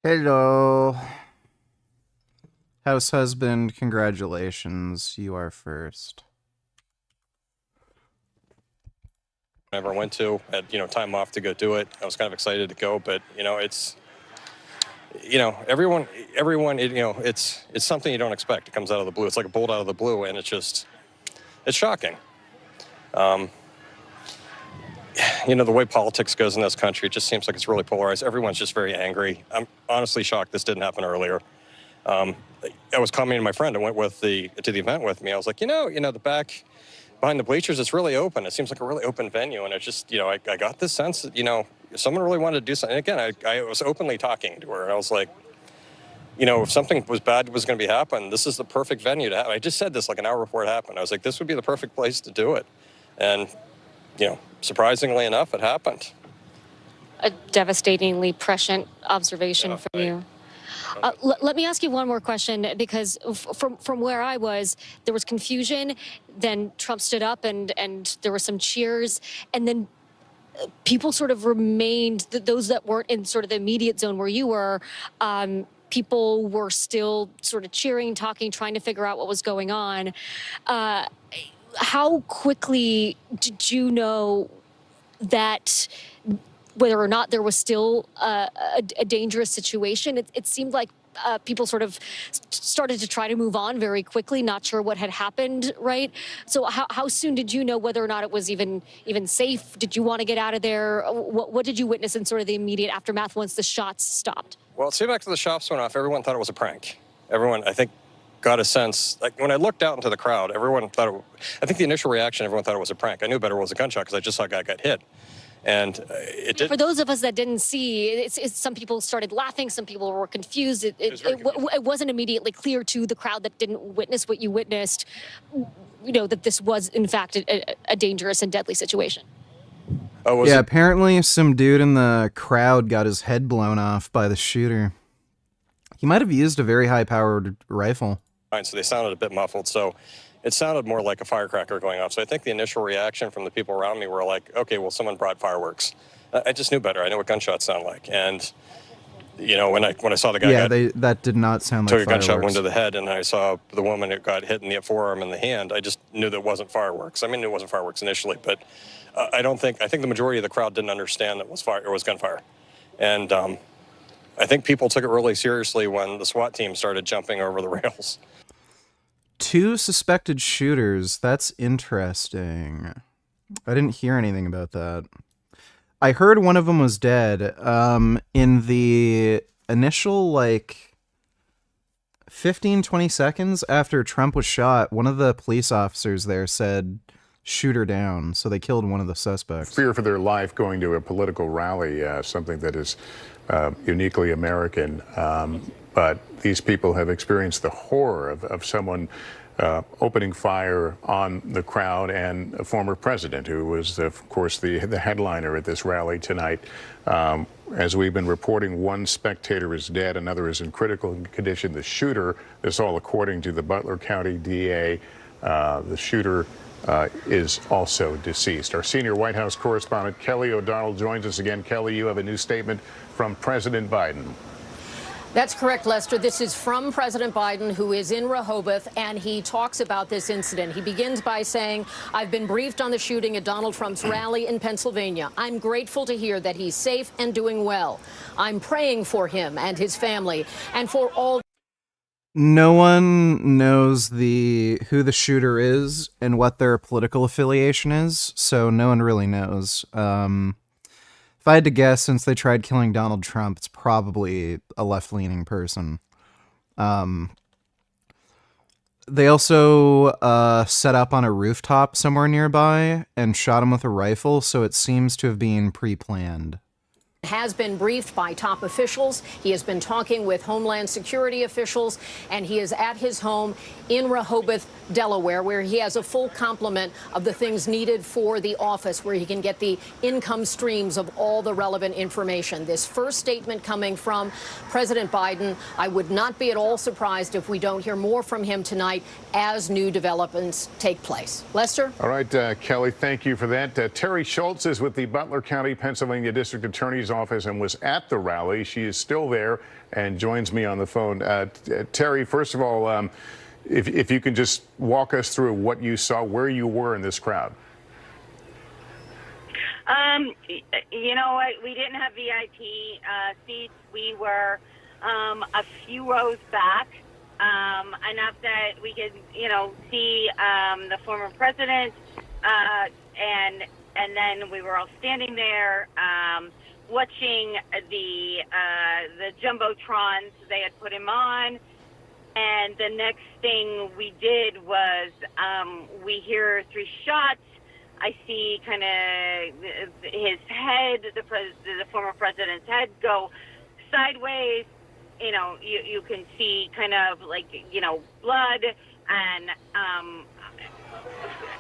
Hello. House husband, congratulations. You are first. Never went to, had, time off to go do it. I was kind of excited to go, but, it's, everyone, it's something you don't expect. It comes out of the blue. It's like a bolt out of the blue, and it's shocking. The way politics goes in this country, it just seems like it's really polarized. Everyone's just very angry. I'm honestly shocked this didn't happen earlier. I was commenting to my friend who went to the event with me. I was like, the back behind the bleachers, it's really open. It seems like a really open venue. And it just, I got this sense that, someone really wanted to do something. And again, I was openly talking to her. And I was like, if something was bad was going to be happening, this is the perfect venue to have. I just said this like an hour before it happened. I was like, this would be the perfect place to do it. And, surprisingly enough, it happened. A devastatingly prescient observation from you. Let me ask you one more question, because from where I was, there was confusion. Then Trump stood up and there were some cheers. And then people sort of remained, those that weren't in sort of the immediate zone where you were, people were still sort of cheering, talking, trying to figure out what was going on. How quickly did you know that whether or not there was still a dangerous situation? It seemed like people sort of started to try to move on very quickly, not sure what had happened, right? So how soon did you know whether or not it was even safe? Did you want to get out of there? What did you witness in sort of the immediate aftermath once the shots stopped? Well, it seemed after the shots went off, everyone thought it was a prank. Everyone, I think, got a sense, like when I looked out into the crowd, everyone thought I think the initial reaction, everyone thought it was a prank. I knew better it was a gunshot because I just saw a guy got hit. And it did. For those of us that didn't see, some people started laughing, some people were confused. It wasn't immediately clear to the crowd that didn't witness what you witnessed, that this was, in fact, a dangerous and deadly situation. Oh, yeah, apparently some dude in the crowd got his head blown off by the shooter. He might have used a very high-powered rifle. So they sounded a bit muffled, so it sounded more like a firecracker going off. So I think the initial reaction from the people around me were like, okay, well, someone brought fireworks. I just knew better. I know what gunshots sound like. And, when I saw the guy that did not sound like took a fireworks. gunshot wound to the head, and I saw the woman who got hit in the forearm and the hand, I just knew that it wasn't fireworks. I mean, it wasn't fireworks initially, but I think the majority of the crowd didn't understand that it was gunfire. And I think people took it really seriously when the SWAT team started jumping over the rails. 2 suspected shooters. That's interesting. I didn't hear anything about that. I heard one of them was dead. In the initial, 15, 20 seconds after Trump was shot, one of the police officers there said, shoot her down. So they killed one of the suspects. Fear for their life going to a political rally, something that is uniquely American. But these people have experienced the horror of someone opening fire on the crowd, and a former president who was, of course, the headliner at this rally tonight. As we've been reporting, one spectator is dead, another is in critical condition. The shooter, this all according to the Butler County DA, the shooter is also deceased. Our senior White House correspondent Kelly O'Donnell joins us again. Kelly, you have a new statement from President Biden. That's correct, Lester. This is from President Biden, who is in Rehoboth, and he talks about this incident. He begins by saying, I've been briefed on the shooting at Donald Trump's rally in Pennsylvania. I'm grateful to hear that he's safe and doing well. I'm praying for him and his family and for all. No one knows who the shooter is and what their political affiliation is, so no one really knows. If I had to guess, since they tried killing Donald Trump, it's probably a left-leaning person. They also set up on a rooftop somewhere nearby and shot him with a rifle, so it seems to have been pre-planned. Has been briefed by top officials. He has been talking with Homeland Security officials, and he is at his home in Rehoboth, Delaware, where he has a full complement of the things needed for the office, where he can get the income streams of all the relevant information. This first statement coming from President Biden, I would not be at all surprised if we don't hear more from him tonight as new developments take place. Lester? All right, Kelly, thank you for that. Terry Schultz is with the Butler County, Pennsylvania District Attorney's office and was at the rally. She is still there and joins me on the phone. Terry, first of all, if you can just walk us through what you saw, where you were in this crowd. You know what? We didn't have VIP seats. We were a few rows back, enough that we could, see the former president, and then we were all standing there watching the jumbotrons. They had put him on, and the next thing we did was we hear 3 shots. I see kind of his head, the former president's head, go sideways. You can see kind of like, blood. And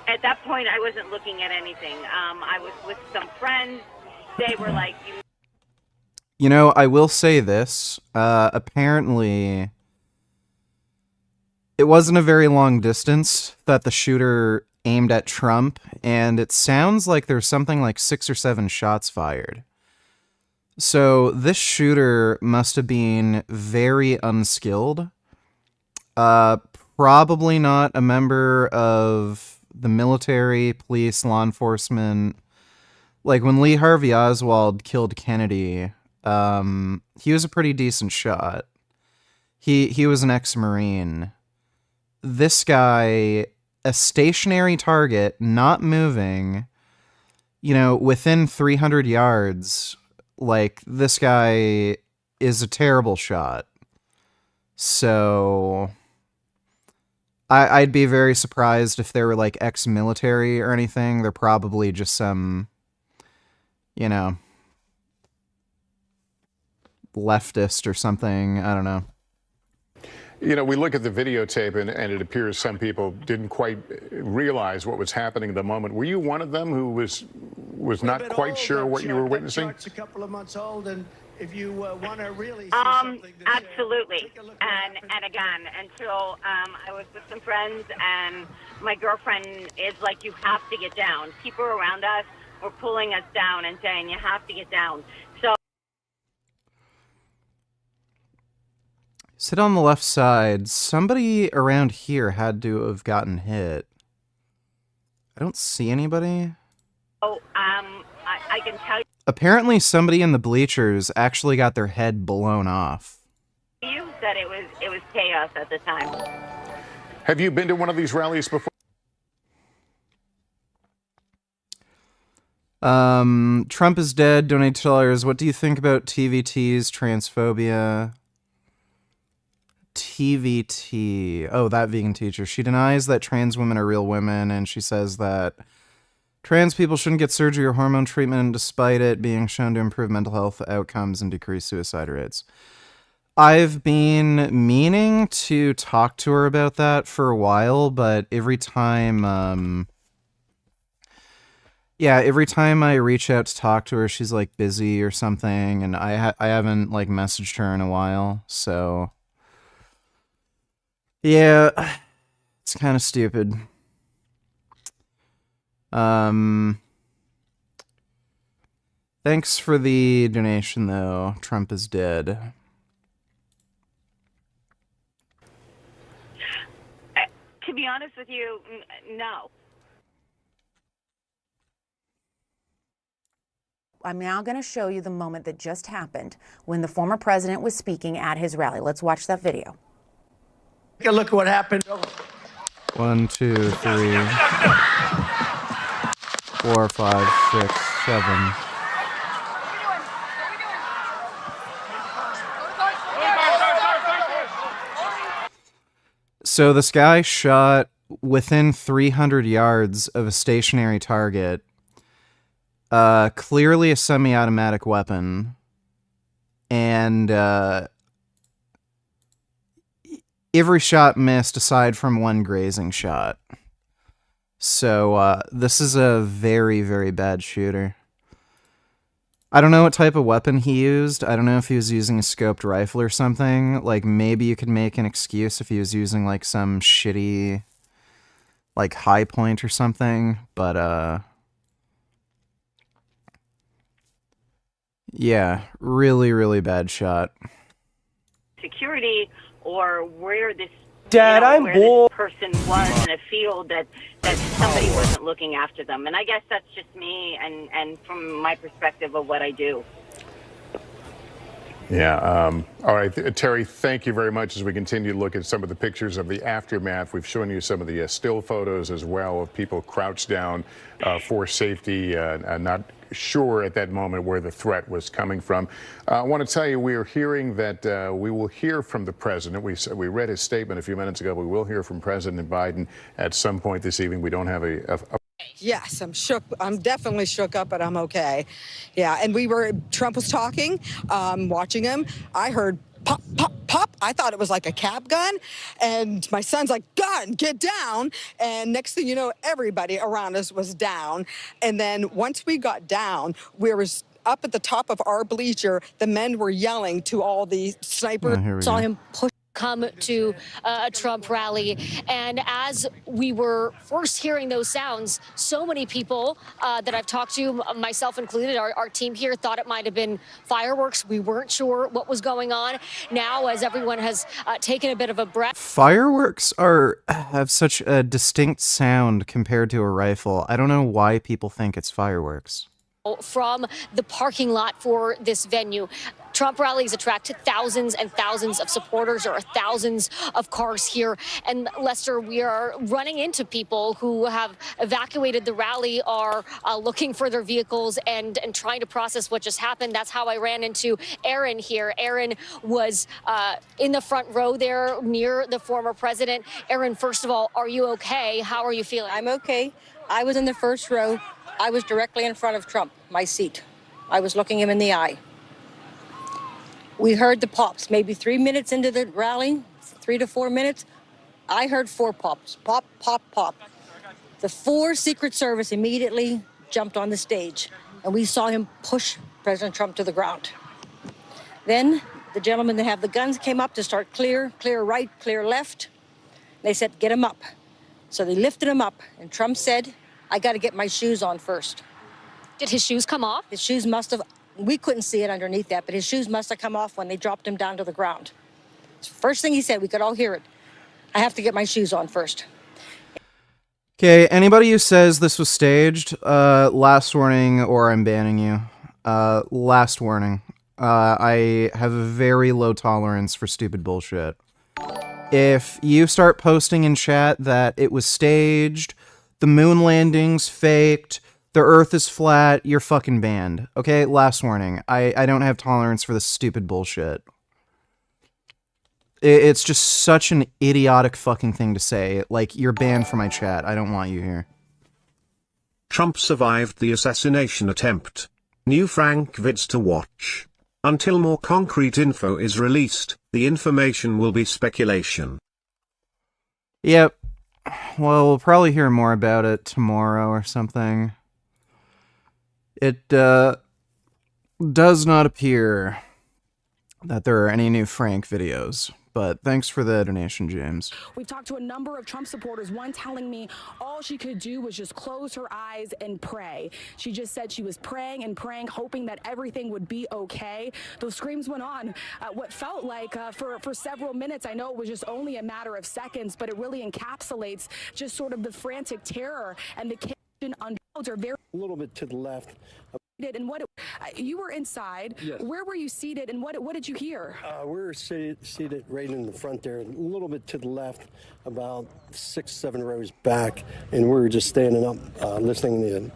at that point, I wasn't looking at anything. I was with some friends. They were like, I will say this. Apparently, it wasn't a very long distance that the shooter aimed at Trump, and it sounds like there's something like 6 or 7 shots fired. So this shooter must have been very unskilled. Probably not a member of the military, police, law enforcement. Like when Lee Harvey Oswald killed Kennedy, he was a pretty decent shot. He was an ex-Marine. This guy, a stationary target, not moving, within 300 yards, like, this guy is a terrible shot. So I'd be very surprised if they were, like, ex-military or anything. They're probably just some, leftist or something. I don't know. We look at the videotape, and it appears some people didn't quite realize what was happening at the moment. Were you one of them who was not quite sure what you were witnessing? It's a couple of months old, and if you want to really see something, absolutely. And again, until I was with some friends, and my girlfriend is like, "You have to get down." People around us were pulling us down and saying, "You have to get down." So. Sit on the left side. Somebody around here had to have gotten hit. I don't see anybody. Oh, I can tell Apparently somebody in the bleachers actually got their head blown off. you that it was chaos at the time. Have you been to one of these rallies before? Trump is dead. Donate $2. What do you think about TVT's transphobia? TVT. Oh, that vegan teacher. She denies that trans women are real women, and she says that trans people shouldn't get surgery or hormone treatment despite it being shown to improve mental health outcomes and decrease suicide rates. I've been meaning to talk to her about that for a while, but every time I reach out to talk to her, she's like busy or something, and I haven't like messaged her in a while, so yeah, it's kind of stupid. Thanks for the donation, though. Trump is dead. To be honest with you, no. I'm now going to show you the moment that just happened when the former president was speaking at his rally. Let's watch that video. take a look at what happened. 1, 2, 3, 4, 5, 6, 7. So this guy shot within 300 yards of a stationary target. Clearly a semi-automatic weapon. And every shot missed aside from one grazing shot. So this is a very, very bad shooter. I don't know what type of weapon he used. I don't know if he was using a scoped rifle or something. Like, maybe you could make an excuse if he was using, like, some shitty, like, high point or something. But, Yeah, really, really bad shot. Security or where this Dad, I'm where bored. this person was in a field that somebody wasn't looking after them. And I guess that's just me and from my perspective of what I do. Yeah. All right, Terry, thank you very much as we continue to look at some of the pictures of the aftermath. We've shown you some of the still photos as well of people crouched down for safety, not sure at that moment where the threat was coming from. I want to tell you, we are hearing that we will hear from the president. We read his statement a few minutes ago. We will hear from President Biden at some point this evening. We don't have a Yes, I'm shook. I'm definitely shook up, but I'm okay. Yeah, and Trump was talking, watching him. I heard pop, pop, pop. I thought it was like a cap gun. And my son's like, gun, get down. And next thing you know, everybody around us was down. And then once we got down, we was up at the top of our bleacher. The men were yelling to all the snipers. Saw him push. Come to a Trump rally. And as we were first hearing those sounds, so many people that I've talked to, myself included, our team here, thought it might have been fireworks. We weren't sure what was going on. Now, as everyone has taken a bit of a breath. Fireworks have such a distinct sound compared to a rifle. I don't know why people think it's fireworks. From the parking lot for this venue. Trump rallies attract thousands and thousands of supporters. There are thousands of cars here. And Lester, we are running into people who have evacuated the rally, are looking for their vehicles and trying to process what just happened. That's how I ran into Aaron here. Aaron was in the front row there near the former president. Aaron, first of all, are you okay? How are you feeling? I'm okay. I was in the first row. I was directly in front of Trump, my seat. I was looking him in the eye. We heard the pops, maybe 3 minutes into the rally, 3 to 4 minutes. I heard 4 pops, pop, pop, pop. The 4 Secret Service immediately jumped on the stage, and we saw him push President Trump to the ground. Then the gentlemen that have the guns came up to start clear right, clear left. They said, get him up. So they lifted him up, and Trump said, I got to get my shoes on first. Did his shoes come off? His shoes must have, we couldn't see it underneath that, but his shoes must have come off when they dropped him down to the ground. First thing he said, we could all hear it. I have to get my shoes on first. Okay, anybody who says this was staged, last warning or I'm banning you. Last warning. I have a very low tolerance for stupid bullshit. If you start posting in chat that it was staged, the moon landing's faked, the earth is flat, you're fucking banned. Okay, last warning. I don't have tolerance for this stupid bullshit. It's just such an idiotic fucking thing to say. Like, you're banned from my chat. I don't want you here. Trump survived the assassination attempt. New Frank vids to watch. Until more concrete info is released, the information will be speculation. Yep. Well, we'll probably hear more about it tomorrow or something. It does not appear that there are any new Frank videos, but thanks for the donation, James. We've talked to a number of Trump supporters, one telling me all she could do was just close her eyes and pray. She just said she was praying and praying, hoping that everything would be okay. Those screams went on what felt like for several minutes. I know it was just only a matter of seconds, but it really encapsulates just sort of the frantic terror and the on are very a little bit to the left. And what you were inside, yes. Where were you seated, and what did you hear? We were seated right in the front there, a little bit to the left, about 6-7 rows back, and we were just standing up, listening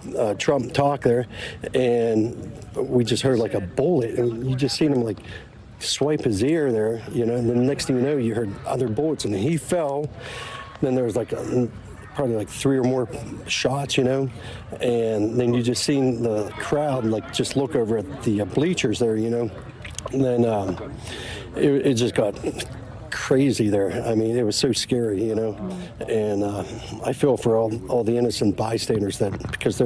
to Trump talk there, and we just heard like a bullet, and you just seen him like swipe his ear there, you know, and the next thing you know, you heard other bullets, and he fell. Then there was like probably like 3 or more shots, you know, and then you just seen the crowd like just look over at the bleachers there, you know, and then it just got crazy there. I mean, it was so scary, you know, and I feel for all the innocent bystanders that, because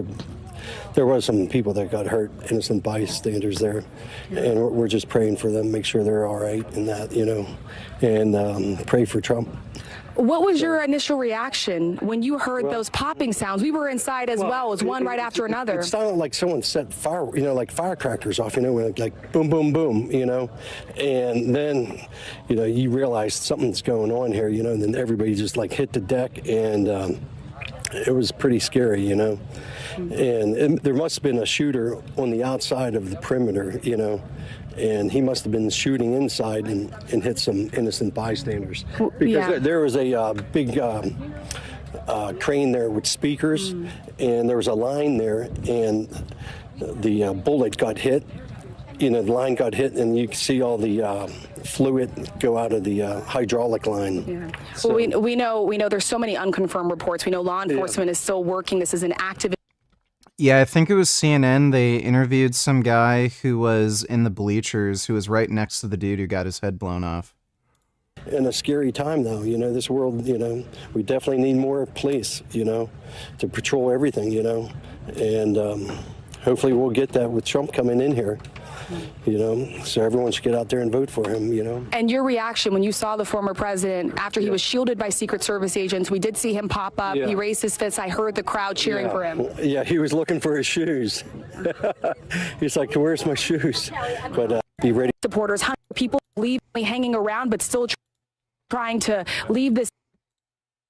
there was some people that got hurt, innocent bystanders there, and we're just praying for them, make sure they're all right and that, you know, and pray for Trump. What was your initial reaction when you heard those popping sounds? We were inside as well. It was one right after another. It sounded like someone set fire, like firecrackers off, like boom, boom, boom, and then, you realize something's going on here, and then everybody just like hit the deck, and it was pretty scary, and there must have been a shooter on the outside of the perimeter, and he must have been shooting inside and hit some innocent bystanders. Because there was a big crane there with speakers, and there was a line there, and the bullet got hit. The line got hit, and you can see all the fluid go out of the hydraulic line. Yeah. So, well, we know there's so many unconfirmed reports. We know law enforcement is still working. This is an active. Yeah, I think it was CNN. They interviewed some guy who was in the bleachers, who was right next to the dude who got his head blown off. In a scary time, though, this world, we definitely need more police, to patrol everything, and hopefully we'll get that with Trump coming in here, so everyone should get out there and vote for him, And your reaction when you saw the former president after he was shielded by Secret Service agents? We did see him pop up. He raised his fist. I heard the crowd cheering for him. Yeah, he was looking for his shoes. He's like, where's my shoes? But be ready. Supporters, hundreds of people hanging around, but still trying to leave this.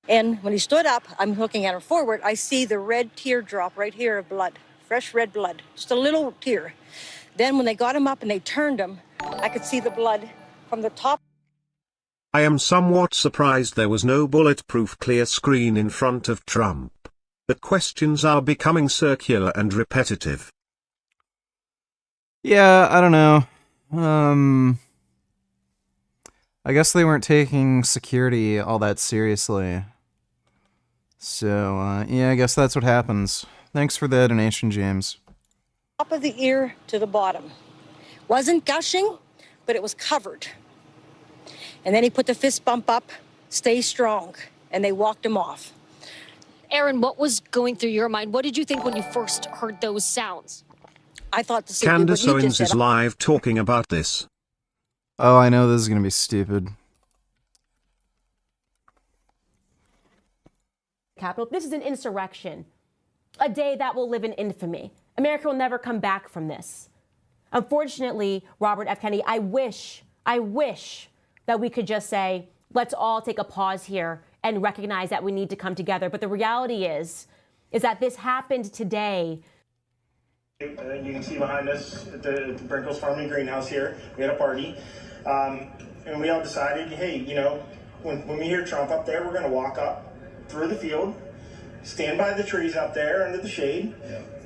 And when he stood up, I'm looking at him forward, I see the red teardrop right here of blood, fresh red blood, just a little tear. Then when they got him up and they turned him, I could see the blood from the top. I am somewhat surprised there was no bulletproof clear screen in front of Trump. But questions are becoming circular and repetitive. Yeah, I don't know. I guess they weren't taking security all that seriously. So, yeah, I guess that's what happens. Thanks for the donation, James. Top of the ear to the bottom. Wasn't gushing, but it was covered. And then he put the fist bump up, stay strong, and they walked him off. Aaron, what was going through your mind? What did you think when you first heard those sounds? I thought the same Candace thing what you Owens just is said. live talking about this. Oh, I know this is going to be stupid. Capitol. This is an insurrection. A day that will live in infamy. America will never come back from this. Unfortunately, Robert F. Kennedy, I wish that we could just say, let's all take a pause here and recognize that we need to come together. But the reality is that this happened today. You can see behind us at the Brinkles Farming Greenhouse here, we had a party. And we all decided, hey, when we hear Trump up there, we're going to walk up through the field, stand by the trees up there under the shade,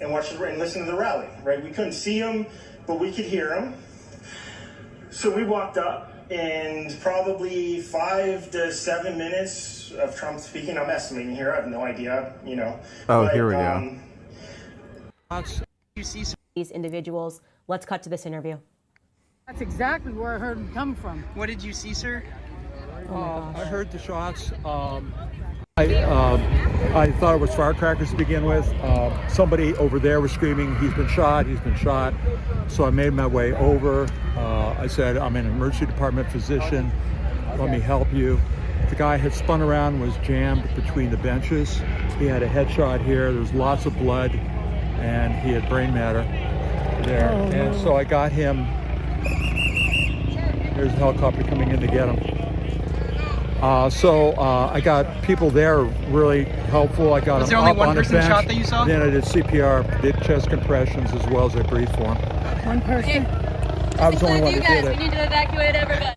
and watch and listen to the rally, right? We couldn't see him, but we could hear him. So we walked up, and probably 5 to 7 minutes of Trump speaking. I'm estimating here. I have no idea, Oh, but, here we go. You see these individuals. Let's cut to this interview. That's exactly where I heard him come from. What did you see, sir? I heard the shots. I thought it was firecrackers to begin with. Somebody over there was screaming, he's been shot, he's been shot. So I made my way over. I said, I'm an emergency department physician. Let me help you. The guy had spun around, was jammed between the benches. He had a headshot here. There was lots of blood, and he had brain matter there. And so I got him. There's a helicopter coming in to get him. I got people there really helpful. I got Was him there only up one on a person bench. shot that you saw? Then I did CPR, did chest compressions as well as I breathed for him. One person? I was the only one who did We it. need to evacuate everybody.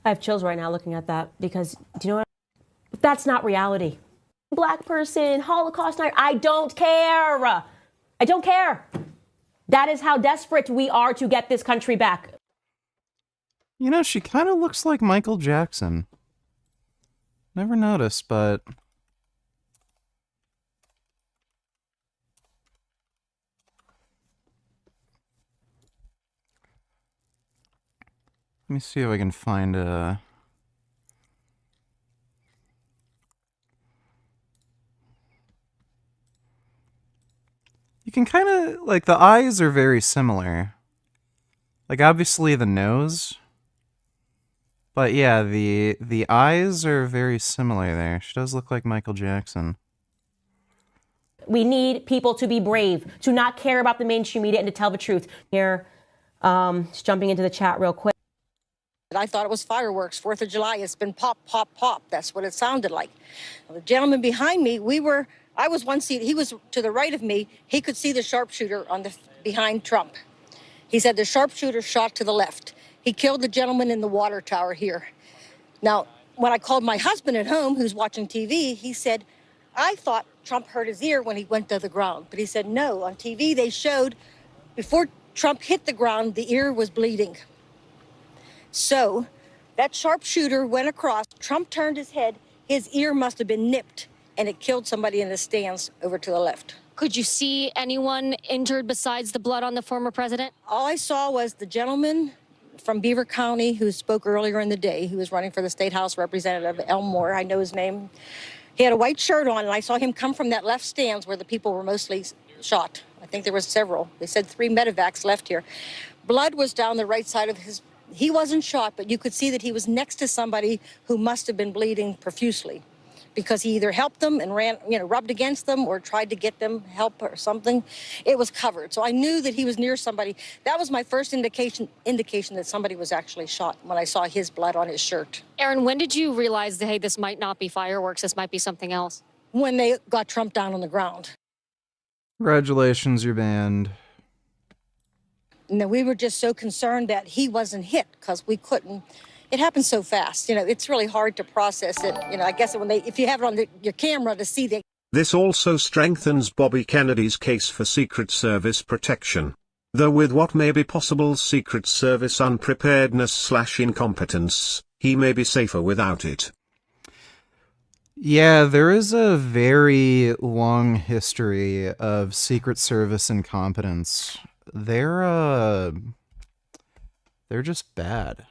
I have chills right now looking at that because, do you know what? That's not reality. Black person, Holocaust night, I don't care. I don't care. That is how desperate we are to get this country back. You know, she kind of looks like Michael Jackson. Never noticed, but... Let me see if I can find a... You can kind of, like, the eyes are very similar. Like, obviously the nose. But yeah, the eyes are very similar there. She does look like Michael Jackson. We need people to be brave, to not care about the mainstream media, and to tell the truth. Here, just jumping into the chat real quick. I thought it was fireworks. 4th of July, it's been pop, pop, pop. That's what it sounded like. The gentleman behind me, I was one seat, he was to the right of me. He could see the sharpshooter behind Trump. He said the sharpshooter shot to the left. He killed the gentleman in the water tower here. Now, when I called my husband at home, who's watching TV, he said, I thought Trump hurt his ear when he went to the ground. But he said, no, on TV they showed before Trump hit the ground, the ear was bleeding. So that sharpshooter went across, Trump turned his head, his ear must have been nipped, and it killed somebody in the stands over to the left. Could you see anyone injured besides the blood on the former president? All I saw was the gentleman from Beaver County who spoke earlier in the day. He was running for the State House Representative, Elmore, I know his name. He had a white shirt on, and I saw him come from that left stands where the people were mostly shot. I think there was several. They said 3 medevacs left here. Blood was down the right side of his. He wasn't shot, but you could see that he was next to somebody who must have been bleeding profusely because he either helped them and ran, rubbed against them or tried to get them help or something. It was covered. So I knew that he was near somebody. That was my first indication that somebody was actually shot when I saw his blood on his shirt. Aaron, when did you realize that, hey, this might not be fireworks, this might be something else? When they got Trump down on the ground. Congratulations, you're banned. No, we were just so concerned that he wasn't hit because we couldn't. It happened so fast. It's really hard to process it. I guess if you have it on your camera to see the. This also strengthens Bobby Kennedy's case for Secret Service protection. Though with what may be possible Secret Service unpreparedness/incompetence, he may be safer without it. Yeah, there is a very long history of Secret Service incompetence. They're just bad.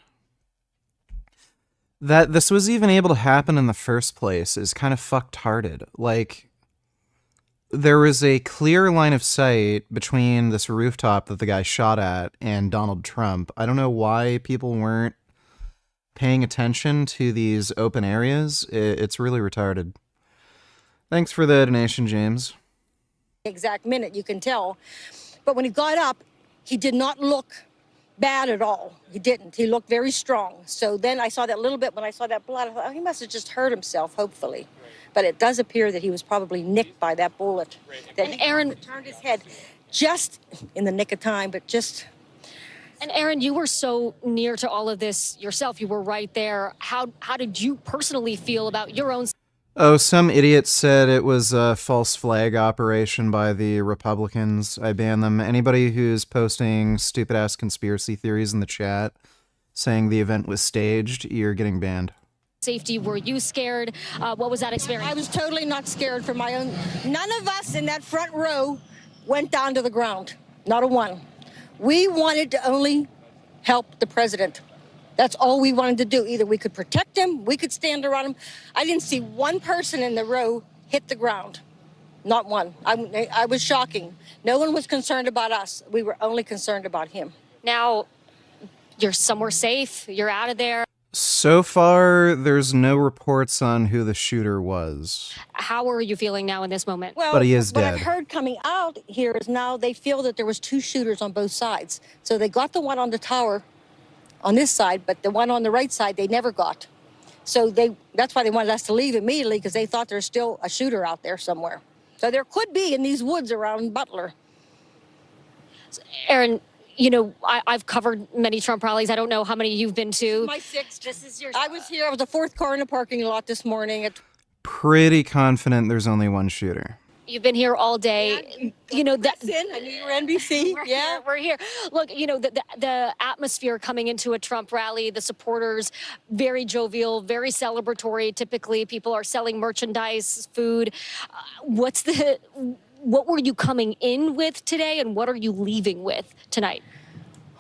That this was even able to happen in the first place is kind of fucked-hearted. Like, there was a clear line of sight between this rooftop that the guy shot at and Donald Trump. I don't know why people weren't paying attention to these open areas. It's really retarded. Thanks for the donation, James. Exact minute, you can tell. But when he got up, he did not look bad at all. He didn't. He looked very strong. So then I saw that little bit, when I saw that blood, I thought, oh, he must have just hurt himself, hopefully. But it does appear that he was probably nicked by that bullet. That and Aaron turned his head just in the nick of time, but just. And Aaron, you were so near to all of this yourself. You were right there. How did you personally feel about your own? Oh, some idiot said it was a false flag operation by the Republicans. I ban them. Anybody who's posting stupid-ass conspiracy theories in the chat saying the event was staged, you're getting banned. Safety, were you scared? What was that experience? I was totally not scared for my own. None of us in that front row went down to the ground. Not a one. We wanted to only help the president. That's all we wanted to do. Either we could protect him, we could stand around him. I didn't see one person in the row hit the ground. Not one. I was shocking. No one was concerned about us. We were only concerned about him. Now, you're somewhere safe. You're out of there. So far, there's no reports on who the shooter was. How are you feeling now in this moment? Well, but he is what dead. I've heard coming out here is now they feel that there was 2 shooters on both sides. So they got the one on the tower on this side, but the one on the right side they never got. So that's why they wanted us to leave immediately, because they thought there's still a shooter out there somewhere. So there could be in these woods around Butler. Aaron, I've covered many Trump rallies. I don't know how many you've been to. My 6th. This is yours. I was here. I was the 4th car in the parking lot this morning. Pretty confident there's only one shooter. You've been here all day. I knew you were NBC. We're here. Look, the atmosphere coming into a Trump rally, the supporters, very jovial, very celebratory. Typically, people are selling merchandise, food. What were you coming in with today, and what are you leaving with tonight?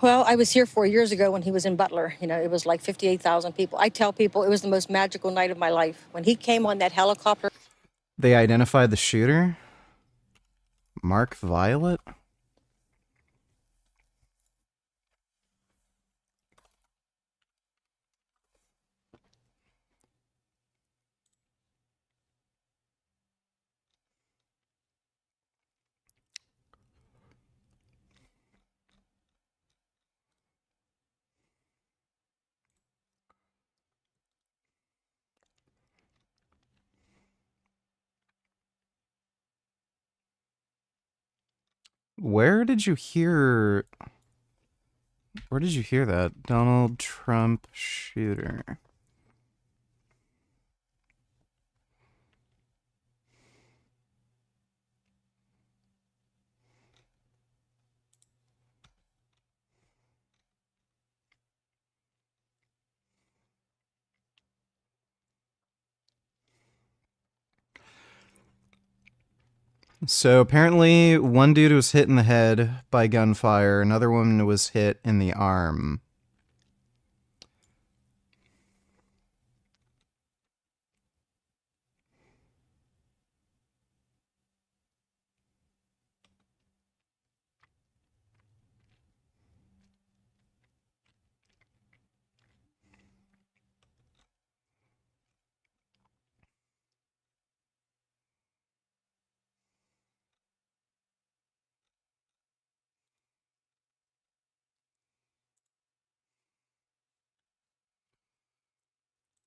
Well, I was here 4 years ago when he was in Butler. It was like 58,000 people. I tell people it was the most magical night of my life. When he came on that helicopter. They identified the shooter? Mark Violet? Where did you hear that? Donald Trump shooter. So apparently one dude was hit in the head by gunfire, another one was hit in the arm.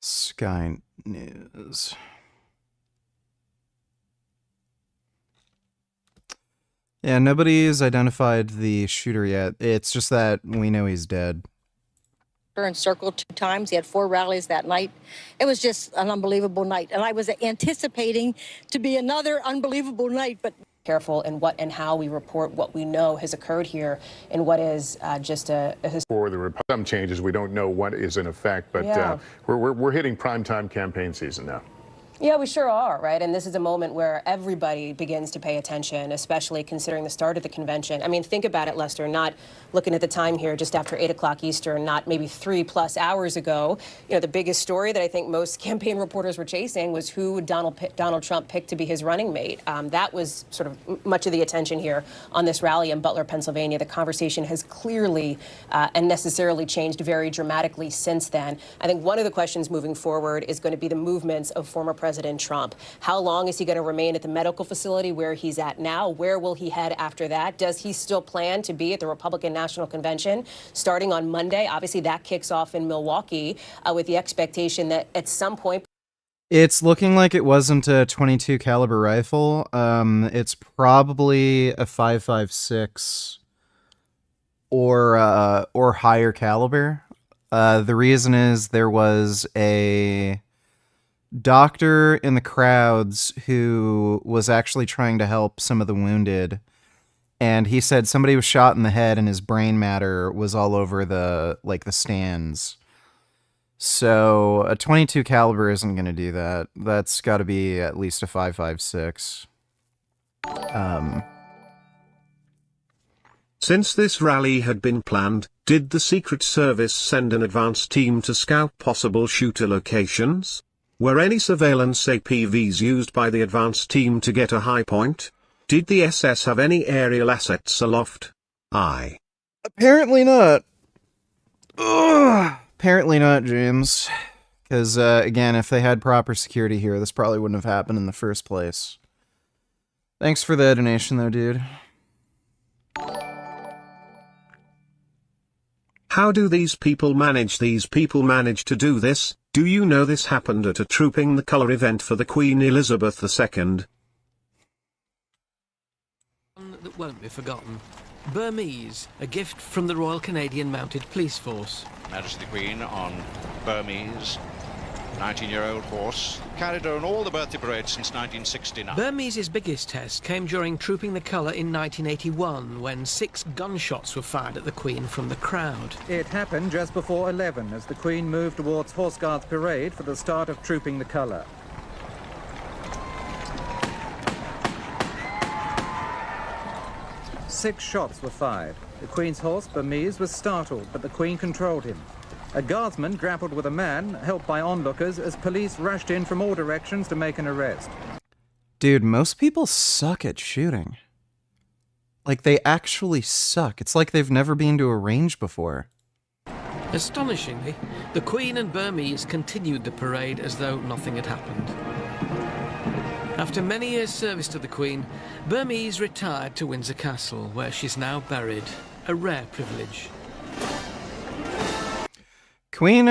Sky News. Yeah, nobody's identified the shooter yet. It's just that we know he's dead. Encircled 2 times. He had 4 rallies that night. It was just an unbelievable night. And I was anticipating to be another unbelievable night, but careful in what and how we report what we know has occurred here in what is just a for the some changes. We don't know what is in effect, but Yeah. we're hitting primetime campaign season now. Yeah, we sure are, right? And this is a moment where everybody begins to pay attention, especially considering the start of the convention. I mean, think about it, Lester, not looking at the time here just after 8 o'clock Eastern, not maybe 3+ hours ago. You know, the biggest story that I think most campaign reporters were chasing was who Donald Trump picked to be his running mate. That was sort of much of the attention here on this rally in Butler, Pennsylvania. The conversation has clearly and necessarily changed very dramatically since then. I think one of the questions moving forward is going to be the movements of former President Trump. How long is he going to remain at the medical facility where he's at now? Where will he head after that? Does he still plan to be at the Republican National Convention starting on Monday? Obviously, that kicks off in Milwaukee with the expectation that at some point. It's looking like it wasn't a .22 caliber rifle. It's probably a 5.56 or higher caliber. The reason is there was a doctor in the crowds who was actually trying to help some of the wounded, and he said somebody was shot in the head and his brain matter was all over the stands. So a .22 caliber isn't going to do that. That's got to be at least a 5.56. Since this rally had been planned, did the Secret Service send an advance team to scout possible shooter locations? Were any surveillance APVs used by the advance team to get a high point? Did the SS have any aerial assets aloft? Apparently not. Ugh. Apparently not, James. Because, again, if they had proper security here, this probably wouldn't have happened in the first place. Thanks for the donation, though, dude. How do these people manage to do this? Do you know this happened at a Trooping the Colour event for the Queen Elizabeth II? That won't be forgotten. Burmese, a gift from the Royal Canadian Mounted Police Force. Majesty the Queen on Burmese, 19-year-old horse, carried her on all the birthday parades since 1969. Burmese's biggest test came during Trooping the Colour in 1981, when 6 gunshots were fired at the Queen from the crowd. It happened just before 11 as the Queen moved towards Horse Guards Parade for the start of Trooping the Colour. Six shots were fired. The Queen's horse, Burmese, was startled, but the Queen controlled him. A guardsman grappled with a man, helped by onlookers, as police rushed in from all directions to make an arrest. Dude, most people suck at shooting. Like, they actually suck. It's like they've never been to a range before. Astonishingly, the Queen and Burmese continued the parade as though nothing had happened. After many years' service to the Queen, Burmese retired to Windsor Castle, where she's now buried. A rare privilege. Queen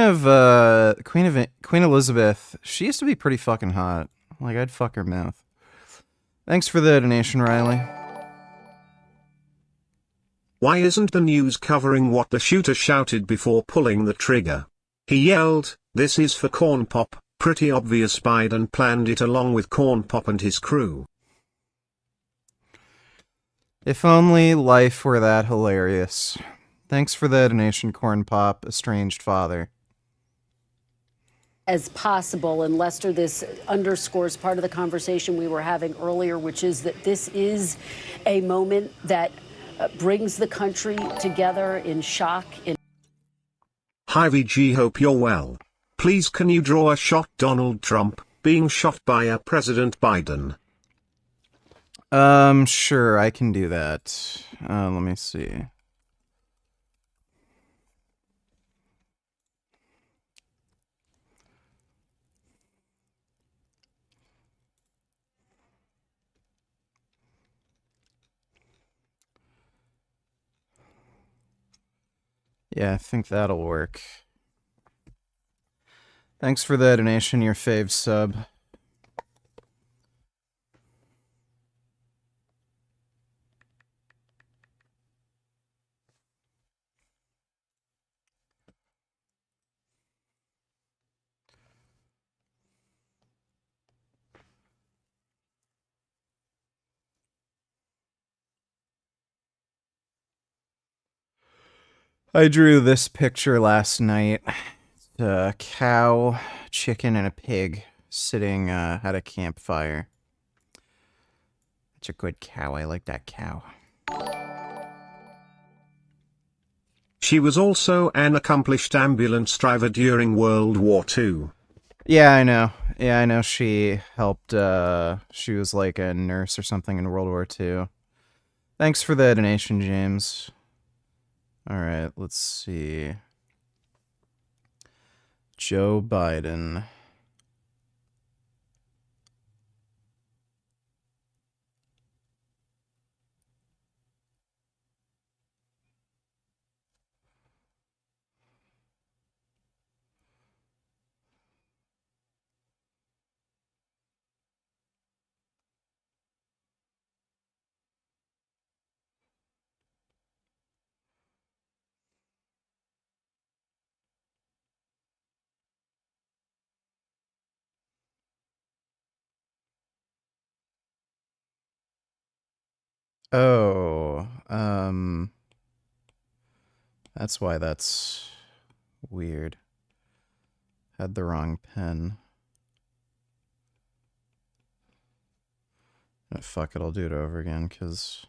Elizabeth, she used to be pretty fucking hot. Like, I'd fuck her mouth. Thanks for the donation, Riley. Why isn't the news covering what the shooter shouted before pulling the trigger? He yelled, "This is for Corn Pop." Pretty obvious Biden planned it along with Corn Pop and his crew. If only life were that hilarious. Thanks for the donation, Corn Pop, estranged father. As possible. And Lester, this underscores part of the conversation we were having earlier, which is that this is a moment that brings the country together in shock. Hi VG, hope you're well. Please can you draw a shot Donald Trump being shot by a President Biden? Sure, I can do that. Let me see. Yeah, I think that'll work. Thanks for the donation, your fave sub. I drew this picture last night. It's a cow, chicken, and a pig sitting at a campfire. It's a good cow. I like that cow. She was also an accomplished ambulance driver during World War II. Yeah, I know. Yeah, I know she helped, she was like a nurse or something in World War II. Thanks for the donation, James. Alright, let's see. Joe Biden. Oh, that's why that's weird. Had the wrong pen. Oh, fuck it, I'll do it over again, because...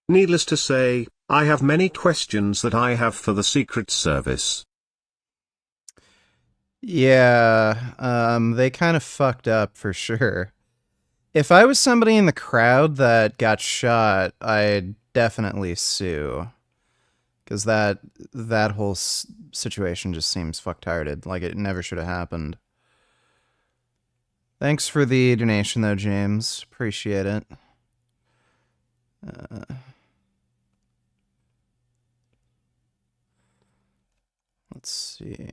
Needless to say, I have many questions that I have for the Secret Service. Yeah, they kind of fucked up for sure. If I was somebody in the crowd that got shot, I'd definitely sue. Because that whole situation just seems fucktarded. Like, it never should have happened. Thanks for the donation, though, James. Appreciate it. Let's see.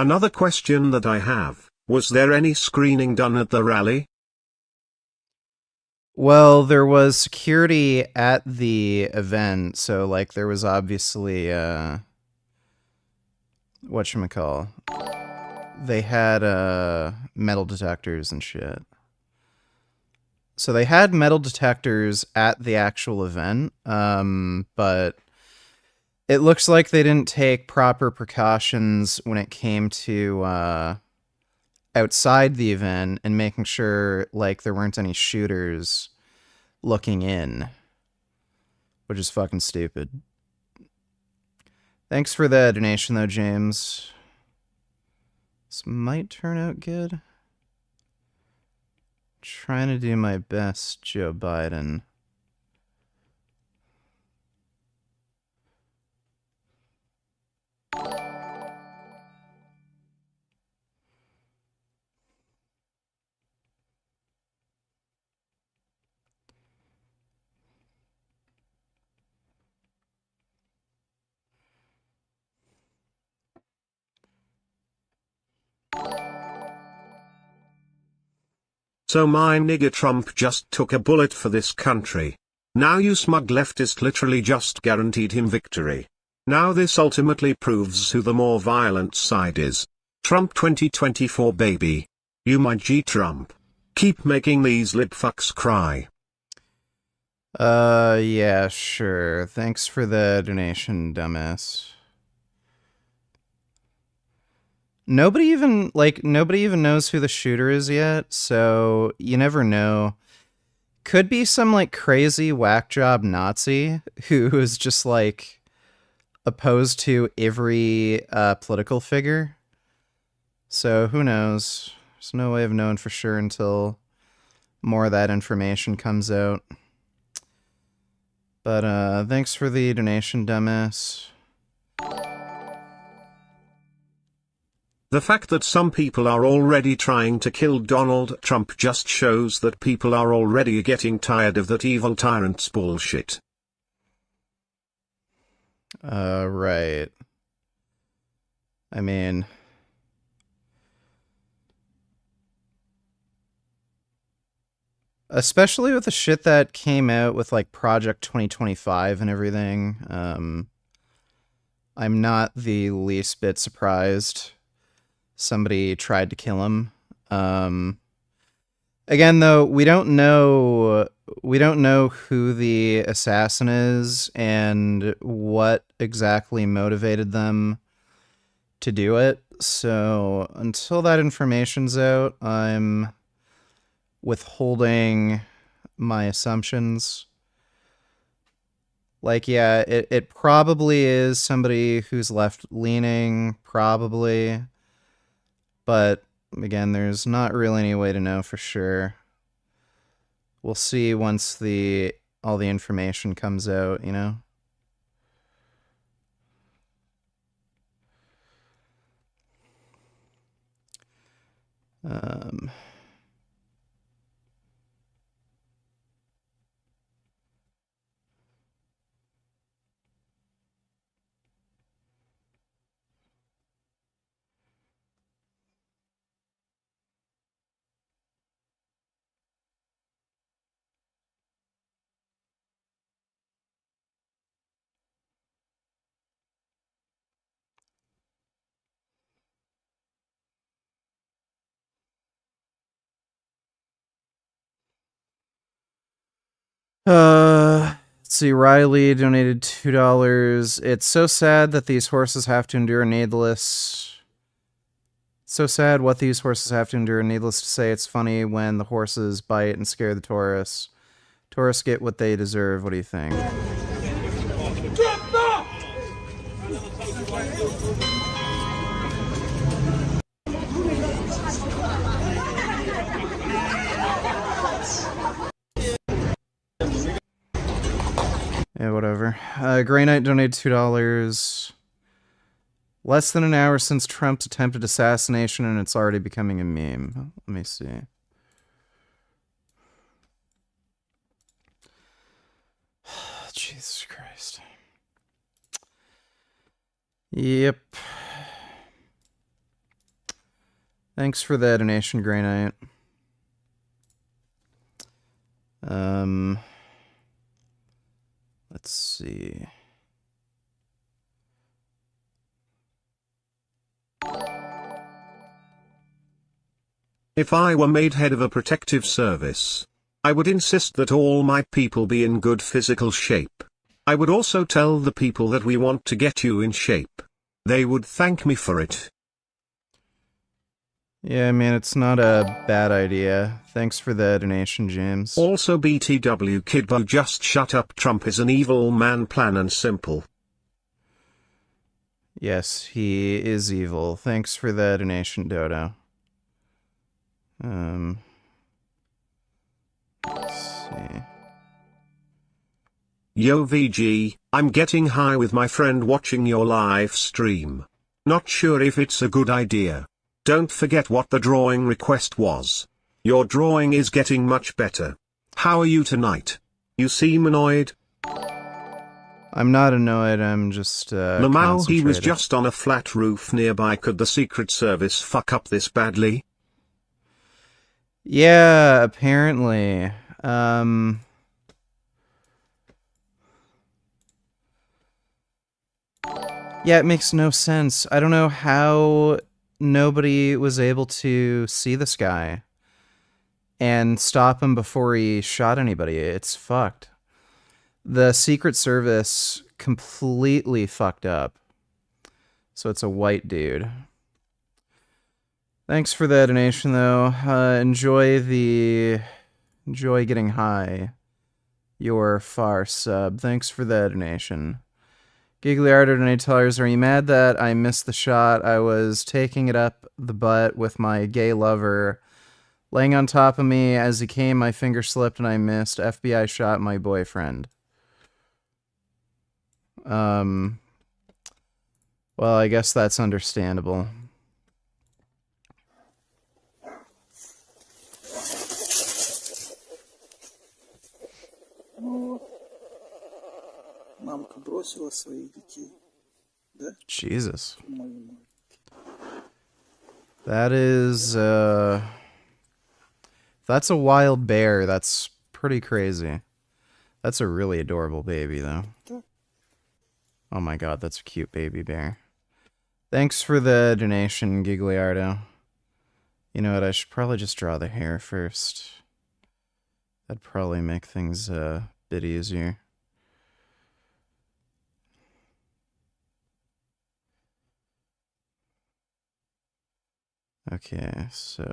Another question that I have, was there any screening done at the rally? Well, there was security at the event, so, like, there was obviously, whatchamacall. They had, metal detectors and shit. So they had metal detectors at the actual event, but it looks like they didn't take proper precautions when it came to, outside the event and making sure, like, there weren't any shooters looking in, which is fucking stupid. Thanks for the donation, though, James. This might turn out good. Trying to do my best, Joe Biden. So my nigger Trump just took a bullet for this country. Now you smug leftist literally just guaranteed him victory. Now this ultimately proves who the more violent side is. Trump 2024 baby. You my G Trump. Keep making these lip fucks cry. Yeah, sure. Thanks for the donation, dumbass. Nobody even knows who the shooter is yet, so you never know. Could be some, like, crazy whack job Nazi who is just, like, opposed to every political figure. So who knows? There's no way of knowing for sure until more of that information comes out. But thanks for the donation, dumbass. The fact that some people are already trying to kill Donald Trump just shows that people are already getting tired of that evil tyrant's bullshit. Right. I mean, especially with the shit that came out with, like, Project 2025 and everything, I'm not the least bit surprised somebody tried to kill him. Again, though, we don't know who the assassin is and what exactly motivated them to do it. So until that information's out, I'm withholding my assumptions. Like, yeah, it probably is somebody who's left-leaning, probably. But, again, there's not really any way to know for sure. We'll see once all the information comes out, you know? Let's see, Riley donated $2. It's so sad that these horses have to endure needless. So sad what these horses have to endure. Needless to say, it's funny when the horses bite and scare the tourists. Tourists get what they deserve. What do you think? Yeah, whatever. Grey Knight donated $2. Less than an hour since Trump's attempted assassination, and it's already becoming a meme. Let me see. Jesus Christ. Yep. Thanks for the donation, Grey Knight. Let's see. If I were made head of a protective service, I would insist that all my people be in good physical shape. I would also tell the people that we want to get you in shape. They would thank me for it. Yeah, I mean, it's not a bad idea. Thanks for the donation, James. Also BTW Kidbo, just shut up. Trump is an evil man, plain and simple. Yes, he is evil. Thanks for the donation, Dodo. Let's see. Yo VG, I'm getting high with my friend watching your live stream. Not sure if it's a good idea. Don't forget what the drawing request was. Your drawing is getting much better. How are you tonight? You seem annoyed. I'm not annoyed, I'm just Lamau, he was concentrated. just on a flat roof nearby. Could the Secret Service fuck up this badly? Yeah, apparently. Yeah, it makes no sense. I don't know how nobody was able to see this guy and stop him before he shot anybody. It's fucked. The Secret Service completely fucked up. So it's a white dude. Thanks for the donation, though. Enjoy getting high. Your far sub. Thanks for the donation. Gigliardo donated, are you mad that I missed the shot? I was taking it up the butt with my gay lover. Laying on top of me as he came, my finger slipped and I missed. FBI shot my boyfriend. Well, I guess that's understandable. Мамка бросила своих детей, да? Jesus. That is, if that's a wild bear, that's pretty crazy. That's a really adorable baby, though. Oh my god, that's a cute baby bear. Thanks for the donation, Gigliardo. You know what, I should probably just draw the hair first. That'd probably make things a bit easier. Okay, so...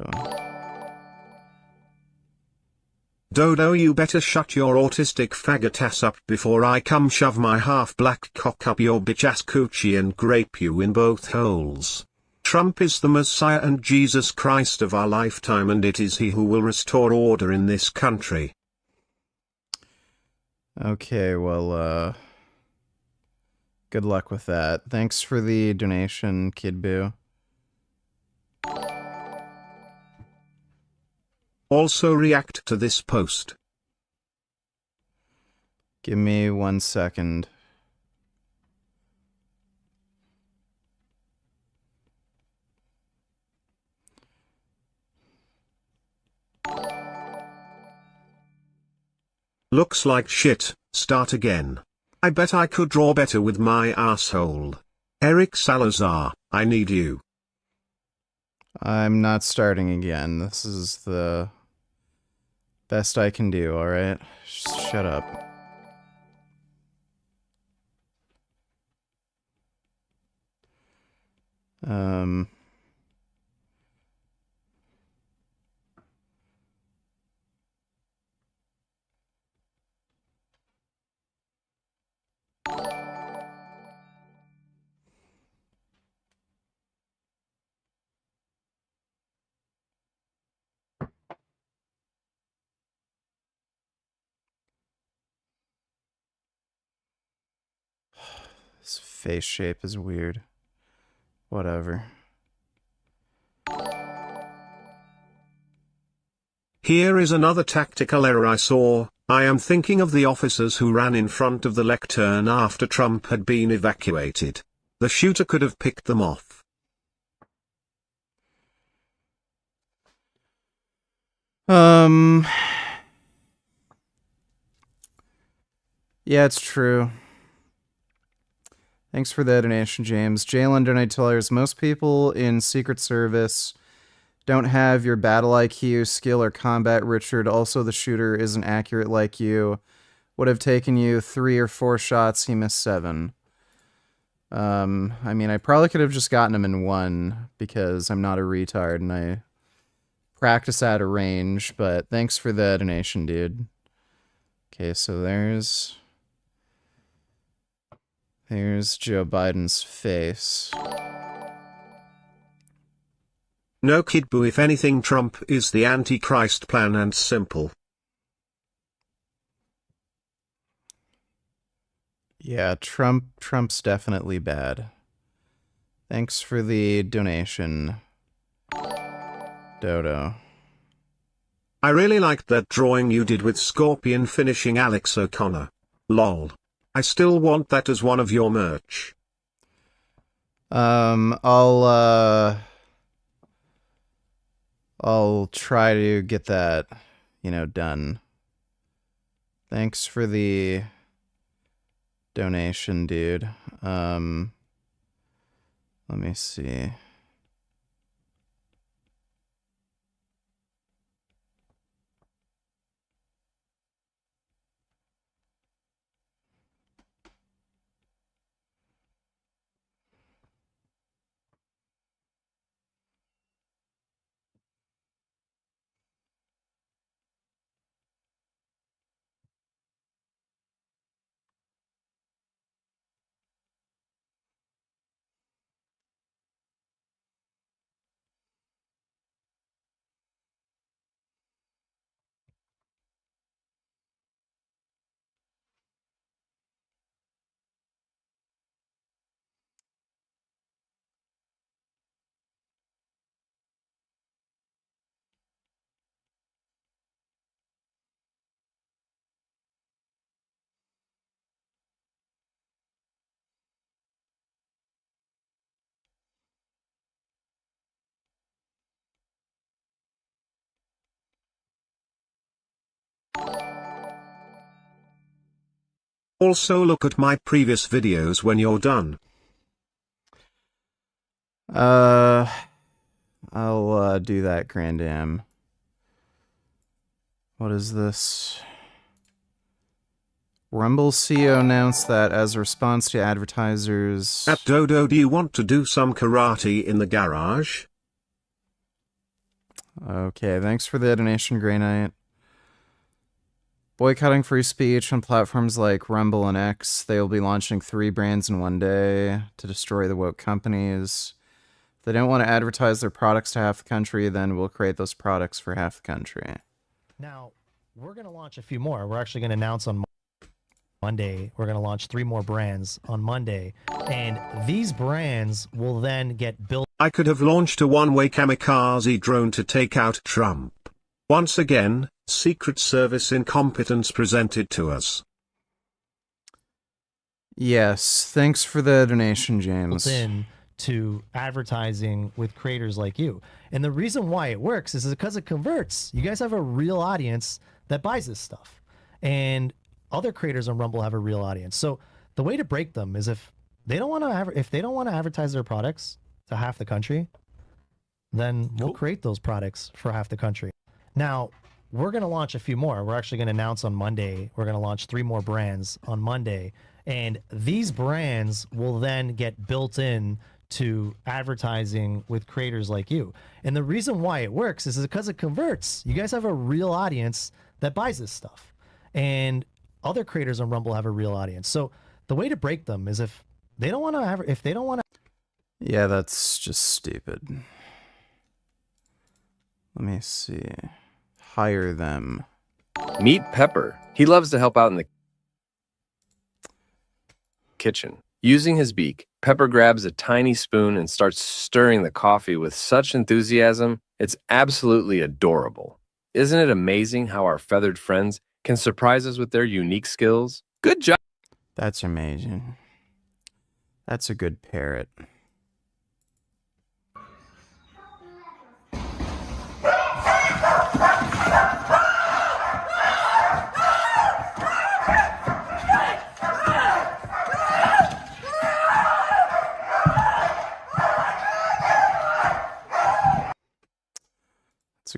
Dodo, you better shut your autistic faggot ass up before I come shove my half-black cock up your bitch-ass coochie and grape you in both holes. Trump is the Messiah and Jesus Christ of our lifetime, and it is he who will restore order in this country. Okay, well, good luck with that. Thanks for the donation, Kid Boo. Also react to this post. Give me 1 second. Looks like shit, start again. I bet I could draw better with my asshole. Eric Salazar, I need you. I'm not starting again. This is the best I can do, alright? Shut up. His face shape is weird. Whatever. Here is another tactical error I saw. I am thinking of the officers who ran in front of the lectern after Trump had been evacuated. The shooter could have picked them off. Yeah, it's true. Thanks for the donation, James. Jalen donated $2. Most people in Secret Service don't have your battle IQ, skill, or combat, Richard. Also, the shooter isn't accurate like you. Would have taken you 3 or 4 shots. He missed 7. I mean, I probably could have just gotten him in 1 because I'm not a retard and I practice out of range, but thanks for the donation, dude. Okay, so there's Joe Biden's face. No kid boo, if anything Trump is the Antichrist, plain and simple. Yeah, Trump's definitely bad. Thanks for the donation, Dodo. I really liked that drawing you did with Scorpion finishing Alex O'Connor. Lol. I still want that as one of your merch. I'll try to get that, done. Thanks for the donation, dude. Let me see. Also look at my previous videos when you're done. I'll do that, Grandam. What is this? Rumble CEO announced that as a response to advertisers... At Dodo, do you want to do some karate in the garage? Okay, thanks for the donation, Grey Knight. Boycotting free speech on platforms like Rumble and X. They will be launching 3 brands in one day to destroy the woke companies. If they don't want to advertise their products to half the country, then we'll create those products for half the country. Now, we're going to launch a few more. We're actually going to announce on Monday, we're going to launch 3 more brands on Monday. And these brands will then get built. I could have launched a one-way kamikaze drone to take out Trump. Once again, Secret Service incompetence presented to us. Yes, thanks for the donation, James. In to advertising with creators like you. And the reason why it works is because it converts. You guys have a real audience that buys this stuff. And other creators on Rumble have a real audience. So the way to break them is if they don't want to advertise their products to half the country, then we'll create those products for half the country. Now, we're going to launch a few more. We're actually going to announce on Monday, we're going to launch 3 more brands on Monday. And these brands will then get built in to advertising with creators like you. And the reason why it works is because it converts. You guys have a real audience that buys this stuff. And other creators on Rumble have a real audience. So the way to break them is if they don't want to Yeah, that's just stupid. Let me see. Hire them. Meet Pepper. He loves to help out in the kitchen. Using his beak, Pepper grabs a tiny spoon and starts stirring the coffee with such enthusiasm, it's absolutely adorable. Isn't it amazing how our feathered friends can surprise us with their unique skills? Good job! That's amazing. That's a good parrot.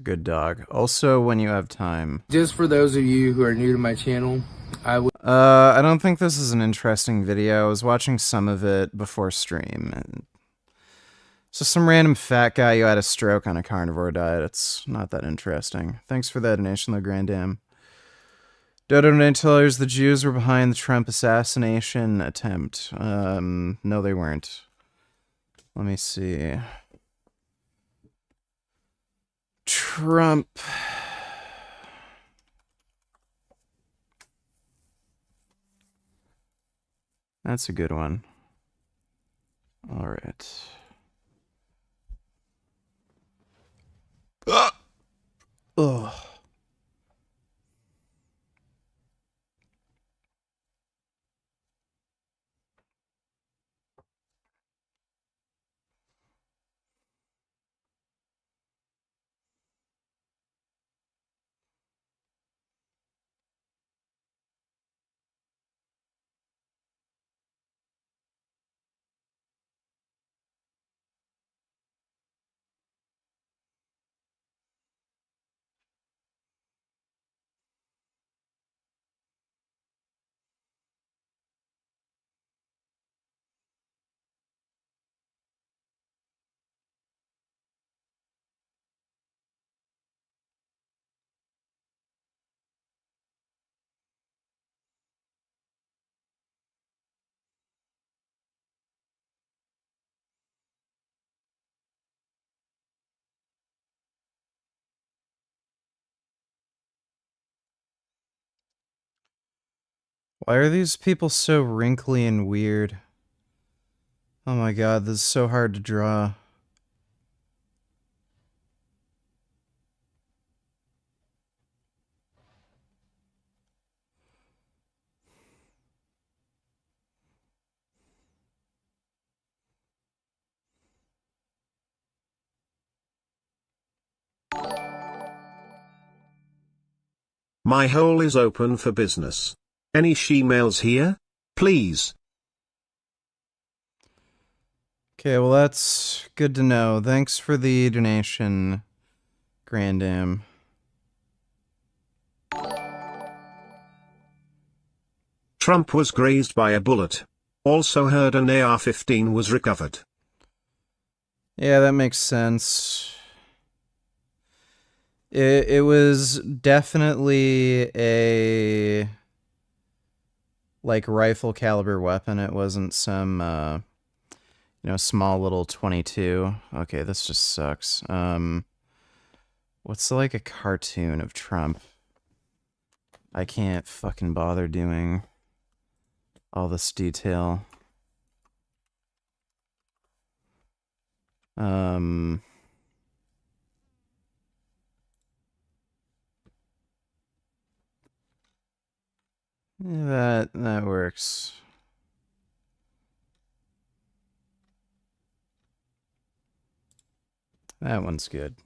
a good dog. Also, when you have time. Just for those of you who are new to my channel, I don't think this is an interesting video. I was watching some of it before stream. And so some random fat guy who had a stroke on a carnivore diet. It's not that interesting. Thanks for that donation, though, Grandam. Dodo Donator, the Jews were behind the Trump assassination attempt. No, they weren't. Let me see. Trump. That's a good one. All right. Ugh. Why are these people so wrinkly and weird? Oh my god, this is so hard to draw. My hole is open for business. Any she-males here? Please. Okay, well that's good to know. Thanks for the donation, Grandam. Trump was grazed by a bullet. Also heard an AR-15 was recovered. Yeah, that makes sense. It was definitely a like rifle caliber weapon. It wasn't some small little 22. Okay, this just sucks. What's like a cartoon of Trump? I can't fucking bother doing all this detail. That works. That one's good.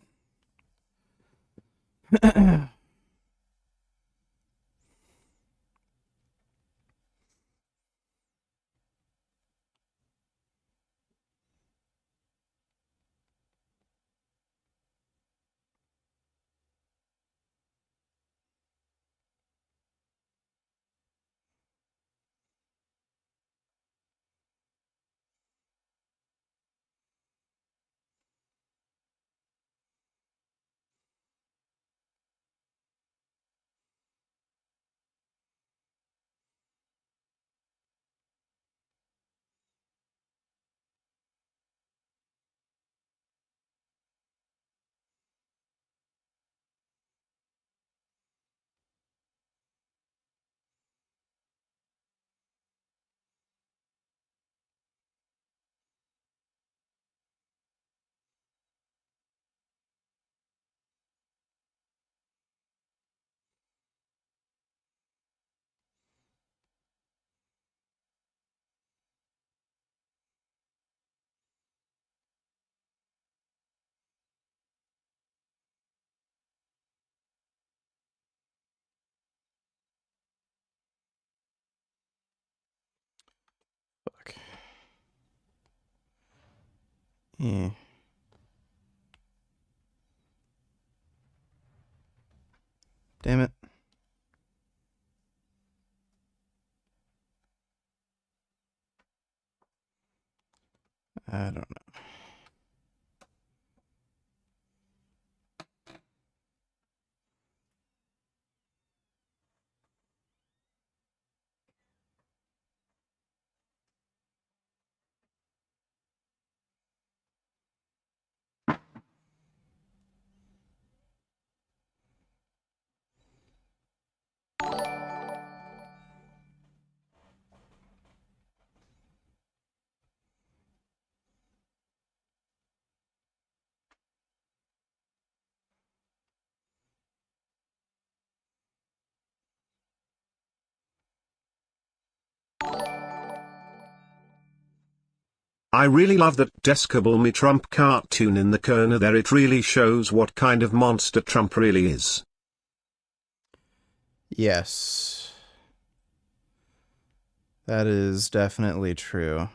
Fuck. Yeah. Damn it. I don't know. I really love that Despicable Me Trump cartoon in the corner there. It really shows what kind of monster Trump really is. Yes. That is definitely true.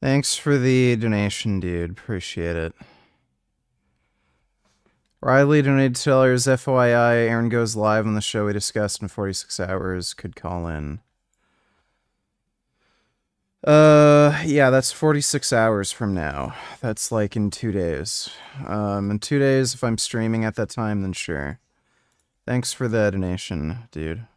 Thanks for the donation, dude. Appreciate it. Riley donated $2. FYI, Aaron goes live on the show we discussed in 46 hours. Could call in. Yeah, that's 46 hours from now. That's like in 2 days. In 2 days, if I'm streaming at that time, then sure. Thanks for the donation, dude.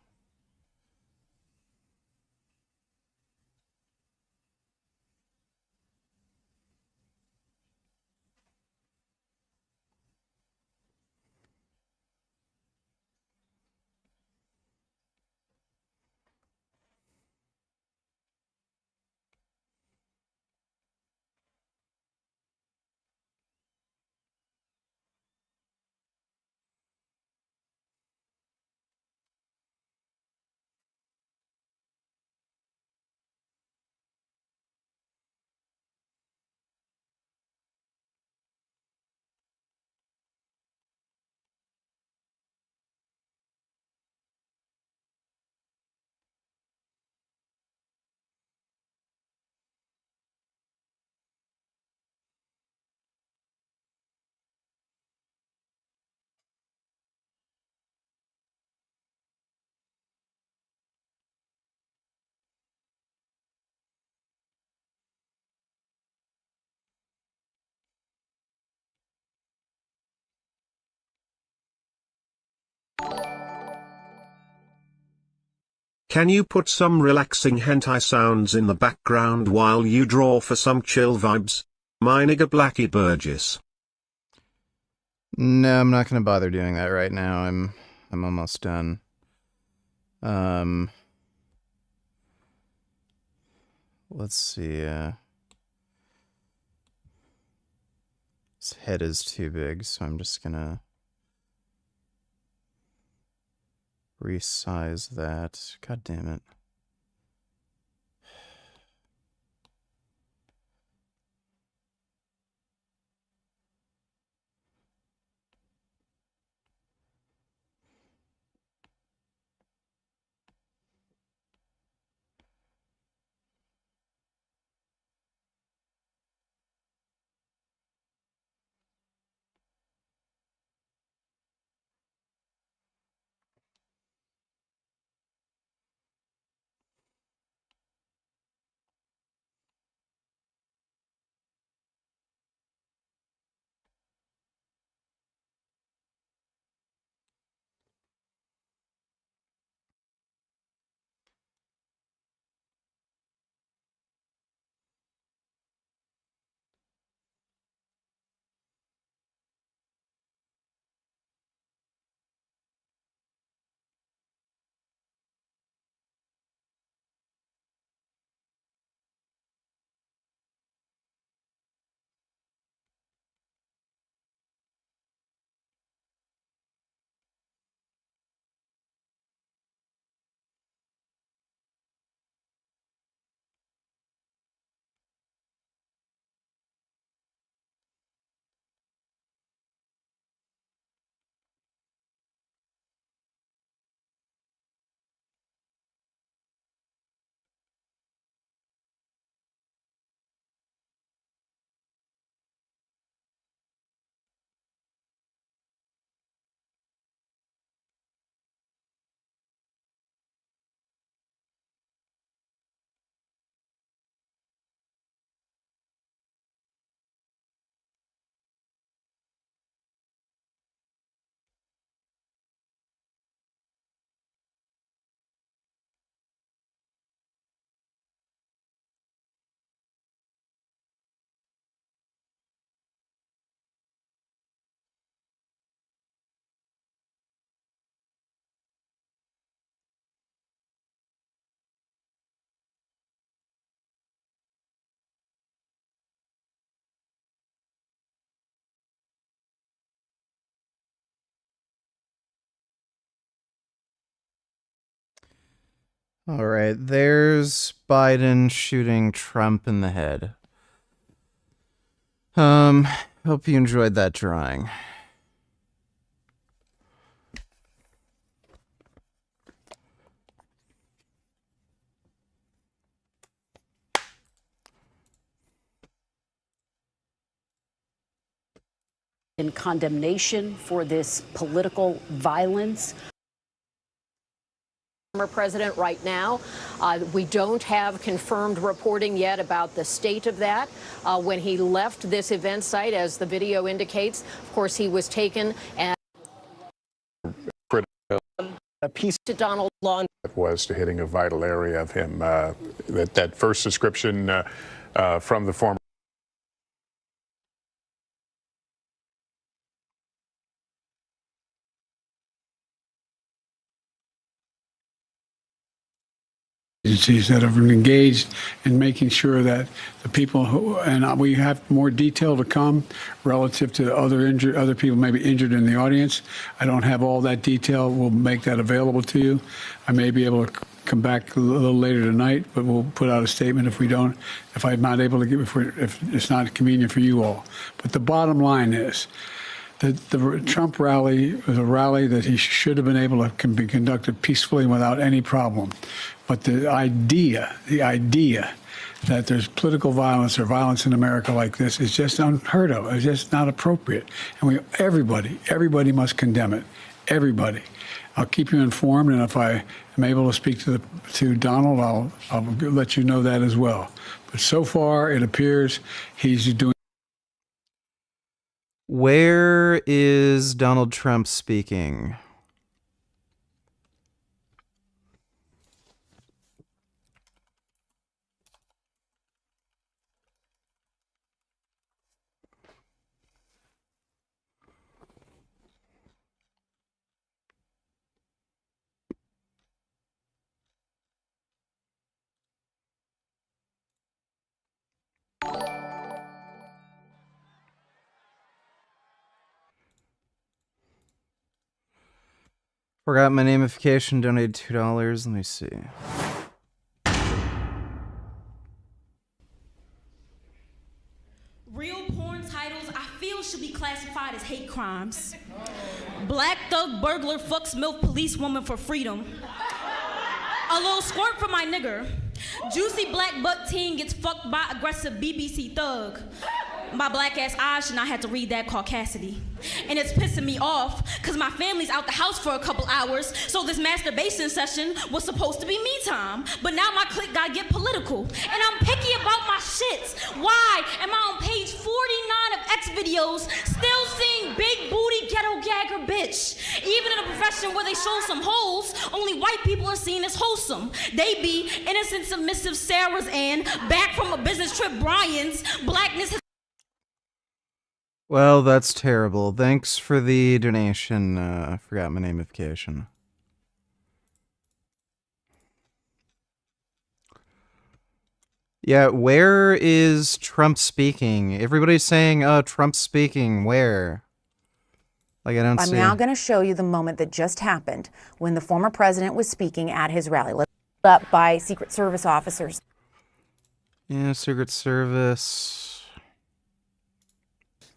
Can you put some relaxing hentai sounds in the background while you draw for some chill vibes? My nigga Blackie Burgess. No, I'm not gonna bother doing that right now. I'm almost done. Let's see. His head is too big, so I'm just gonna resize that. God damn it. All right, there's Biden shooting Trump in the head. Hope you enjoyed that drawing. In condemnation for this political violence. Former president right now. We don't have confirmed reporting yet about the state of that. When he left this event site, as the video indicates, of course, he was taken and a piece to Donald Law. It was to hitting a vital area of him. That first description from the former. Agencies that have been engaged in making sure that the people who, and we have more detail to come relative to other people maybe injured in the audience. I don't have all that detail. We'll make that available to you. I may be able to come back a little later tonight, but we'll put out a statement if I'm not able to if it's not convenient for you all. But the bottom line is that the Trump rally was a rally that he should have been able to be conducted peacefully without any problem. But the idea that there's political violence or violence in America like this is just unheard of. It's just not appropriate. And everybody must condemn it. Everybody. I'll keep you informed, and if I am able to speak to Donald, I'll let you know that as well. But so far, it appears he's doing. Where is Donald Trump speaking? Forgot my namification, donated $2. Let me see. Real porn titles I feel should be classified as hate crimes. Black thug burglar fucks MILF policewoman for freedom. A little squirt for my nigger. Juicy black butt teen gets fucked by aggressive BBC thug. My black ass eyes should not have to read that caucasity. And it's pissing me off because my family's out the house for a couple hours, so this masturbation session was supposed to be me time. But now my clique gotta get political. And I'm picky about my shits. Why am I on page 49 of X videos still seeing big booty ghetto gagger bitch? Even in a profession where they show some holes, only white people are seen as wholesome. They be innocent, submissive Sarah's and back from a business trip Brian's. Blackness has Well, that's terrible. Thanks for the donation. I forgot my namification. Yeah, where is Trump speaking? Everybody's saying, oh, Trump's speaking. Where? Like, I don't see. I'm now going to show you the moment that just happened when the former president was speaking at his rally. Let's up by Secret Service officers. Yeah, Secret Service.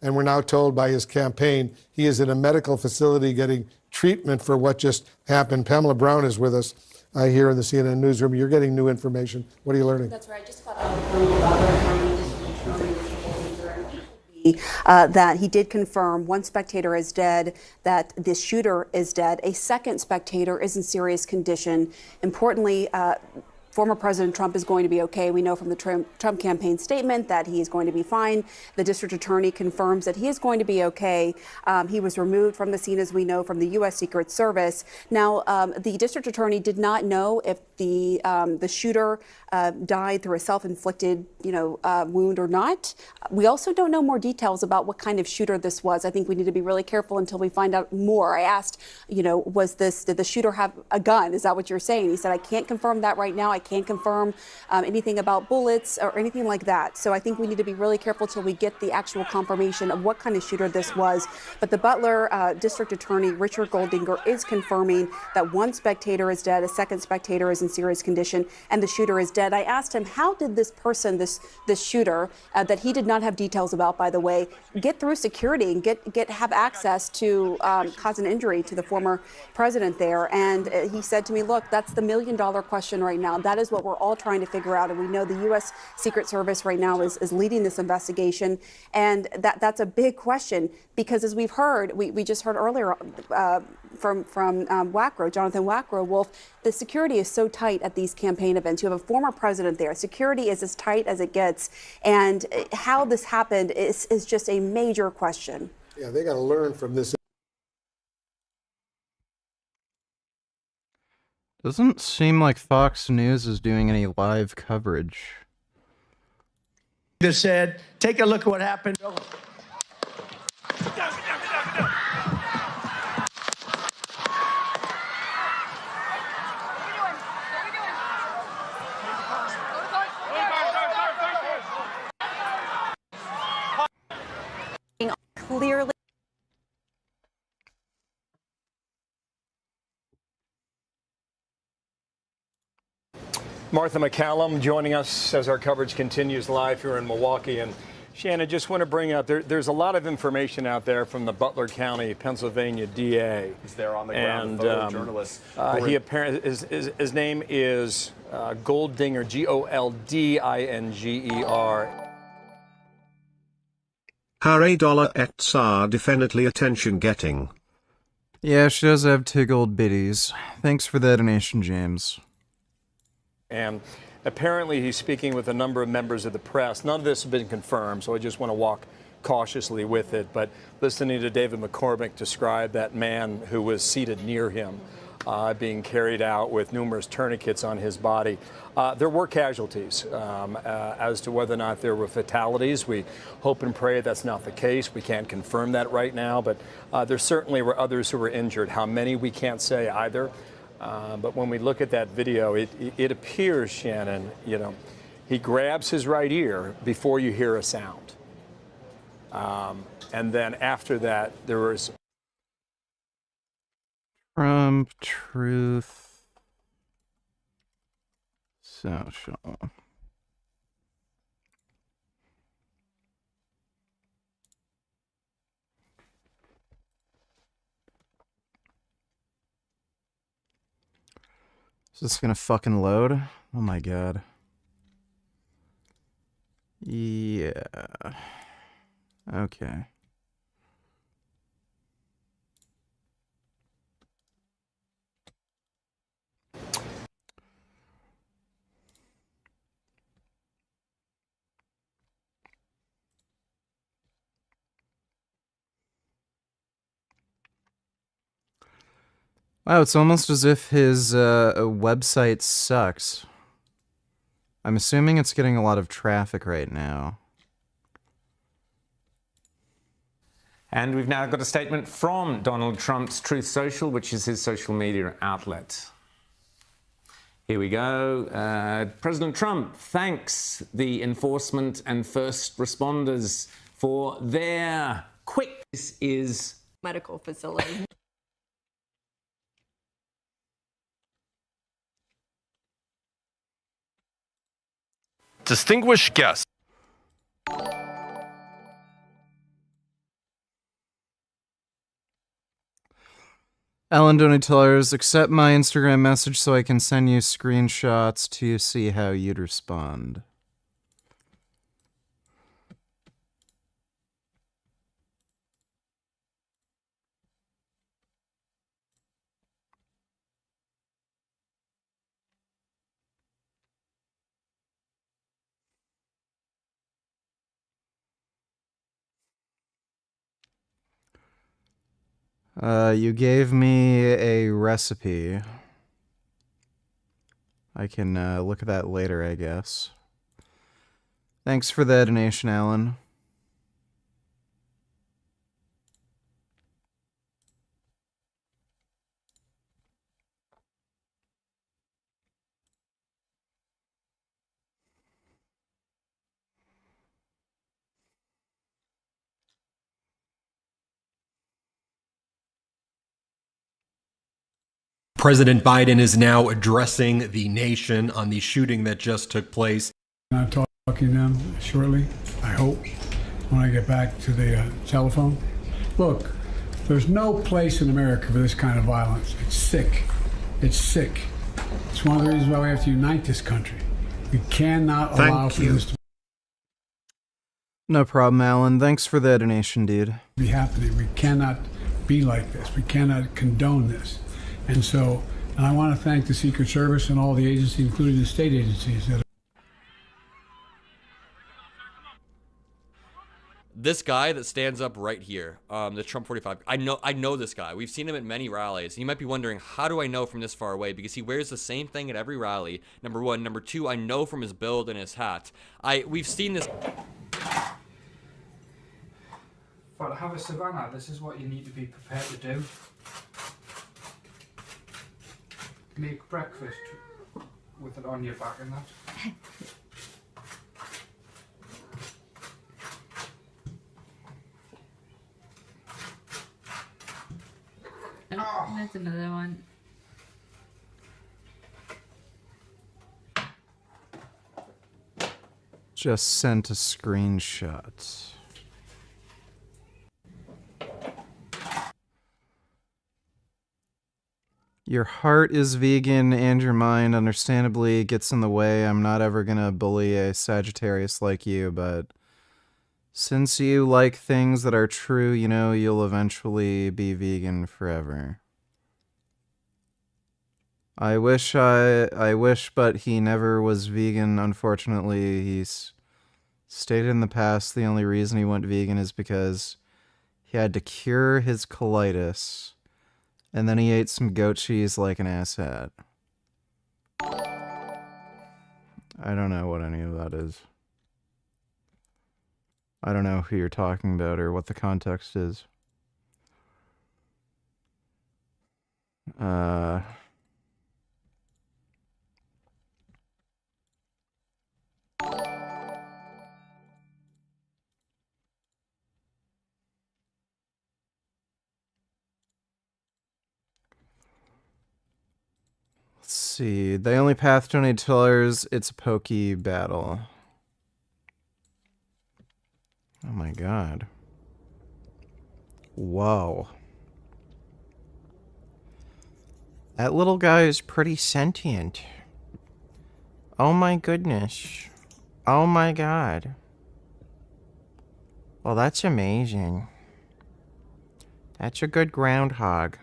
And we're now told by his campaign he is in a medical facility getting treatment for what just happened. Pamela Brown is with us here in the CNN newsroom. You're getting new information. What are you learning? That's right. Just that he did confirm one spectator is dead, that this shooter is dead. A second spectator is in serious condition. Importantly, former President Trump is going to be okay. We know from the Trump campaign statement that he is going to be fine. The district attorney confirms that he is going to be okay. He was removed from the scene, as we know, from the U.S. Secret Service. Now, the district attorney did not know if the shooter died through a self-inflicted, wound or not. We also don't know more details about what kind of shooter this was. I think we need to be really careful until we find out more. I asked, did the shooter have a gun? Is that what you're saying? He said, I can't confirm that right now. I can't confirm anything about bullets or anything like that. So I think we need to be really careful till we get the actual confirmation of what kind of shooter this was. But the Butler District Attorney, Richard Goldinger, is confirming that one spectator is dead, a second spectator is in serious condition, and the shooter is dead. I asked him, how did this person, this shooter, that he did not have details about, by the way, get through security and have access to cause an injury to the former president there? And he said to me, look, that's the million-dollar question right now. That is what we're all trying to figure out. And we know the U.S. Secret Service right now is leading this investigation. And that's a big question because, as we've heard, we just heard earlier from Wackrow, Jonathan Wackrow, Wolf, the security is so tight at these campaign events. You have a former president there. Security is as tight as it gets. And how this happened is just a major question. Yeah, they got to learn from this. Doesn't seem like Fox News is doing any live coverage. Just said, take a look at what happened. Clearly. Martha McCallum joining us as our coverage continues live here in Milwaukee. And Shannon, just want to bring up, there's a lot of information out there from the Butler County, Pennsylvania DA. He's there on the ground, photojournalist. He apparently, his name is Goldinger, Goldinger. Hare dollar are definitely attention getting. Yeah, she does have 2 gold biddies. Thanks for the donation, James. And apparently he's speaking with a number of members of the press. None of this has been confirmed, so I just want to walk cautiously with it. But listening to David McCormick describe that man who was seated near him being carried out with numerous tourniquets on his body, there were casualties. As to whether or not there were fatalities, we hope and pray that's not the case. We can't confirm that right now, but there certainly were others who were injured. How many, we can't say either. But when we look at that video, it appears, Shannon, he grabs his right ear before you hear a sound. And then after that, there was Trump, Truth, Social. Is this gonna fucking load? Oh my god. Yeah. Okay. Wow, it's almost as if his website sucks. I'm assuming it's getting a lot of traffic right now. And we've now got a statement from Donald Trump's Truth Social, which is his social media outlet. Here we go. President Trump thanks the enforcement and first responders for their quick... This is... medical facility. Distinguished guests. Alan Donatellers, accept my Instagram message so I can send you screenshots to see how you'd respond. You gave me a recipe. I can look at that later, I guess. Thanks for the donation, Alan. President Biden is now addressing the nation on the shooting that just took place. I'm talking to them shortly, I hope, when I get back to the telephone. Look, there's no place in America for this kind of violence. It's sick. It's sick. It's one of the reasons why we have to unite this country. We cannot allow for this to No problem, Alan. Thanks for the donation, dude. be happening. We cannot be like this. We cannot condone this. And so, and I want to thank the Secret Service and all the agencies, including the state agencies, that This guy that stands up right here, the Trump 45, I know this guy. We've seen him at many rallies. You might be wondering, how do I know from this far away? Because he wears the same thing at every rally, number one. Number two, I know from his build and his hat. We've seen this. For have a savannah, this is what you need to be prepared to do. Make breakfast with it on your back and that. Oh, there's another one. Just sent a screenshot. Your heart is vegan and your mind understandably gets in the way. I'm not ever gonna bully a Sagittarius like you, but since you like things that are true, you know you'll eventually be vegan forever. I wish, but he never was vegan. Unfortunately, he's stated in the past the only reason he went vegan is because he had to cure his colitis. And then he ate some goat cheese like an asshat. I don't know what any of that is. I don't know who you're talking about or what the context is. Let's see. They only path donate $2. It's a pokey battle. Oh my god. Whoa. That little guy is pretty sentient. Oh my goodness. Oh my god. Well, that's amazing. That's a good groundhog.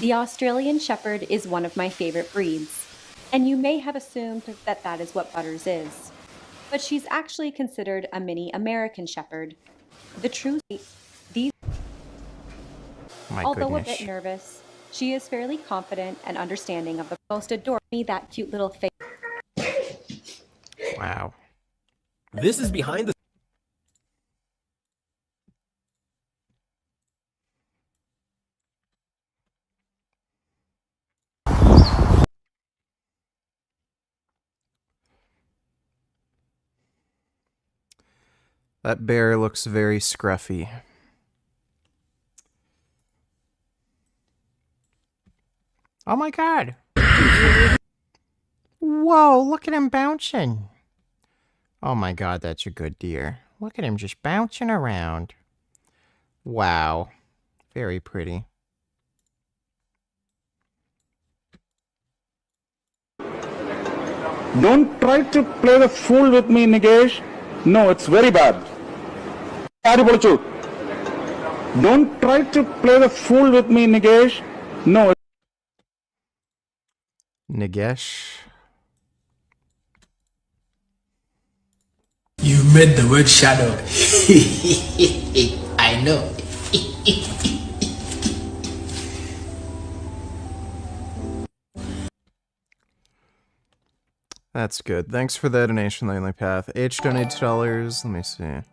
The Australian Shepherd is one of my favorite breeds, and you may have assumed that that is what Butters is. But she's actually considered a mini American Shepherd. The truth is, although a bit nervous, she is fairly confident and understanding of the most adorable me that cute little face. Wow. This is behind the That bear looks very scruffy. Oh my god. Whoa, look at him bouncing. Oh my god, that's a good deer. Look at him just bouncing around. Wow. Very pretty. Don't try to play the fool with me, Nigesh. No, it's very bad. Don't try to play the fool with me, Nigesh. No. Nigesh. You made the word shadow. I know. That's good. Thanks for the donation, Layne Path. H donated $2. Let me see.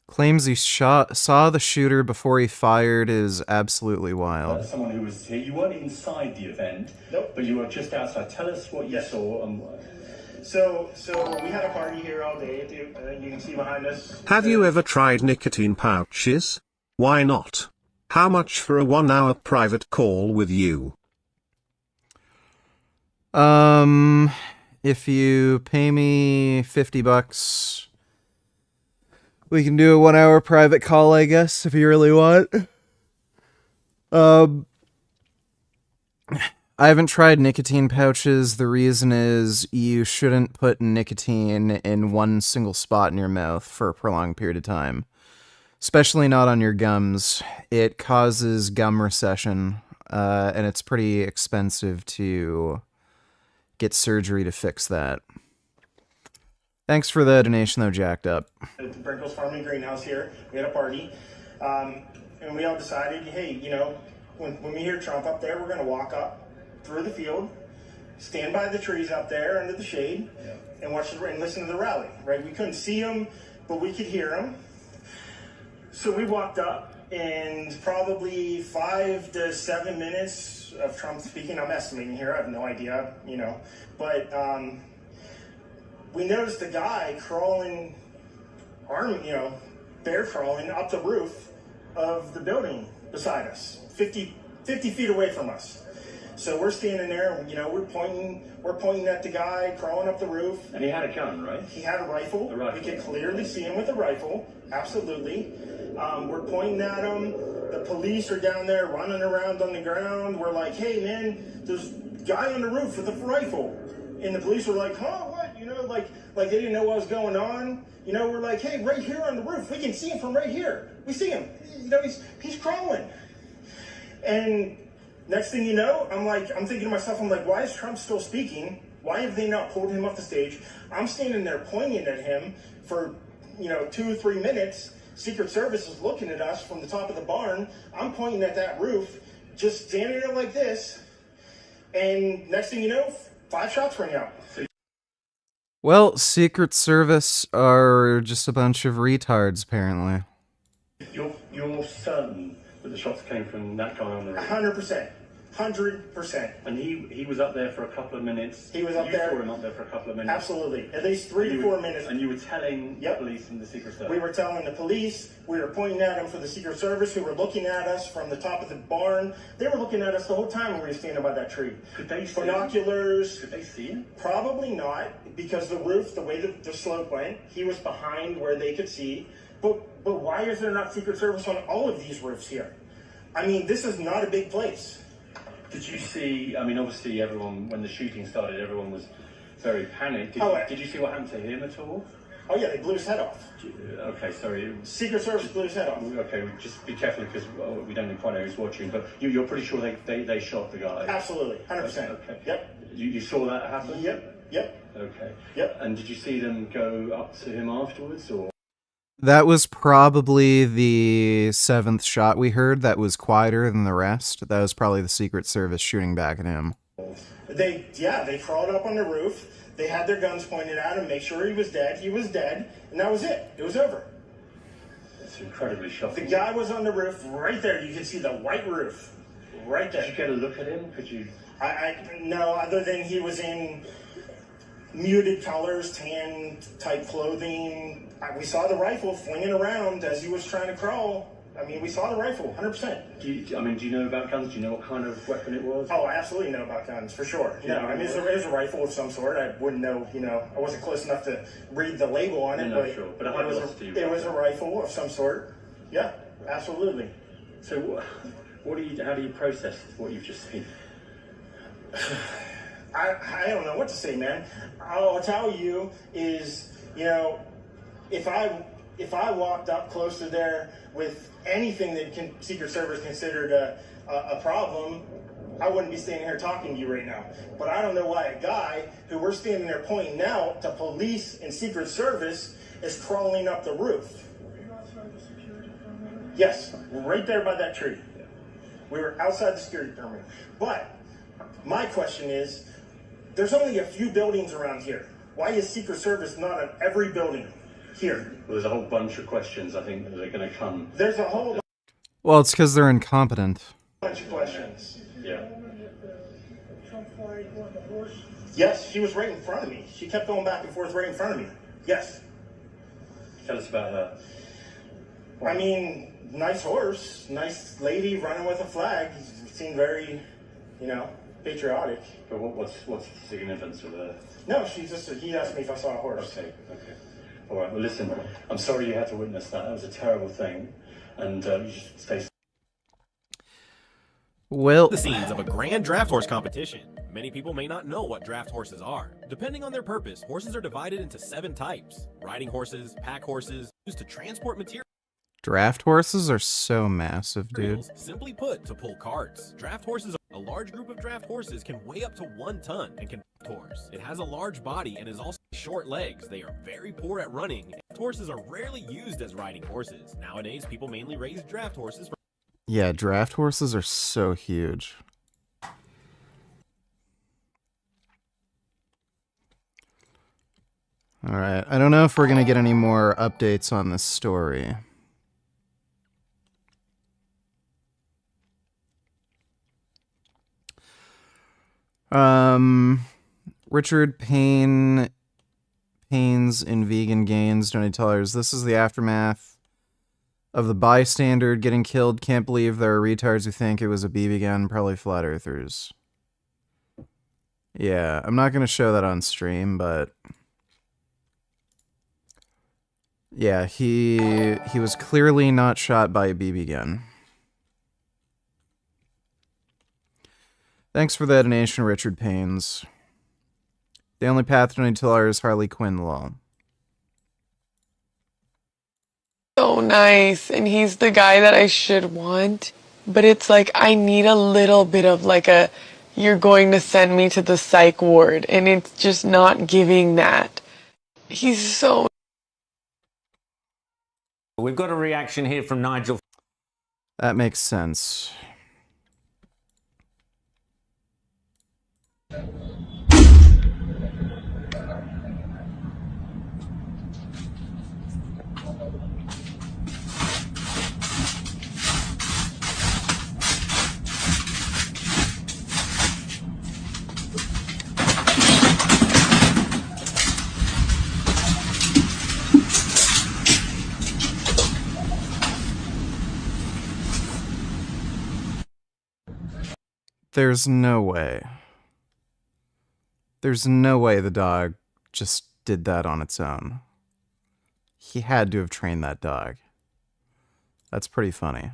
Claims he saw the shooter before he fired is absolutely wild. Someone who was here, you weren't inside the event, nope. But you were just outside. Tell us what you saw. So we had a party here all day. You can see behind us. Have you ever tried nicotine pouches? Why not? How much for a 1-hour private call with you? If you pay me $50, we can do a 1-hour private call, I guess, if you really want. I haven't tried nicotine pouches. The reason is you shouldn't put nicotine in one single spot in your mouth for a prolonged period of time. Especially not on your gums. It causes gum recession, and it's pretty expensive to get surgery to fix that. Thanks for the donation, though, Jacked Up. At the Brinkles Farm and Greenhouse here, we had a party, and we all decided, hey, you know, when we hear Trump up there, we're going to walk up through the field, stand by the trees up there under the shade, and watch and listen to the rally. Right? We couldn't see him, but we could hear him. So we walked up, and probably 5 to 7 minutes of Trump speaking. I'm estimating here. I have no idea, you know, but we noticed a guy crawling, bear crawling up the roof of the building beside us, 50 feet away from us. So we're standing there, and, you know, we're pointing at the guy crawling up the roof. And he had a gun, right? He had a rifle. We could clearly see him with a rifle. Absolutely. We're pointing at him. The police are down there running around on the ground. We're like, hey, man, there's a guy on the roof with a rifle. And the police were like, huh, what? You know, like they didn't know what was going on. You know, we're like, hey, right here on the roof. We can see him from right here. We see him. You know, he's crawling. And next thing you know, I'm thinking to myself, I'm like, why is Trump still speaking? Why have they not pulled him off the stage? I'm standing there pointing at him for, 2 or 3 minutes. Secret Service is looking at us from the top of the barn. I'm pointing at that roof, just standing there like this. And next thing you know, 5 shots ring out. Well, Secret Service are just a bunch of retards, apparently. You're certain that the shots came from that guy on the roof? 100%. 100%. And he was up there for a couple of minutes. He was up there. You saw him up there for a couple of minutes. Absolutely. At least 3 to 4 minutes. And you were telling the police and the Secret Service? We were telling the police. We were pointing at them for the Secret Service, who were looking at us from the top of the barn. They were looking at us the whole time when we were standing by that tree. Could they see binoculars? Could they see him? Probably not, because the roof, the way the slope went, he was behind where they could see. But why is there not Secret Service on all of these roofs here? I mean, this is not a big place. Did you see, obviously everyone, when the shooting started, everyone was very panicked. Did you see what happened to him at all? Oh yeah, they blew his head off. Okay, sorry. Secret Service blew his head off. Okay, just be careful because we don't quite know who's watching, but you're pretty sure they shot the guy? Absolutely, 100%. Okay. Yep. You saw that happen? Yep. Okay. Yep. And did you see them go up to him afterwards, or? That was probably the 7th shot we heard that was quieter than the rest. That was probably the Secret Service shooting back at him. They crawled up on the roof. They had their guns pointed at him, make sure he was dead. He was dead, and that was it. It was over. It's incredibly shocking. The guy was on the roof right there. You can see the white roof right there. Did you get a look at him? Could you? No, other than he was in muted colors, tan type clothing. We saw the rifle flinging around as he was trying to crawl. We saw the rifle, 100%. Do you know about guns? Do you know what kind of weapon it was? Oh, I absolutely know about guns, for sure. No, it was a rifle of some sort. I wouldn't know, I wasn't close enough to read the label on it, but sure. But it was a rifle of some sort. Yeah, absolutely. So how do you process what you've just seen? I don't know what to say, man. All I'll tell you is, if I walked up close to there with anything that Secret Service considered a problem, I wouldn't be standing here talking to you right now. But I don't know why a guy who we're standing there pointing out to police and Secret Service is crawling up the roof. Were you outside the security perimeter? Yes, right there by that tree. We were outside the security perimeter. But my question is, there's only a few buildings around here. Why is Secret Service not on every building here? Well, there's a whole bunch of questions, I think, that are going to come. There's a whole Well, it's because they're incompetent. bunch of questions. Yeah. Trump flag on the horse. Yes, she was right in front of me. She kept going back and forth right in front of me. Yes. Tell us about her. I mean, nice horse, nice lady running with a flag. Seemed very, you know, patriotic. But what's the significance of her? No, she's just, he asked me if I saw a horse. Okay. All right, well, listen, I'm sorry you had to witness that. That was a terrible thing. And you should stay. Well, The scenes of a grand draft horse competition. Many people may not know what draft horses are. Depending on their purpose, horses are divided into 7 types. Riding horses, pack horses, used to transport material. draft horses are so massive, dude. Simply put, to pull carts. Draft horses, a large group of draft horses can weigh up to 1 ton and can horse. It has a large body and is also short legs. They are very poor at running. Horses are rarely used as riding horses. Nowadays, people mainly raise draft horses for Yeah, draft horses are so huge. All right, I don't know if we're going to get any more updates on this story. Richard Payne's in Vegan Gains, $20. This is the aftermath of the bystander getting killed. Can't believe there are retards who think it was a BB gun, probably flat earthers. Yeah, I'm not going to show that on stream, but yeah, he was clearly not shot by a BB gun. Thanks for the donation, Richard Paynes. The only path to $20 is Harley Quinn law. So nice, and he's the guy that I should want, but it's like I need a little bit of like a you're going to send me to the psych ward, and it's just not giving that. He's so... We've got a reaction here from Nigel. That makes sense. There's no way. There's no way the dog just did that on its own. He had to have trained that dog. That's pretty funny.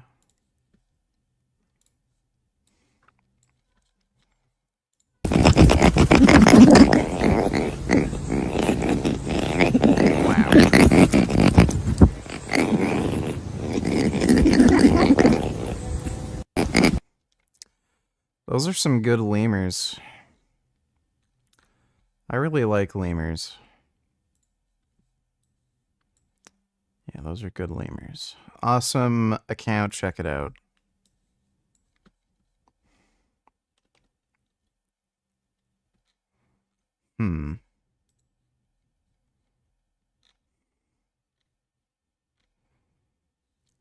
Those are some good lemurs. I really like lemurs. Yeah, those are good lemurs. Awesome account, check it out. Ooh,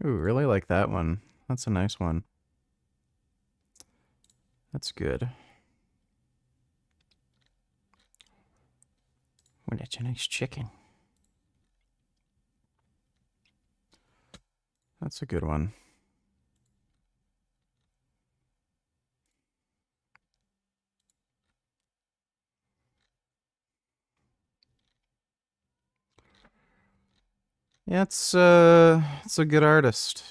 really like that one. That's a nice one. That's good. Oh, that's a nice chicken. That's a good one. Yeah, it's a good artist.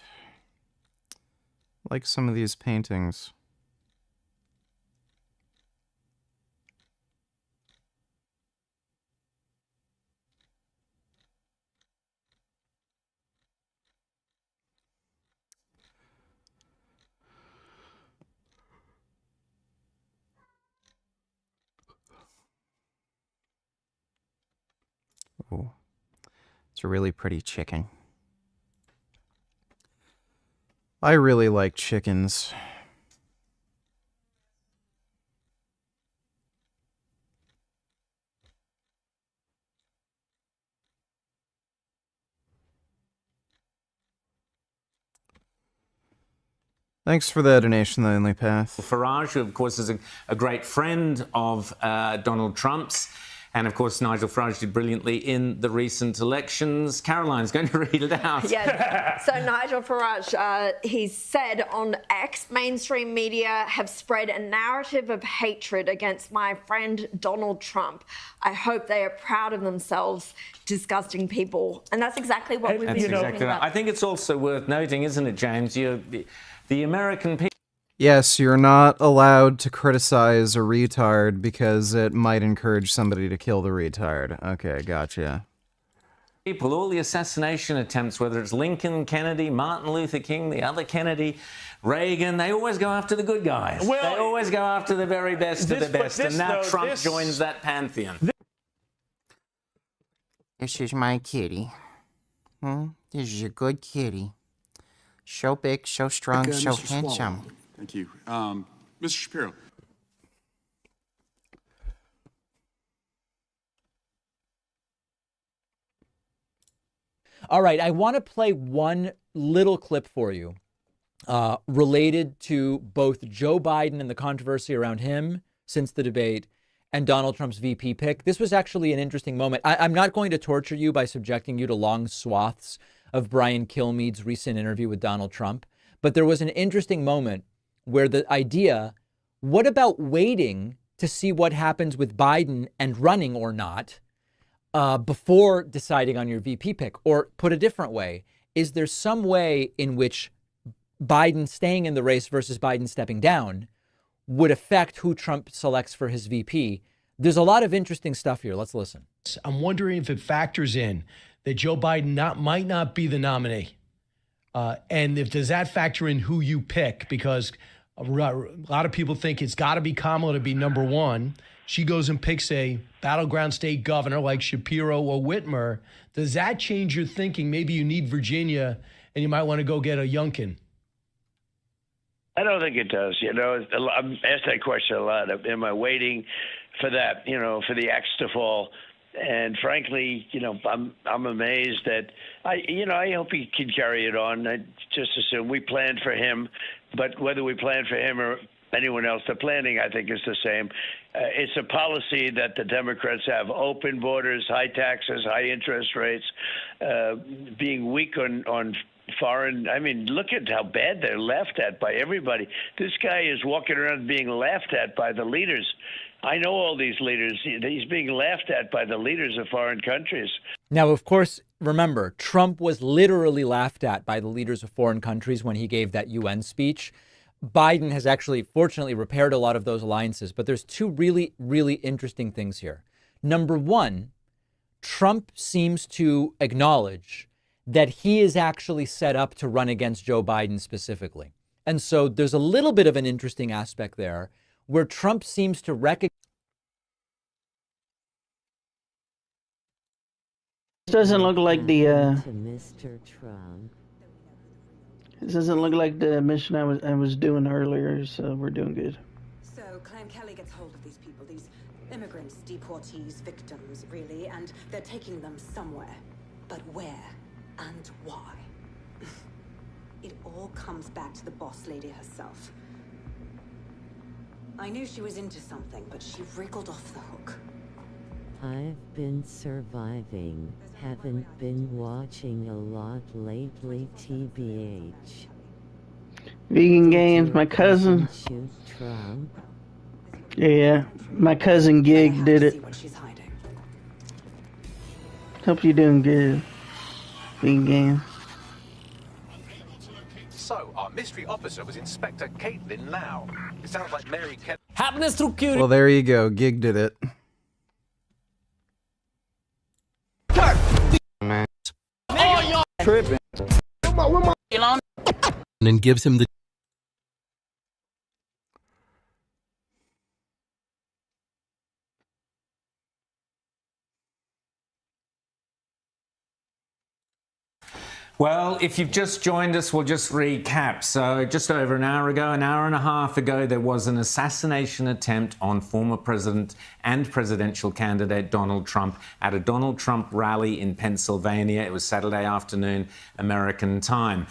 I like some of these paintings. Oh, it's a really pretty chicken. I really like chickens. Thanks for the donation, The Only Path. Farage, who, of course, is a great friend of Donald Trump's. And, of course, Nigel Farage did brilliantly in the recent elections. Caroline's going to read it out. Yeah. So Nigel Farage, he's said on X, mainstream media have spread a narrative of hatred against my friend Donald Trump. I hope they are proud of themselves, disgusting people. And that's exactly what we've been talking about. I think it's also worth noting, isn't it, James? The American people. Yes, you're not allowed to criticize a retard because it might encourage somebody to kill the retard. Okay, gotcha. People, all the assassination attempts, whether it's Lincoln, Kennedy, Martin Luther King, the other Kennedy, Reagan, they always go after the good guys. They always go after the very best of the best. And now Trump joins that pantheon. This is my kitty. This is a good kitty. So big, so strong, so handsome. Thank you. Mr. Shapiro. All right, I want to play one little clip for you related to both Joe Biden and the controversy around him since the debate and Donald Trump's VP pick. This was actually an interesting moment. I'm not going to torture you by subjecting you to long swaths of Brian Kilmeade's recent interview with Donald Trump, but there was an interesting moment where the idea, what about waiting to see what happens with Biden and running or not before deciding on your VP pick? Or put a different way, is there some way in which Biden staying in the race versus Biden stepping down would affect who Trump selects for his VP? There's a lot of interesting stuff here. Let's listen. I'm wondering if it factors in that Joe Biden might not be the nominee. And if does that factor in who you pick? Because a lot of people think it's got to be Kamala to be number one. She goes and picks a battleground state governor like Shapiro or Whitmer. Does that change your thinking? Maybe you need Virginia and you might want to go get a Youngkin. I don't think it does. I'm asked that question a lot. Am I waiting for that, for the axe to fall? And frankly, I'm amazed that I hope he can carry it on. I just assume we planned for him, but whether we planned for him or anyone else, the planning I think is the same. It's a policy that the Democrats have: open borders, high taxes, high interest rates, being weak on foreign. I mean, look at how bad they're laughed at by everybody. This guy is walking around being laughed at by the leaders. I know all these leaders. He's being laughed at by the leaders of foreign countries. Now, of course, remember, Trump was literally laughed at by the leaders of foreign countries when he gave that UN speech. Biden has actually, fortunately, repaired a lot of those alliances. But there's two really, really interesting things here. Number one, Trump seems to acknowledge that he is actually set up to run against Joe Biden specifically. And so there's a little bit of an interesting aspect there where Trump seems to recognize. This doesn't look like the Mr. Trump. This doesn't look like the mission I was doing earlier, so we're doing good. So Clan Kelly gets hold of these people, these immigrants, deportees, victims, really, and they're taking them somewhere. But where and why? It all comes back to the boss lady herself. I knew she was into something, but she wriggled off the hook. I've been surviving. Haven't been watching a lot lately, TBH. Vegan Games, my cousin. Shoot Trump. Yeah, my cousin Gig did it. Hope you're doing good, Vegan Games. So, our mystery officer was Inspector Caitlin Lau. It sounds like Mary kept... Happiness through cutie. Well, there you go. Gig did it. Man. Oh, y'all tripping. And gives him the... Well, if you've just joined us, we'll just recap. So just over an hour ago, an hour and a half ago, there was an assassination attempt on former president and presidential candidate Donald Trump at a Donald Trump rally in Pennsylvania. It was Saturday afternoon, American time.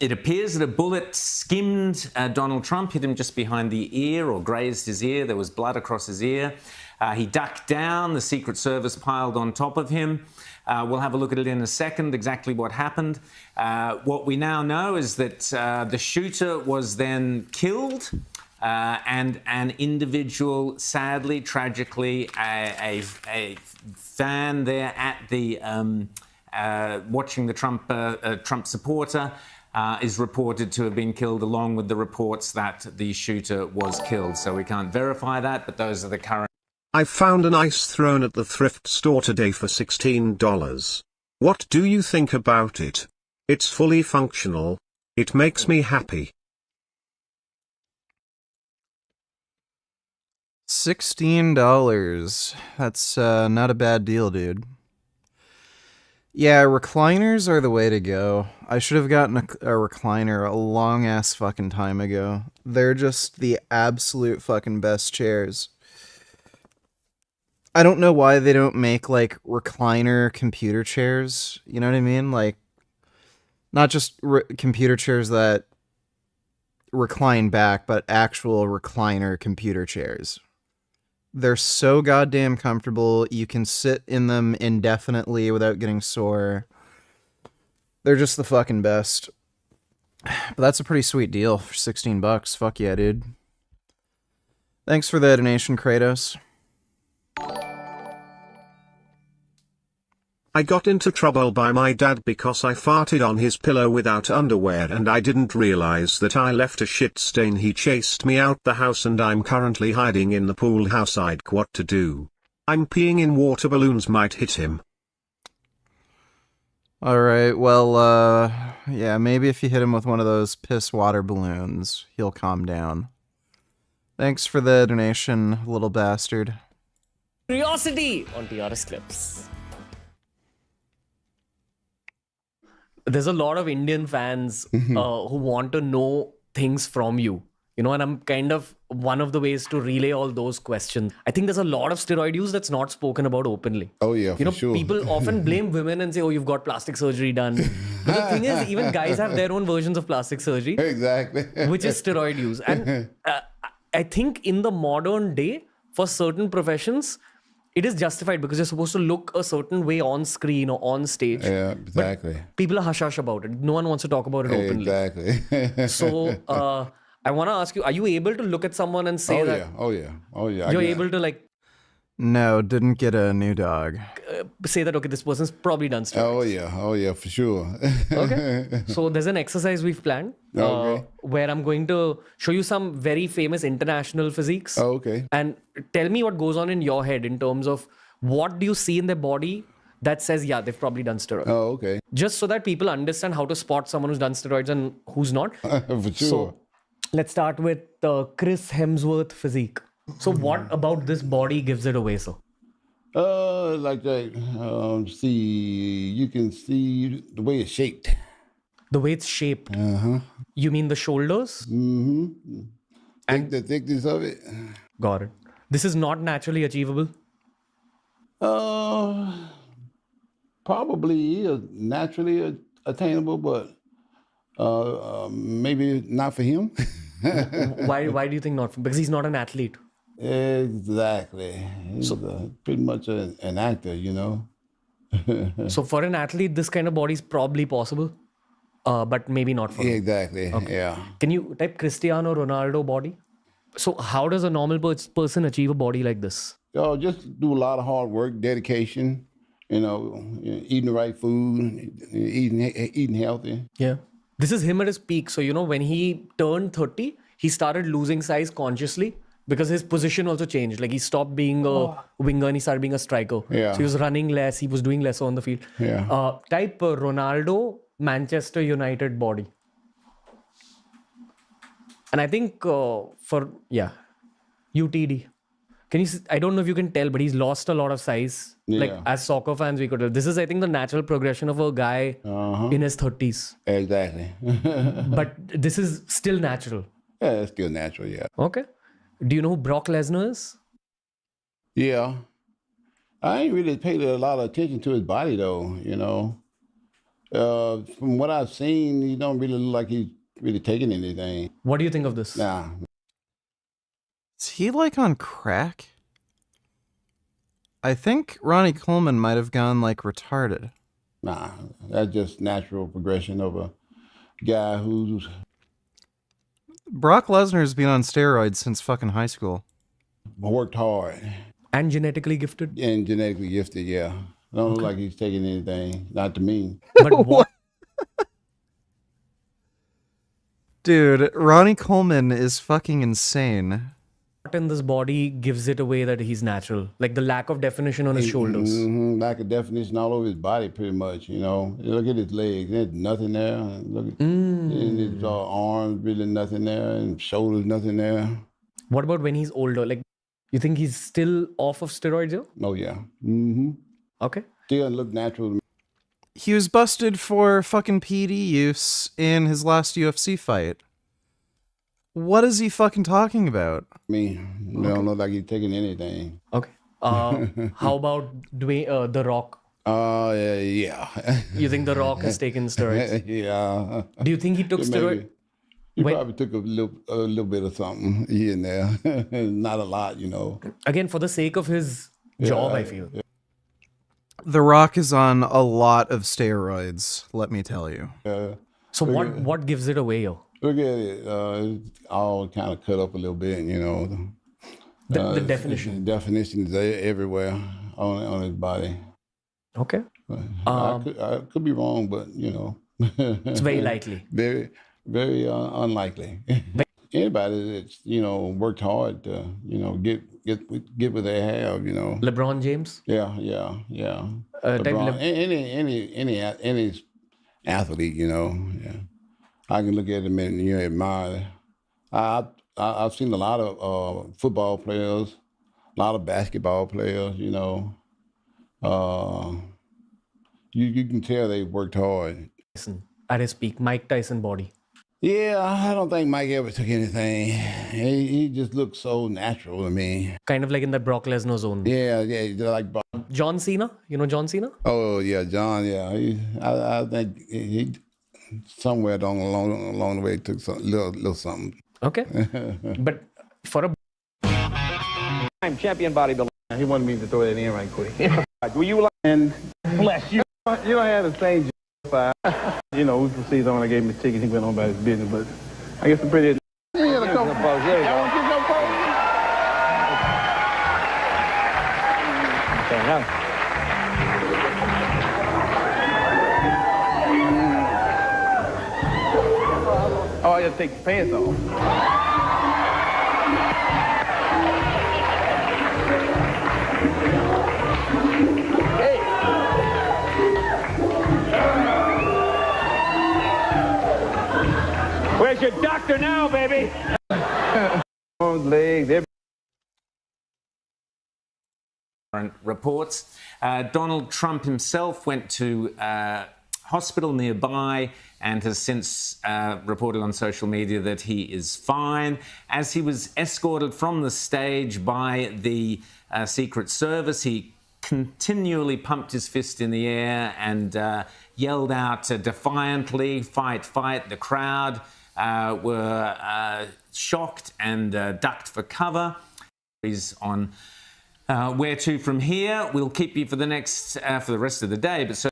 It appears that a bullet skimmed Donald Trump, hit him just behind the ear or grazed his ear. There was blood across his ear. He ducked down. The Secret Service piled on top of him. We'll have a look at it in a second, exactly what happened. What we now know is that the shooter was then killed, and an individual, sadly, tragically, a fan there at the watching the Trump supporter is reported to have been killed, along with the reports that the shooter was killed. So we can't verify that, but those are the current. I found an ice throne at the thrift store today for $16. What do you think about it? It's fully functional. It makes me happy. $16. That's not a bad deal, dude. Yeah, recliners are the way to go. I should have gotten a recliner a long ass fucking time ago. They're just the absolute fucking best chairs. I don't know why they don't make like recliner computer chairs. You know what I mean? Like, not just computer chairs that recline back, but actual recliner computer chairs. They're so goddamn comfortable. You can sit in them indefinitely without getting sore. They're just the fucking best. But that's a pretty sweet deal for $16. Fuck yeah, dude. Thanks for the donation, Kratos. I got into trouble by my dad because I farted on his pillow without underwear and I didn't realize that I left a shit stain. He chased me out the house and I'm currently hiding in the pool house. I'd what to do. I'm peeing in water balloons, might hit him. Alright, well, yeah, maybe if you hit him with one of those piss water balloons, he'll calm down. Thanks for the donation, little bastard. Curiosity on TRS Clips. There's a lot of Indian fans who want to know things from you, you know, and I'm kind of one of the ways to relay all those questions. I think there's a lot of steroid use that's not spoken about openly. Oh yeah, you know, sure. People often blame women and say, "Oh, you've got plastic surgery done." But the thing is, even guys have their own versions of plastic surgery, exactly, which is steroid use. And I think in the modern day, for certain professions, it is justified because you're supposed to look a certain way on screen or on stage. Yeah, exactly. But people are hush-hush about it. No one wants to talk about it openly. Exactly. So I want to ask you, are you able to look at someone and say that? Oh yeah. You're able to like... No, didn't get a new dog. Say that, okay, this person's probably done steroids. Oh yeah, for sure. Okay. So there's an exercise we've planned where I'm going to show you some very famous international physiques. Oh, okay. And tell me what goes on in your head in terms of what do you see in their body that says, yeah, they've probably done steroids. Oh, okay. Just so that people understand how to spot someone who's done steroids and who's not. For sure. So let's start with Chris Hemsworth physique. So what about this body gives it away, sir? Like that. You can see the way it's shaped. The way it's shaped? You mean the shoulders? Mm-hmm. And the thickness of it. Got it. This is not naturally achievable? Probably is naturally attainable, but maybe not for him. Why do you think not? Because he's not an athlete. Exactly. He's pretty much an actor, you know. So for an athlete, this kind of body is probably possible, but maybe not for him. Exactly. Okay. Yeah. Can you type Cristiano Ronaldo body? So how does a normal person achieve a body like this? Just do a lot of hard work, dedication. You know, eating the right food, eating healthy. Yeah. This is him at his peak. So, you know, when he turned 30, he started losing size consciously because his position also changed. Like he stopped being a winger and he started being a striker. Yeah. So he was running less. He was doing less on the field. Yeah. Type Ronaldo, Manchester United body. And I think UTD. Can you? I don't know if you can tell, but he's lost a lot of size. Yeah. Like as soccer fans, we could tell. This is, I think, the natural progression of a guy in his 30s. Exactly. But this is still natural. Yeah, it's still natural, yeah. Okay. Do you know who Brock Lesnar is? Yeah. I ain't really paid a lot of attention to his body, though, you know. From what I've seen, he don't really look like he's really taking anything. What do you think of this? Nah. Is he like on crack? I think Ronnie Coleman might have gone like retarded. Nah, that's just natural progression of a guy who's... Brock Lesnar's been on steroids since fucking high school. Worked hard. And genetically gifted? And genetically gifted, yeah. Don't look like he's taking anything. Not to me. But what? Dude, Ronnie Coleman is fucking insane. What in this body gives it away that he's natural? Like the lack of definition on his shoulders. Lack of definition all over his body, pretty much, you know. Look at his legs. There's nothing there. Look at his arms, really nothing there. And shoulders, nothing there. What about when he's older? Like, you think he's still off of steroids, yo? Oh, yeah. Mm-hmm. Okay. Still look natural to me. He was busted for fucking PD use in his last UFC fight. What is he fucking talking about? Me, don't look like he's taking anything. Okay. How about The Rock? Yeah. You think The Rock has taken steroids? Yeah. Do you think he took steroids? He probably took a little bit of something here and there. Not a lot, you know. Again, for the sake of his job, I feel. The Rock is on a lot of steroids, let me tell you. So what gives it away, yo? Look at it. It's all kind of cut up a little bit, you know. The definition. The definition is everywhere on his body. Okay. I could be wrong, but, you know. It's very likely. Very, very unlikely. Anybody that's, you know, worked hard to, you know, get what they have, you know. LeBron James? Yeah. LeBron, any athlete, you know. Yeah. I can look at him and, you know, admire. I've seen a lot of football players, a lot of basketball players, you know. You can tell they worked hard. At his peak, Mike Tyson body. Yeah, I don't think Mike ever took anything. He just looked so natural to me. Kind of like in that Brock Lesnar zone. Yeah, like John Cena. You know John Cena? Oh yeah, John. Yeah, I think he somewhere along the way took some little something. Okay, but for a I'm champion bodybuilder. He wanted me to throw that in right quick. Do you like and bless you? You don't have the same. You know, we proceeded on. I gave him the ticket. He went on about his business, but I guess I'm pretty. Oh, I gotta take the pants off. Where's your doctor now, baby? Arms, legs, everything. Reports. Donald Trump himself went to a hospital nearby and has since reported on social media that he is fine. As he was escorted from the stage by the Secret Service, he continually pumped his fist in the air and yelled out defiantly, "Fight, fight." The crowd were shocked and ducked for cover. He's on where to from here. We'll keep you for the rest of the day. But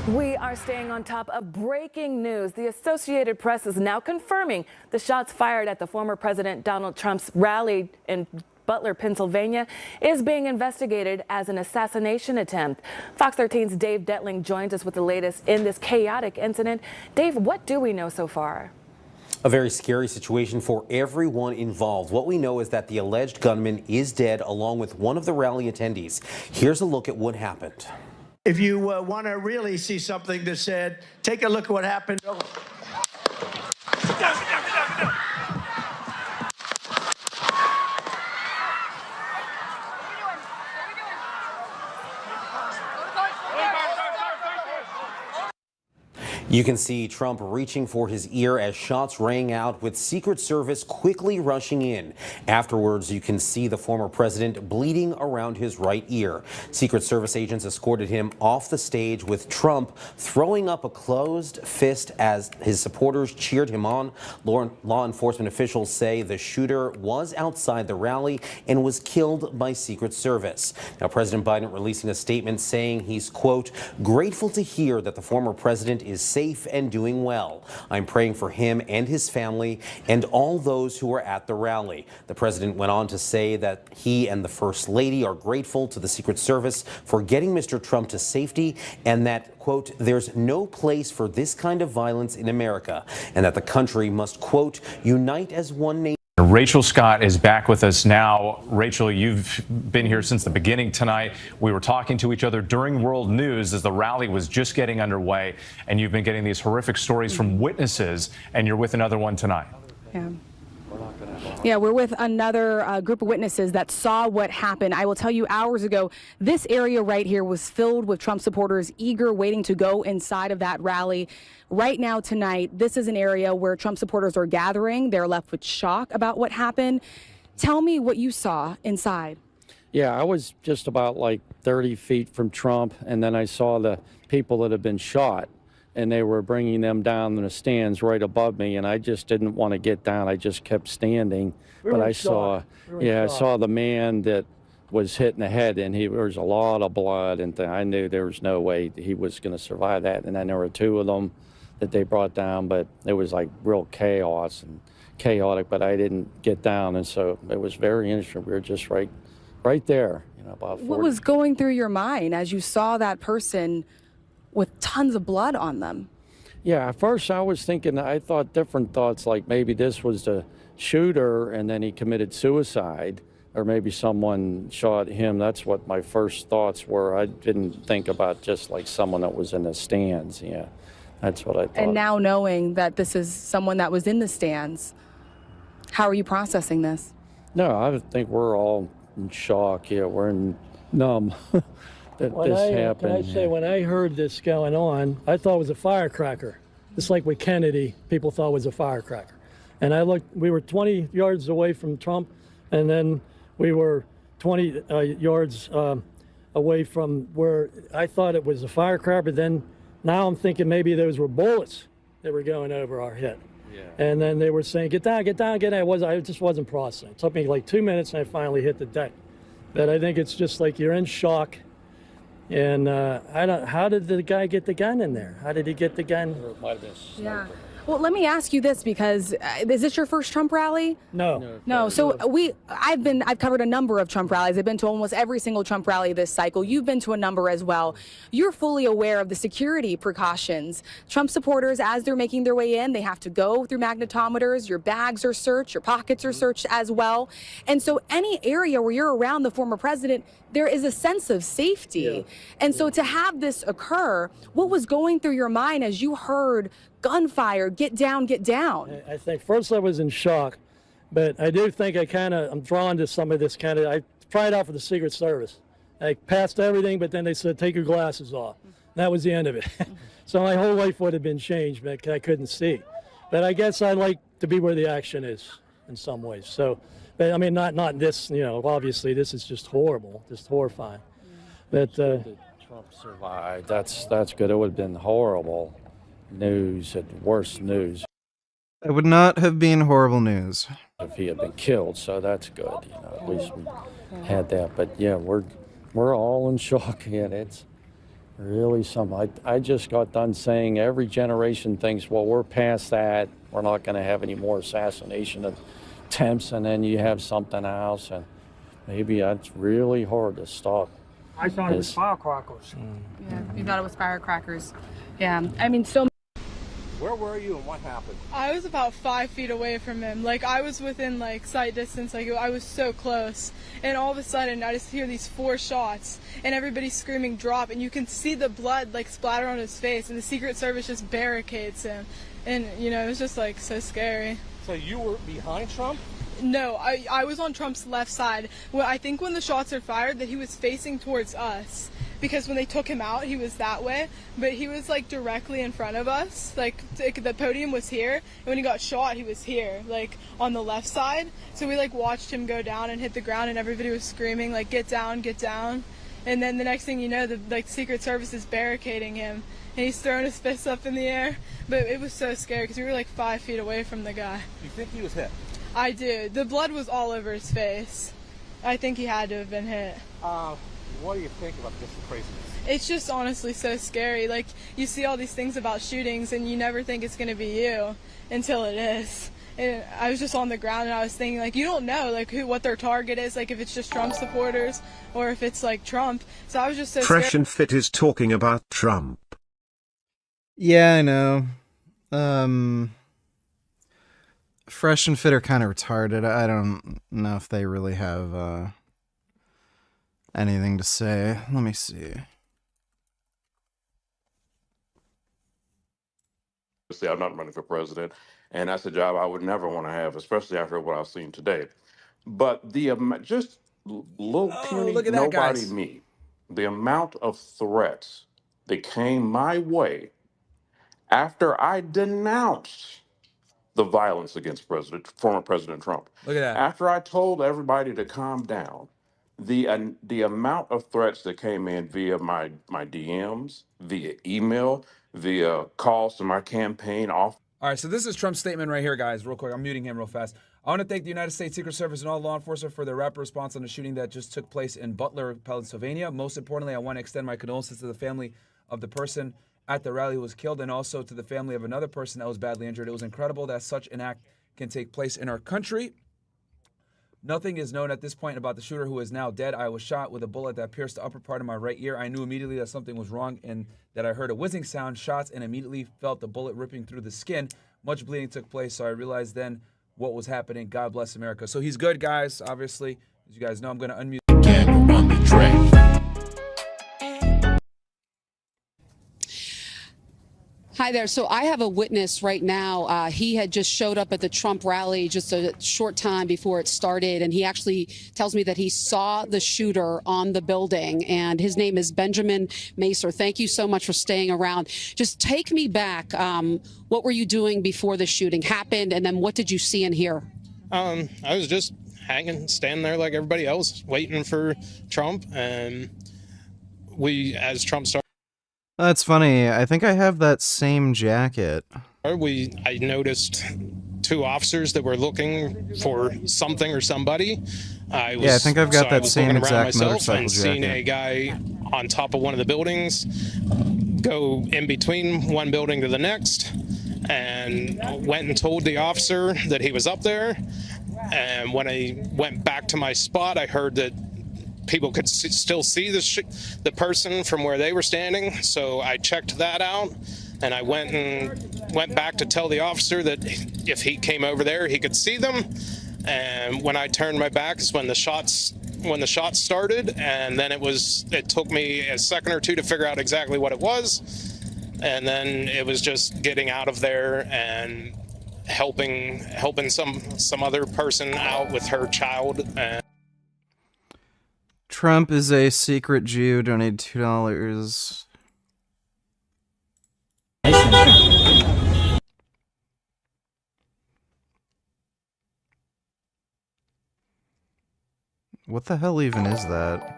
we are staying on top of breaking news. The Associated Press is now confirming the shots fired at the former President Donald Trump's rally in Butler, Pennsylvania, is being investigated as an assassination attempt. Fox 13's Dave Detling joins us with the latest in this chaotic incident. Dave, what do we know so far? A very scary situation for everyone involved. What we know is that the alleged gunman is dead, along with one of the rally attendees. Here's a look at what happened. If you want to really see something that's said, take a look at what happened. You can see Trump reaching for his ear as shots rang out, with Secret Service quickly rushing in. Afterwards, you can see the former president bleeding around his right ear. Secret Service agents escorted him off the stage, with Trump throwing up a closed fist as his supporters cheered him on. Law enforcement officials say the shooter was outside the rally and was killed by Secret Service. Now, President Biden releasing a statement saying he's, quote, grateful to hear that the former president is safe and doing well. I'm praying for him and his family and all those who were at the rally. The president went on to say that he and the First Lady are grateful to the Secret Service for getting Mr. Trump to safety, and that, quote, there's no place for this kind of violence in America, and that the country must, quote, unite as one nation. Rachel Scott is back with us now. Rachel, you've been here since the beginning tonight. We were talking to each other during World News as the rally was just getting underway, and you've been getting these horrific stories from witnesses, and you're with another one tonight. Yeah, we're with another group of witnesses that saw what happened. I will tell you, hours ago, this area right here was filled with Trump supporters eager, waiting to go inside of that rally. Right now, tonight, this is an area where Trump supporters are gathering. They're left with shock about what happened. Tell me what you saw inside. Yeah, I was just about like 30 feet from Trump, and then I saw the people that had been shot, and they were bringing them down in the stands right above me, and I just didn't want to get down. I just kept standing. But I saw, I saw the man that was hit in the head, and there was a lot of blood, and I knew there was no way he was going to survive that. And then there were two of them that they brought down, but it was like real chaos and chaotic, but I didn't get down, and so it was very interesting. We were just right there, about 40. What was going through your mind as you saw that person with tons of blood on them? Yeah, at first I was thinking, I thought different thoughts, like maybe this was the shooter and then he committed suicide, or maybe someone shot him. That's what my first thoughts were. I didn't think about just like someone that was in the stands. Yeah, that's what I thought. And now knowing that this is someone that was in the stands, how are you processing this? No, I think we're all in shock. Yeah, we're numb that this happened. Can I say, when I heard this going on, I thought it was a firecracker. Just like with Kennedy, people thought it was a firecracker. And I looked, we were 20 yards away from Trump, and then we were 20 yards away from where I thought it was a firecracker, but then now I'm thinking maybe those were bullets that were going over our head. Yeah. And then they were saying, get down, get down, get down. I just wasn't processing. It took me like 2 minutes, and I finally hit the deck. But I think it's just like you're in shock. And how did the guy get the gun in there? How did he get the gun? It might have been a sniper. Yeah. Well, let me ask you this, because is this your first Trump rally? No. So I've covered a number of Trump rallies. I've been to almost every single Trump rally this cycle. You've been to a number as well. You're fully aware of the security precautions. Trump supporters, as they're making their way in, they have to go through magnetometers. Your bags are searched. Your pockets are searched as well. And so any area where you're around the former president, there is a sense of safety. Yeah. And so to have this occur, what was going through your mind as you heard gunfire, get down, get down? I think first I was in shock, but I do think I'm drawn to some of this I tried out for the Secret Service. I passed everything, but then they said, take your glasses off. That was the end of it. So my whole life would have been changed, but I couldn't see. But I guess I like to be where the action is in some ways. So, but I mean, not this, obviously this is just horrible, just horrifying. But Trump survived. That's good. It would have been horrible news, and worse news. It would not have been horrible news if he had been killed, so that's good. At least we had that. But yeah, we're all in shock. Yeah, it's really something. I just got done saying every generation thinks, well, we're past that. We're not going to have any more assassination attempts, and then you have something else, and maybe it's really hard to stop. I thought it was firecrackers. Yeah, you thought it was firecrackers. Yeah, I mean, so. Where were you and what happened? I was about 5 feet away from him. Like, I was within, sight distance. Like, I was so close. And all of a sudden, I just hear these 4 shots, and everybody's screaming, drop, and you can see the blood, splatter on his face, and the Secret Service just barricades him. And, it was just, so scary. So you were behind Trump? No, I was on Trump's left side. Well, I think when the shots are fired that he was facing towards us, because when they took him out he was that way, but he was like directly in front of us. Like the podium was here, and when he got shot he was here, like on the left side. So we like watched him go down and hit the ground, and everybody was screaming like, get down, get down. And then the next thing you know, the Secret Service is barricading him, and he's throwing his fists up in the air. But it was so scary because we were like 5 feet away from the guy. You think he was hit? I do. The blood was all over his face. I think he had to have been hit. What do you think about this craziness? It's just honestly so scary. Like, you see all these things about shootings and you never think it's going to be you until it is. And I was just on the ground and I was thinking, like, you don't know, like, what their target is, like, if it's just Trump supporters or if it's, like, Trump. So I was just so Fresh scared. and Fit is talking about Trump. Yeah, I know. Fresh and Fit are kind of retarded. I don't know if they really have anything to say. Let me see. I'm not running for president, and that's a job I would never want to have, especially after what I've seen today. But just little puny look at that, nobody guys. me, the amount of threats that came my way after I denounced the violence against former President Trump. Look at that. After I told everybody to calm down, the amount of threats that came in via my DMs, via email, via calls to my campaign off. All right, so this is Trump's statement right here, guys. Real quick, I'm muting him real fast. I want to thank the United States Secret Service and all law enforcement for their rapid response on the shooting that just took place in Butler, Pennsylvania. Most importantly, I want to extend my condolences to the family of the person at the rally who was killed, and also to the family of another person that was badly injured. It was incredible that such an act can take place in our country. Nothing is known at this point about the shooter, who is now dead. I was shot with a bullet that pierced the upper part of my right ear. I knew immediately that something was wrong and that I heard a whizzing sound, shots, and immediately felt the bullet ripping through the skin. Much bleeding took place, so I realized then what was happening. God bless America. So he's good, guys, obviously. As you guys know, I'm going to unmute. Again on the track. Hi there. So I have a witness right now. He had just showed up at the Trump rally just a short time before it started, and he actually tells me that he saw the shooter on the building, and his name is Benjamin Macer. Thank you so much for staying around. Just take me back. What were you doing before the shooting happened, and then what did you see and hear? I was just standing there like everybody else, waiting for Trump, and as Trump started. That's funny. I think I have that same jacket. I noticed two officers that were looking for something or somebody. I think I've got that same exact motorcycle and seen jacket. a guy on top of one of the buildings go in between one building to the next, and went and told the officer that he was up there. And when I went back to my spot, I heard that people could still see the person from where they were standing, so I checked that out, and I went back to tell the officer that if he came over there, he could see them. And when I turned my back is when the shots started, and then it took me a second or two to figure out exactly what it was, and then it was just getting out of there and helping some other person out with her child. And Trump is a secret Jew. Donated $2. What the hell even is that?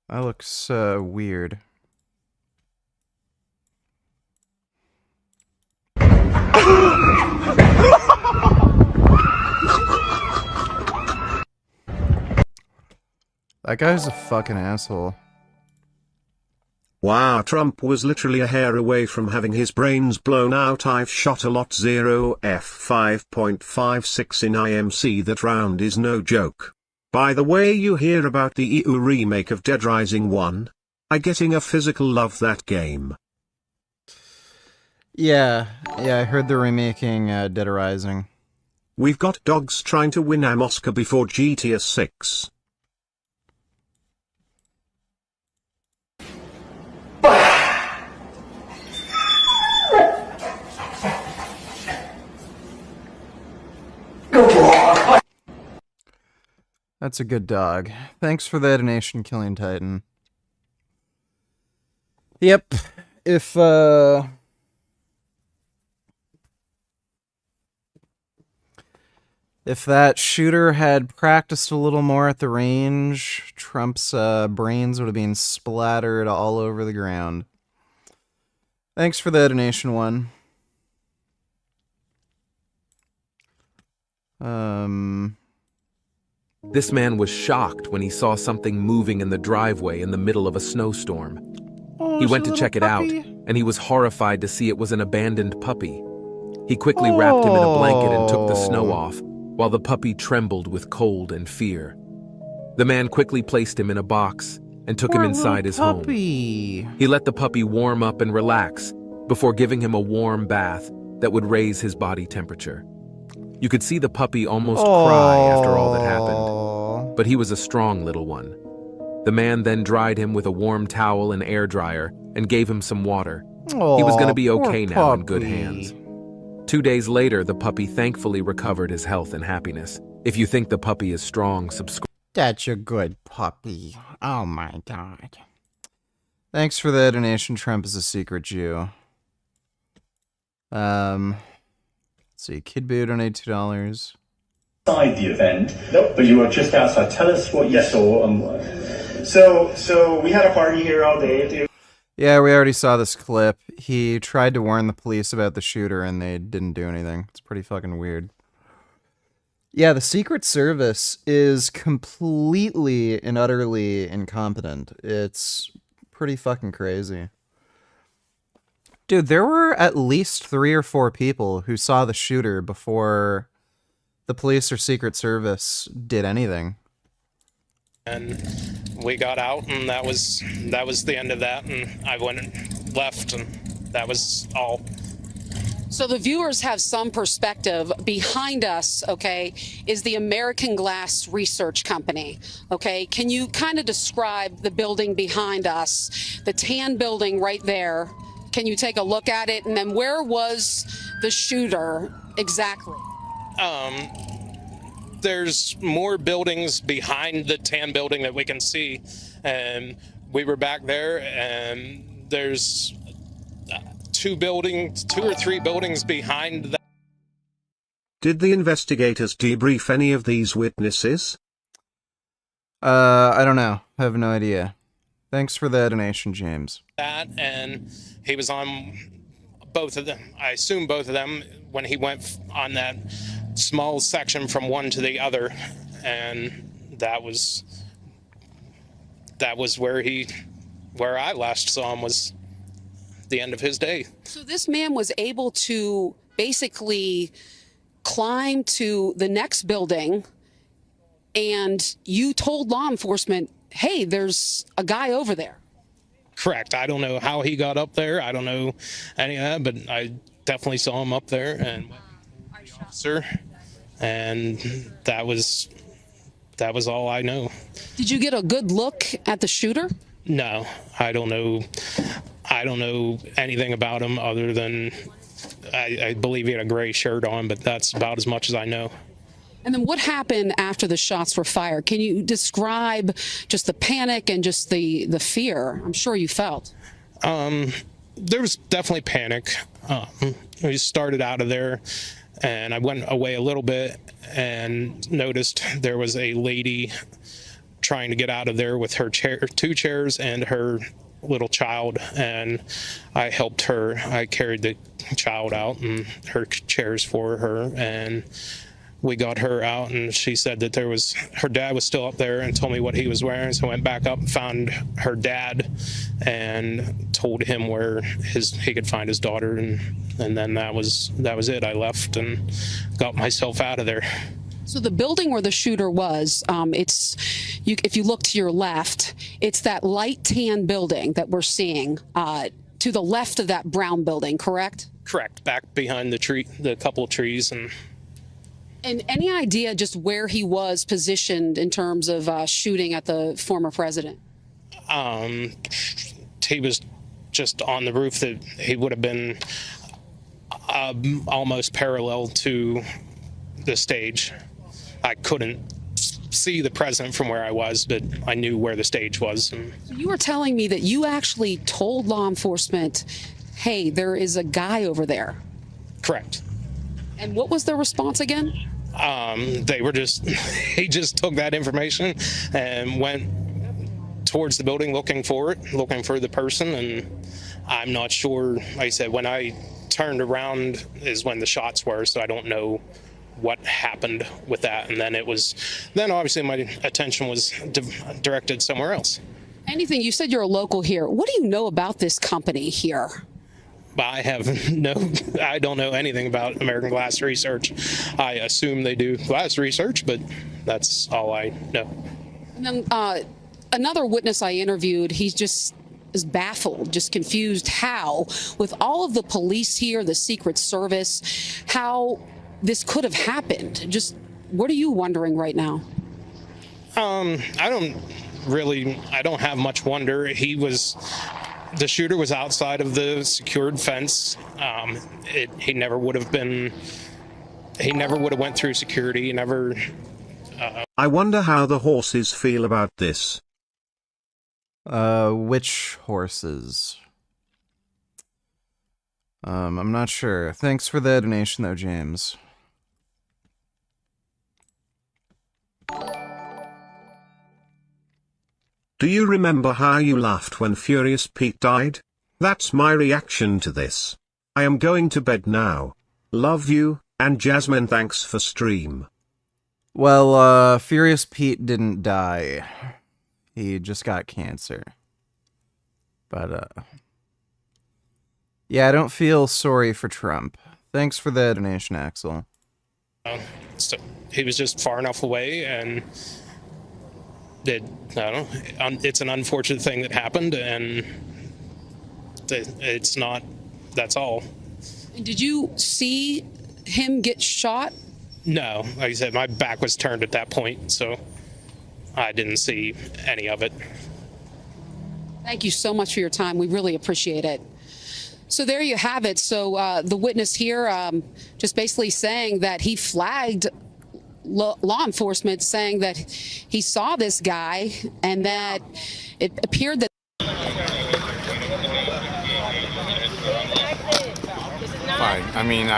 That looks weird. That guy's a fucking asshole. Wow, Trump was literally a hair away from having his brains blown out. I've shot a lot 0F5.56 in IMC. That round is no joke. By the way, you hear about the EU remake of Dead Rising 1? I getting a physical love that game. Yeah, I heard they're remaking Dead Rising. We've got dogs trying to win an Oscar before GTA 6. That's a good dog. Thanks for the donation, Killing Titan. Yep. If that shooter had practiced a little more at the range, Trump's brains would have been splattered all over the ground. Thanks for the donation, one. This man was shocked when he saw something moving in the driveway in the middle of a snowstorm. He went to check it out, and he was horrified to see it was an abandoned puppy. He quickly wrapped him in a blanket and took the snow off, while the puppy trembled with cold and fear. The man quickly placed him in a box and took him inside his home. He let the puppy warm up and relax before giving him a warm bath that would raise his body temperature. You could see the puppy almost cry after all that happened, but he was a strong little one. The man then dried him with a warm towel and air dryer and gave him some water. He was going to be okay now in good hands. 2 days later, the puppy thankfully recovered his health and happiness. If you think the puppy is strong, subscribe. That's a good puppy. Oh my god. Thanks for the donation, Trump is a secret Jew. Let's see, Kid Boo donated $2. Inside the event, but you were just outside. Tell us what you saw. So we had a party here all day. Yeah, we already saw this clip. He tried to warn the police about the shooter and they didn't do anything. It's pretty fucking weird. Yeah, the Secret Service is completely and utterly incompetent. It's pretty fucking crazy. Dude, there were at least 3 or 4 people who saw the shooter before the police or Secret Service did anything. And we got out, and that was the end of that. And I went and left, and that was all. So the viewers have some perspective. Behind us, okay, is the American Glass Research Company. Okay, can you kind of describe the building behind us, the tan building right there? Can you take a look at it? And then where was the shooter exactly? There's more buildings behind the tan building that we can see, and we were back there, and there's 2 or 3 buildings behind that. Did the investigators debrief any of these witnesses? I don't know. I have no idea. Thanks for the donation, James. That, and he was on both of them. I assume both of them when he went on that small section from one to the other, and that was where I last saw him, was the end of his day. So this man was able to basically climb to the next building, and you told law enforcement, hey, there's a guy over there. Correct. I don't know how he got up there. I don't know any of that, but I definitely saw him up there, and the officer, and that was all I know. Did you get a good look at the shooter? No, I don't know. I don't know anything about him other than I believe he had a gray shirt on, but that's about as much as I know. And then what happened after the shots were fired? Can you describe just the panic and just the fear I'm sure you felt? There was definitely panic. We started out of there, and I went away a little bit and noticed there was a lady trying to get out of there with her 2 chairs and her little child, and I helped her. I carried the child out and her chairs for her, and we got her out, and she said that her dad was still up there, and told me what he was wearing. So I went back up and found her dad and told him where he could find his daughter, and then that was it. I left and got myself out of there. So the building where the shooter was, if you look to your left, it's that light tan building that we're seeing to the left of that brown building, correct? Correct. Back behind the couple of trees. And any idea just where he was positioned in terms of shooting at the former president? He was just on the roof. That he would have been almost parallel to the stage. I couldn't see the president from where I was, but I knew where the stage was. So you were telling me that you actually told law enforcement, hey, there is a guy over there. Correct. And what was their response again? They were he just took that information and went towards the building looking for the person. And I'm not sure, like I said, when I turned around is when the shots were, so I don't know what happened with that. And then obviously my attention was directed somewhere else. Anything, you said you're a local here. What do you know about this company here? I don't know anything about American Glass Research. I assume they do glass research, but that's all I know. And then another witness I interviewed, he just is baffled, just confused how, with all of the police here, the Secret Service, how this could have happened. Just what are you wondering right now? I don't have much wonder. The shooter was outside of the secured fence. He never would have went through security. I wonder how the horses feel about this. Which horses? I'm not sure. Thanks for the donation though, James. Do you remember how you laughed when Furious Pete died? That's my reaction to this. I am going to bed now. Love you, and Jasmine, thanks for stream. Well, Furious Pete didn't die. He just got cancer. But, yeah, I don't feel sorry for Trump. Thanks for the donation, Axel. So he was just far enough away, and it's an unfortunate thing that happened, and it's not, that's all. Did you see him get shot? No, like I said, my back was turned at that point, so I didn't see any of it. Thank you so much for your time. We really appreciate it. So there you have it. So the witness here just basically saying that he flagged law enforcement, saying that he saw this guy and that it appeared that. Fine. I mean,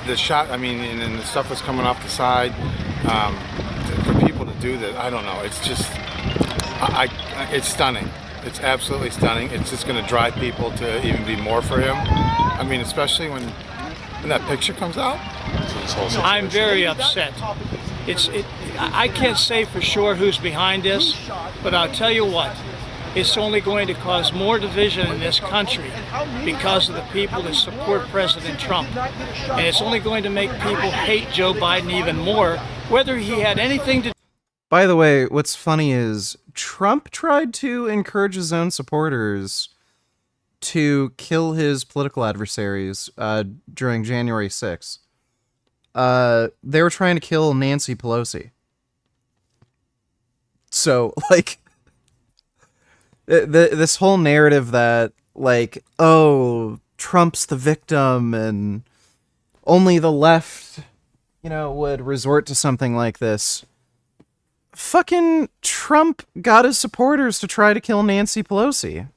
the shot, I mean, and the stuff was coming off the side. For people to do that, I don't know. It's just, it's stunning. It's absolutely stunning. It's just going to drive people to even be more for him. I mean, especially when that picture comes out. I'm very upset. I can't say for sure who's behind this, but I'll tell you what. It's only going to cause more division in this country because of the people that support President Trump. And it's only going to make people hate Joe Biden even more, whether he had anything to. By the way, what's funny is Trump tried to encourage his own supporters to kill his political adversaries during January 6th. They were trying to kill Nancy Pelosi. So, like, this whole narrative that, like, oh, Trump's the victim and only the left, would resort to something like this. Fucking Trump got his supporters to try to kill Nancy Pelosi.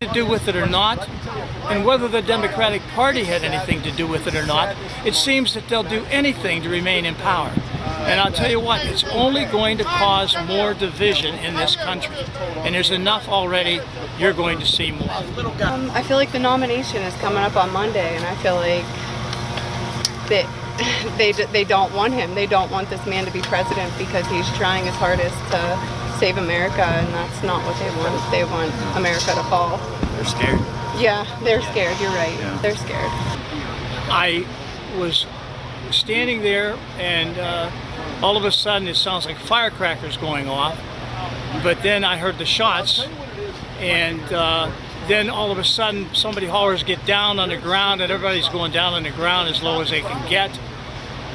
To do with it or not, and whether the Democratic Party had anything to do with it or not, it seems that they'll do anything to remain in power. And I'll tell you what, it's only going to cause more division in this country. And there's enough already, you're going to see more. I feel like the nomination is coming up on Monday, and I feel like they don't want him. They don't want this man to be president because he's trying his hardest to save America, and that's not what they want. They want America to fall. They're scared. Yeah, they're scared. You're right. Yeah. They're scared. I was standing there, and all of a sudden it sounds like firecrackers going off. But then I heard the shots, and then all of a sudden somebody hollers, "Get down on the ground," and everybody's going down on the ground as low as they can get.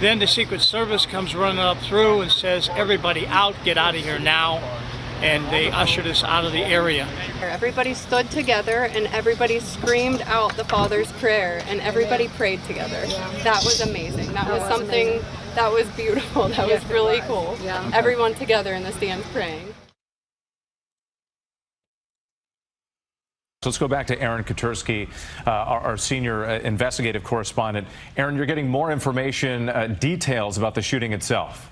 Then the Secret Service comes running up through and says, "Everybody out, get out of here now." And they ushered us out of the area. Everybody stood together and everybody screamed out the Father's prayer and everybody prayed together. That was amazing. That was something That was beautiful. That was really cool. Yeah. Everyone together in the stands praying. So let's go back to Aaron Katursky, our senior investigative correspondent. Aaron, you're getting more information, details about the shooting itself.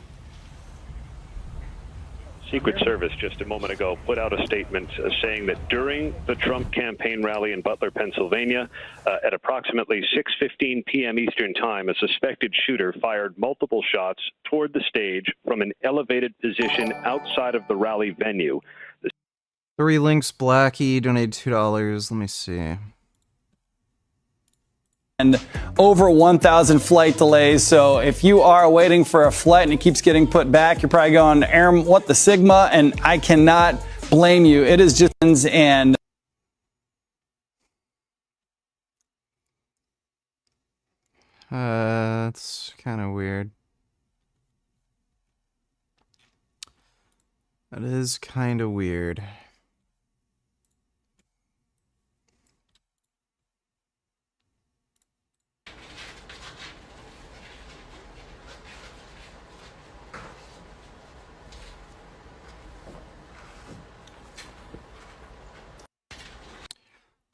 Secret Service just a moment ago put out a statement saying that during the Trump campaign rally in Butler, Pennsylvania, at approximately 6:15 p.m. Eastern Time, a suspected shooter fired multiple shots toward the stage from an elevated position outside of the rally venue. 3 links, Blackie, donated $2. Let me see. And over 1,000 flight delays. So if you are waiting for a flight and it keeps getting put back, you're probably going, Aaron, what the Sigma? And I cannot blame you. It is just and That's kind of weird. That is kind of weird.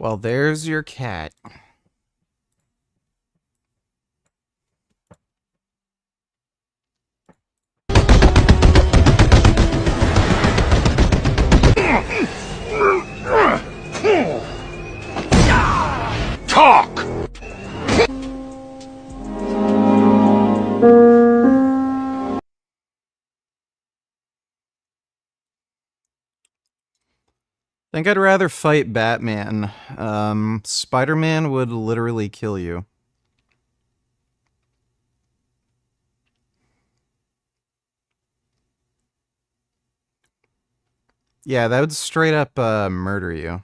Well, there's your cat. Talk! I think I'd rather fight Batman. Spider-Man would literally kill you. Yeah, that would straight up murder you.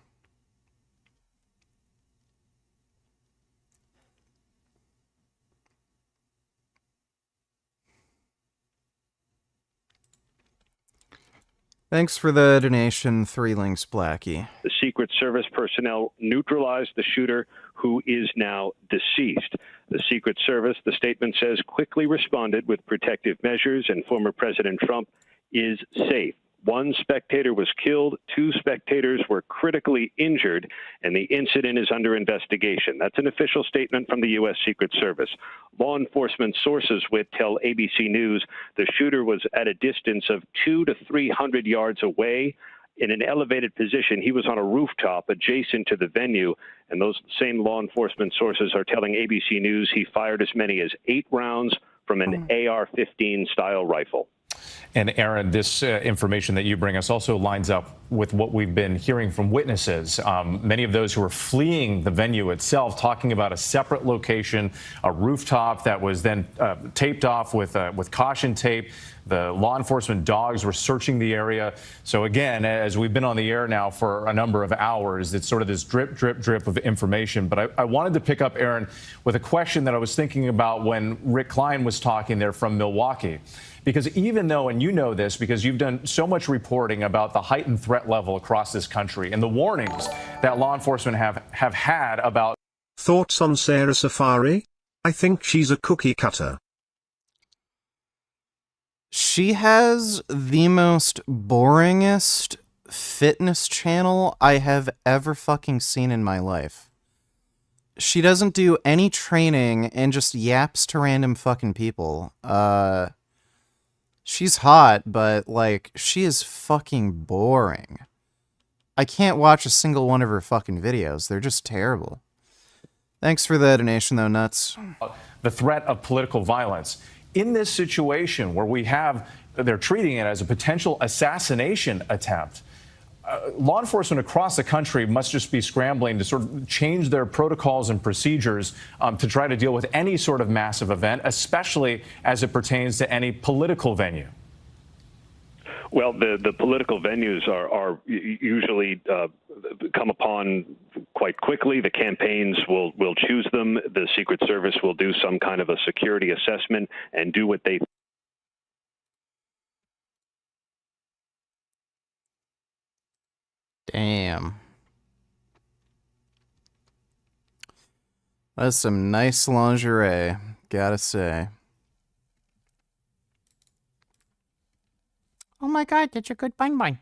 Thanks for the donation, 3 links, Blackie. The Secret Service personnel neutralized the shooter, who is now deceased. The Secret Service, the statement says, quickly responded with protective measures, and former President Trump is safe. 1 spectator was killed, 2 spectators were critically injured, and the incident is under investigation. That's an official statement from the U.S. Secret Service. Law enforcement sources with tell ABC News the shooter was at a distance of 200 to 300 yards away in an elevated position. He was on a rooftop adjacent to the venue, and those same law enforcement sources are telling ABC News he fired as many as 8 rounds from an AR-15 style rifle. And Aaron, this information that you bring us also lines up with what we've been hearing from witnesses. Many of those who were fleeing the venue itself, talking about a separate location, a rooftop that was then taped off with caution tape. The law enforcement dogs were searching the area. So again, as we've been on the air now for a number of hours, it's sort of this drip, drip, drip of information. But I wanted to pick up, Aaron, with a question that I was thinking about when Rick Klein was talking there from Milwaukee. Because even though, and you know this because you've done so much reporting about the heightened threat level across this country and the warnings that law enforcement have had about... Thoughts on Sarah Safari? I think she's a cookie cutter. She has the most boringest fitness channel I have ever fucking seen in my life. She doesn't do any training and just yaps to random fucking people. She's hot, but, like, she is fucking boring. I can't watch a single one of her fucking videos. They're just terrible. Thanks for the donation, though, Nuts. The threat of political violence. In this situation where they're treating it as a potential assassination attempt, law enforcement across the country must just be scrambling to sort of change their protocols and procedures to try to deal with any sort of massive event, especially as it pertains to any political venue. Well, the political venues are usually come upon quite quickly. The campaigns will choose them. The Secret Service will do some kind of a security assessment and do what they... Damn. That's some nice lingerie, gotta say. Oh my God, that's a good bun.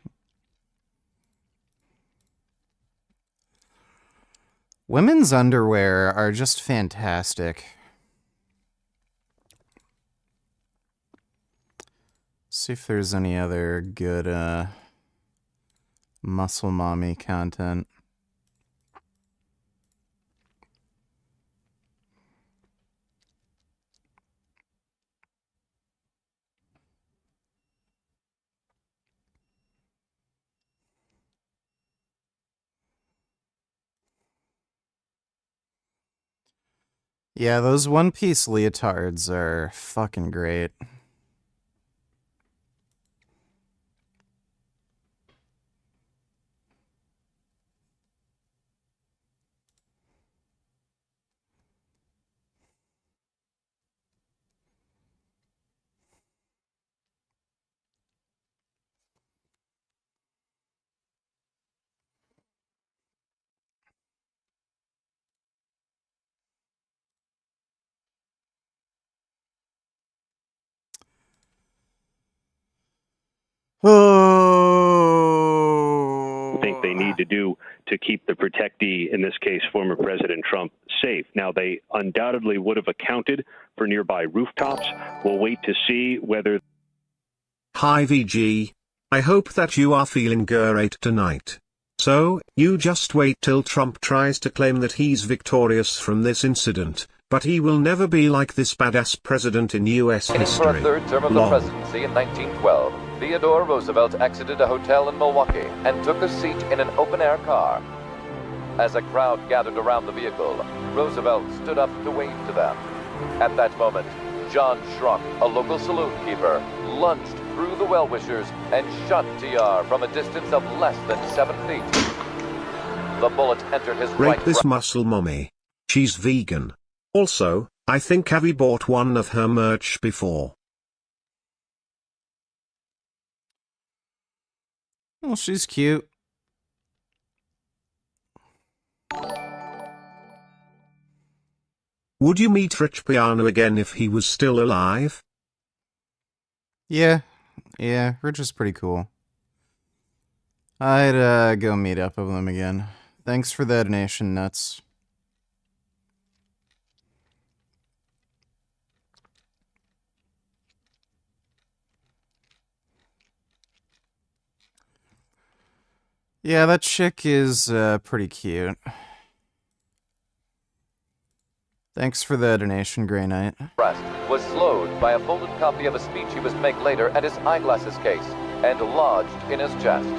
Women's underwear are just fantastic. See if there's any other good muscle mommy content. Yeah, those one-piece leotards are fucking great. Think they need to do to keep the protectee, in this case, former President Trump, safe. Now, they undoubtedly would have accounted for nearby rooftops. We'll wait to see whether... Hi VG. I hope that you are feeling great tonight. So, you just wait till Trump tries to claim that he's victorious from this incident, but he will never be like this badass president in U.S. history. For a third term of the presidency in 1912, Theodore Roosevelt exited a hotel in Milwaukee and took a seat in an open-air car. As a crowd gathered around the vehicle, Roosevelt stood up to wave to them. At that moment, John Shrunk, a local saloon keeper, lunged through the well-wishers and shot TR from a distance of less than 7 feet. The bullet entered his Rate right this muscle mommy. She's vegan. Also, I think have you bought one of her merch before? Well, she's cute. Would you meet Rich Piano again if he was still alive? Yeah, Rich is pretty cool. I'd go meet up with him again. Thanks for the donation, Nuts. Yeah, that chick is pretty cute. Thanks for the donation, Grey Knight. was slowed by a folded copy of a speech he was to make later at his eyeglasses case and lodged in his chest.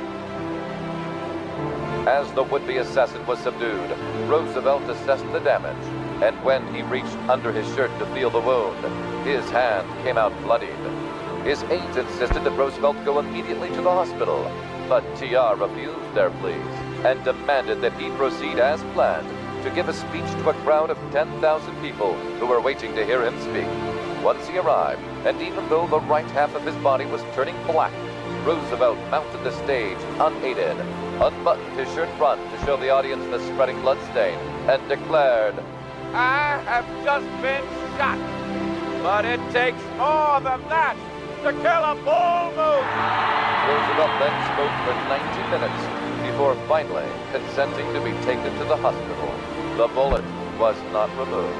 As the would-be assassin was subdued, Roosevelt assessed the damage, and when he reached under his shirt to feel the wound, his hand came out bloodied. His aides insisted that Roosevelt go immediately to the hospital, but TR refused their pleas and demanded that he proceed as planned to give a speech to a crowd of 10,000 people who were waiting to hear him speak. Once he arrived, and even though the right half of his body was turning black, Roosevelt mounted the stage unaided, unbuttoned his shirt front to show the audience the spreading blood stain, and declared, "I have just been shot, but it takes more than that to kill a bull moose." Roosevelt then spoke for 90 minutes before finally consenting to be taken to the hospital. The bullet was not removed,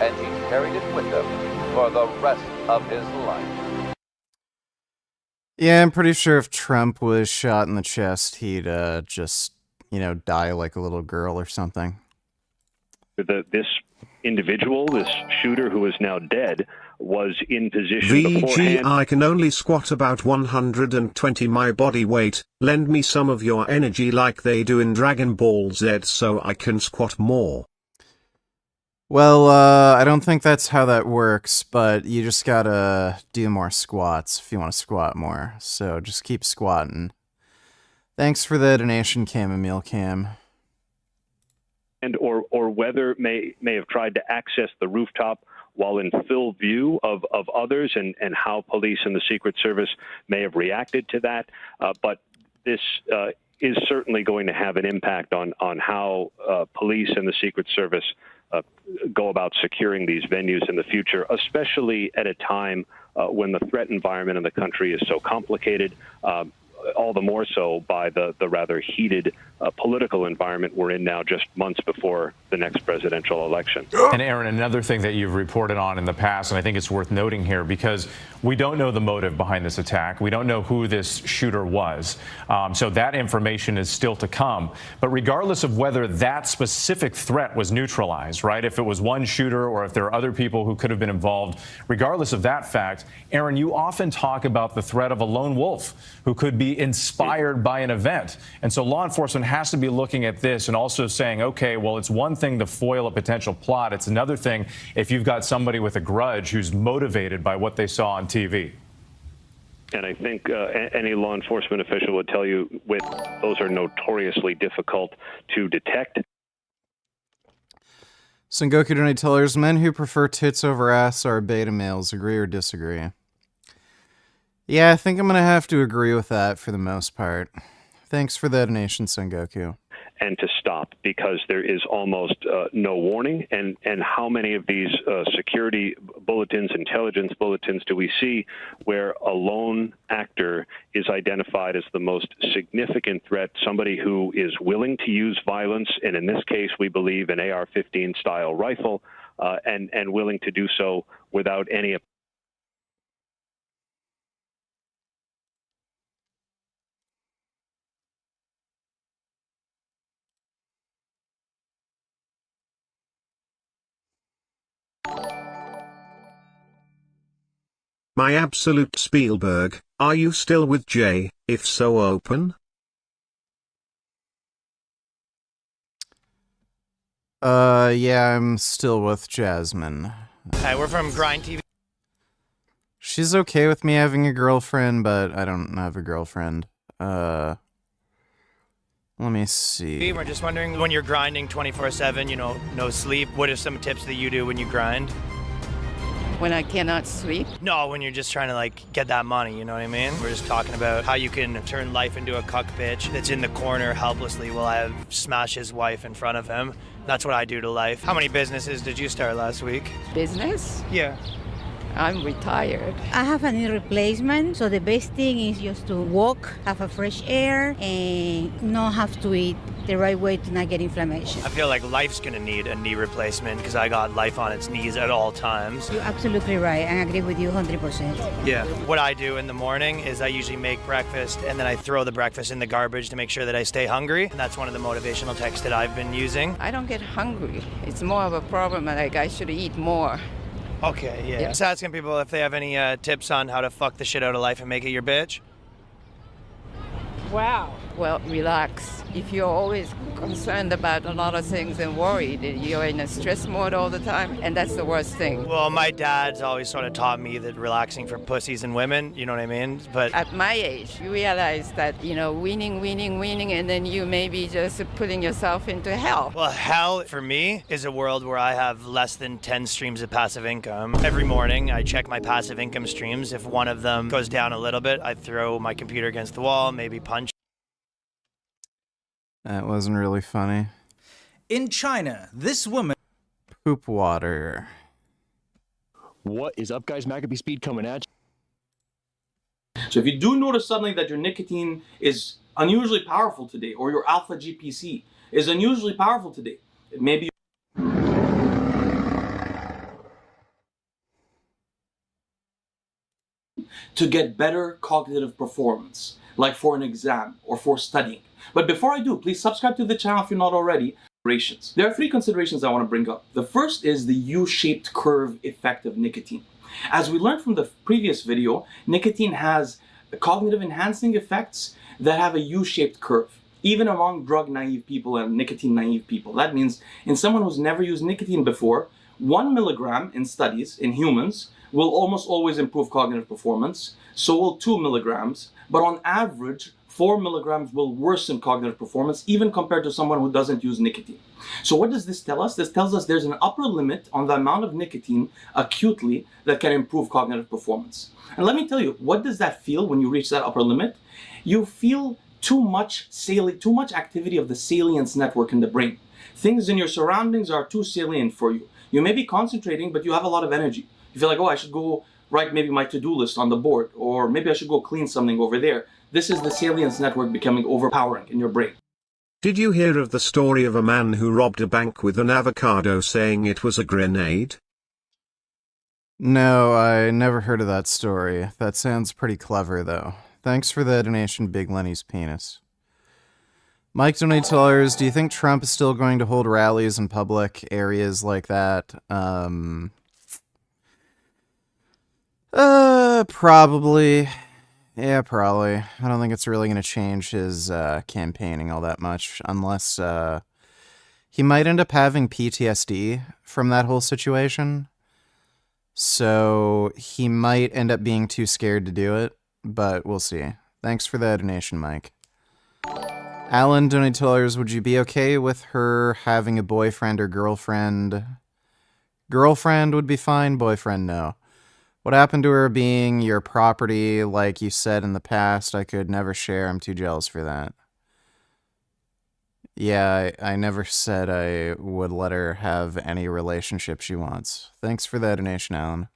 and he carried it with him for the rest of his life. Yeah, I'm pretty sure if Trump was shot in the chest, he'd just, die like a little girl or something. This individual, this shooter who is now dead, was in position VG, beforehand. I can only squat about 120 my body weight. Lend me some of your energy like they do in Dragon Ball Z so I can squat more. Well, I don't think that's how that works, but you just gotta do more squats if you want to squat more. So just keep squatting. Thanks for the donation, Chamomile Cam. And or whether may have tried to access the rooftop while in full view of others, and how police and the Secret Service may have reacted to that. But this is certainly going to have an impact on how police and the Secret Service go about securing these venues in the future, especially at a time when the threat environment in the country is so complicated, all the more so by the rather heated political environment we're in now, just months before the next presidential election. And Aaron, another thing that you've reported on in the past, and I think it's worth noting here, because we don't know the motive behind this attack. We don't know who this shooter was. So that information is still to come. But regardless of whether that specific threat was neutralized, right, if it was one shooter or if there are other people who could have been involved, regardless of that fact, Aaron, you often talk about the threat of a lone wolf who could be inspired by an event. And so law enforcement has to be looking at this and also saying, okay, well, it's one thing to foil a potential plot. It's another thing if you've got somebody with a grudge who's motivated by what they saw on TV. And I think any law enforcement official would tell you those are notoriously difficult to detect. Sengoku Donate Tellers, men who prefer tits over ass are beta males. Agree or disagree? Yeah, I think I'm going to have to agree with that for the most part. Thanks for the donation, Sengoku. And to stop, because there is almost no warning. And how many of these security bulletins, intelligence bulletins do we see where a lone actor is identified as the most significant threat, somebody who is willing to use violence, and in this case, we believe an AR-15 style rifle, and willing to do so without any My absolute Spielberg, are you still with Jay? If so, open? Yeah, I'm still with Jasmine. Hi, we're from Grind TV. She's okay with me having a girlfriend, but I don't have a girlfriend. Let me see. We're just wondering, when you're grinding 24/7, you know, no sleep, what are some tips that you do when you grind? When I cannot sleep? No, when you're just trying to, like, get that money, you know what I mean? We're just talking about how you can turn life into a cuck bitch that's in the corner helplessly while I smash his wife in front of him. That's what I do to life. How many businesses did you start last week? Business? Yeah. I'm retired. I have a knee replacement, so the best thing is just to walk, have a fresh air, and not have to eat the right way to not get inflammation. I feel like life's gonna need a knee replacement because I got life on its knees at all times. You're absolutely right. I agree with you 100%. Yeah. What I do in the morning is I usually make breakfast and then I throw the breakfast in the garbage to make sure that I stay hungry. And that's one of the motivational texts that I've been using. I don't get hungry. It's more of a problem, like I should eat more. Okay, yeah. Just asking people if they have any tips on how to fuck the shit out of life and make it your bitch. Wow. Well, relax. If you're always concerned about a lot of things and worried, you're in a stress mode all the time, and that's the worst thing. Well, my dad's always sort of taught me that relaxing for pussies and women, you know what I mean? But at my age, you realize that, you know, winning, and then you may be just putting yourself into hell. Well, hell for me is a world where I have less than 10 streams of passive income. Every morning, I check my passive income streams. If one of them goes down a little bit, I throw my computer against the wall, maybe punch. That wasn't really funny. In China, this woman... Poop water. What is up, guys? Maccabee Speed coming at you. So if you do notice suddenly that your nicotine is unusually powerful today, or your alpha GPC is unusually powerful today, it may be... to get better cognitive performance, like for an exam or for studying. But before I do, please subscribe to the channel if you're not already. There are 3 considerations I want to bring up. The first is the U-shaped curve effect of nicotine. As we learned from the previous video, nicotine has cognitive enhancing effects that have a U-shaped curve, even among drug-naive people and nicotine-naive people. That means in someone who's never used nicotine before, 1 milligram in studies in humans will almost always improve cognitive performance, so will 2 milligrams, but on average, 4 milligrams will worsen cognitive performance, even compared to someone who doesn't use nicotine. So what does this tell us? This tells us there's an upper limit on the amount of nicotine acutely that can improve cognitive performance. And let me tell you, what does that feel when you reach that upper limit? You feel too much activity of the salience network in the brain. Things in your surroundings are too salient for you. You may be concentrating, but you have a lot of energy. You feel like, oh, I should go write maybe my to-do list on the board, or maybe I should go clean something over there. This is the salience network becoming overpowering in your brain. Did you hear of the story of a man who robbed a bank with an avocado saying it was a grenade? No, I never heard of that story. That sounds pretty clever, though. Thanks for the donation, Big Lenny's penis. Mike $20, do you think Trump is still going to hold rallies in public areas like that? Probably. Yeah, probably. I don't think it's really going to change his campaigning all that much, unless he might end up having PTSD from that whole situation. So he might end up being too scared to do it, but we'll see. Thanks for the donation, Mike. Alan $20, would you be okay with her having a boyfriend or girlfriend? Girlfriend would be fine, boyfriend no. What happened to her being your property, like you said in the past, I could never share. I'm too jealous for that. Yeah, I never said I would let her have any relationship she wants. Thanks for that donation, Alan.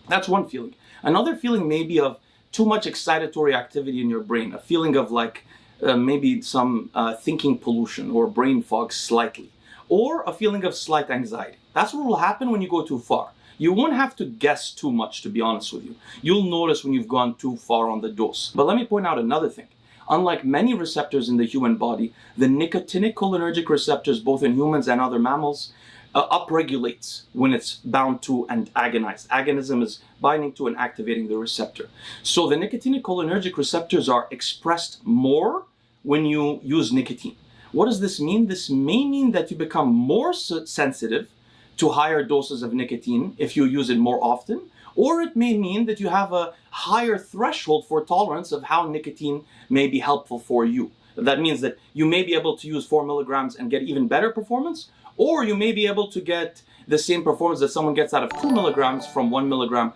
That's one feeling. Another feeling may be of too much excitatory activity in your brain, a feeling of like maybe some thinking pollution or brain fog slightly, or a feeling of slight anxiety. That's what will happen when you go too far. You won't have to guess too much, to be honest with you. You'll notice when you've gone too far on the dose. But let me point out another thing. Unlike many receptors in the human body, the nicotinic cholinergic receptors, both in humans and other mammals, upregulates when it's bound to and agonized. Agonism is binding to and activating the receptor. So the nicotinic cholinergic receptors are expressed more when you use nicotine. What does this mean? This may mean that you become more sensitive to higher doses of nicotine if you use it more often, or it may mean that you have a higher threshold for tolerance of how nicotine may be helpful for you. That means that you may be able to use 4 milligrams and get even better performance, or you may be able to get the same performance that someone gets out of 2 milligrams from 1 milligram.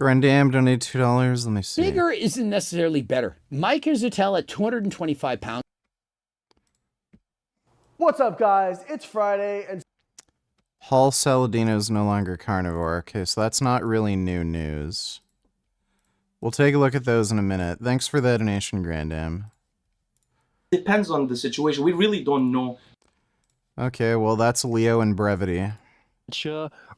Grandam donated $2. Let me see. Bigger isn't necessarily better. Mike Izzutel at 225 pounds. What's up, guys? It's Friday, and Hal Saladino is no longer carnivore. Okay, so that's not really new news. We'll take a look at those in a minute. Thanks for the donation, Grandam. Depends on the situation. We really don't know. Okay, well, that's Leo and brevity.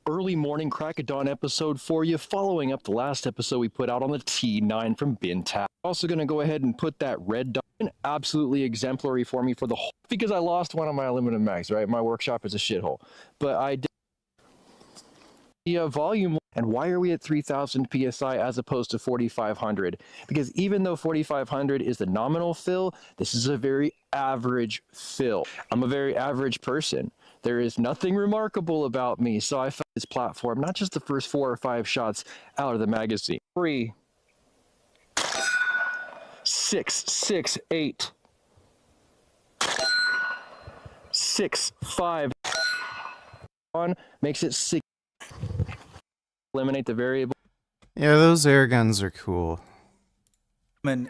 Early morning crack of dawn episode for you, following up the last episode we put out on the T9 from Bintap. Also going to go ahead and put that red dot in, absolutely exemplary for me for the whole, because I lost one of my aluminum mags, right? My workshop is a shithole. But I did the volume. And why are we at 3,000 PSI as opposed to 4,500? Because even though 4,500 is the nominal fill, this is a very average fill. I'm a very average person. There is nothing remarkable about me, so I found this platform, not just the first 4 or 5 shots out of the magazine. 3, 6, 6, 8, 6, 5. On makes it 6. Eliminate the variable. Yeah, those air guns are cool.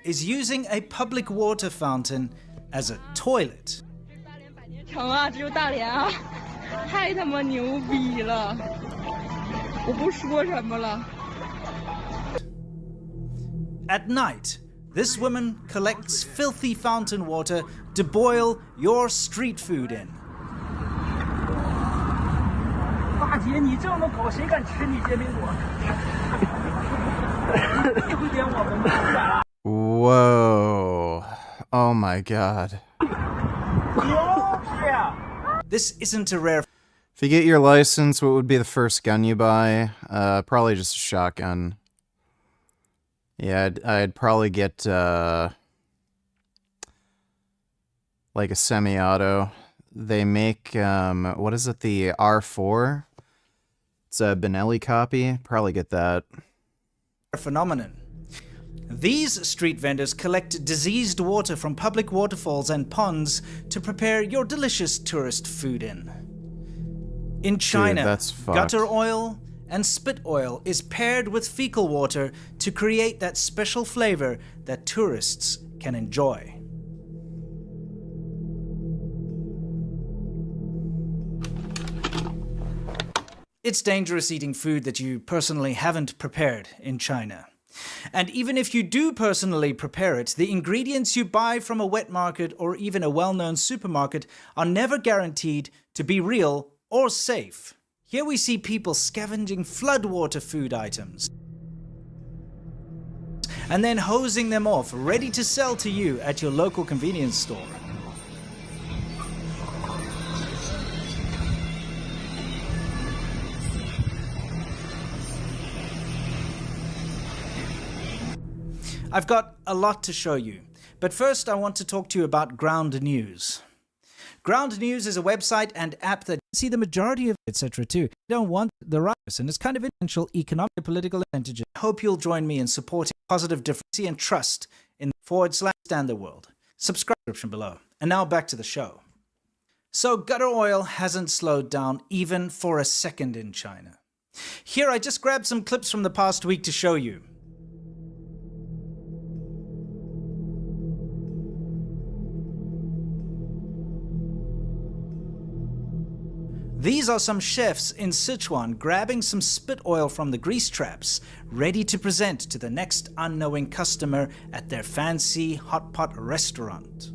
Is using a public water fountain as a toilet. 城啊，只有大连啊，太他妈牛逼了！我不说什么了。 At night, this woman collects filthy fountain water to boil your street food in. 大姐，你这么搞，谁敢吃你煎饼果？你会点我们吗？ Whoa. Oh my god. This isn't a rare. If you get your license, what would be the first gun you buy? Probably just a shotgun. Yeah, I'd probably get like a semi-auto. They make what is it? The R4. It's a Benelli copy. Probably get that. Phenomenon. These street vendors collect diseased water from public waterfalls and ponds to prepare your delicious tourist food in. In China, that's fucked. gutter oil and spit oil is paired with fecal water to create that special flavor that tourists can enjoy. It's dangerous eating food that you personally haven't prepared in China. And even if you do personally prepare it, the ingredients you buy from a wet market or even a well-known supermarket are never guaranteed to be real or safe. Here we see people scavenging floodwater food items and then hosing them off, ready to sell to you at your local convenience store. I've got a lot to show you, but first I want to talk to you about Ground News. Ground News is a website and app that see the majority of etc. too. You don't want the riots, and it's kind of essential economic and political advantages. I hope you'll join me in supporting positive difference and trust in /stand the world. Subscription below. And now back to the show. So gutter oil hasn't slowed down even for a second in China. Here I just grabbed some clips from the past week to show you. These are some chefs in Sichuan grabbing some spit oil from the grease traps, ready to present to the next unknowing customer at their fancy hot pot restaurant.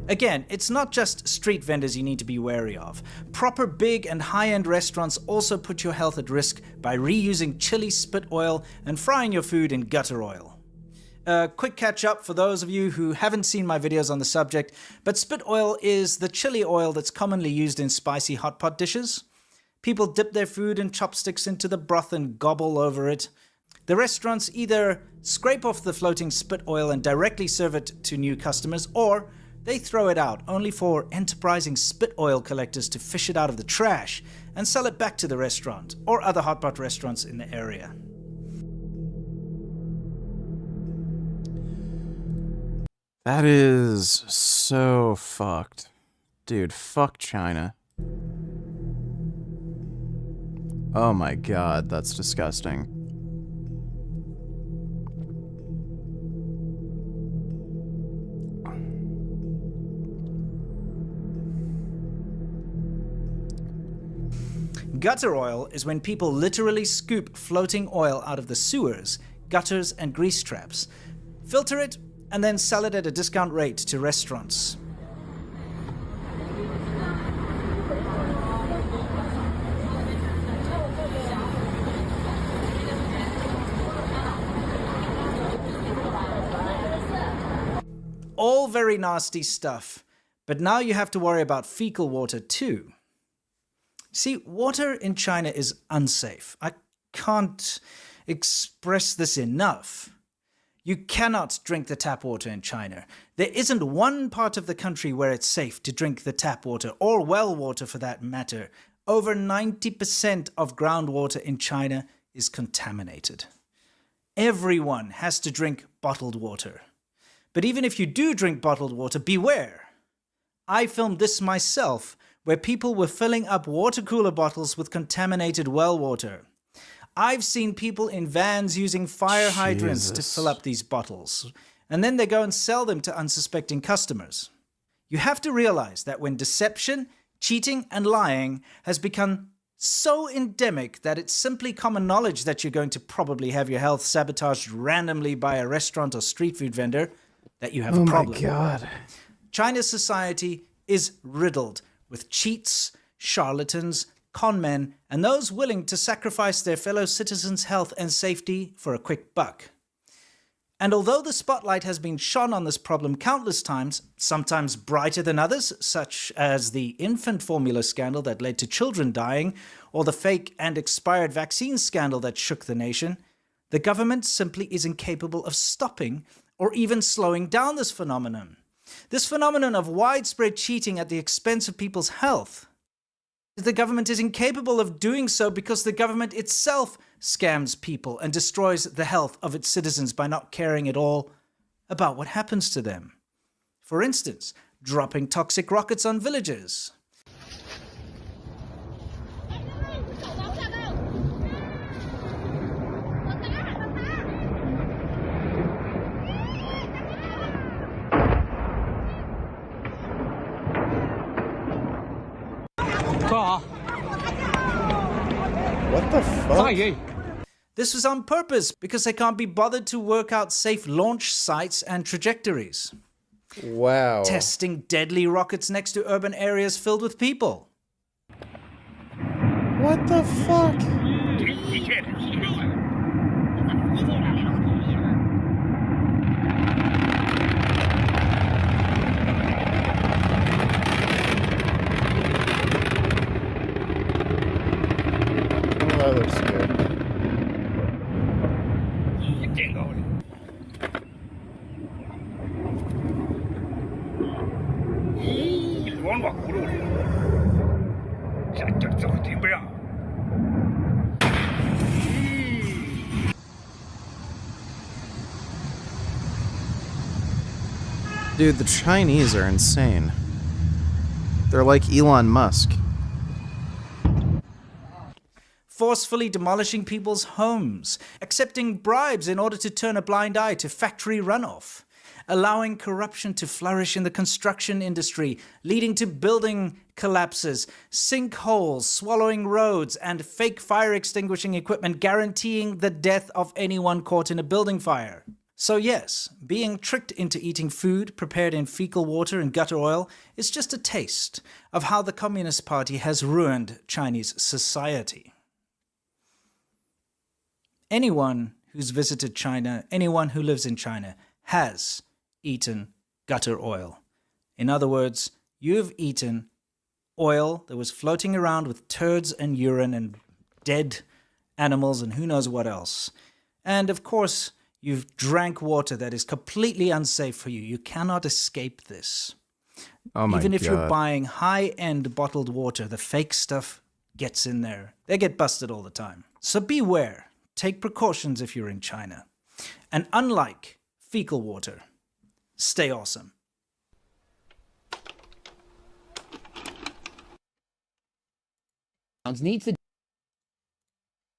Again, it's not just street vendors you need to be wary of. Proper big and high-end restaurants also put your health at risk by reusing chili spit oil and frying your food in gutter oil. Quick catch up for those of you who haven't seen my videos on the subject, but spit oil is the chili oil that's commonly used in spicy hot pot dishes. People dip their food and chopsticks into the broth and gobble over it. The restaurants either scrape off the floating spit oil and directly serve it to new customers, or they throw it out, only for enterprising spit oil collectors to fish it out of the trash and sell it back to the restaurant or other hot pot restaurants in the area. That is so fucked. Dude, fuck China. Oh my god, that's disgusting. Gutter oil is when people literally scoop floating oil out of the sewers, gutters, and grease traps, filter it, and then sell it at a discount rate to restaurants. All very nasty stuff, but now you have to worry about fecal water too. See, water in China is unsafe. I can't express this enough. You cannot drink the tap water in China. There isn't one part of the country where it's safe to drink the tap water, or well water for that matter. Over 90% of groundwater in China is contaminated. Everyone has to drink bottled water. But even if you do drink bottled water, beware. I filmed this myself, where people were filling up water cooler bottles with contaminated well water. I've seen people in vans using fire hydrants to fill up these bottles, and then they go and sell them to unsuspecting customers. You have to realize that when deception, cheating, and lying has become so endemic that it's simply common knowledge that you're going to probably have your health sabotaged randomly by a restaurant or street food vendor, that you have a problem. Oh my god. China's society is riddled with cheats, charlatans, con men, and those willing to sacrifice their fellow citizens' health and safety for a quick buck. And although the spotlight has been shone on this problem countless times, sometimes brighter than others, such as the infant formula scandal that led to children dying, or the fake and expired vaccine scandal that shook the nation, the government simply is incapable of stopping or even slowing down this phenomenon. This phenomenon of widespread cheating at the expense of people's health. The government is incapable of doing so because the government itself scams people and destroys the health of its citizens by not caring at all about what happens to them. For instance, dropping toxic rockets on villages. What the fuck? This was on purpose because they can't be bothered to work out safe launch sites and trajectories. Wow. Testing deadly rockets next to urban areas filled with people. What the fuck? Oh, that looks good. Dude, the Chinese are insane. They're like Elon Musk. Forcefully demolishing people's homes, accepting bribes in order to turn a blind eye to factory runoff, allowing corruption to flourish in the construction industry, leading to building collapses, sinkholes, swallowing roads, and fake fire extinguishing equipment guaranteeing the death of anyone caught in a building fire. So yes, being tricked into eating food prepared in fecal water and gutter oil is just a taste of how the Communist Party has ruined Chinese society. Anyone who's visited China, anyone who lives in China, has eaten gutter oil. In other words, you've eaten oil that was floating around with turds and urine and dead animals and who knows what else. And of course, you've drank water that is completely unsafe for you. You cannot escape this. Oh my Even if God. you're buying high-end bottled water, the fake stuff gets in there. They get busted all the time. So beware. Take precautions if you're in China. And unlike fecal water, stay awesome. Needs to.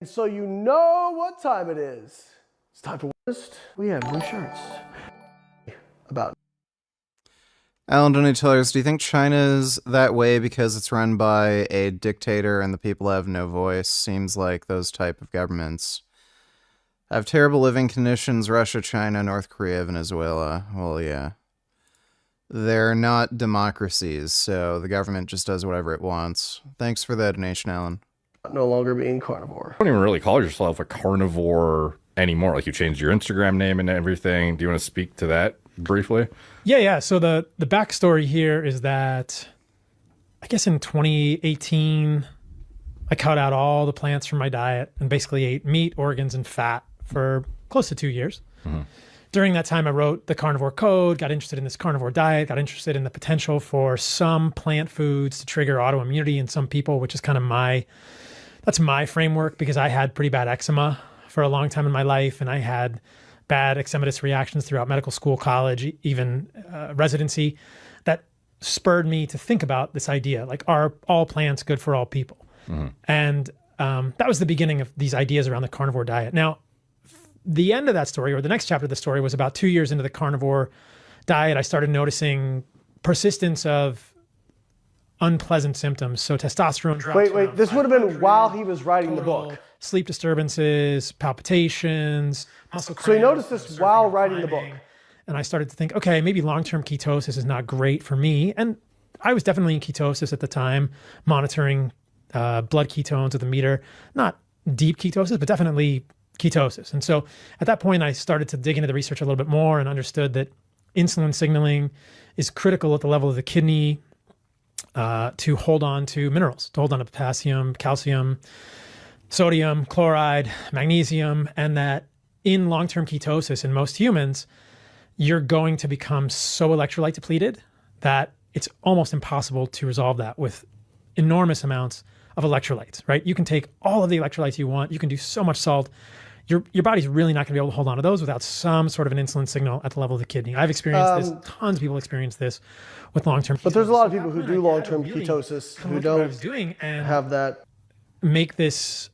So you know what time it is. It's time for Worst. We have new shirts. About. Alan, don't you tell us, do you think China's that way because it's run by a dictator and the people have no voice? Seems like those type of governments have terrible living conditions. Russia, China, North Korea, Venezuela. Well, yeah. They're not democracies, so the government just does whatever it wants. Thanks for that donation, Alan. No longer being carnivore. You don't even really call yourself a carnivore anymore. Like, you changed your Instagram name and everything. Do you want to speak to that briefly? Yeah. So the backstory here is that I guess in 2018, I cut out all the plants from my diet and basically ate meat, organs, and fat for close to 2 years. Mm-hmm. During that time, I wrote the Carnivore Code, got interested in this carnivore diet, got interested in the potential for some plant foods to trigger autoimmunity in some people, which is kind of that's my framework, because I had pretty bad eczema for a long time in my life, and I had bad eczematous reactions throughout medical school, college, even residency, that spurred me to think about this idea, like, are all plants good for all people? Mm-hmm. And that was the beginning of these ideas around the carnivore diet. Now, the end of that story, or the next chapter of the story, was about 2 years into the carnivore diet. I started noticing persistence of unpleasant symptoms. So testosterone drops. Wait. This would have been while he was writing the book. Sleep disturbances, palpitations, muscle cramps. So he noticed this while writing the book. And I started to think, okay, maybe long-term ketosis is not great for me. And I was definitely in ketosis at the time, monitoring blood ketones with a meter. Not deep ketosis, but definitely ketosis. And so at that point, I started to dig into the research a little bit more and understood that insulin signaling is critical at the level of the kidney to hold on to minerals, to hold on to potassium, calcium, sodium, chloride, magnesium, and that in long-term ketosis in most humans, you're going to become so electrolyte depleted that it's almost impossible to resolve that with enormous amounts of electrolytes, right? You can take all of the electrolytes you want. You can do so much salt. Your body's really not going to be able to hold on to those without some sort of an insulin signal at the level of the kidney. I've experienced this. Tons of people experience this with long-term ketosis. But there's a lot of people who do long-term ketosis who don't have that. Make this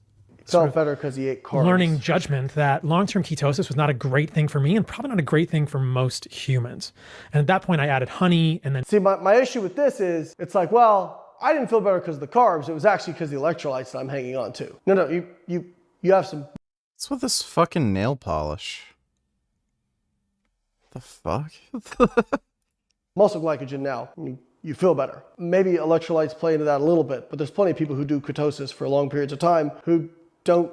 felt better because he ate carbs. Learning judgment that long-term ketosis was not a great thing for me and probably not a great thing for most humans. And at that point, I added honey and then... See, my issue with this is, it's like, well, I didn't feel better because of the carbs. It was actually because of the electrolytes that I'm hanging on to. No, you have some. What's with this fucking nail polish? The fuck? Muscle glycogen now. You feel better. Maybe electrolytes play into that a little bit, but there's plenty of people who do ketosis for long periods of time who don't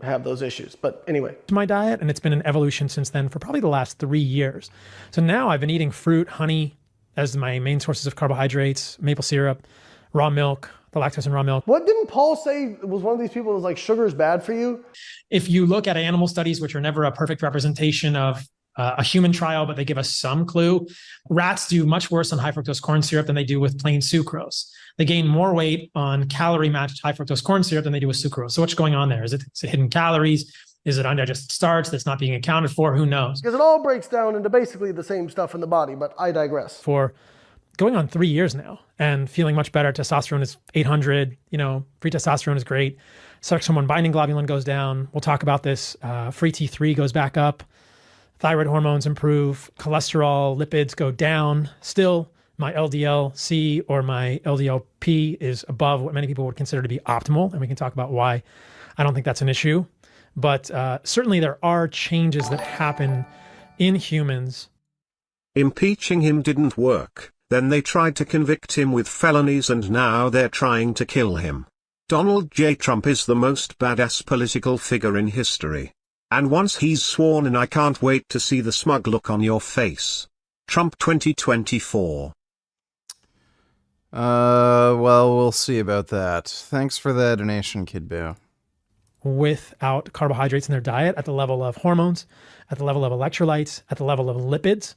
have those issues. But anyway. My diet, and it's been an evolution since then for probably the last 3 years. So now I've been eating fruit, honey as my main sources of carbohydrates, maple syrup, raw milk, the lactose in raw milk. What didn't Paul say was one of these people that was like, sugar is bad for you? If you look at animal studies, which are never a perfect representation of a human trial, but they give us some clue, rats do much worse on high fructose corn syrup than they do with plain sucrose. They gain more weight on calorie-matched high fructose corn syrup than they do with sucrose. So what's going on there? Is it hidden calories? Is it undigested starch that's not being accounted for? Who knows? Because it all breaks down into basically the same stuff in the body, but I digress. For going on 3 years now and feeling much better. Testosterone is 800, free testosterone is great. Sex hormone binding globulin goes down. We'll talk about this. Free T3 goes back up. Thyroid hormones improve. Cholesterol, lipids go down. Still, my LDL-C or my LDL-P is above what many people would consider to be optimal. And we can talk about why I don't think that's an issue. But certainly there are changes that happen in humans. Impeaching him didn't work. Then they tried to convict him with felonies and now they're trying to kill him. Donald J. Trump is the most badass political figure in history. And once he's sworn in, I can't wait to see the smug look on your face. Trump 2024. Well, we'll see about that. Thanks for the donation, Kid Boo. Without carbohydrates in their diet at the level of hormones, at the level of electrolytes, at the level of lipids.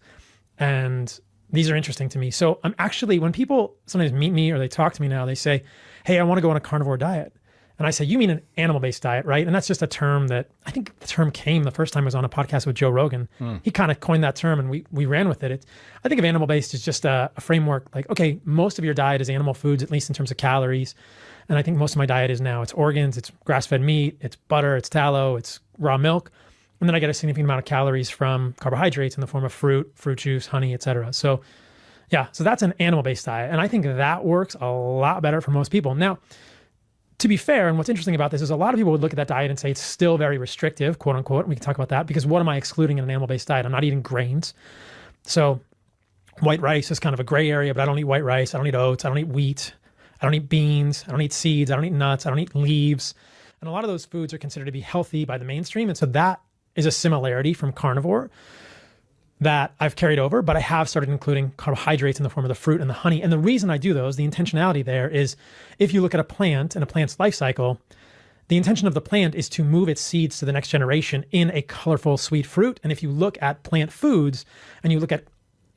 And these are interesting to me. So I'm actually, when people sometimes meet me or they talk to me now, they say, hey, I want to go on a carnivore diet. And I say, you mean an animal-based diet, right? And that's just a term that, I think the term came the first time I was on a podcast with Joe Rogan. He kind of coined that term and we ran with it. I think of animal-based as just a framework like, okay, most of your diet is animal foods, at least in terms of calories. And I think most of my diet is now, it's organs, it's grass-fed meat, it's butter, it's tallow, it's raw milk. And then I get a significant amount of calories from carbohydrates in the form of fruit juice, honey, etc. So yeah, so that's an animal-based diet. And I think that works a lot better for most people. Now, to be fair, and what's interesting about this is a lot of people would look at that diet and say it's still very restrictive, quote unquote. And we can talk about that because what am I excluding in an animal-based diet? I'm not eating grains. So white rice is kind of a gray area, but I don't eat white rice. I don't eat oats. I don't eat wheat. I don't eat beans. I don't eat seeds. I don't eat nuts. I don't eat leaves. And a lot of those foods are considered to be healthy by the mainstream. And so that is a similarity from carnivore that I've carried over, but I have started including carbohydrates in the form of the fruit and the honey. And the reason I do those, the intentionality there is if you look at a plant and a plant's life cycle, the intention of the plant is to move its seeds to the next generation in a colorful, sweet fruit. And if you look at plant foods and you look at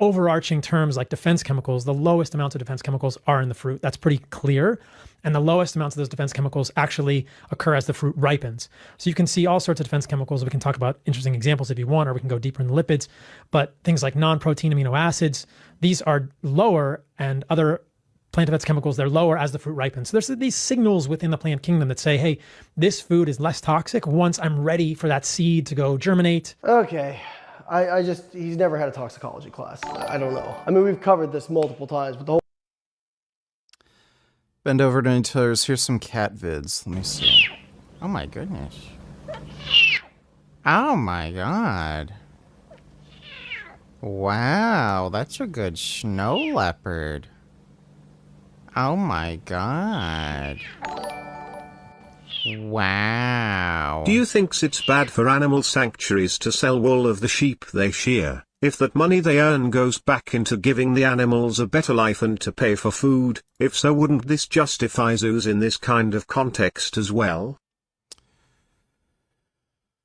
overarching terms like defense chemicals, the lowest amounts of defense chemicals are in the fruit. That's pretty clear. And the lowest amounts of those defense chemicals actually occur as the fruit ripens. So you can see all sorts of defense chemicals. We can talk about interesting examples if you want, or we can go deeper in the lipids. But things like non-protein amino acids, these are lower, and other plant defense chemicals, they're lower as the fruit ripens. So there's these signals within the plant kingdom that say, hey, this food is less toxic once I'm ready for that seed to go germinate. Okay. He's never had a toxicology class. I don't know. I mean, we've covered this multiple times, but the whole... Bend over to toes. Here's some cat vids. Let me see. Oh my goodness. Oh my god. Wow, that's a good snow leopard. Oh my god. Wow. Do you think it's bad for animal sanctuaries to sell wool of the sheep they shear, if that money they earn goes back into giving the animals a better life and to pay for food? If so, wouldn't this justify zoos in this kind of context as well?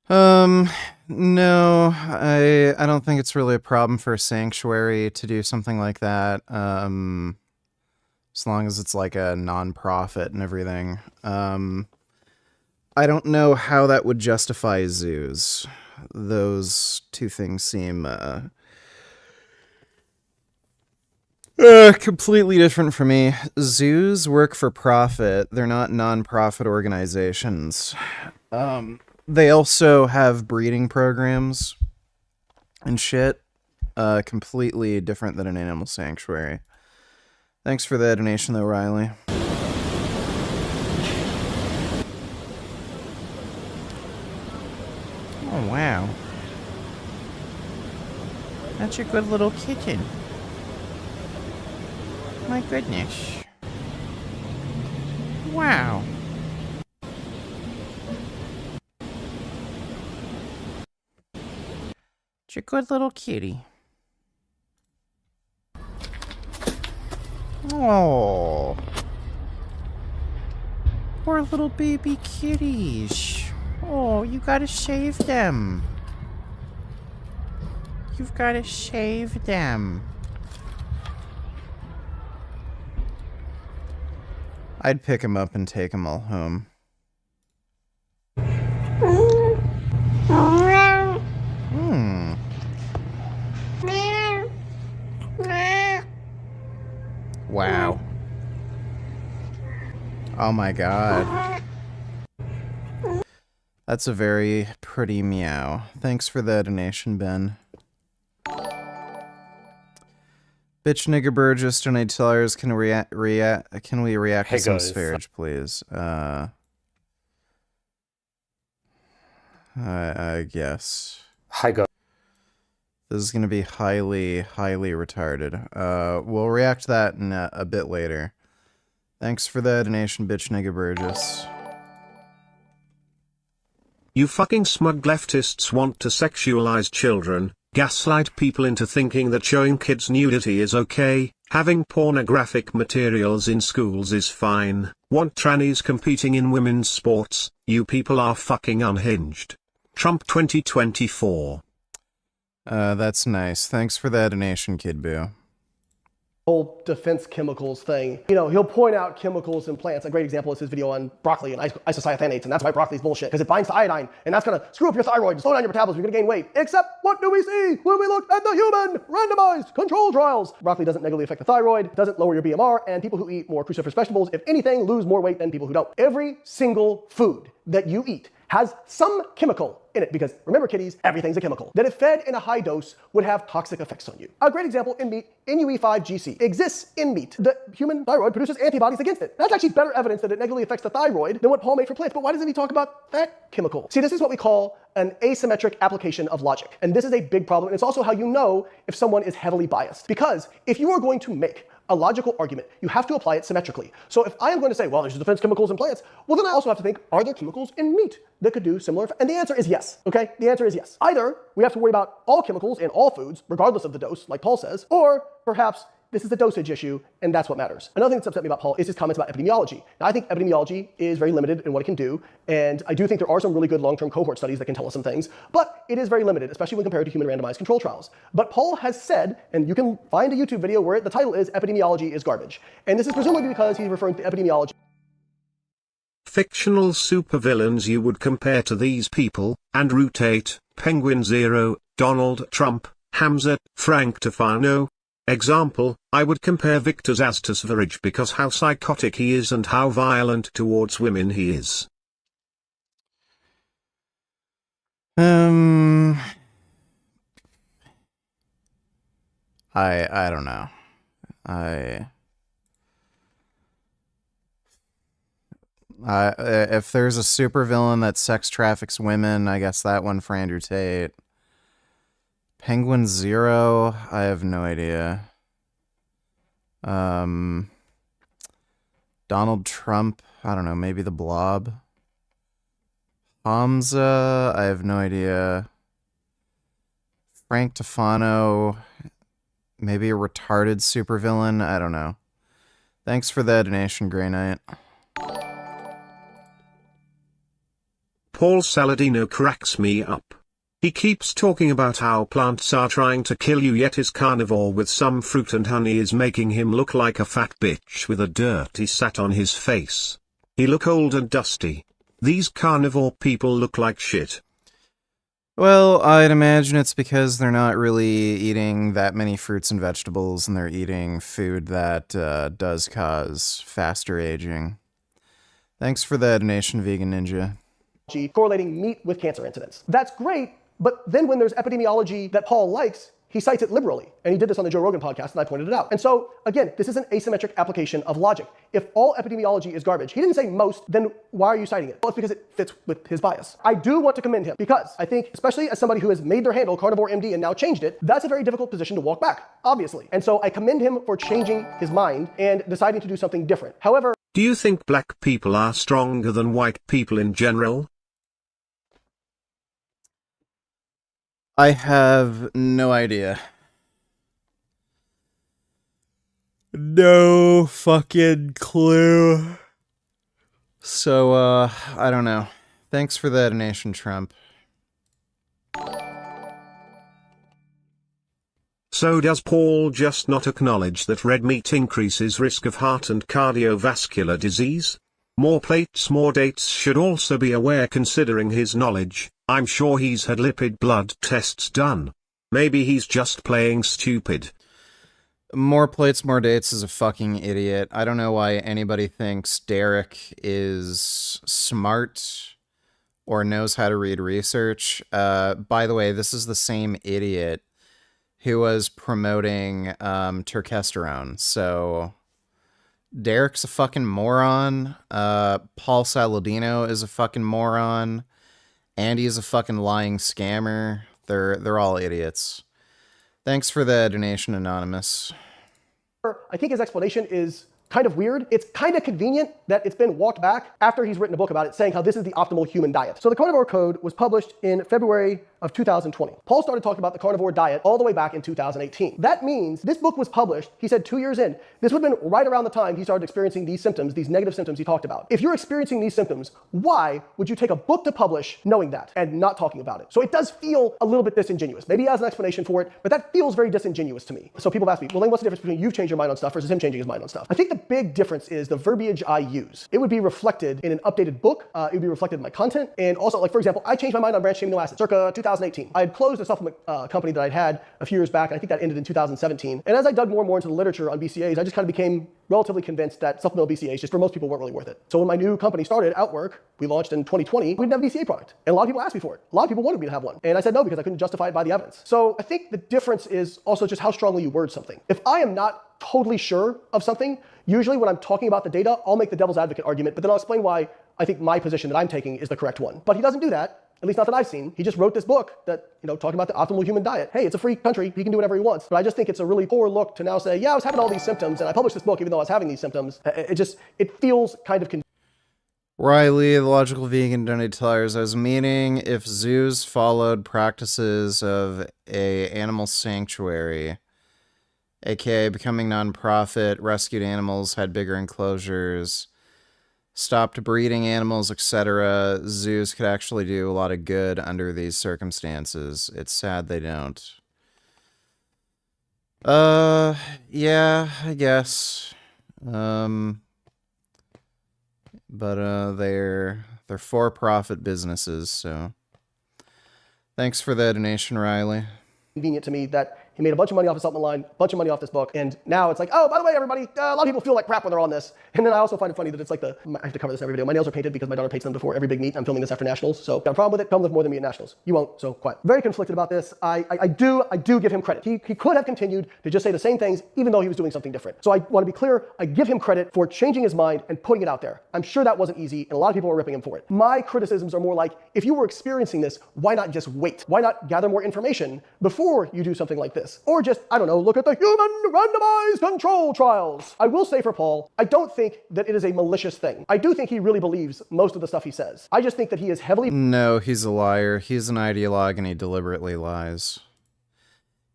No, I don't think it's really a problem for a sanctuary to do something like that. As long as it's like a non-profit and everything. I don't know how that would justify zoos. Those two things seem completely different for me. Zoos work for profit. They're not non-profit organizations. They also have breeding programs and shit. Completely different than an animal sanctuary. Thanks for the donation, though, Riley. Oh, wow. That's a good little kitten. My goodness. Wow. It's a good little kitty. Oh. Poor little baby kitties. Oh, you gotta save them. You've gotta save them. I'd pick him up and take him all home. Wow. Oh my god. That's a very pretty meow. Thanks for the donation, Ben. Bitch Nigger Burgess donate $2. Can we react to some Sv3rige, please? I guess. Hi guys. This is gonna be highly retarded. We'll react to that in a bit later. Thanks for the donation, Bitch Nigger Burgess. You fucking smug leftists want to sexualize children, gaslight people into thinking that showing kids nudity is okay, having pornographic materials in schools is fine, want trannies competing in women's sports. You people are fucking unhinged. Trump 2024. That's nice. Thanks for that donation, Kid Boo. Whole defense chemicals thing. You know, he'll point out chemicals in plants. A great example is his video on broccoli and isocyanates, and that's why broccoli's bullshit, because it binds to iodine, and that's gonna screw up your thyroid and slow down your metabolism. You're gonna gain weight. Except, what do we see when we look at the human randomized control trials? Broccoli doesn't negatively affect the thyroid, doesn't lower your BMR, and people who eat more cruciferous vegetables, if anything, lose more weight than people who don't. Every single food that you eat has some chemical in it, because remember, kiddies, everything's a chemical, that if fed in a high dose would have toxic effects on you. A great example in meat, NUE5GC, exists in meat. The human thyroid produces antibodies against it. That's actually better evidence that it negatively affects the thyroid than what Paul made for plants. But why doesn't he talk about that chemical? See, this is what we call an asymmetric application of logic. And this is a big problem. And it's also how you know if someone is heavily biased. Because if you are going to make a logical argument, you have to apply it symmetrically. So if I am going to say, well, there's defense chemicals in plants, well, then I also have to think, are there chemicals in meat that could do similar? And the answer is yes, okay? The answer is yes. Either we have to worry about all chemicals in all foods, regardless of the dose, like Paul says, or perhaps this is a dosage issue, and that's what matters. Another thing that's upset me about Paul is his comments about epidemiology. Now, I think epidemiology is very limited in what it can do, and I do think there are some really good long-term cohort studies that can tell us some things, but it is very limited, especially when compared to human randomized control trials. But Paul has said, and you can find a YouTube video where the title is Epidemiology is Garbage. And this is presumably because he's referring to epidemiology. Fictional supervillains you would compare to these people: Andrew Tate, Penguin Zero, Donald Trump, Hamza, Frank Tufano. Example, I would compare Victor Zsasz to Sv3rige because how psychotic he is and how violent towards women he is. I don't know. If there's a supervillain that sex traffics women, I guess that one for Andrew Tate. Penguin Zero, I have no idea. Donald Trump, I don't know, maybe the Blob. Hamza, I have no idea. Frank Tufano, maybe a retarded supervillain, I don't know. Thanks for the donation, Grey Knight. Paul Saladino cracks me up. He keeps talking about how plants are trying to kill you, yet his carnivore with some fruit and honey is making him look like a fat bitch with a dirty sat on his face. He look old and dusty. These carnivore people look like shit. Well, I'd imagine it's because they're not really eating that many fruits and vegetables, and they're eating food that does cause faster aging. Thanks for the donation, Vegan Ninja. Correlating meat with cancer incidence. That's great, but then when there's epidemiology that Paul likes, he cites it liberally. And he did this on the Joe Rogan podcast, and I pointed it out. And so, again, this is an asymmetric application of logic. If all epidemiology is garbage, he didn't say most, then why are you citing it? Well, it's because it fits with his bias. I do want to commend him because I think, especially as somebody who has made their handle Carnivore MD and now changed it, that's a very difficult position to walk back, obviously. And so I commend him for changing his mind and deciding to do something different. However, do you think black people are stronger than white people in general? I have no idea. No fucking clue. So, I don't know. Thanks for the donation, Trump. So does Paul just not acknowledge that red meat increases risk of heart and cardiovascular disease? More plates, more dates should also be aware considering his knowledge. I'm sure he's had lipid blood tests done. Maybe he's just playing stupid. More plates, more dates is a fucking idiot. I don't know why anybody thinks Derek is smart or knows how to read research. By the way, this is the same idiot who was promoting turkesterone. So Derek's a fucking moron. Paul Saladino is a fucking moron. Andy is a fucking lying scammer. They're all idiots. Thanks for the donation, Anonymous. I think his explanation is kind of weird. It's kind of convenient that it's been walked back after he's written a book about it saying how this is the optimal human diet. So the Carnivore Code was published in February of 2020. Paul started talking about the carnivore diet all the way back in 2018. That means this book was published, he said 2 years in. This would have been right around the time he started experiencing these symptoms, these negative symptoms he talked about. If you're experiencing these symptoms, why would you take a book to publish knowing that and not talking about it? So it does feel a little bit disingenuous. Maybe he has an explanation for it, but that feels very disingenuous to me. So people have asked me, well, Layne, what's the difference between you've changed your mind on stuff versus him changing his mind on stuff? I think the big difference is the verbiage I use. It would be reflected in an updated book. It would be reflected in my content. And also, like, for example, I changed my mind on branched chain amino acids circa 2018. I had closed a supplement company that I'd had a few years back, and I think that ended in 2017. And as I dug more and more into the literature on BCAAs, I just kind of became relatively convinced that supplemental BCAAs, just for most people, weren't really worth it. So when my new company started, Outwork, we launched in 2020, we didn't have a BCAA product. And a lot of people asked me for it. A lot of people wanted me to have one. And I said no because I couldn't justify it by the evidence. So I think the difference is also just how strongly you word something. If I am not totally sure of something, usually when I'm talking about the data, I'll make the devil's advocate argument, but then I'll explain why I think my position that I'm taking is the correct one. But he doesn't do that. At least not that I've seen. He just wrote this book that, talking about the optimal human diet. Hey, it's a free country. He can do whatever he wants. But I just think it's a really poor look to now say, yeah, I was having all these symptoms and I published this book even though I was having these symptoms. It feels kind of Riley, the logical vegan, donated $2. I was meaning if zoos followed practices of a animal sanctuary, aka becoming non-profit, rescued animals, had bigger enclosures, stopped breeding animals, etc., zoos could actually do a lot of good under these circumstances. It's sad they don't. Yeah, I guess. But they're for-profit businesses, so thanks for the donation, Riley. Convenient to me that he made a bunch of money off his supplement line, a bunch of money off this book, and now it's like, oh, by the way, everybody, a lot of people feel like crap when they're on this. And then I also find it funny that it's like I have to cover this in every video. My nails are painted because my daughter paints them before every big meet. I'm filming this after nationals, so got a problem with it. Come with more than me at nationals. You won't, so quiet. Very conflicted about this. I do give him credit. He could have continued to just say the same things even though he was doing something different. So I want to be clear, I give him credit for changing his mind and putting it out there. I'm sure that wasn't easy, and a lot of people were ripping him for it. My criticisms are more like, if you were experiencing this, why not just wait? Why not gather more information before you do something like this? Or just, I don't know, look at the human randomized control trials. I will say for Paul, I don't think that it is a malicious thing. I do think he really believes most of the stuff he says. I just think that he is heavily... No, he's a liar. He's an ideologue and he deliberately lies.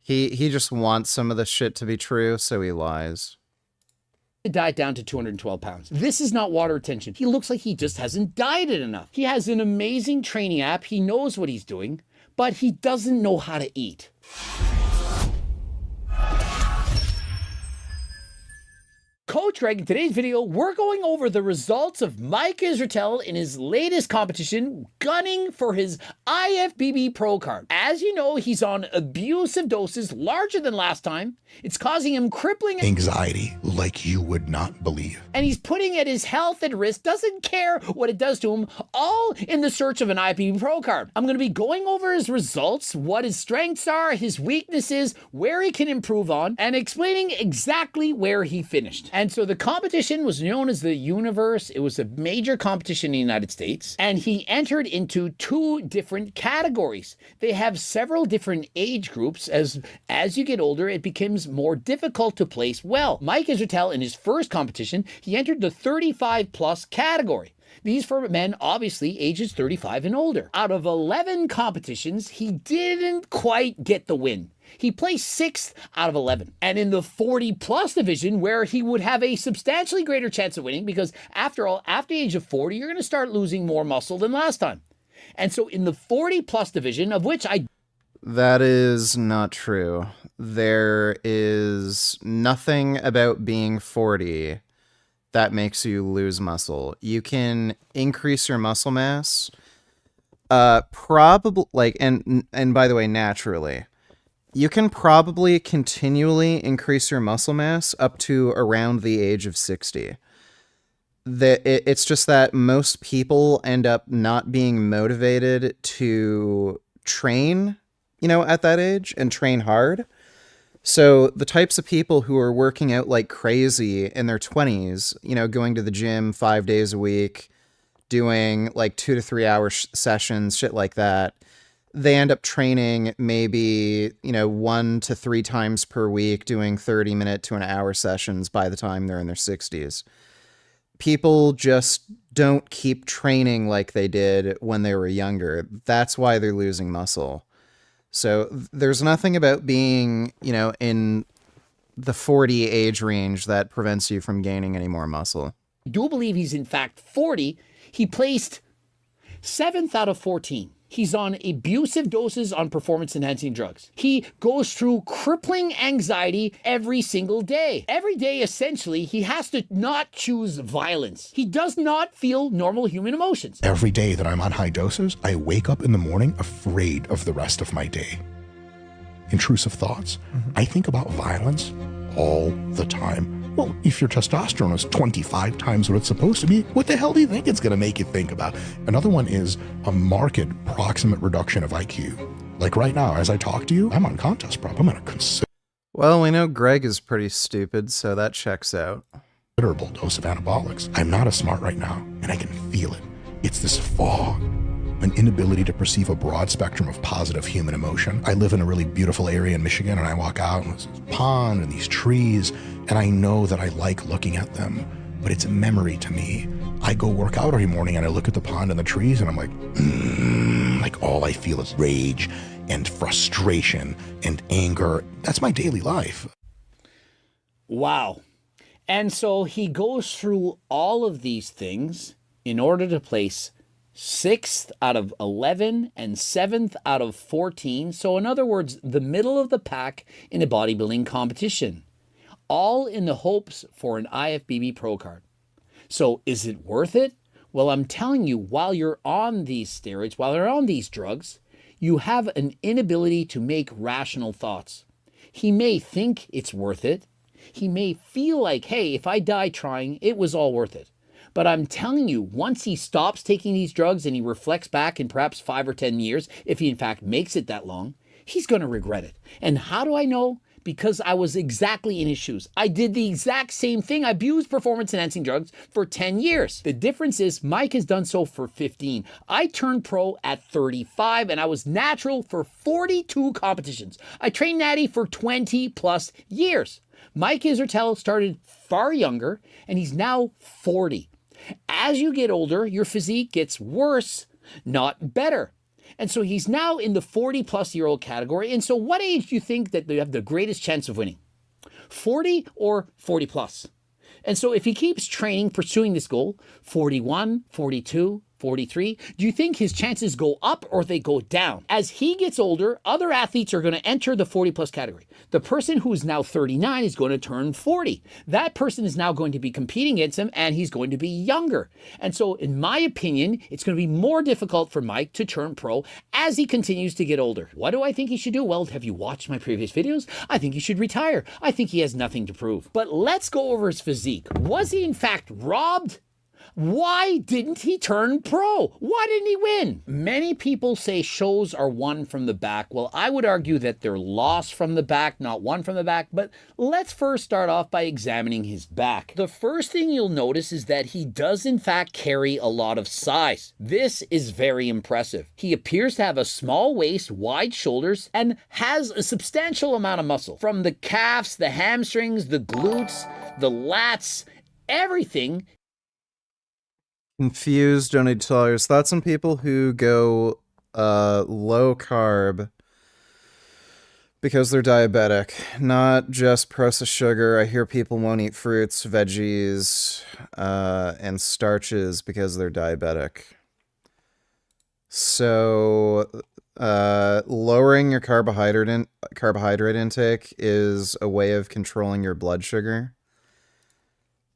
He just wants some of the shit to be true, so he lies. Diet down to 212 pounds. This is not water retention. He looks like he just hasn't dieted enough. He has an amazing training app. He knows what he's doing, but he doesn't know how to eat. Coach Greg. In today's video, we're going over the results of Mike Israetel in his latest competition, gunning for his IFBB Pro card. As you know, he's on abusive doses larger than last time. It's causing him crippling anxiety like you would not believe. And he's putting at his health at risk, doesn't care what it does to him, all in the search of an IFBB Pro card. I'm going to be going over his results, what his strengths are, his weaknesses, where he can improve on, and explaining exactly where he finished. And so the competition was known as the Universe. It was a major competition in the United States, and he entered into 2 different categories. They have several different age groups. As you get older, it becomes more difficult to place well. Mike Israetel, in his first competition, he entered the 35 plus category. These for men, obviously, ages 35 and older. Out of 11 competitions, he didn't quite get the win. He placed 6th out of 11. And in the 40 plus division, where he would have a substantially greater chance of winning, because after all, after the age of 40, you're going to start losing more muscle than last time. And so in the 40 plus division, of which That is not true. There is nothing about being 40 that makes you lose muscle. You can increase your muscle mass, probably, like, and by the way, naturally. You can probably continually increase your muscle mass up to around the age of 60. It's just that most people end up not being motivated to train, at that age and train hard. So the types of people who are working out like crazy in their 20s, going to the gym 5 days a week, doing like 2 to 3 hour sessions, shit like that, they end up training maybe, 1 to 3 times per week, doing 30-minute to an hour sessions by the time they're in their 60s. People just don't keep training like they did when they were younger. That's why they're losing muscle. So there's nothing about being, in the 40 age range that prevents you from gaining any more muscle. I do believe he's in fact 40. He placed 7th out of 14. He's on abusive doses on performance-enhancing drugs. He goes through crippling anxiety every single day. Every day, essentially, he has to not choose violence. He does not feel normal human emotions. Every day that I'm on high doses, I wake up in the morning afraid of the rest of my day. Intrusive thoughts. I think about violence all the time. Well, if your testosterone is 25 times what it's supposed to be, what the hell do you think it's going to make you think about? Another one is a marked proximate reduction of IQ. Like right now, as I talk to you, I'm on contest prep. I'm going to consider. Well, we know Greg is pretty stupid, so that checks out. Considerable dose of anabolics. I'm not as smart right now, and I can feel it. It's this fog. An inability to perceive a broad spectrum of positive human emotion. I live in a really beautiful area in Michigan, and I walk out and there's this pond and these trees, and I know that I like looking at them, but it's a memory to me. I go work out every morning and I look at the pond and the trees and I'm like all I feel is rage and frustration and anger. That's my daily life. Wow. And so he goes through all of these things in order to place 6th out of 11 and 7th out of 14. So in other words, the middle of the pack in a bodybuilding competition, all in the hopes for an IFBB Pro card. So is it worth it? Well, I'm telling you, while you're on these steroids, while you're on these drugs, you have an inability to make rational thoughts. He may think it's worth it. He may feel like, hey, if I die trying, it was all worth it. But I'm telling you, once he stops taking these drugs and he reflects back in perhaps 5 or 10 years, if he in fact makes it that long, he's going to regret it. And how do I know? Because I was exactly in his shoes. I did the exact same thing. I abused performance-enhancing drugs for 10 years. The difference is Mike has done so for 15. I turned pro at 35, and I was natural for 42 competitions. I trained natty for 20 plus years. Mike Israetel started far younger, and he's now 40. As you get older, your physique gets worse, not better. And so he's now in the 40-plus-year-old category. And so what age do you think that they have the greatest chance of winning? 40 or 40-plus? And so if he keeps training, pursuing this goal, 41, 42, 43, do you think his chances go up or they go down? As he gets older, other athletes are going to enter the 40 plus category. The person who is now 39 is going to turn 40. That person is now going to be competing against him and he's going to be younger. And so in my opinion, it's going to be more difficult for Mike to turn pro as he continues to get older. What do I think he should do? Well, have you watched my previous videos? I think he should retire. I think he has nothing to prove. But let's go over his physique. Was he in fact robbed? Why didn't he turn pro? Why didn't he win? Many people say shows are won from the back. Well, I would argue that they're lost from the back, not won from the back. But let's first start off by examining his back. The first thing you'll notice is that he does in fact carry a lot of size. This is very impressive. He appears to have a small waist, wide shoulders, and has a substantial amount of muscle. From the calves, the hamstrings, the glutes, the lats, everything. Confused, don't need to tell your thoughts on people who go low carb because they're diabetic, not just processed sugar. I hear people won't eat fruits, veggies, and starches because they're diabetic. So lowering your carbohydrate intake is a way of controlling your blood sugar.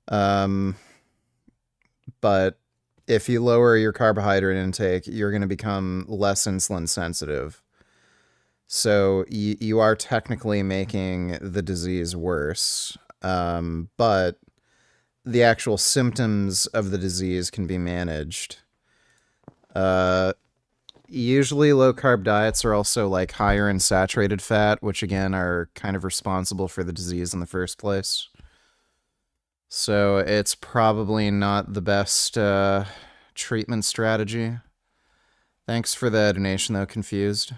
But if you lower your carbohydrate intake, you're going to become less insulin sensitive. So you are technically making the disease worse. But the actual symptoms of the disease can be managed. Usually low carb diets are also like higher in saturated fat, which again are kind of responsible for the disease in the first place. So it's probably not the best treatment strategy. Thanks for the donation, though, Confused.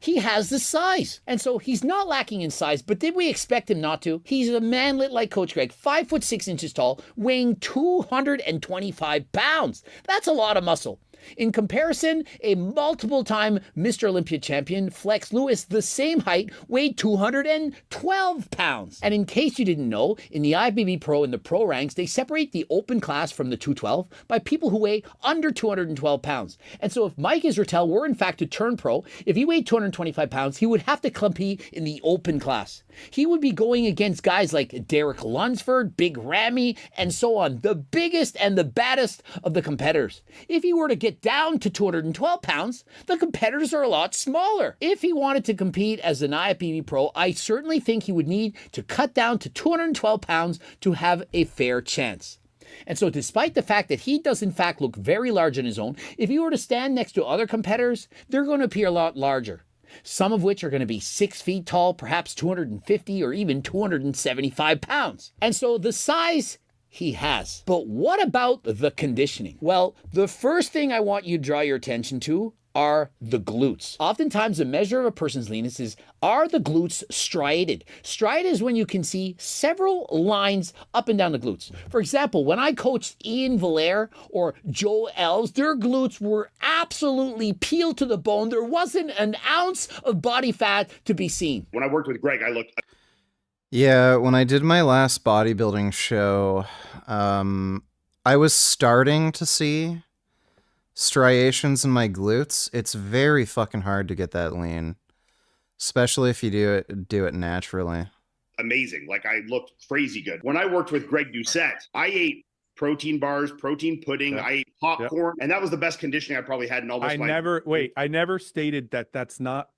He has the size. And so he's not lacking in size, but did we expect him not to? He's a manlet like Coach Greg, 5'6" tall, weighing 225 pounds. That's a lot of muscle. In comparison, a multiple-time Mr. Olympia champion, Flex Lewis, the same height, weighed 212 pounds. And in case you didn't know, in the IFBB Pro and the Pro ranks, they separate the open class from the 212 by people who weigh under 212 pounds. And so if Mike Israetel were in fact to turn pro, if he weighed 225 pounds, he would have to compete in the open class. He would be going against guys like Derek Lunsford, Big Ramy, and so on, the biggest and the baddest of the competitors. If he were to get down to 212 pounds, the competitors are a lot smaller. If he wanted to compete as an IFBB Pro, I certainly think he would need to cut down to 212 pounds to have a fair chance. And so despite the fact that he does in fact look very large on his own, if he were to stand next to other competitors, they're going to appear a lot larger. Some of which are going to be 6 feet tall, perhaps 250 or even 275 pounds. And so the size he has. But what about the conditioning? Well, the first thing I want you to draw your attention to are the glutes. Oftentimes, a measure of a person's leanness is, are the glutes striated? Striated is when you can see several lines up and down the glutes. For example, when I coached Ian Valère or Joe Elves, their glutes were absolutely peeled to the bone. There wasn't an ounce of body fat to be seen. When I worked with Greg, I looked... Yeah, when I did my last bodybuilding show, I was starting to see striations in my glutes. It's very fucking hard to get that lean, especially if you do it naturally. Amazing. Like, I looked crazy good. When I worked with Greg Doucette, I ate protein bars, protein pudding, I ate popcorn, and that was the best conditioning I probably had in almost my life. I never stated that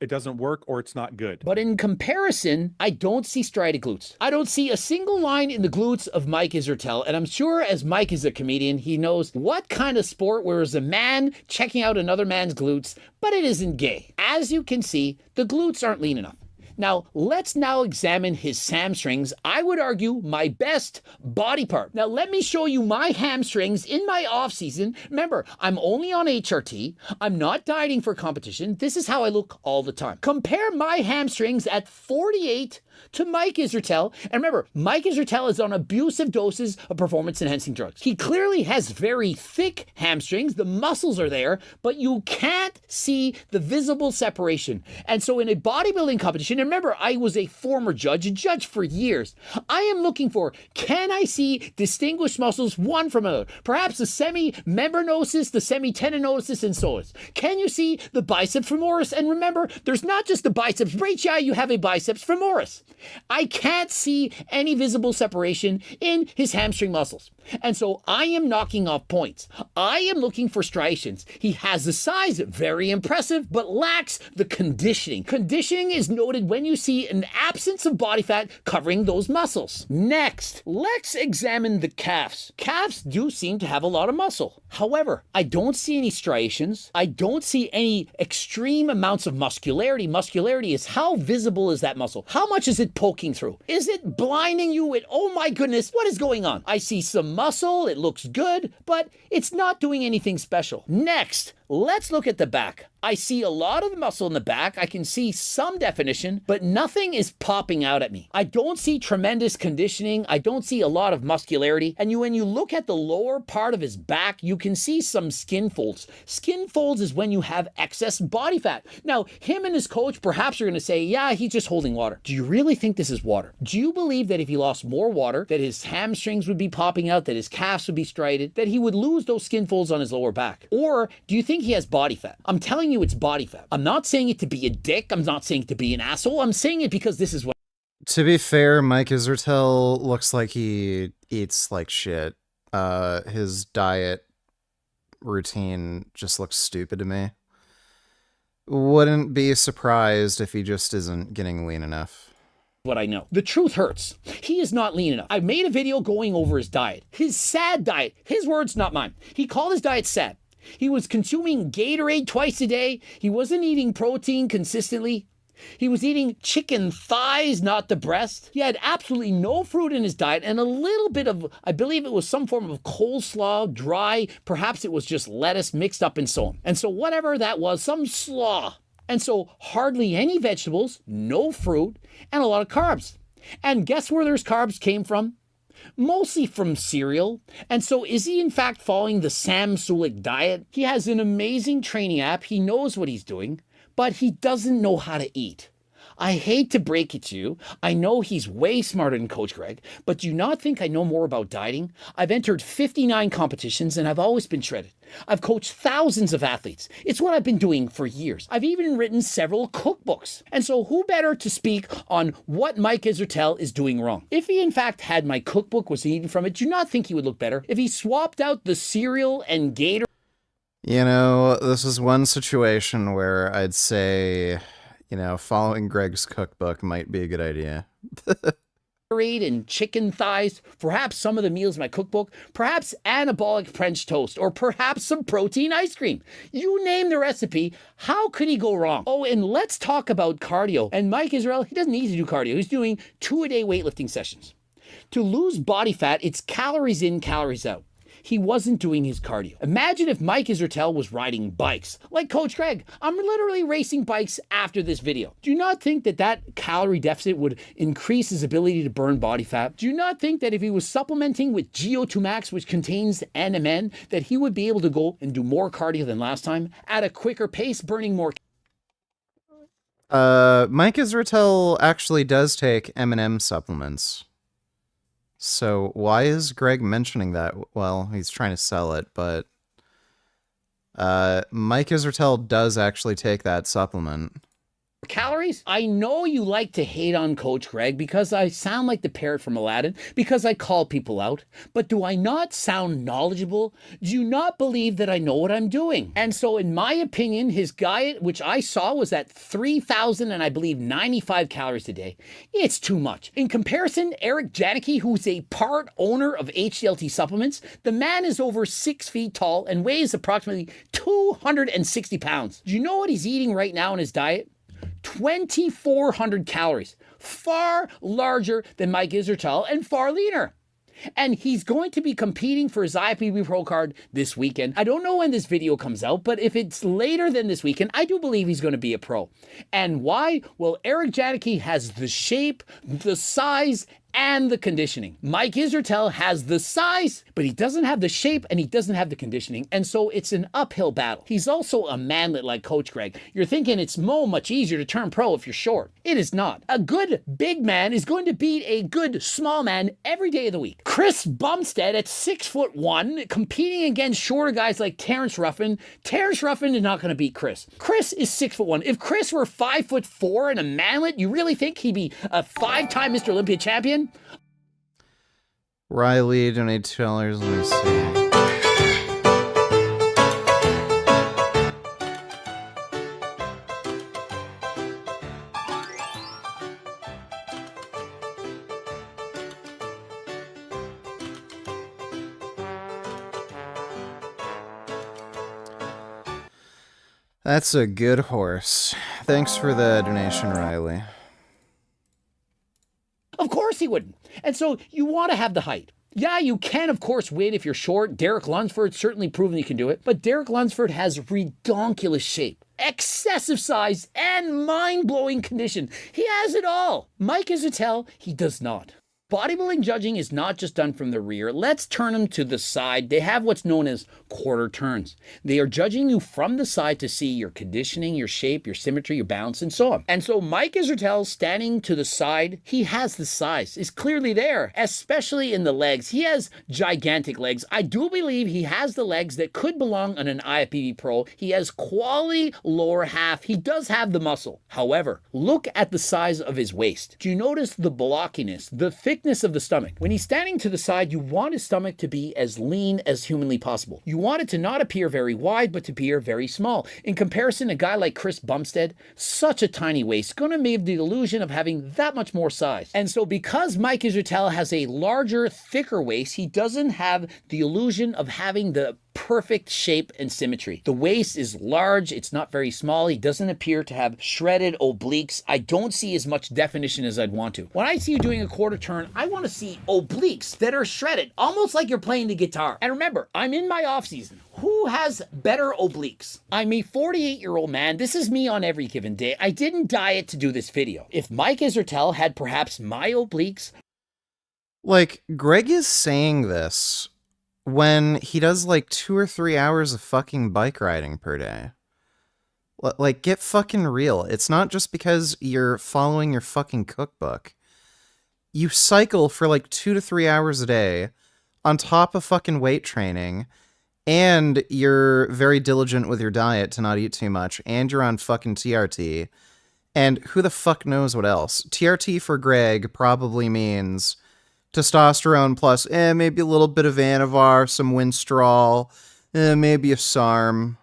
it doesn't work or it's not good. But in comparison, I don't see striated glutes. I don't see a single line in the glutes of Mike Israetel, and I'm sure as Mike is a comedian, he knows what kind of sport where is a man checking out another man's glutes, but it isn't gay. As you can see, the glutes aren't lean enough. Now, let's now examine his hamstrings. I would argue my best body part. Now, let me show you my hamstrings in my off season. Remember, I'm only on HRT. I'm not dieting for competition. This is how I look all the time. Compare my hamstrings at 48 to Mike Israetel. And remember, Mike Israetel is on abusive doses of performance-enhancing drugs. He clearly has very thick hamstrings. The muscles are there, but you can't see the visible separation. And so in a bodybuilding competition, and remember, I was a former judge, a judge for years, I am looking for, can I see distinguished muscles one from another? Perhaps the semi-membranosus, the semi-tendinosus, and so on. Can you see the biceps femoris? And remember, there's not just the biceps brachii, you have a biceps femoris. I can't see any visible separation in his hamstring muscles. And so I am knocking off points. I am looking for striations. He has the size, very impressive, but lacks the conditioning. Conditioning is noted when you see an absence of body fat covering those muscles. Next, let's examine the calves. Calves do seem to have a lot of muscle. However, I don't see any striations. I don't see any extreme amounts of muscularity. Muscularity is how visible is that muscle? How much is it poking through? Is it blinding you with, oh my goodness, what is going on? I see some muscle, it looks good, but it's not doing anything special. Next, let's look at the back. I see a lot of muscle in the back. I can see some definition, but nothing is popping out at me. I don't see tremendous conditioning. I don't see a lot of muscularity. And when you look at the lower part of his back, you can see some skin folds. Skin folds is when you have excess body fat. Now, him and his coach perhaps are going to say, yeah, he's just holding water. Do you really think this is water? Do you believe that if he lost more water, that his hamstrings would be popping out, that his calves would be striated, that he would lose those skin folds on his lower back? Or do you think he has body fat? I'm telling you it's body fat. I'm not saying it to be a dick. I'm not saying it to be an asshole. I'm saying it because this is what... To be fair, Mike Israetel looks like he eats like shit. His diet routine just looks stupid to me. Wouldn't be surprised if he just isn't getting lean enough. What I know. The truth hurts. He is not lean enough. I made a video going over his diet. His sad diet. His words, not mine. He called his diet sad. He was consuming Gatorade twice a day. He wasn't eating protein consistently. He was eating chicken thighs, not the breast. He had absolutely no fruit in his diet and a little bit of, I believe it was some form of coleslaw, dry, perhaps it was just lettuce mixed up and so on. And so whatever that was, some slaw. And so hardly any vegetables, no fruit, and a lot of carbs. And guess where those carbs came from? Mostly from cereal. And so is he in fact following the Sam Sulek diet? He has an amazing training app. He knows what he's doing, but he doesn't know how to eat. I hate to break it to you. I know he's way smarter than Coach Greg, but do you not think I know more about dieting? I've entered 59 competitions and I've always been shredded. I've coached thousands of athletes. It's what I've been doing for years. I've even written several cookbooks. And so who better to speak on what Mike Israetel is doing wrong? If he in fact had my cookbook, was eating from it, do you not think he would look better? If he swapped out the cereal and Gator... You know, this is one situation where I'd say, you know, following Greg's cookbook might be a good idea. And chicken thighs, perhaps some of the meals in my cookbook, perhaps anabolic French toast, or perhaps some protein ice cream. You name the recipe, how could he go wrong? Oh, and let's talk about cardio. And Mike Israel, he doesn't need to do cardio. He's doing 2-a-day weightlifting sessions. To lose body fat, it's calories in, calories out. He wasn't doing his cardio. Imagine if Mike Israetel was riding bikes, like Coach Greg. I'm literally racing bikes after this video. Do you not think that that calorie deficit would increase his ability to burn body fat? Do you not think that if he was supplementing with GO2 Max, which contains NMN, that he would be able to go and do more cardio than last time at a quicker pace, burning more? Mike Israetel actually does take M&M supplements. So why is Greg mentioning that? Well, he's trying to sell it, but Mike Israetel does actually take that supplement. Calories? I know you like to hate on Coach Greg because I sound like the parrot from Aladdin, because I call people out, but do I not sound knowledgeable? Do you not believe that I know what I'm doing? And so in my opinion, his diet, which I saw was at 3,000 and I believe 95 calories a day, it's too much. In comparison, Eric Janicki, who's a part owner of HDLT supplements, the man is over 6 feet tall and weighs approximately 260 pounds. Do you know what he's eating right now in his diet? 2,400 calories, far larger than Mike Israetel and far leaner. And he's going to be competing for his IFBB Pro card this weekend. I don't know when this video comes out, but if it's later than this weekend, I do believe he's going to be a pro. And why? Well, Eric Janicki has the shape, the size, and the conditioning. Mike Israetel has the size, but he doesn't have the shape and he doesn't have the conditioning. And so it's an uphill battle. He's also a manlet like Coach Greg. You're thinking it's much easier to turn pro if you're short. It is not. A good big man is going to beat a good small man every day of the week. Chris Bumstead at 6'1", competing against shorter guys like Terrence Ruffin. Terrence Ruffin is not going to beat Chris. Chris is 6'1". If Chris were 5'4" and a manlet, you really think he'd be a 5-time Mr. Olympia champion? Riley donated $2. Let me see. That's a good horse. Thanks for the donation, Riley. Of course he wouldn't. And so you want to have the height. Yeah, you can, of course, win if you're short. Derek Lunsford's certainly proven he can do it. But Derek Lunsford has redonkulous shape, excessive size, and mind-blowing condition. He has it all. Mike Israetel, he does not. Bodybuilding judging is not just done from the rear. Let's turn them to the side. They have what's known as quarter turns. They are judging you from the side to see your conditioning, your shape, your symmetry, your balance, and so on. And so Mike Israetel standing to the side, he has the size. It's clearly there, especially in the legs. He has gigantic legs. I do believe he has the legs that could belong on an IFBB Pro. He has quality lower half. He does have the muscle. However, look at the size of his waist. Do you notice the blockiness, the thickness of the stomach? When he's standing to the side, you want his stomach to be as lean as humanly possible. You want it to not appear very wide, but to appear very small. In comparison, a guy like Chris Bumstead, such a tiny waist, going to give the illusion of having that much more size. And so because Mike Israetel has a larger, thicker waist, he doesn't have the illusion of having the perfect shape and symmetry. The waist is large, it's not very small. He doesn't appear to have shredded obliques. I don't see as much definition as I'd want to. When I see you doing a quarter turn, I want to see obliques that are shredded, almost like you're playing the guitar. And remember, I'm in my off season. Who has better obliques? I'm a 48-year-old man. This is me on every given day. I didn't diet to do this video. If Mike Israetel had perhaps my obliques... Like, Greg is saying this when he does like 2 or 3 hours of fucking bike riding per day. Like, get fucking real. It's not just because you're following your fucking cookbook. You cycle for like 2 to 3 hours a day on top of fucking weight training, and you're very diligent with your diet to not eat too much, and you're on fucking TRT, and who the fuck knows what else. TRT for Greg probably means testosterone plus maybe a little bit of Anavar, some Winstrol, maybe a SARM.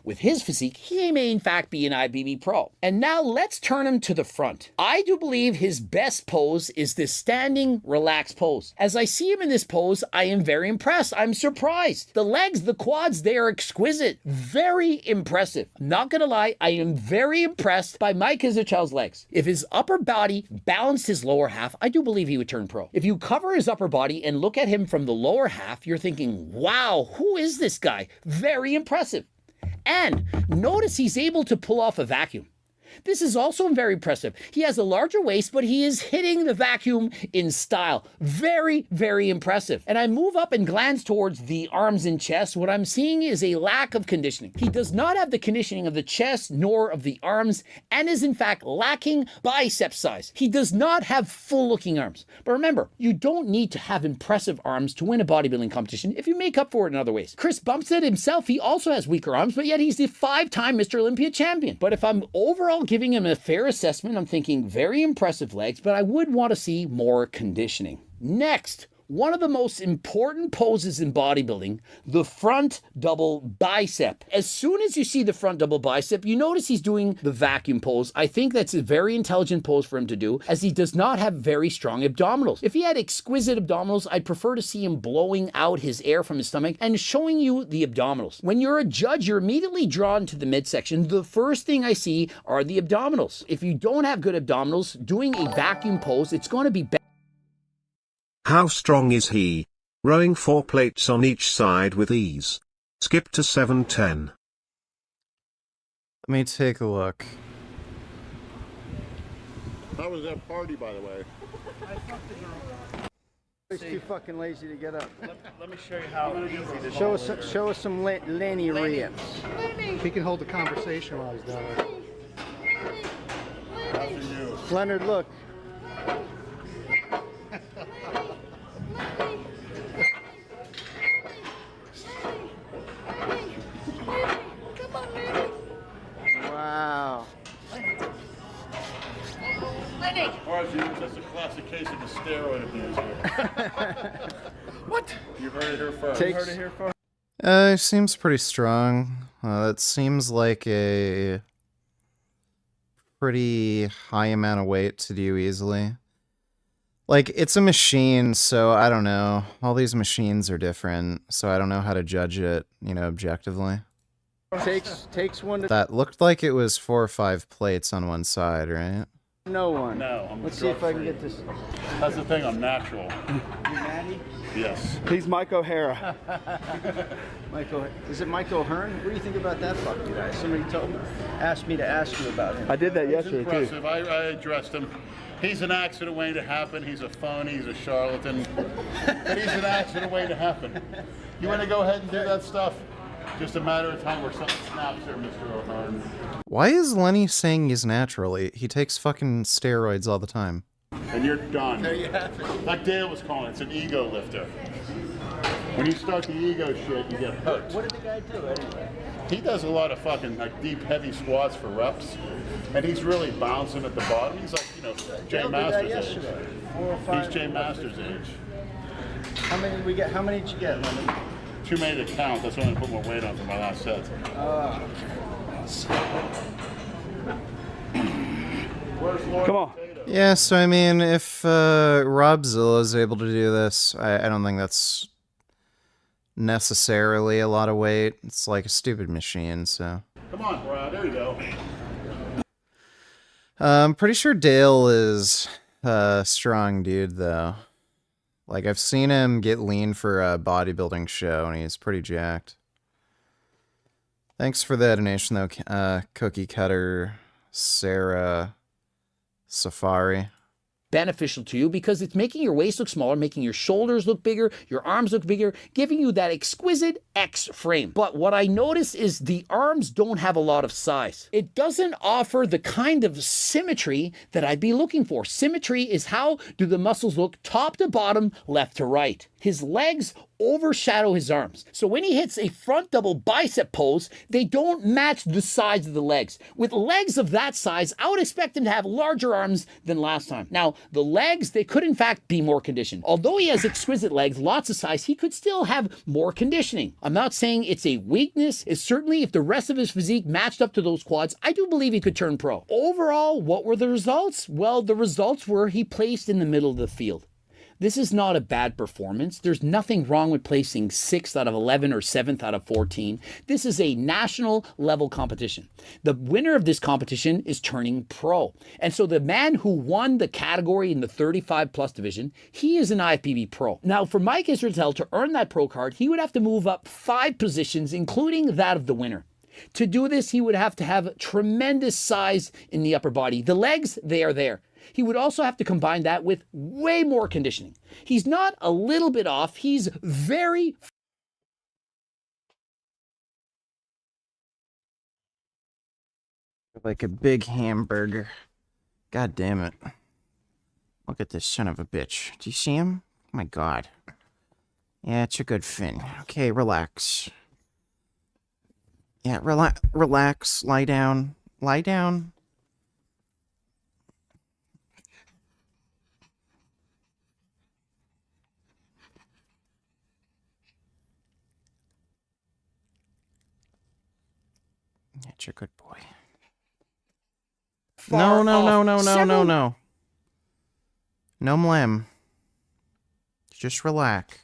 With his physique, he may in fact be an IFBB Pro. And now let's turn him to the front. I do believe his best pose is this standing, relaxed pose. As I see him in this pose, I am very impressed. I'm surprised. The legs, the quads, they are exquisite. Very impressive. Not gonna lie, I am very impressed by Mike Israetel's legs. If his upper body balanced his lower half, I do believe he would turn pro. If you cover his upper body and look at him from the lower half, you're thinking, wow, who is this guy? Very impressive. And notice he's able to pull off a vacuum. This is also very impressive. He has a larger waist, but he is hitting the vacuum in style. Very, very impressive. And I move up and glance towards the arms and chest. What I'm seeing is a lack of conditioning. He does not have the conditioning of the chest nor of the arms, and is in fact lacking bicep size. He does not have full-looking arms. But remember, you don't need to have impressive arms to win a bodybuilding competition if you make up for it in other ways. Chris Bumstead himself, he also has weaker arms, but yet he's the 5-time Mr. Olympia champion. But if I'm overall giving him a fair assessment, I'm thinking very impressive legs, but I would want to see more conditioning. Next, one of the most important poses in bodybuilding, the front double bicep. As soon as you see the front double bicep, you notice he's doing the vacuum pose. I think that's a very intelligent pose for him to do, as he does not have very strong abdominals. If he had exquisite abdominals, I'd prefer to see him blowing out his air from his stomach and showing you the abdominals. When you're a judge, you're immediately drawn to the midsection. The first thing I see are the abdominals. If you don't have good abdominals, doing a vacuum pose, it's going to be bad. How strong is he? Rowing 4 plates on each side with ease. Skip to 710. Let me take a look. How was that party, by the way? He's too fucking lazy to get up. Let me show you how easy this is. Show us some Layne reps. He can hold the conversation while he's down there. How's it you? Leonard, look. Wow. That's a classic case of the steroid abuse here. What? You heard it here first. Takes- You heard it here first. It seems pretty strong. That seems like a pretty high amount of weight to do easily. Like, it's a machine, so I don't know. All these machines are different, so I don't know how to judge it, you know, objectively. Takes one to That looked like it was 4 or 5 plates on one side, right? no one. No, I'm Let's see if I can drug-free. get this. That's the thing, I'm natural. You Maddie? Yes. He's Mike O'Hara. Is it Mike O'Hearn? What do you think about that fucking guy? Somebody asked me to ask you about him. I did that yesterday, impressive. I addressed him. He's an accident waiting to happen. He's a phony. He's a charlatan. But he's an accident waiting to happen. You want to go ahead and do that stuff? Just a matter of time where something snaps there, Mr. O'Hearn. Why is Lenny saying he's natural? He takes fucking steroids all the time. And you're done. There you have it. Like Dale was calling it, it's an ego lifter. When you start the ego shit, you get hurt. What did the guy do anyway? He does a lot of fucking like deep, heavy squats for reps, and he's really bouncing at the bottom. He's like, you know, Jay Dale did that Masters' yesterday. age. 4 or 5. He's Jay Masters' age. How many did we get? How many did you get, Leonard? Too many to count. That's why I put more weight on for my last set. Come on. Yeah, so I mean, if Rob Zilla is able to do this, I don't think that's necessarily a lot of weight. It's like a stupid machine, so. Come on, Brad. There you go. I'm pretty sure Dale is a strong dude, though. Like, I've seen him get lean for a bodybuilding show, and he's pretty jacked. Thanks for the donation, though, Cookie Cutter, Sarah, Safari. Beneficial to you because it's making your waist look smaller, making your shoulders look bigger, your arms look bigger, giving you that exquisite X frame. But what I notice is the arms don't have a lot of size. It doesn't offer the kind of symmetry that I'd be looking for. Symmetry is how do the muscles look top to bottom, left to right. His legs overshadow his arms. So when he hits a front double bicep pose, they don't match the size of the legs. With legs of that size, I would expect him to have larger arms than last time. Now, the legs, they could in fact be more conditioned. Although he has exquisite legs, lots of size, he could still have more conditioning. I'm not saying it's a weakness. It's certainly if the rest of his physique matched up to those quads, I do believe he could turn pro. Overall, what were the results? Well, the results were he placed in the middle of the field. This is not a bad performance. There's nothing wrong with placing 6th out of 11 or 7th out of 14. This is a national level competition. The winner of this competition is turning pro. And so the man who won the category in the 35 plus division, he is an IFBB pro. Now for Mike Israetel to earn that pro card, he would have to move up 5 positions, including that of the winner. To do this, he would have to have tremendous size in the upper body. The legs, they are there. He would also have to combine that with way more conditioning. He's not a little bit off. He's very... Like a big hamburger. God damn it. Look at this son of a bitch. Do you see him? Oh my god. Yeah, it's a good fin. Okay, relax. Yeah, relax. Lie down. Lie down. That's a good boy. No. No mlam. Just relax.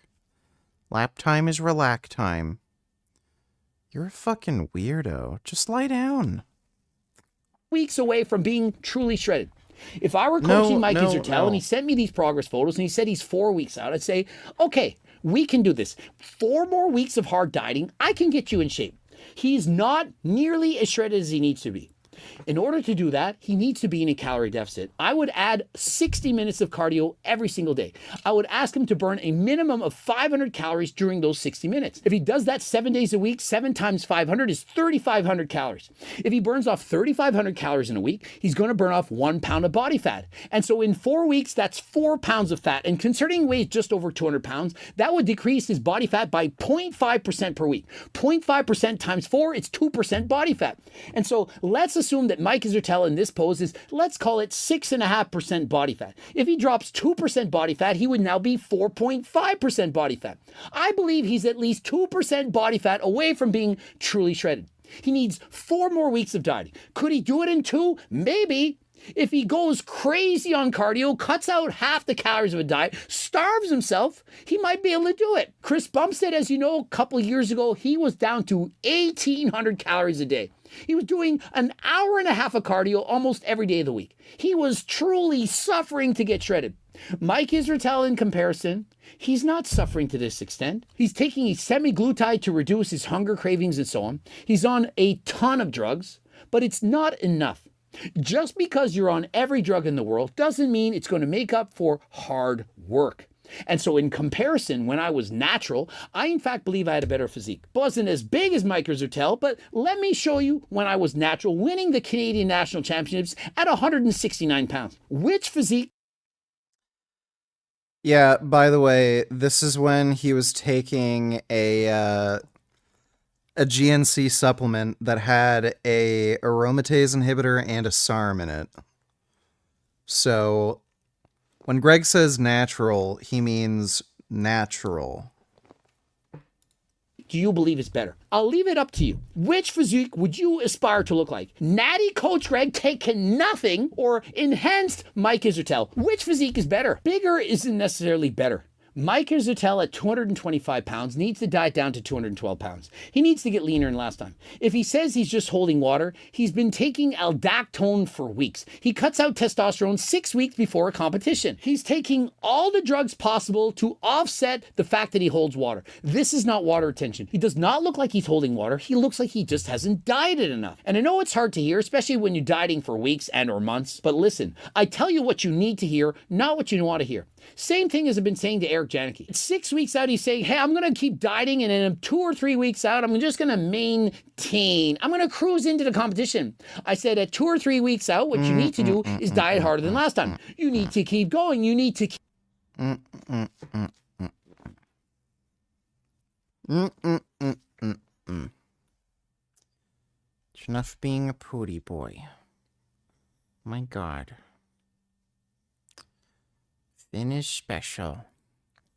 Lap time is relax time. You're a fucking weirdo. Just lie down. Weeks away from being truly shredded. If I were coaching Mike Israetel and he sent me these progress photos and he said he's 4 weeks out, I'd say, okay, we can do this. 4 more weeks of hard dieting, I can get you in shape. He's not nearly as shredded as he needs to be. In order to do that, he needs to be in a calorie deficit. I would add 60 minutes of cardio every single day. I would ask him to burn a minimum of 500 calories during those 60 minutes. If he does that 7 days a week, 7 times 500 is 3,500 calories. If he burns off 3,500 calories in a week, he's going to burn off 1 pound of body fat. And so in 4 weeks, that's 4 pounds of fat. And considering he weighs just over 200 pounds, that would decrease his body fat by 0.5% per week. 0.5% times 4, it's 2% body fat. And so let's assume that Mike Israetel in this pose is, let's call it 6.5% body fat. If he drops 2% body fat, he would now be 4.5% body fat. I believe he's at least 2% body fat away from being truly shredded. He needs 4 more weeks of dieting. Could he do it in 2? Maybe. If he goes crazy on cardio, cuts out half the calories of a diet, starves himself, he might be able to do it. Chris Bumstead, as you know, a couple years ago, he was down to 1,800 calories a day. He was doing an hour and a half of cardio almost every day of the week. He was truly suffering to get shredded. Mike Israetel, in comparison, he's not suffering to this extent. He's taking a semaglutide to reduce his hunger cravings and so on. He's on a ton of drugs, but it's not enough. Just because you're on every drug in the world doesn't mean it's going to make up for hard work. And so in comparison, when I was natural, I in fact believe I had a better physique. Wasn't as big as Mike Israetel, but let me show you when I was natural, winning the Canadian National Championships at 169 pounds. Which physique? Yeah, by the way, this is when he was taking a GNC supplement that had a aromatase inhibitor and a SARM in it. So when Greg says natural, he means natural. Do you believe it's better? I'll leave it up to you. Which physique would you aspire to look like? Natty Coach Greg taking nothing or enhanced Mike Israetel? Which physique is better? Bigger isn't necessarily better. Mike Israetel at 225 pounds needs to diet down to 212 pounds. He needs to get leaner than last time. If he says he's just holding water, he's been taking aldactone for weeks. He cuts out testosterone 6 weeks before a competition. He's taking all the drugs possible to offset the fact that he holds water. This is not water retention. He does not look like he's holding water. He looks like he just hasn't dieted enough. And I know it's hard to hear, especially when you're dieting for weeks and or months, but listen, I tell you what you need to hear, not what you want to hear. Same thing as I've been saying to Eric Janicki. 6 weeks out, he's saying, hey, I'm going to keep dieting, and in 2 or 3 weeks out, I'm just going to maintain. I'm going to cruise into the competition. I said at 2 or 3 weeks out, what you need to do is diet harder than last time. You need to keep going. You need to keep... It's enough being a pooty boy. My God. Thin is special.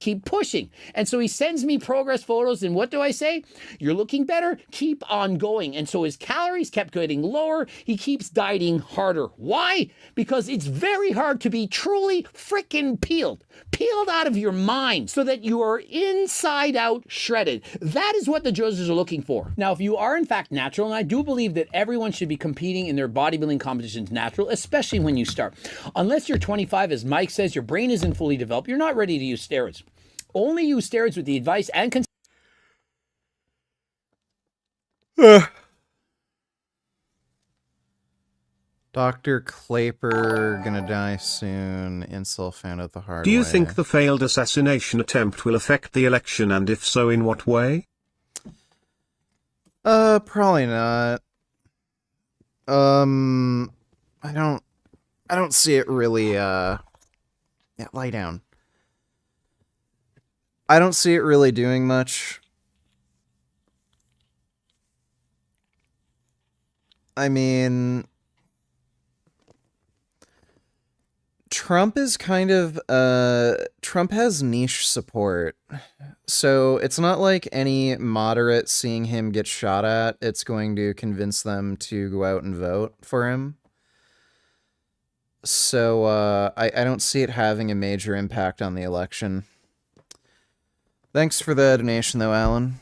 Keep pushing. And so he sends me progress photos, and what do I say? You're looking better, keep on going. And so his calories kept getting lower. He keeps dieting harder. Why? Because it's very hard to be truly freaking peeled out of your mind so that you are inside out shredded. That is what the judges are looking for. Now, if you are in fact natural, and I do believe that everyone should be competing in their bodybuilding competitions natural, especially when you start. Unless you're 25, as Mike says, your brain isn't fully developed, you're not ready to use steroids. Only use steroids with the advice and Dr. Claper gonna die soon. Insult found out the hard way. Do you think the failed assassination attempt will affect the election, and if so, in what way? Probably not. I don't see it really, yeah, lie down. I don't see it really doing much. I mean, Trump is kind of, Trump has niche support. So it's not like any moderate seeing him get shot at, it's going to convince them to go out and vote for him. So, I don't see it having a major impact on the election. Thanks for the donation, though, Alan.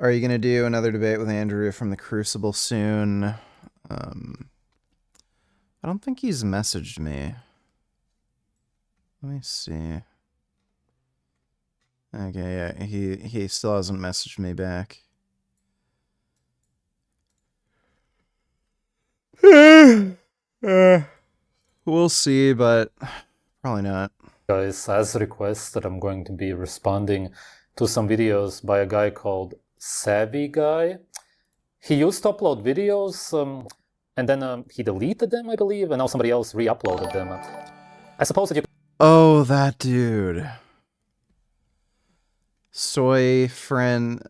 Are you going to do another debate with Andrew from the Crucible soon? I don't think he's messaged me. Let me see. Okay, yeah, he still hasn't messaged me back. We'll see, but probably not. Guys, as requested, I'm going to be responding to some videos by a guy called Sv3rige. He used to upload videos, and then he deleted them, I believe, and now somebody else re-uploaded them. I suppose that you... Oh, that dude. Soy friend,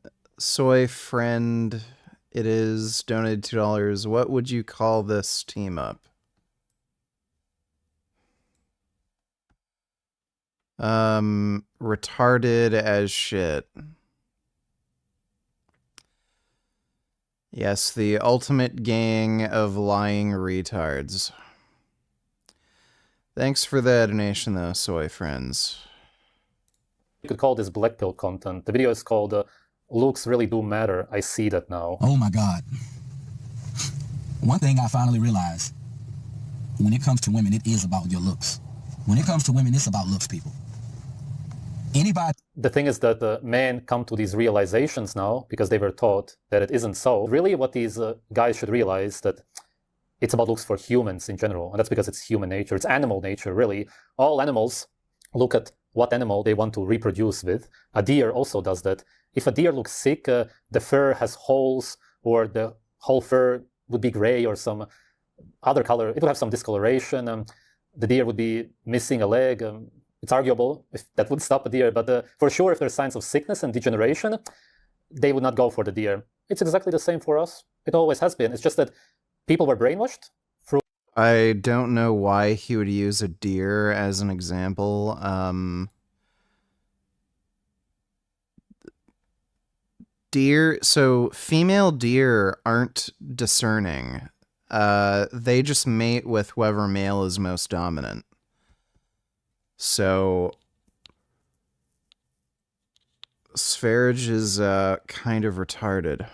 it is, donated $2. What would you call this team up? Retarded as shit. Yes, the ultimate gang of lying retards. Thanks for the donation, though, soy friends. You could call this black pill content. The video is called Looks Really Do Matter. I see that now. Oh my God. One thing I finally realized, when it comes to women, it is about your looks. When it comes to women, it's about looks, people. Anybody... The thing is that men come to these realizations now because they were taught that it isn't so. Really, what these guys should realize that it's about looks for humans in general, and that's because it's human nature. It's animal nature, really. All animals look at what animal they want to reproduce with. A deer also does that. If a deer looks sick, the fur has holes, or the whole fur would be gray or some other color. It would have some discoloration. The deer would be missing a leg. It's arguable if that would stop a deer, but for sure, if there's signs of sickness and degeneration, they would not go for the deer. It's exactly the same for us. It always has been. It's just that people were brainwashed. I don't know why he would use a deer as an example. So female deer aren't discerning. They just mate with whoever male is most dominant. So Sv3rige is kind of retarded.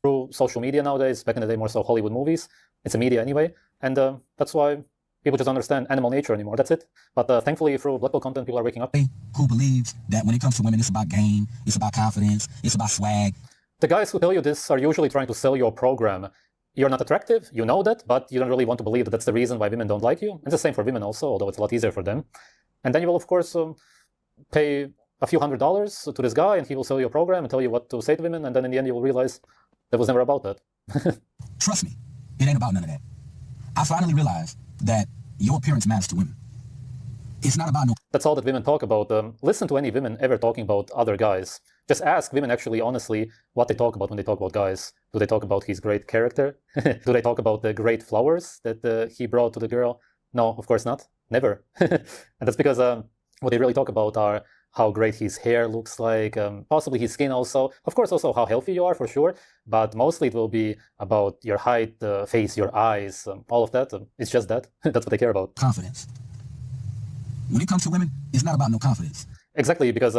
Through social media nowadays, back in the day more so Hollywood movies, it's a media anyway, and that's why people just understand animal nature anymore, that's it. But thankfully through black pill content, people are waking up. Who believes that when it comes to women, it's about game, it's about confidence, it's about swag. The guys who tell you this are usually trying to sell your program. You're not attractive, you know that, but you don't really want to believe that that's the reason why women don't like you. It's the same for women also, although it's a lot easier for them. And then you will, of course, pay a few $100s to this guy, and he will sell you a program and tell you what to say to women, and then in the end you will realize that was never about that. Trust me, it ain't about none of that. I finally realized that your appearance matters to women. It's not about no... That's all that women talk about. Listen to any women ever talking about other guys. Just ask women actually, honestly, what they talk about when they talk about guys. Do they talk about his great character? Do they talk about the great flowers that he brought to the girl? No, of course not. Never. And that's because what they really talk about are how great his hair looks like, possibly his skin also. Of course, also how healthy you are, for sure. But mostly it will be about your height, face, your eyes, all of that. It's just that. That's what they care about. Confidence. When it comes to women, it's not about no confidence. Exactly, because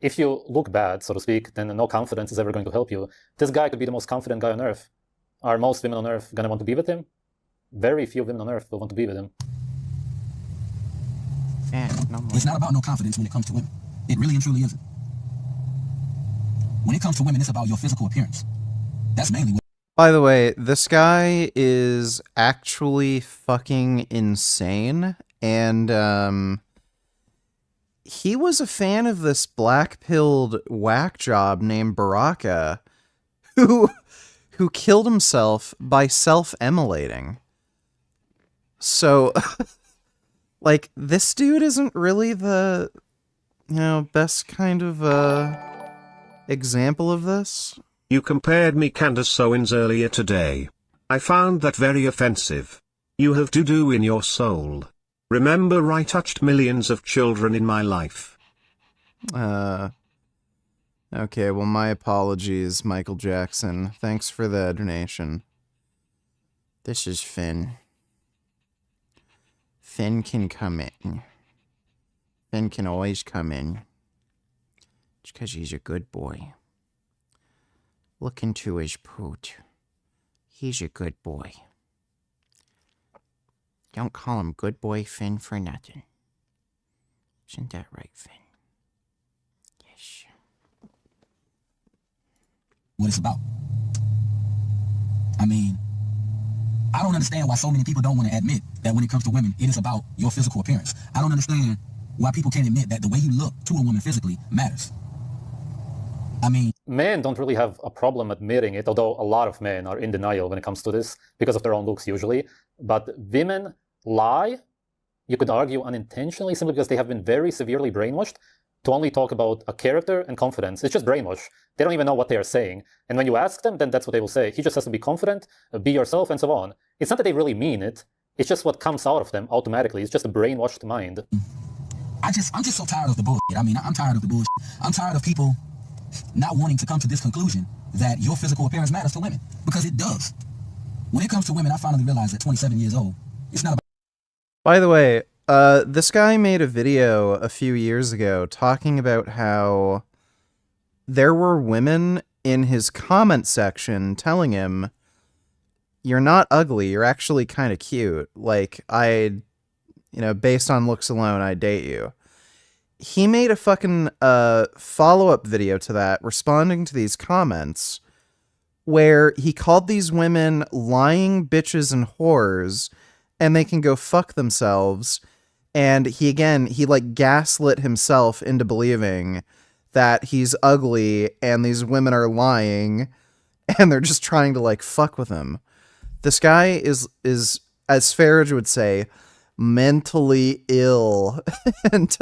if you look bad, so to speak, then no confidence is ever going to help you. This guy could be the most confident guy on earth. Are most women on earth going to want to be with him? Very few women on earth will want to be with him. It's not about no confidence when it comes to women. It really and truly isn't. When it comes to women, it's about your physical appearance. That's mainly what... By the way, this guy is actually fucking insane, and he was a fan of this black-pilled whack job named Baraka, who killed himself by self-immolating. So, like, this dude isn't really the, best kind of example of this. You compared me Candace Owens earlier today. I found that very offensive. You have doo-doo in your soul. Remember, I touched millions of children in my life. Okay, well, my apologies, Michael Jackson. Thanks for the donation. This is Finn. Finn can come in. Finn can always come in. It's because he's a good boy. Look into his poot. He's a good boy. Don't call him good boy Finn for nothing. Isn't that right, Finn? Yes. What it's about. I mean, I don't understand why so many people don't want to admit that when it comes to women, it is about your physical appearance. I don't understand why people can't admit that the way you look to a woman physically matters. I mean, men don't really have a problem admitting it, although a lot of men are in denial when it comes to this because of their own looks usually. But women lie, you could argue unintentionally, simply because they have been very severely brainwashed to only talk about a character and confidence. It's just brainwash. They don't even know what they are saying. And when you ask them, then that's what they will say. He just has to be confident, be yourself, and so on. It's not that they really mean it. It's just what comes out of them automatically. It's just a brainwashed mind. I'm just so tired of the bullshit. I mean, I'm tired of the bullshit. I'm tired of people not wanting to come to this conclusion that your physical appearance matters to women, because it does. When it comes to women, I finally realized at 27 years old, it's not about... By the way, this guy made a video a few years ago talking about how there were women in his comment section telling him, you're not ugly, you're actually kind of cute. Like, based on looks alone, I'd date you. He made a fucking follow-up video to that, responding to these comments, where he called these women lying bitches and whores, and they can go fuck themselves. And he like gaslit himself into believing that he's ugly and these women are lying and they're just trying to like fuck with him. This guy is as Sv3rige would say, mentally ill. And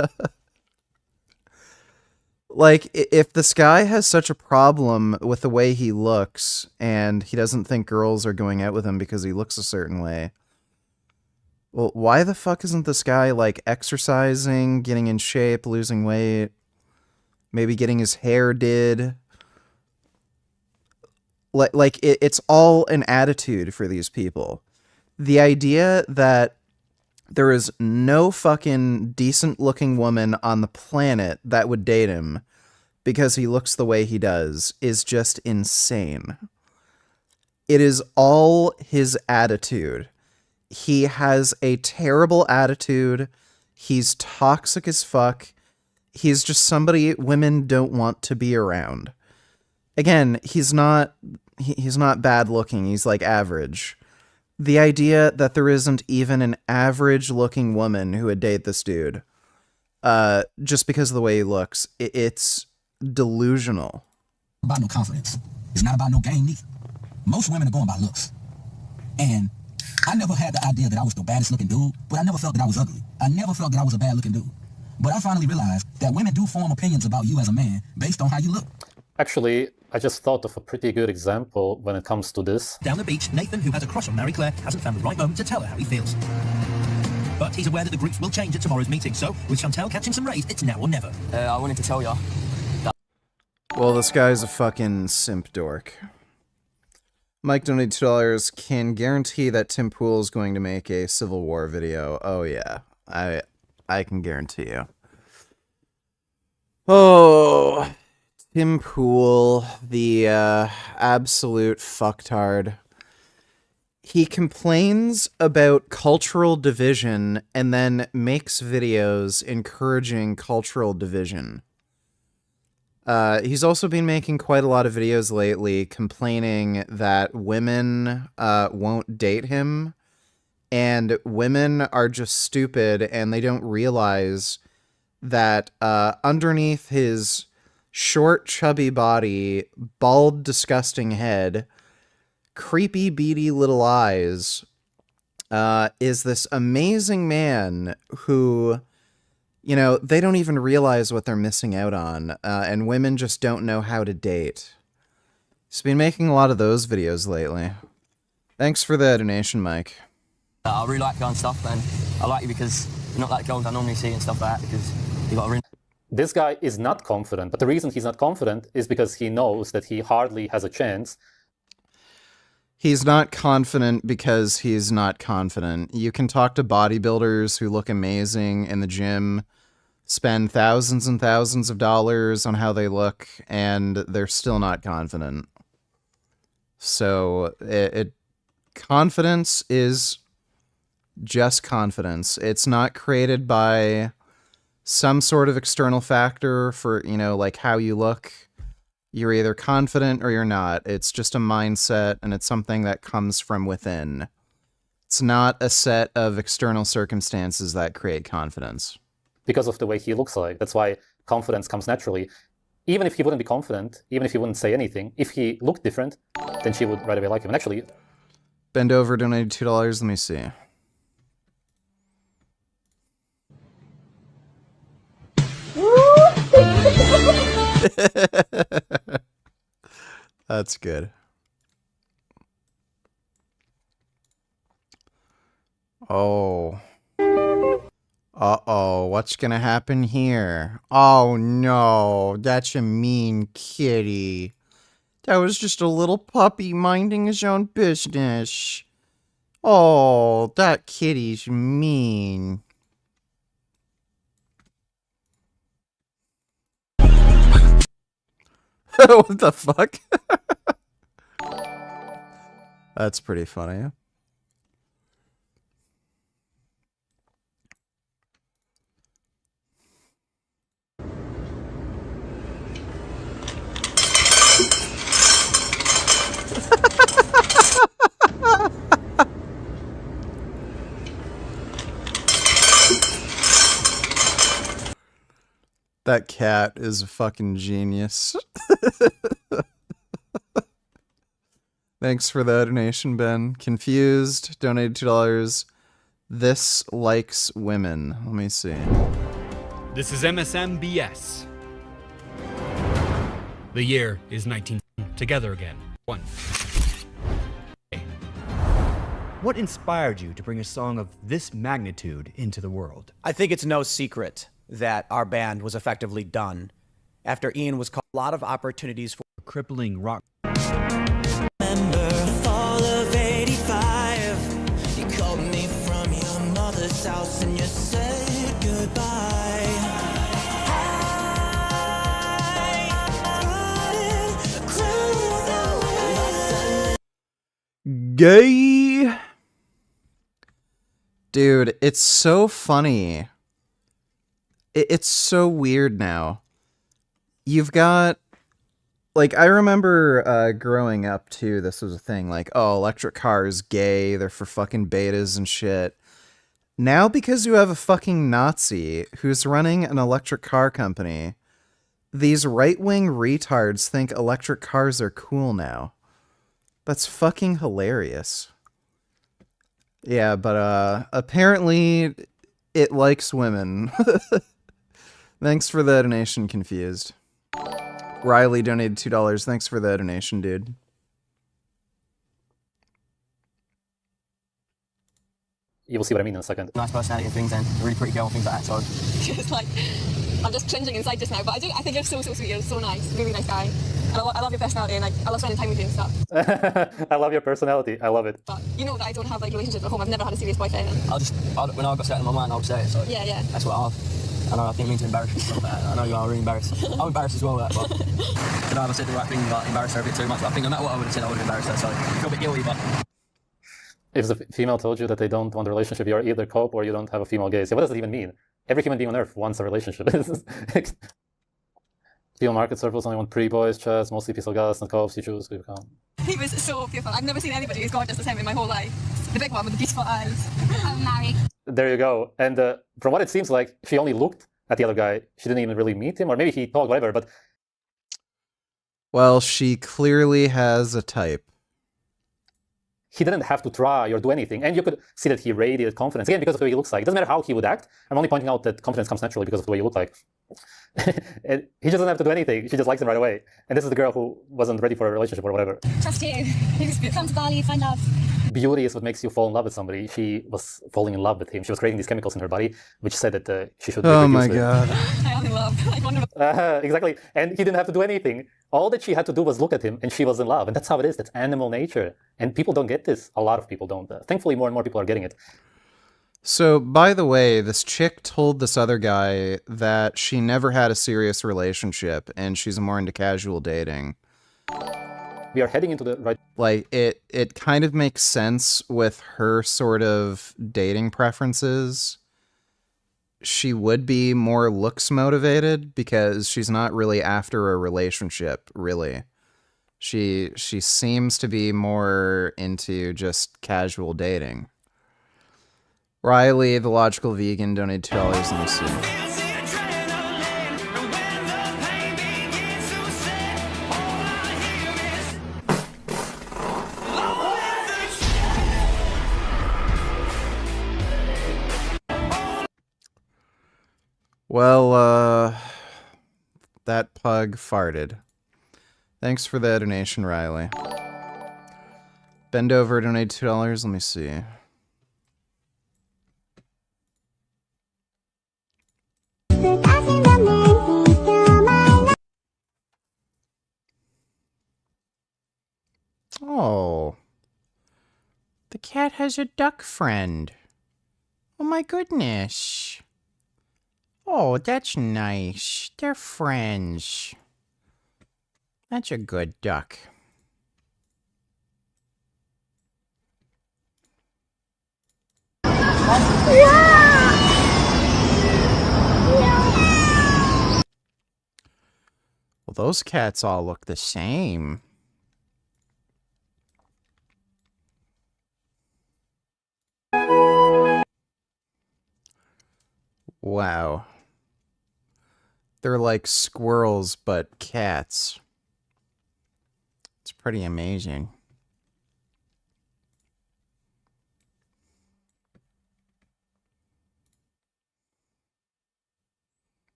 like, if this guy has such a problem with the way he looks and he doesn't think girls are going out with him because he looks a certain way, well, why the fuck isn't this guy like exercising, getting in shape, losing weight, maybe getting his hair did? Like it's all an attitude for these people. The idea that there is no fucking decent looking woman on the planet that would date him because he looks the way he does is just insane. It is all his attitude. He has a terrible attitude. He's toxic as fuck. He's just somebody women don't want to be around. Again, he's not bad looking. He's like average. The idea that there isn't even an average looking woman who would date this dude, just because of the way he looks, it's delusional. About no confidence. It's not about no game neither. Most women are going by looks. And I never had the idea that I was the baddest looking dude, but I never felt that I was ugly. I never felt that I was a bad looking dude. But I finally realized that women do form opinions about you as a man based on how you look. Actually, I just thought of a pretty good example when it comes to this. Down the beach, Nathan, who has a crush on Mary Claire, hasn't found the right moment to tell her how he feels. But he's aware that the groups will change at tomorrow's meeting, so with Chantel catching some rays, it's now or never. I wanted to tell ya. Well, this guy's a fucking simp dork. Mike donated $2. Can guarantee that Tim Pool is going to make a Civil War video. Oh yeah, I can guarantee you. Oh, Tim Pool, the absolute fucktard. He complains about cultural division and then makes videos encouraging cultural division. He's also been making quite a lot of videos lately complaining that women won't date him, and women are just stupid and they don't realize that underneath his short, chubby body, bald, disgusting head, creepy, beady little eyes, is this amazing man who, they don't even realize what they're missing out on, and women just don't know how to date. He's been making a lot of those videos lately. Thanks for the donation, Mike. I really like your own stuff, and I like you because you're not like girls I normally see and stuff like that, because you got a ring. This guy is not confident, but the reason he's not confident is because he knows that he hardly has a chance. He's not confident because he's not confident. You can talk to bodybuilders who look amazing in the gym, spend thousands and thousands of dollars on how they look, and they're still not confident. So it confidence is just confidence. It's not created by some sort of external factor for, you know, like how you look. You're either confident or you're not. It's just a mindset, and it's something that comes from within. It's not a set of external circumstances that create confidence. Because of the way he looks like. That's why confidence comes naturally. Even if he wouldn't be confident, even if he wouldn't say anything, if he looked different, then she would right away like him. And actually... Bend over, donated $2. Let me see. That's good. Oh. Uh-oh, what's gonna happen here? Oh no, that's a mean kitty. That was just a little puppy minding his own business. Oh, that kitty's mean. What the fuck? That's pretty funny. That cat is a fucking genius. Thanks for the donation, Ben. Confused, donated $2. This likes women. Let me see. This is MSMBS. The year is 19. Together again. 1. What inspired you to bring a song of this magnitude into the world? I think it's no secret that our band was effectively done after Ian was called. A lot of opportunities for crippling rock. Remember fall of '85. You called me from your mother's house and you said goodbye. Gay. Dude, it's so funny. It's so weird now. You've got, like, I remember growing up too, this was a thing, like, oh, electric cars gay, they're for fucking betas and shit. Now, because you have a fucking Nazi who's running an electric car company, these right-wing retards think electric cars are cool now. That's fucking hilarious. Yeah, but apparently it likes women. Thanks for the donation, Confused. Riley donated $2. Thanks for the donation, dude. You will see what I mean in a second. Nice personality and things, and a really pretty girl and things like that, so... It's like, I'm just cringing inside just now, but I think you're so sweet, you're so nice, really nice guy. And I love your personality, and like, I love spending time with you and stuff. I love your personality, I love it. But you know that I don't have like relationships at home, I've never had a serious boyfriend. When I've got set in my mind, I'll say it, so... Yeah. That's what I'll... I know I didn't mean to embarrass you, but I know you are really embarrassed. I'm embarrassed as well, but I don't know if I said the right thing, but embarrassed her a bit too much. But I think no matter what I would have said, I would have embarrassed her, so I feel a bit guilty, but... If the female told you that they don't want a relationship, you're either cope or you don't have a female gaze. What does it even mean? Every human being on Earth wants a relationship. Female market circles only want pretty boys, chats, mostly piece of gas and copes, you choose who you become. He was so beautiful. I've never seen anybody as gorgeous as him in my whole life. The big one with the beautiful eyes. I'm married. There you go. And from what it seems like, she only looked at the other guy. She didn't even really meet him, or maybe he talked, whatever, but... Well, she clearly has a type. He didn't have to try or do anything, and you could see that he radiated confidence, again, because of the way he looks like. It doesn't matter how he would act. I'm only pointing out that confidence comes naturally because of the way you look like. And he just doesn't have to do anything. She just likes him right away. And this is the girl who wasn't ready for a relationship or whatever. Trust you. Come to Bali, find love. Beauty is what makes you fall in love with somebody. She was falling in love with him. She was creating these chemicals in her body, which said that she should... Oh my god. I am in love. I wonder... Exactly. And he didn't have to do anything. All that she had to do was look at him, and she was in love. And that's how it is. That's animal nature. And people don't get this. A lot of people don't. Thankfully, more and more people are getting it. So, by the way, this chick told this other guy that she never had a serious relationship, and she's more into casual dating. we are heading into the right. Like, it kind of makes sense with her sort of dating preferences. She would be more looks motivated because she's not really after a relationship, really. She seems to be more into just casual dating. Riley, the logical vegan, donated $2. Let me see. Well, that pug farted. Thanks for the donation, Riley. Bend over, donate $2. Let me see. Oh. The cat has a duck friend. Oh my goodness. Oh, that's nice. They're friends. That's a good duck. Well, those cats all look the same. Wow. They're like squirrels, but cats. It's pretty amazing.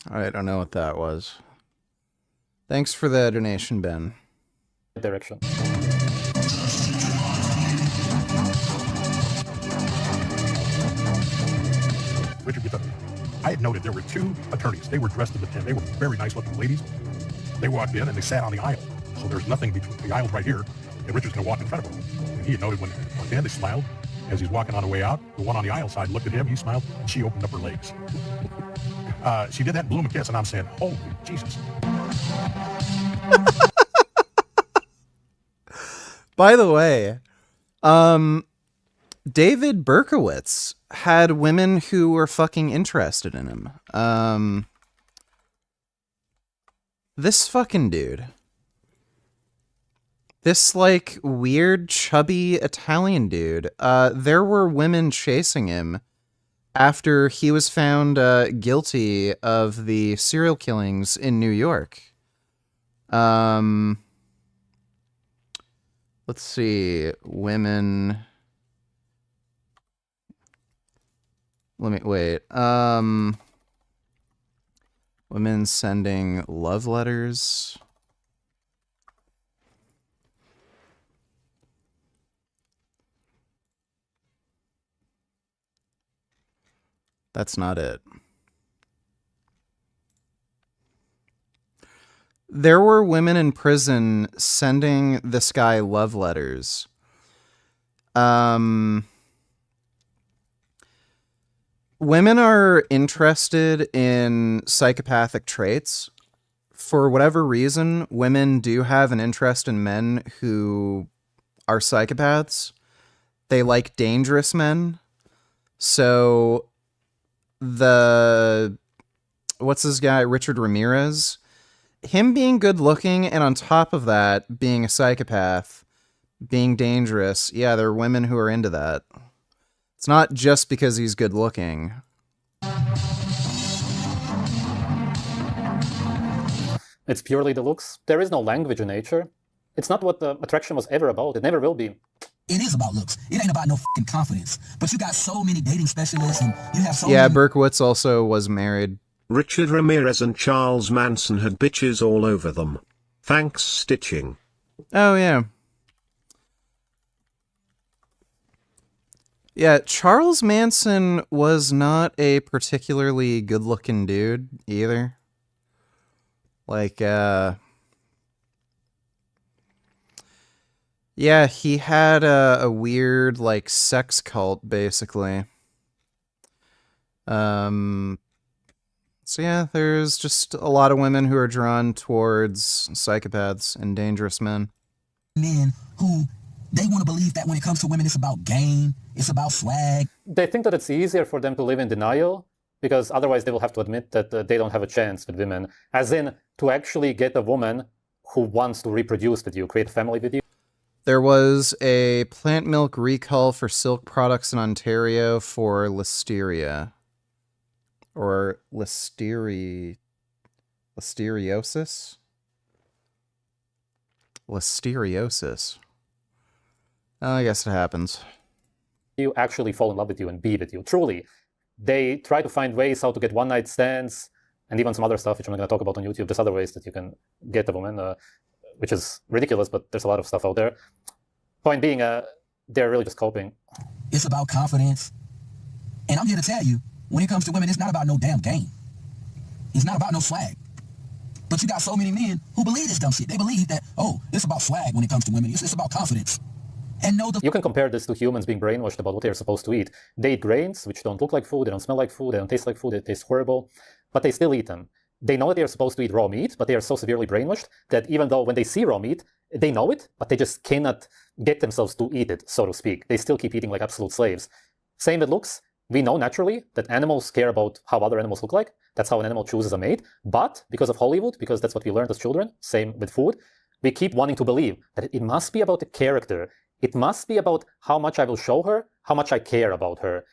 I don't know what that was. Thanks for the donation, Ben. Direction. Richard, I had noted there were two attorneys. They were dressed in the tent. They were very nice looking ladies. They walked in and they sat on the aisle. So there's nothing between the aisle right here, and Richard's going to walk in front of them. And he had noted when they walked in, they smiled. As he's walking on the way out, the one on the aisle side looked at him, he smiled, and she opened up her legs. She did that and blew him a kiss, and I'm saying, holy Jesus. By the way, David Berkowitz had women who were fucking interested in him. This fucking dude. This, like, weird, chubby Italian dude. There were women chasing him after he was found guilty of the serial killings in New York. Let's see. Women. Let me wait. Women sending love letters. That's not it. There were women in prison sending this guy love letters. Women are interested in psychopathic traits. For whatever reason, women do have an interest in men who are psychopaths. They like dangerous men. So what's this guy, Richard Ramirez? Him being good looking and on top of that, being a psychopath, being dangerous. Yeah, there are women who are into that. It's not just because he's good looking. It's purely the looks. There is no language in nature. It's not what the attraction was ever about. It never will be. It is about looks. It ain't about no fucking confidence. But you got so many dating specialists and you have so Yeah, many... Berkowitz also was married. Richard Ramirez and Charles Manson had bitches all over them. Thanks, Stitching. Oh, yeah. Yeah, Charles Manson was not a particularly good-looking dude, either. Like, yeah, he had a weird, like, sex cult, basically. Let's So yeah, there's just a lot of women who are drawn towards psychopaths and dangerous men. Men who, they want to believe that when it comes to women, it's about game, it's about swag. They think that it's easier for them to live in denial because otherwise they will have to admit that they don't have a chance with women. As in, to actually get a woman who wants to reproduce with you, create a family with you. There was a plant milk recall for silk products in Ontario for listeria. Or listeriosis? Listeriosis. I guess it happens. You actually fall in love with you and be with you. Truly. They try to find ways how to get one-night stands and even some other stuff, which I'm not going to talk about on YouTube. There's other ways that you can get a woman, which is ridiculous, but there's a lot of stuff out there. Point being, they're really just coping. It's about confidence. And I'm here to tell you, when it comes to women, it's not about no damn game. It's not about no swag. But you got so many men who believe this dumb shit. They believe that, oh, it's about swag when it comes to women. It's about confidence. And no, you can compare this to humans being brainwashed about what they're supposed to eat. They eat grains, which don't look like food, they don't smell like food, they don't taste like food, they taste horrible, but they still eat them. They know that they're supposed to eat raw meat, but they are so severely brainwashed that even though when they see raw meat, they know it, but they just cannot get themselves to eat it, so to speak. They still keep eating like absolute slaves. Same with looks. We know naturally that animals care about how other animals look like. That's how an animal chooses a mate. But because of Hollywood, because that's what we learned as children, same with food, we keep wanting to believe that it must be about the character. It must be about how much I will show her, how much I care about her.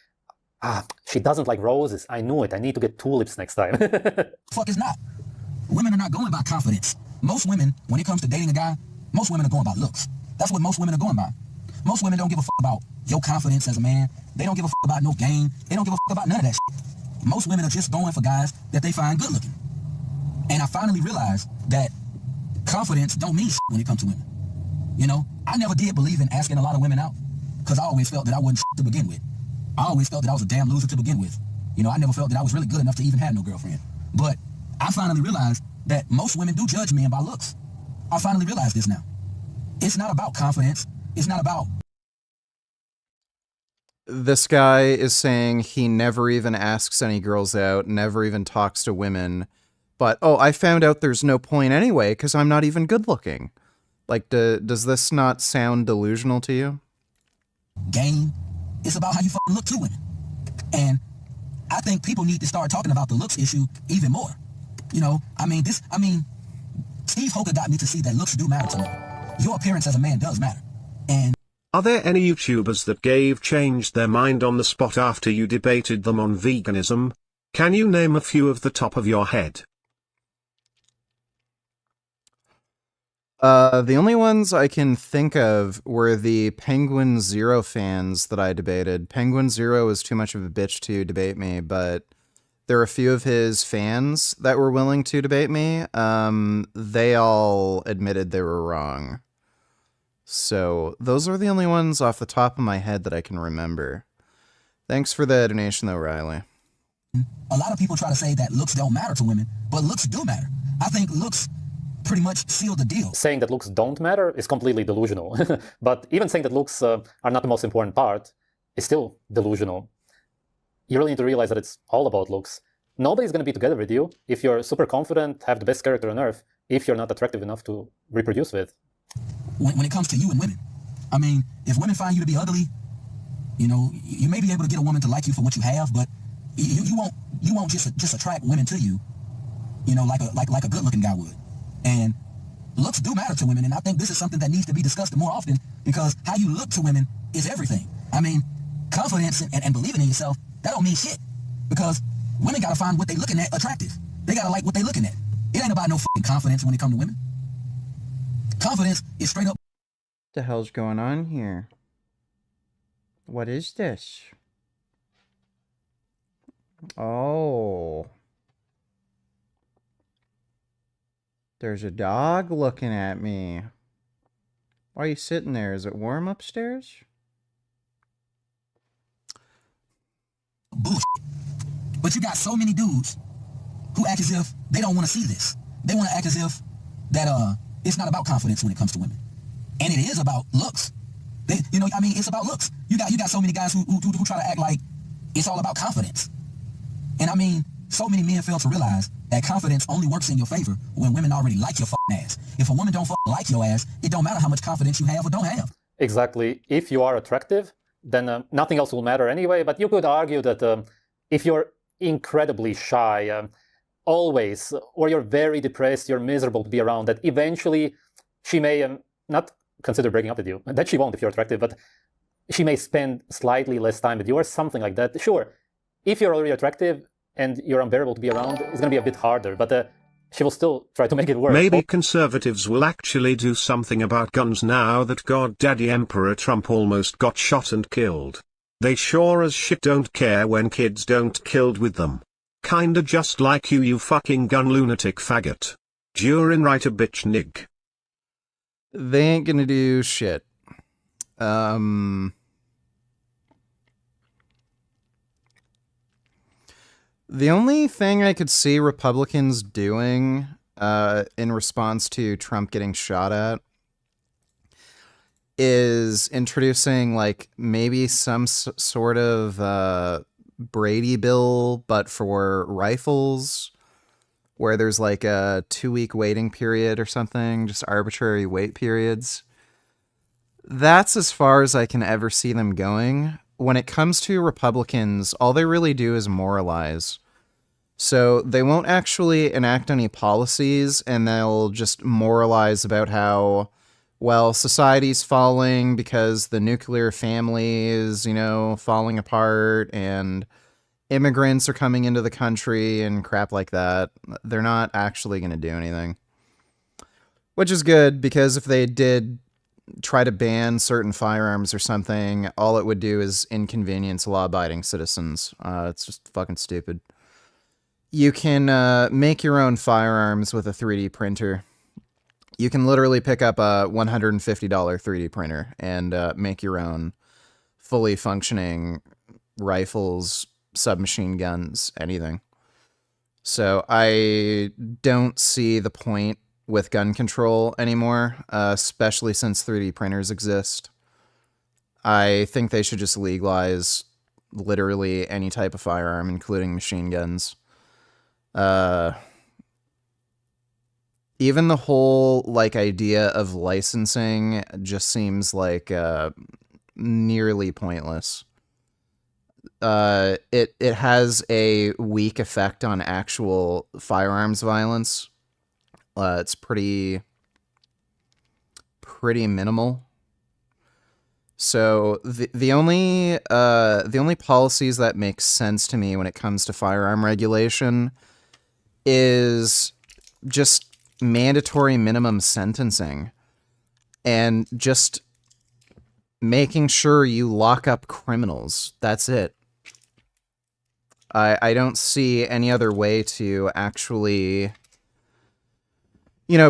She doesn't like roses. I knew it. I need to get tulips next time. Fuck it's not. Women are not going by confidence. Most women, when it comes to dating a guy, most women are going by looks. That's what most women are going by. Most women don't give a fuck about your confidence as a man. They don't give a fuck about no game. They don't give a fuck about none of that shit. Most women are just going for guys that they find good looking. And I finally realized that confidence don't mean shit when it comes to women. You know, I never did believe in asking a lot of women out because I always felt that I wasn't shit to begin with. I always felt that I was a damn loser to begin with. You know, I never felt that I was really good enough to even have no girlfriend. But I finally realized that most women do judge men by looks. I finally realized this now. It's not about confidence. It's not about... This guy is saying he never even asks any girls out, never even talks to women. But, oh, I found out there's no point anyway because I'm not even good looking. Like, does this not sound delusional to you? Game. It's about how you fucking look to women. And I think people need to start talking about the looks issue even more. You know, Steve Hoka got me to see that looks do matter to me. Your appearance as a man does matter. And are there any YouTubers that changed their mind on the spot after you debated them on veganism? Can you name a few of the top of your head? The only ones I can think of were the Penguin Zero fans that I debated. Penguin Zero was too much of a bitch to debate me, but there were a few of his fans that were willing to debate me. They all admitted they were wrong. So those are the only ones off the top of my head that I can remember. Thanks for the donation though, Riley. A lot of people try to say that looks don't matter to women, but looks do matter. I think looks pretty much seal the deal. Saying that looks don't matter is completely delusional. But even saying that looks are not the most important part is still delusional. You really need to realize that it's all about looks. Nobody's going to be together with you if you're super confident, have the best character on earth, if you're not attractive enough to reproduce with. When it comes to you and women, I mean, if women find you to be ugly, you know, you may be able to get a woman to like you for what you have, but you won't just attract women to you, you know, like a good-looking guy would. And looks do matter to women, and I think this is something that needs to be discussed more often because how you look to women is everything. I mean, confidence and believing in yourself, that don't mean shit because women gotta find what they looking at attractive. They gotta like what they looking at. It ain't about no fucking confidence when it comes to women. Confidence is straight up. What the hell's going on here? What is this? Oh. There's a dog looking at me. Why are you sitting there? Is it warm upstairs? Bullshit. But you got so many dudes who act as if they don't want to see this. They want to act as if that it's not about confidence when it comes to women, and it is about looks. It's about looks. You got so many guys who try to act like it's all about confidence. And I mean, So many men fail to realize that confidence only works in your favor when women already like your fucking ass. If a woman don't fucking like your ass, it don't matter how much confidence you have or don't have. Exactly. If you are attractive, then nothing else will matter anyway. But you could argue that if you're incredibly shy, always, or you're very depressed, you're miserable to be around, that eventually she may not consider breaking up with you. That she won't if you're attractive, but she may spend slightly less time with you or something like that. Sure, if you're already attractive and you're unbearable to be around, it's going to be a bit harder, but she will still try to make it work. Maybe conservatives will actually do something about guns now that Goddaddy Emperor Trump almost got shot and killed. They sure as shit don't care when kids don't killed with them. Kinda just like you fucking gun lunatic faggot. Durin right a bitch nig. They ain't gonna do shit. The only thing I could see Republicans doing in response to Trump getting shot at is introducing like maybe some sort of Brady bill, but for rifles, where there's like a 2-week waiting period or something, just arbitrary wait periods. That's as far as I can ever see them going. When it comes to Republicans, all they really do is moralize. So they won't actually enact any policies, and they'll just moralize about how, well, society's falling because the nuclear family is, falling apart, and immigrants are coming into the country and crap like that. They're not actually going to do anything. Which is good, because if they did try to ban certain firearms or something, all it would do is inconvenience law-abiding citizens. It's just fucking stupid. You can make your own firearms with a 3D printer. You can literally pick up a $150 3D printer and make your own fully functioning rifles, submachine guns, anything. So I don't see the point with gun control anymore, especially since 3D printers exist. I think they should just legalize literally any type of firearm, including machine guns. Even the whole idea of licensing just seems like nearly pointless. It has a weak effect on actual firearms violence. It's pretty minimal. So the only policies that make sense to me when it comes to firearm regulation is just mandatory minimum sentencing and just making sure you lock up criminals. That's it. I don't see any other way to actually,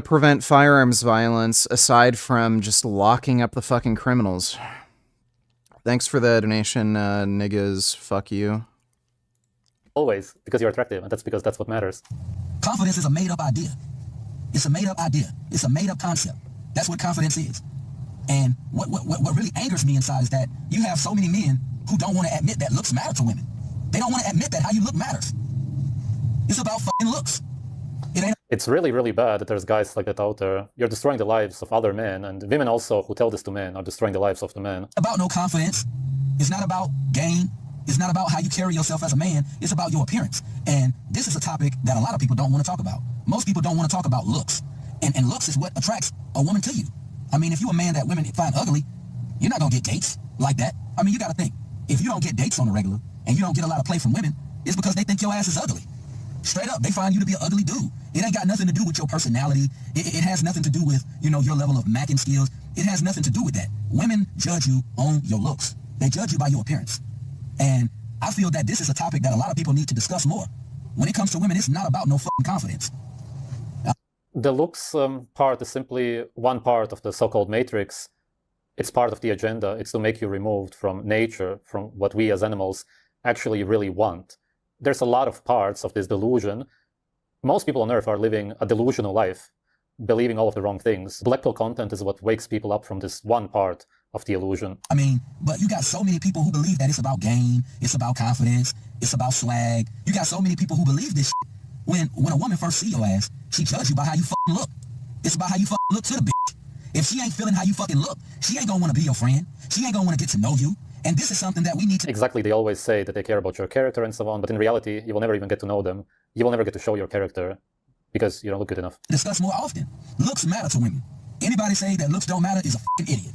prevent firearms violence aside from just locking up the fucking criminals. Thanks for the donation, niggas. Fuck you. Always, because you're attractive, and that's because that's what matters. Confidence is a made-up idea. It's a made-up idea. It's a made-up concept. That's what confidence is. And what really angers me inside is that you have so many men who don't want to admit that looks matter to women. They don't want to admit that how you look matters. It's about fucking looks. It's really, really bad that there's guys like that out there. You're destroying the lives of other men, and women also who tell this to men are destroying the lives of the men. About no confidence. It's not about game. It's not about how you carry yourself as a man. It's about your appearance. And this is a topic that a lot of people don't want to talk about. Most people don't want to talk about looks. And looks is what attracts a woman to you. I mean, if you're a man that women find ugly, you're not going to get dates like that. I mean, you got to think. If you don't get dates on the regular and you don't get a lot of play from women, it's because they think your ass is ugly. Straight up, they find you to be an ugly dude. It ain't got nothing to do with your personality. It has nothing to do with, your level of macking skills. It has nothing to do with that. Women judge you on your looks. They judge you by your appearance. And I feel that this is a topic that a lot of people need to discuss more. When it comes to women, it's not about no fucking confidence. The looks part is simply one part of the so-called matrix. It's part of the agenda. It's to make you removed from nature, from what we as animals actually really want. There's a lot of parts of this delusion. Most people on Earth are living a delusional life, believing all of the wrong things. Black pill content is what wakes people up from this one part of the illusion. I mean, but you got so many people who believe that it's about game, it's about confidence, it's about swag. You got so many people who believe this shit. When a woman first see your ass, she judge you by how you fucking look. It's about how you fucking look to the bitch. If she ain't feeling how you fucking look, she ain't gonna want to be your friend. She ain't gonna want to get to know you. And this is something that we need to... Exactly, they always say that they care about your character and so on, but in reality, you will never even get to know them. You will never get to show your character because you don't look good enough. Discuss more often. Looks matter to women. Anybody say that looks don't matter is a fucking idiot.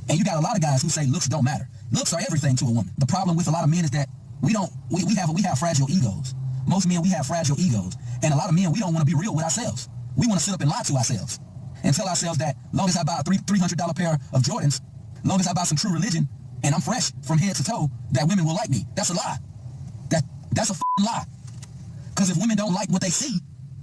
And you got a lot of guys who say looks don't matter. Looks are everything to a woman. The problem with a lot of men is that we have fragile egos. Most men, we have fragile egos. And a lot of men, we don't want to be real with ourselves. We want to sit up and lie to ourselves and tell ourselves that long as I buy a $300 pair of Jordans, long as I buy some True Religion, and I'm fresh from head to toe, that women will like me. That's a lie. That's a fucking lie. Because if women don't like what they see,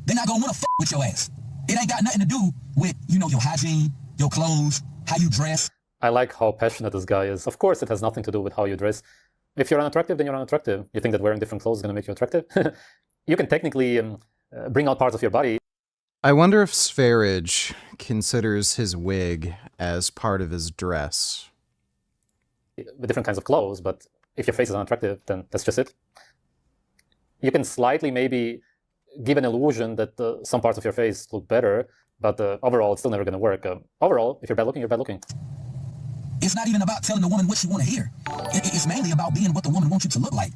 they're not going to want to fuck with your ass. It ain't got nothing to do with, your hygiene, your clothes, how you dress. I like how passionate this guy is. Of course, it has nothing to do with how you dress. If you're unattractive, then you're unattractive. You think that wearing different clothes is going to make you attractive? You can technically bring out parts of your body. I wonder if Sv3rige considers his wig as part of his dress. With different kinds of clothes, but if your face is unattractive, then that's just it. You can slightly maybe give an illusion that some parts of your face look better, but overall, it's still never going to work. Overall, if you're bad looking, you're bad looking. It's not even about telling the woman what she want to hear. It's mainly about being what the woman wants you to look like.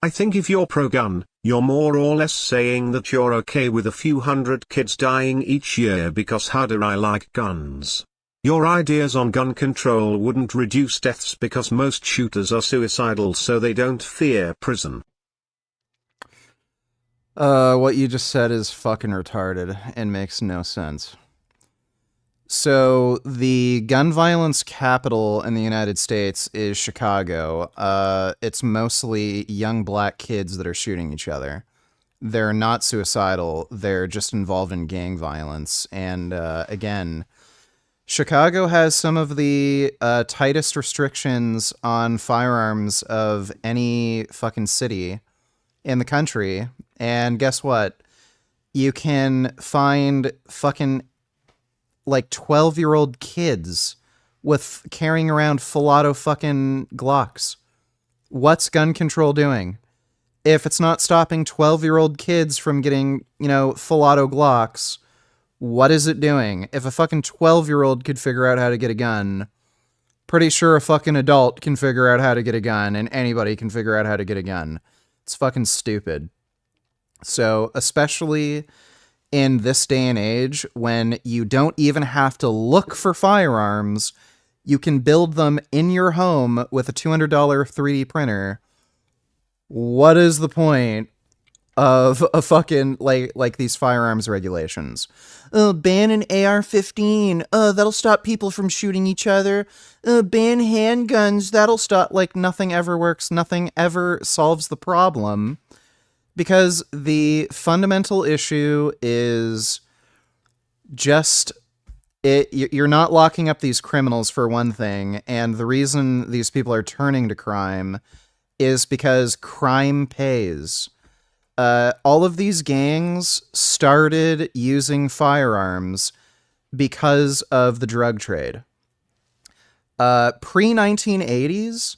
I think if you're pro-gun, you're more or less saying that you're okay with a few hundred kids dying each year because how do I like guns? Your ideas on gun control wouldn't reduce deaths because most shooters are suicidal so they don't fear prison. What you just said is fucking retarded and makes no sense. So, the gun violence capital in the United States is Chicago. It's mostly young black kids that are shooting each other. They're not suicidal, they're just involved in gang violence. And, again, Chicago has some of the tightest restrictions on firearms of any fucking city in the country. And guess what? You can find fucking like 12-year-old kids with carrying around full auto fucking Glocks. What's gun control doing? If it's not stopping 12-year-old kids from getting, full auto Glocks, what is it doing? If a fucking 12-year-old could figure out how to get a gun, pretty sure a fucking adult can figure out how to get a gun, and anybody can figure out how to get a gun. It's fucking stupid. So, especially in this day and age, when you don't even have to look for firearms, you can build them in your home with a $200 3D printer. What is the point of a fucking, like these firearms regulations? Ban an AR-15. That'll stop people from shooting each other. Ban handguns. That'll stop, nothing ever works. Nothing ever solves the problem. Because the fundamental issue is just you're not locking up these criminals for one thing, and the reason these people are turning to crime is because crime pays. All of these gangs started using firearms because of the drug trade. Pre-1980s,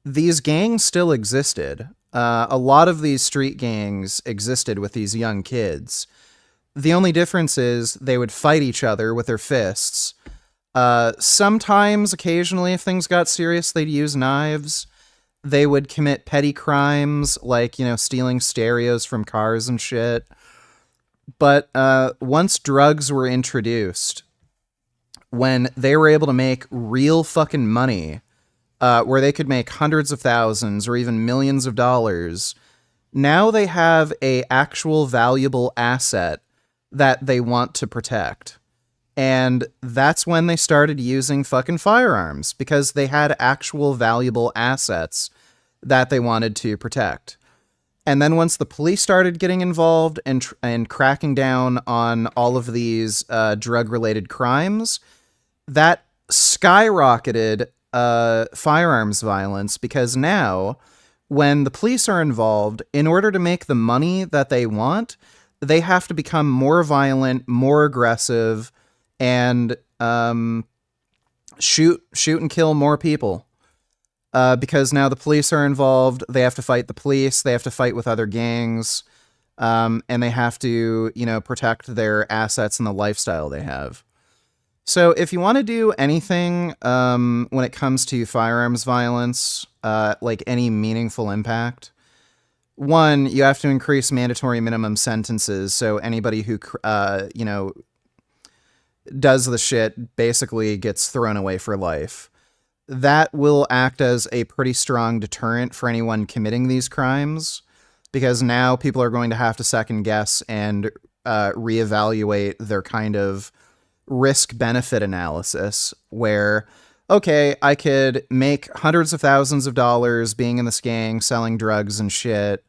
these gangs still existed. A lot of these street gangs existed with these young kids. The only difference is they would fight each other with their fists. Sometimes, occasionally, if things got serious, they'd use knives. They would commit petty crimes, like, stealing stereos from cars and shit. But once drugs were introduced, when they were able to make real fucking money, where they could make hundreds of thousands or even millions of dollars, now they have a actual valuable asset that they want to protect. And that's when they started using fucking firearms, because they had actual valuable assets that they wanted to protect. And then once the police started getting involved and cracking down on all of these drug-related crimes, that skyrocketed firearms violence, because now, when the police are involved, in order to make the money that they want, they have to become more violent, more aggressive, and shoot and kill more people. Because now the police are involved. They have to fight the police. They have to fight with other gangs. And they have to, protect their assets and the lifestyle they have. So if you want to do anything when it comes to firearms violence, like any meaningful impact, one, you have to increase mandatory minimum sentences. So anybody who, does the shit basically gets thrown away for life. That will act as a pretty strong deterrent for anyone committing these crimes, because now people are going to have to second guess and reevaluate their kind of risk-benefit analysis, where, okay, I could make hundreds of thousands of dollars being in this gang, selling drugs and shit,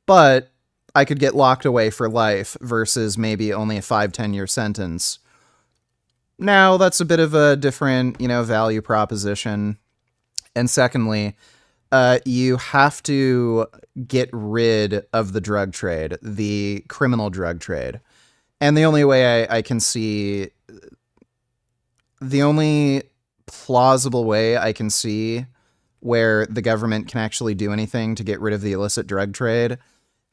but I could get locked away for life versus maybe only a 5-10 year sentence. Now, that's a bit of a different, value proposition. And secondly, you have to get rid of the drug trade, the criminal drug trade. And the only way I can see, the only plausible way I can see where the government can actually do anything to get rid of the illicit drug trade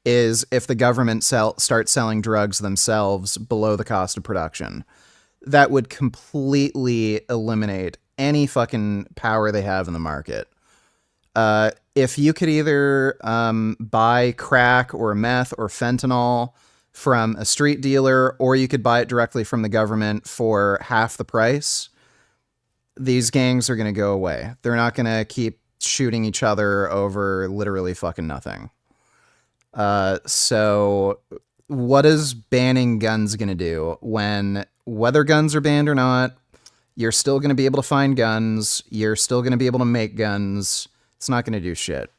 is if the government starts selling drugs themselves below the cost of production. That would completely eliminate any fucking power they have in the market. If you could either buy crack or meth or fentanyl from a street dealer, or you could buy it directly from the government for half the price, these gangs are going to go away. They're not going to keep shooting each other over literally fucking nothing. So what is banning guns going to do when, whether guns are banned or not, you're still going to be able to find guns. You're still going to be able to make guns. It's not going to do shit.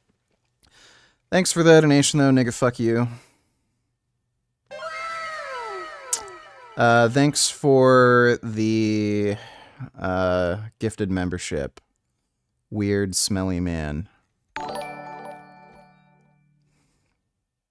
Thanks for the donation, though, nigga. Fuck you. Thanks for the gifted membership. Weird, smelly man.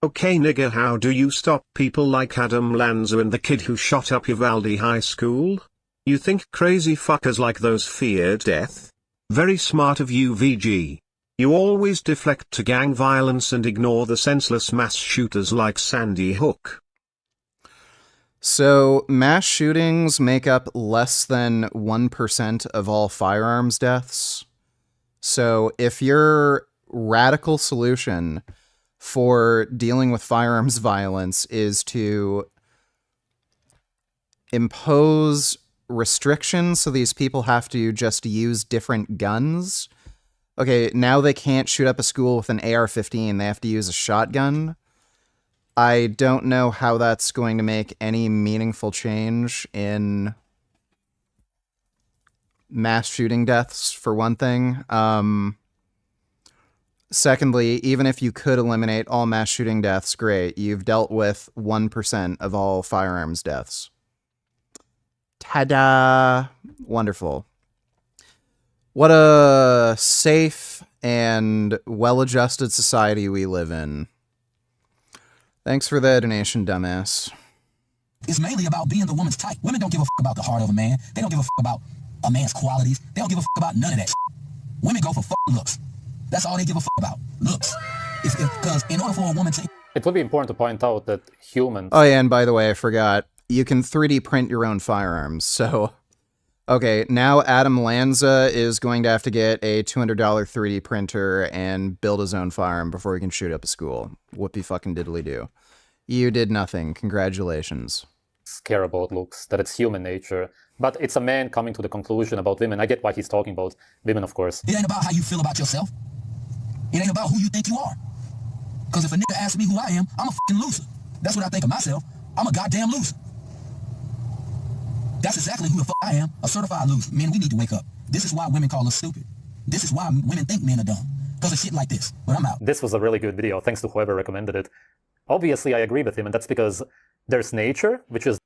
Okay nigga, how do you stop people like Adam Lanza and the kid who shot up Uvalde High School? You think crazy fuckers like those fear death? Very smart of you, VG. You always deflect to gang violence and ignore the senseless mass shooters like Sandy Hook. So, mass shootings make up less than 1% of all firearms deaths. So, if your radical solution for dealing with firearms violence is to impose restrictions so these people have to just use different guns. Okay, now they can't shoot up a school with an AR-15. They have to use a shotgun. I don't know how that's going to make any meaningful change in mass shooting deaths, for one thing. Secondly, even if you could eliminate all mass shooting deaths, great. You've dealt with 1% of all firearms deaths. Ta-da! Wonderful. What a safe and well-adjusted society we live in. Thanks for the donation, dumbass. It's mainly about being the woman's type. Women don't give a fuck about the heart of a man. They don't give a fuck about a man's qualities. They don't give a fuck about none of that shit. Women go for fucking looks. That's all they give a fuck about. Looks. Because in order for a woman to... It would be important to point out that humans... Oh yeah, and by the way, I forgot. You can 3D print your own firearms, so... Okay, now Adam Lanza is going to have to get a $200 3D printer and build his own firearm before he can shoot up a school. Whoopie fucking diddly do. You did nothing. Congratulations. Care about looks, that it's human nature. But it's a man coming to the conclusion about women. I get why he's talking about women, of course. It ain't about how you feel about yourself. It ain't about who you think you are. Because if a nigga asks me who I am, I'm a fucking loser. That's what I think of myself. I'm a goddamn loser. That's exactly who the fuck I am, a certified loser. Men, we need to wake up. This is why women call us stupid. This is why women think men are dumb. Because of shit like this. But I'm out. This was a really good video, thanks to whoever recommended it. Obviously, I agree with him, and that's because there's nature, which is...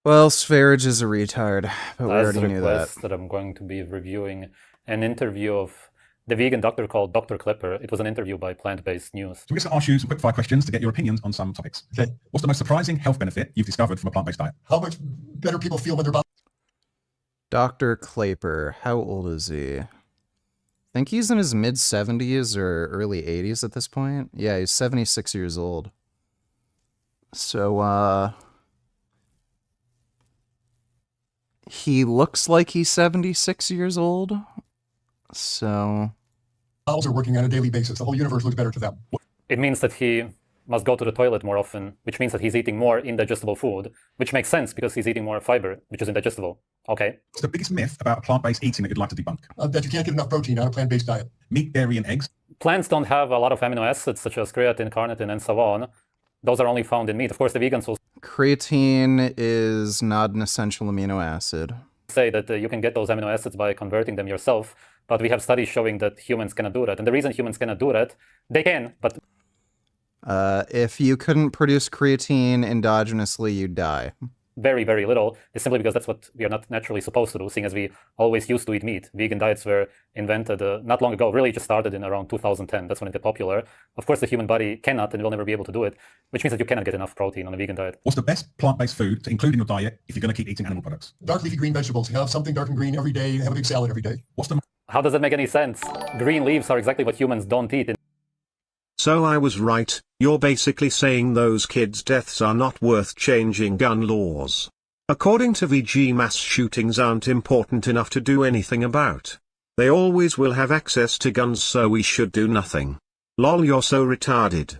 Well, Sv3rige is a retard, but we already knew that. That I'm going to be reviewing an interview of the vegan doctor called Dr. Klepper. It was an interview by Plant-Based News. So we're just going to ask you some quick fire questions to get your opinions on some topics. Okay. What's the most surprising health benefit you've discovered from a plant-based diet? How much better people feel when they're Dr. Claper, how old is he? I think he's in his mid-70s or early 80s at this point. Yeah, he's 76 years old. So, he looks like he's 76 years old. So... Owls are working on a daily basis. The whole universe looks better to them. It means that he must go to the toilet more often, which means that he's eating more indigestible food, which makes sense because he's eating more fiber, which is indigestible. Okay. It's the biggest myth about plant-based eating that you'd like to debunk. That you can't get enough protein on a plant-based diet. Meat, dairy, and eggs. Plants don't have a lot of amino acids such as creatine, carnitine, and so on. Those are only found in meat. Of course, the vegans will creatine is not an essential amino acid. Say that you can get those amino acids by converting them yourself, but we have studies showing that humans cannot do that. And the reason humans cannot do that, they can, but... if you couldn't produce creatine endogenously, you'd die. Very, very little, is simply because that's what we are not naturally supposed to do, seeing as we always used to eat meat. Vegan diets were invented not long ago, really just started in around 2010. That's when it got popular. Of course, the human body cannot and will never be able to do it, which means that you cannot get enough protein on a vegan diet. What's the best plant-based food to include in your diet if you're going to keep eating animal products? Dark leafy green vegetables. Have something dark and green every day. Have a big salad every day. What's the... How does that make any sense? Green leaves are exactly what humans don't eat. So I was right, you're basically saying those kids' deaths are not worth changing gun laws. According to VG, mass shootings aren't important enough to do anything about. They always will have access to guns, so we should do nothing. Lol, you're so retarded.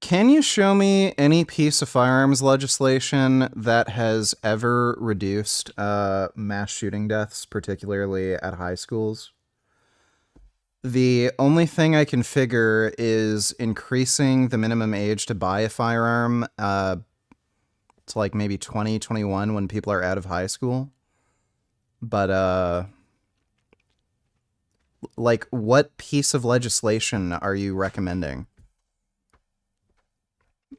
Can you show me any piece of firearms legislation that has ever reduced mass shooting deaths, particularly at high schools? The only thing I can figure is increasing the minimum age to buy a firearm to like maybe 20, 21 when people are out of high school. But, like, what piece of legislation are you recommending?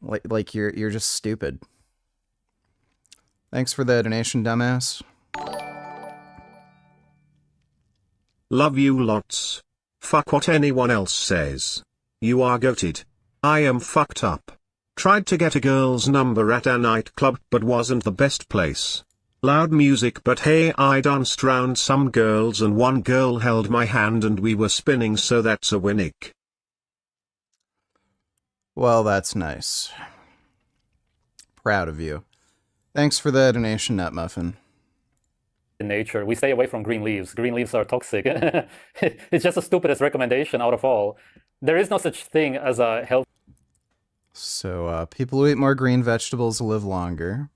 Like you're just stupid. Thanks for the donation, dumbass. Love you lots. Fuck what anyone else says. You are goated. I am fucked up. Tried to get a girl's number at a nightclub but wasn't the best place. Loud music, but hey, I danced round some girls and one girl held my hand and we were spinning, so that's a winnick. Well, that's nice. Proud of you. Thanks for the donation, Nut Muffin. In nature, we stay away from green leaves. Green leaves are toxic. It's just the stupidest recommendation out of all. There is no such thing as a healthy... So, people who eat more green vegetables live longer.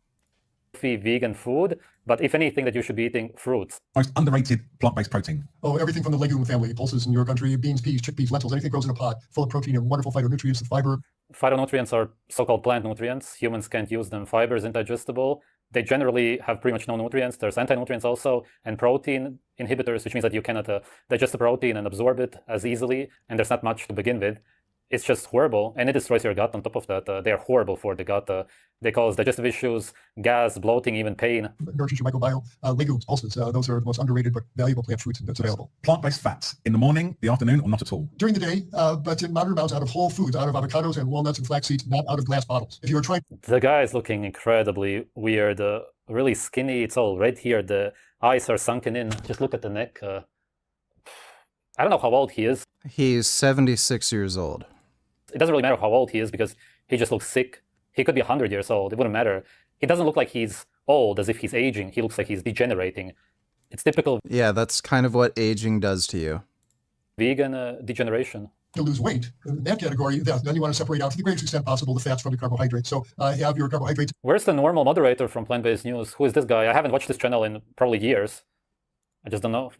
Vegan food, but if anything, that you should be eating fruits. Most underrated plant-based protein. Oh, everything from the legume family. Pulses in your country, beans, peas, chickpeas, lentils, anything grows in a pot, full of protein and wonderful phytonutrients and fiber. Phytonutrients are so-called plant nutrients. Humans can't use them. Fiber is indigestible. They generally have pretty much no nutrients. There's anti-nutrients also, and protein inhibitors, which means that you cannot digest the protein and absorb it as easily, and there's not much to begin with. It's just horrible, and it destroys your gut on top of that. They're horrible for the gut. They cause digestive issues, gas, bloating, even pain. Nurtures your microbiome. Legumes, pulses, those are the most underrated but valuable plant foods that's available. Plant-based fats, in the morning, the afternoon, or not at all? During the day, but in moderate amounts out of whole foods, out of avocados and walnuts and flax seeds, not out of glass bottles. If you are trying... The guy is looking incredibly weird, really skinny. It's all red here. The eyes are sunken in. Just look at the neck. I don't know how old he is. He's 76 years old. It doesn't really matter how old he is because he just looks sick. He could be 100 years old. It wouldn't matter. He doesn't look like he's old as if he's aging. He looks like he's degenerating. It's typical. Yeah, that's kind of what aging does to you. Vegan degeneration. To lose weight. In that category, then you want to separate out to the greatest extent possible the fats from the carbohydrates. So have your carbohydrates. Where's the normal moderator from Plant-Based News? Who is this guy? I haven't watched this channel in probably years. I just don't know.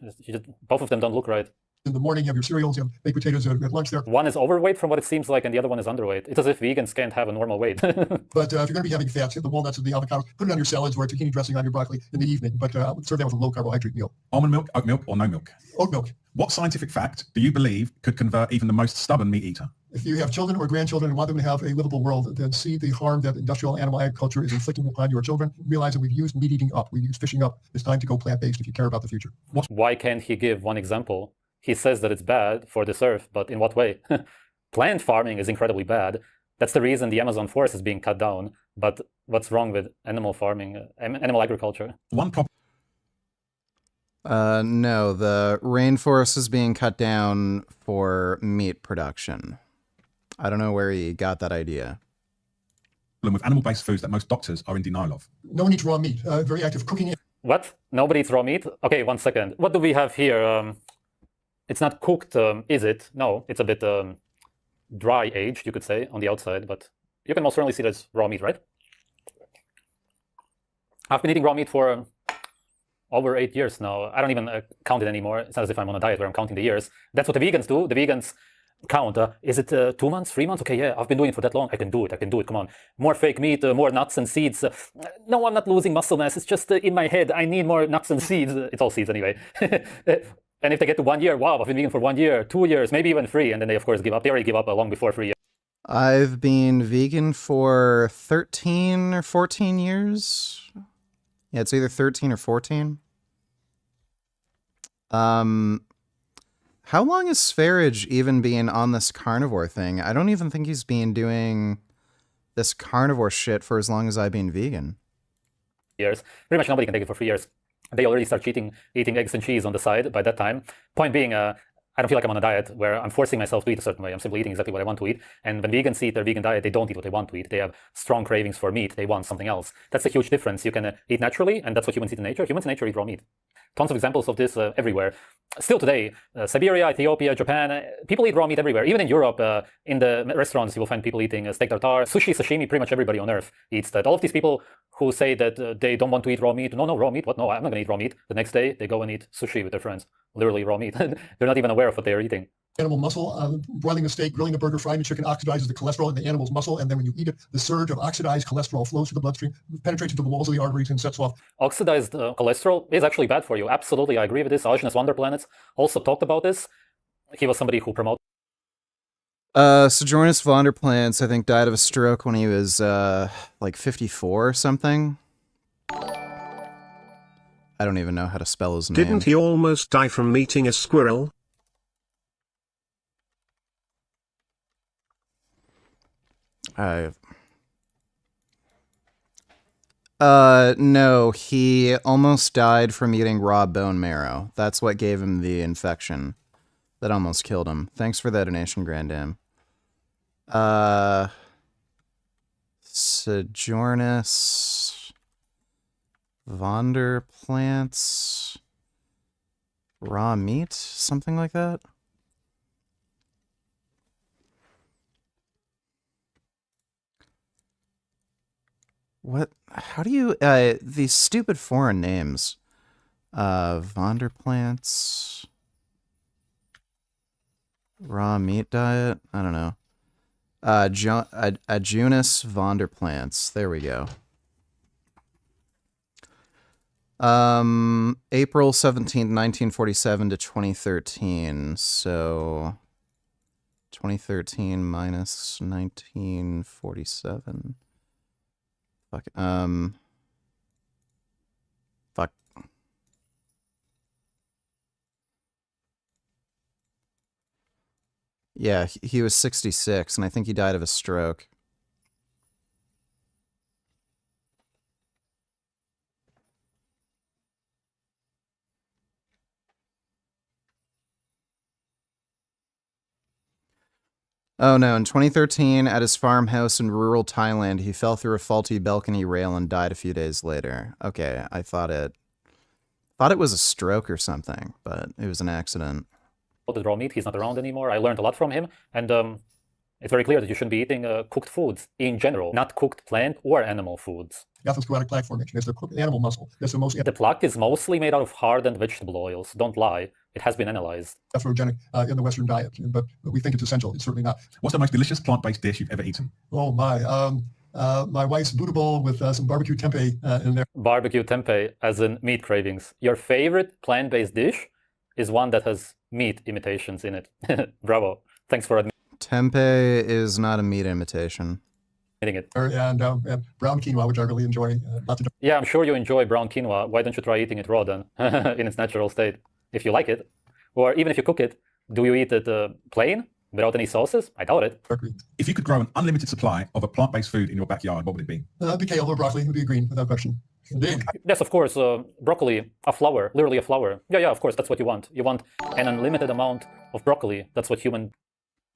Both of them don't look right. In the morning, you have your cereals, you have baked potatoes at lunch there. One is overweight from what it seems like, and the other one is underweight. It's as if vegans can't have a normal weight. But if you're going to be having fats, you have the walnuts and the avocados, put it on your salads or a tahini dressing on your broccoli in the evening. But serve that with a low carbohydrate meal. Almond milk, oat milk, or no milk? Oat milk. What scientific fact do you believe could convert even the most stubborn meat eater? If you have children or grandchildren and want them to have a livable world, then see the harm that industrial animal agriculture is inflicting upon your children. Realize that we've used meat eating up. We've used fishing up. It's time to go plant-based if you care about the future. Why can't he give one example? He says that it's bad for this earth, but in what way? Plant farming is incredibly bad. That's the reason the Amazon forest is being cut down. But what's wrong with animal farming, animal agriculture? One problem. No, the rainforest is being cut down for meat production. I don't know where he got that idea. With animal-based foods that most doctors are in denial of. No one eats raw meat. Very active cooking. What? Nobody eats raw meat? Okay, 1 second. What do we have here? It's not cooked, is it? No, it's a bit dry aged, you could say, on the outside, but you can most certainly see that it's raw meat, right? I've been eating raw meat for over 8 years now. I don't even count it anymore. It's not as if I'm on a diet where I'm counting the years. That's what the vegans do. The vegans count. Is it 2 months, 3 months? Okay, yeah, I've been doing it for that long. I can do it. Come on. More fake meat, more nuts and seeds. No, I'm not losing muscle mass. It's just in my head. I need more nuts and seeds. It's all seeds anyway. And if they get to 1 year, wow, I've been vegan for 1 year, 2 years, maybe even 3. And then they, of course, give up. They already give up long before 3 years. I've been vegan for 13 or 14 years. Yeah, it's either 13 or 14. How long has Sv3rige even been on this carnivore thing? I don't even think he's been doing this carnivore shit for as long as I've been vegan. Years. Pretty much nobody can take it for 3 years. They already start eating eggs and cheese on the side by that time. Point being, I don't feel like I'm on a diet where I'm forcing myself to eat a certain way. I'm simply eating exactly what I want to eat. And when vegans eat their vegan diet, they don't eat what they want to eat. They have strong cravings for meat. They want something else. That's a huge difference. You can eat naturally, and that's what humans eat in nature. Humans in nature eat raw meat. Tons of examples of this everywhere. Still today, Siberia, Ethiopia, Japan, people eat raw meat everywhere. Even in Europe, in the restaurants, you will find people eating steak tartare, sushi, sashimi. Pretty much everybody on earth eats that. All of these people who say that they don't want to eat raw meat, no, raw meat, what? No, I'm not going to eat raw meat. The next day, they go and eat sushi with their friends. Literally raw meat. They're not even aware of what they're eating. Animal muscle, broiling a steak, grilling a burger, frying the chicken oxidizes the cholesterol in the animal's muscle, and then when you eat it, the surge of oxidized cholesterol flows through the bloodstream, penetrates into the walls of the arteries, and sets off. Oxidized cholesterol is actually bad for you. Absolutely, I agree with this. Alginus Wonderplanets also talked about this. He was somebody who promoted. Sojourner Vonderplants, I think, died of a stroke when he was like 54 or something. I don't even know how to spell his name. Didn't he almost die from meeting a squirrel? No, he almost died from eating raw bone marrow. That's what gave him the infection that almost killed him. Thanks for that donation, Grandam. Sojournus Vonderplants raw meat, something like that. What? How do you, these stupid foreign names. Vonderplants. Raw meat diet? I don't know. Adjunus Vonderplants. There we go. April 17th, 1947 to 2013. So 2013 minus 1947. Fuck. Fuck. Yeah, he was 66, and I think he died of a stroke. Oh no, in 2013, at his farmhouse in rural Thailand, he fell through a faulty balcony rail and died a few days later. Okay, I thought it was a stroke or something, but it was an accident. The raw meat, he's not around anymore. I learned a lot from him, and it's very clear that you shouldn't be eating cooked foods in general, not cooked plant or animal foods. Atherosclerotic plaque formation is the animal muscle. That's the most. The plaque is mostly made out of hardened vegetable oils. Don't lie. It has been analyzed. Atherogenic in the Western diet, but we think it's essential. It's certainly not. What's the most delicious plant-based dish you've ever eaten? Oh my! My wife's Buddha bowl with some barbecue tempeh in there. Barbecue tempeh, as in meat cravings. Your favorite plant-based dish is one that has meat imitations in it. Bravo. Thanks for admitting. Tempeh is not a meat imitation. It. And brown quinoa, which I really enjoy. Yeah, I'm sure you enjoy brown quinoa. Why don't you try eating it raw then, in its natural state, if you like it? Or even if you cook it, do you eat it plain, without any sauces? I doubt it. If you could grow an unlimited supply of a plant-based food in your backyard, what would it be? It'd be kale or broccoli. It would be green, without question. Yes, of course, broccoli, a flower, literally a flower. Yeah, of course, that's what you want. You want an unlimited amount of broccoli. That's what human...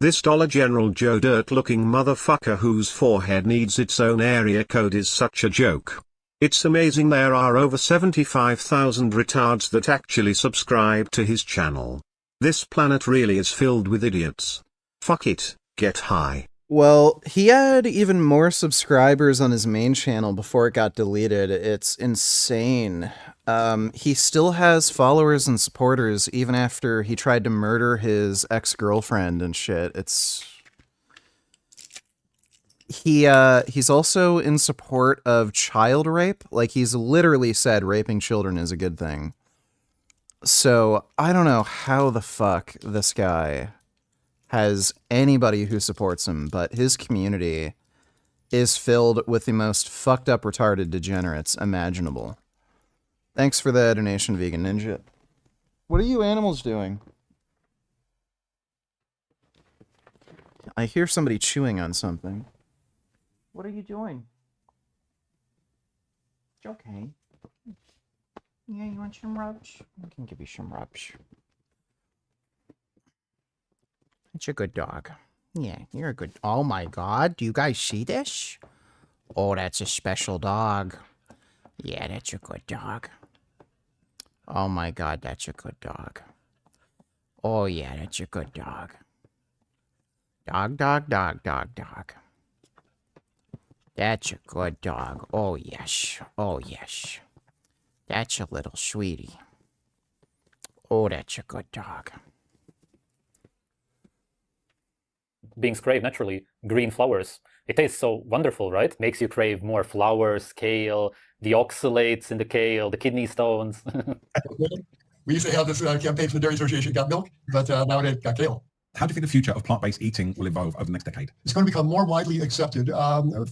This Dollar General Joe Dirt-looking motherfucker whose forehead needs its own area code is such a joke. It's amazing there are over 75,000 retards that actually subscribe to his channel. This planet really is filled with idiots. Fuck it, get high. Well, he had even more subscribers on his main channel before it got deleted. It's insane. He still has followers and supporters even after he tried to murder his ex-girlfriend and shit. He's also in support of child rape. Like, he's literally said raping children is a good thing. So, I don't know how the fuck this guy has anybody who supports him, but his community is filled with the most fucked up retarded degenerates imaginable. Thanks for the donation, Vegan Ninja. What are you animals doing? I hear somebody chewing on something. What are you doing? It's okay. Yeah, you want some rubs? I can give you some rubs. It's a good dog. Yeah, you're a good... Oh my god, do you guys see this? Oh, that's a special dog. Yeah, that's a good dog. Oh my god, that's a good dog. Oh yeah, that's a good dog. Dog, dog, dog, dog, dog. That's a good dog. Oh yes. Oh yes. That's a little sweetie. Oh, that's a good dog. Beings crave naturally green flowers. It tastes so wonderful, right? Makes you crave more flowers, kale, the oxalates in the kale, the kidney stones. We used to have this campaign from the Dairy Association, got milk, but nowadays got kale. How do you think the future of plant-based eating will evolve over the next decade? It's going to become more widely accepted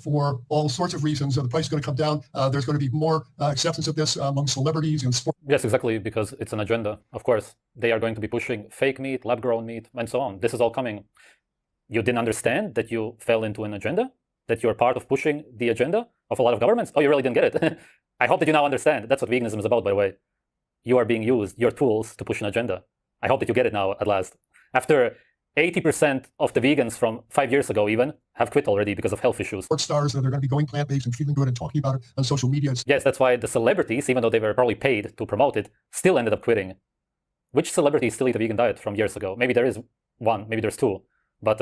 for all sorts of reasons. The price is going to come down. There's going to be more acceptance of this among celebrities and sports. Yes, exactly, because it's an agenda. Of course, they are going to be pushing fake meat, lab-grown meat, and so on. This is all coming. You didn't understand that you fell into an agenda? That you're part of pushing the agenda of a lot of governments? Oh, you really didn't get it. I hope that you now understand. That's what veganism is about, by the way. You are being used, your tools, to push an agenda. I hope that you get it now, at last. After 80% of the vegans from 5 years ago even have quit already because of health issues. Sports stars that are going to be going plant-based and feeling good and talking about it on social media. Yes, that's why the celebrities, even though they were probably paid to promote it, still ended up quitting. Which celebrities still eat a vegan diet from years ago? Maybe there is one, maybe there's two. But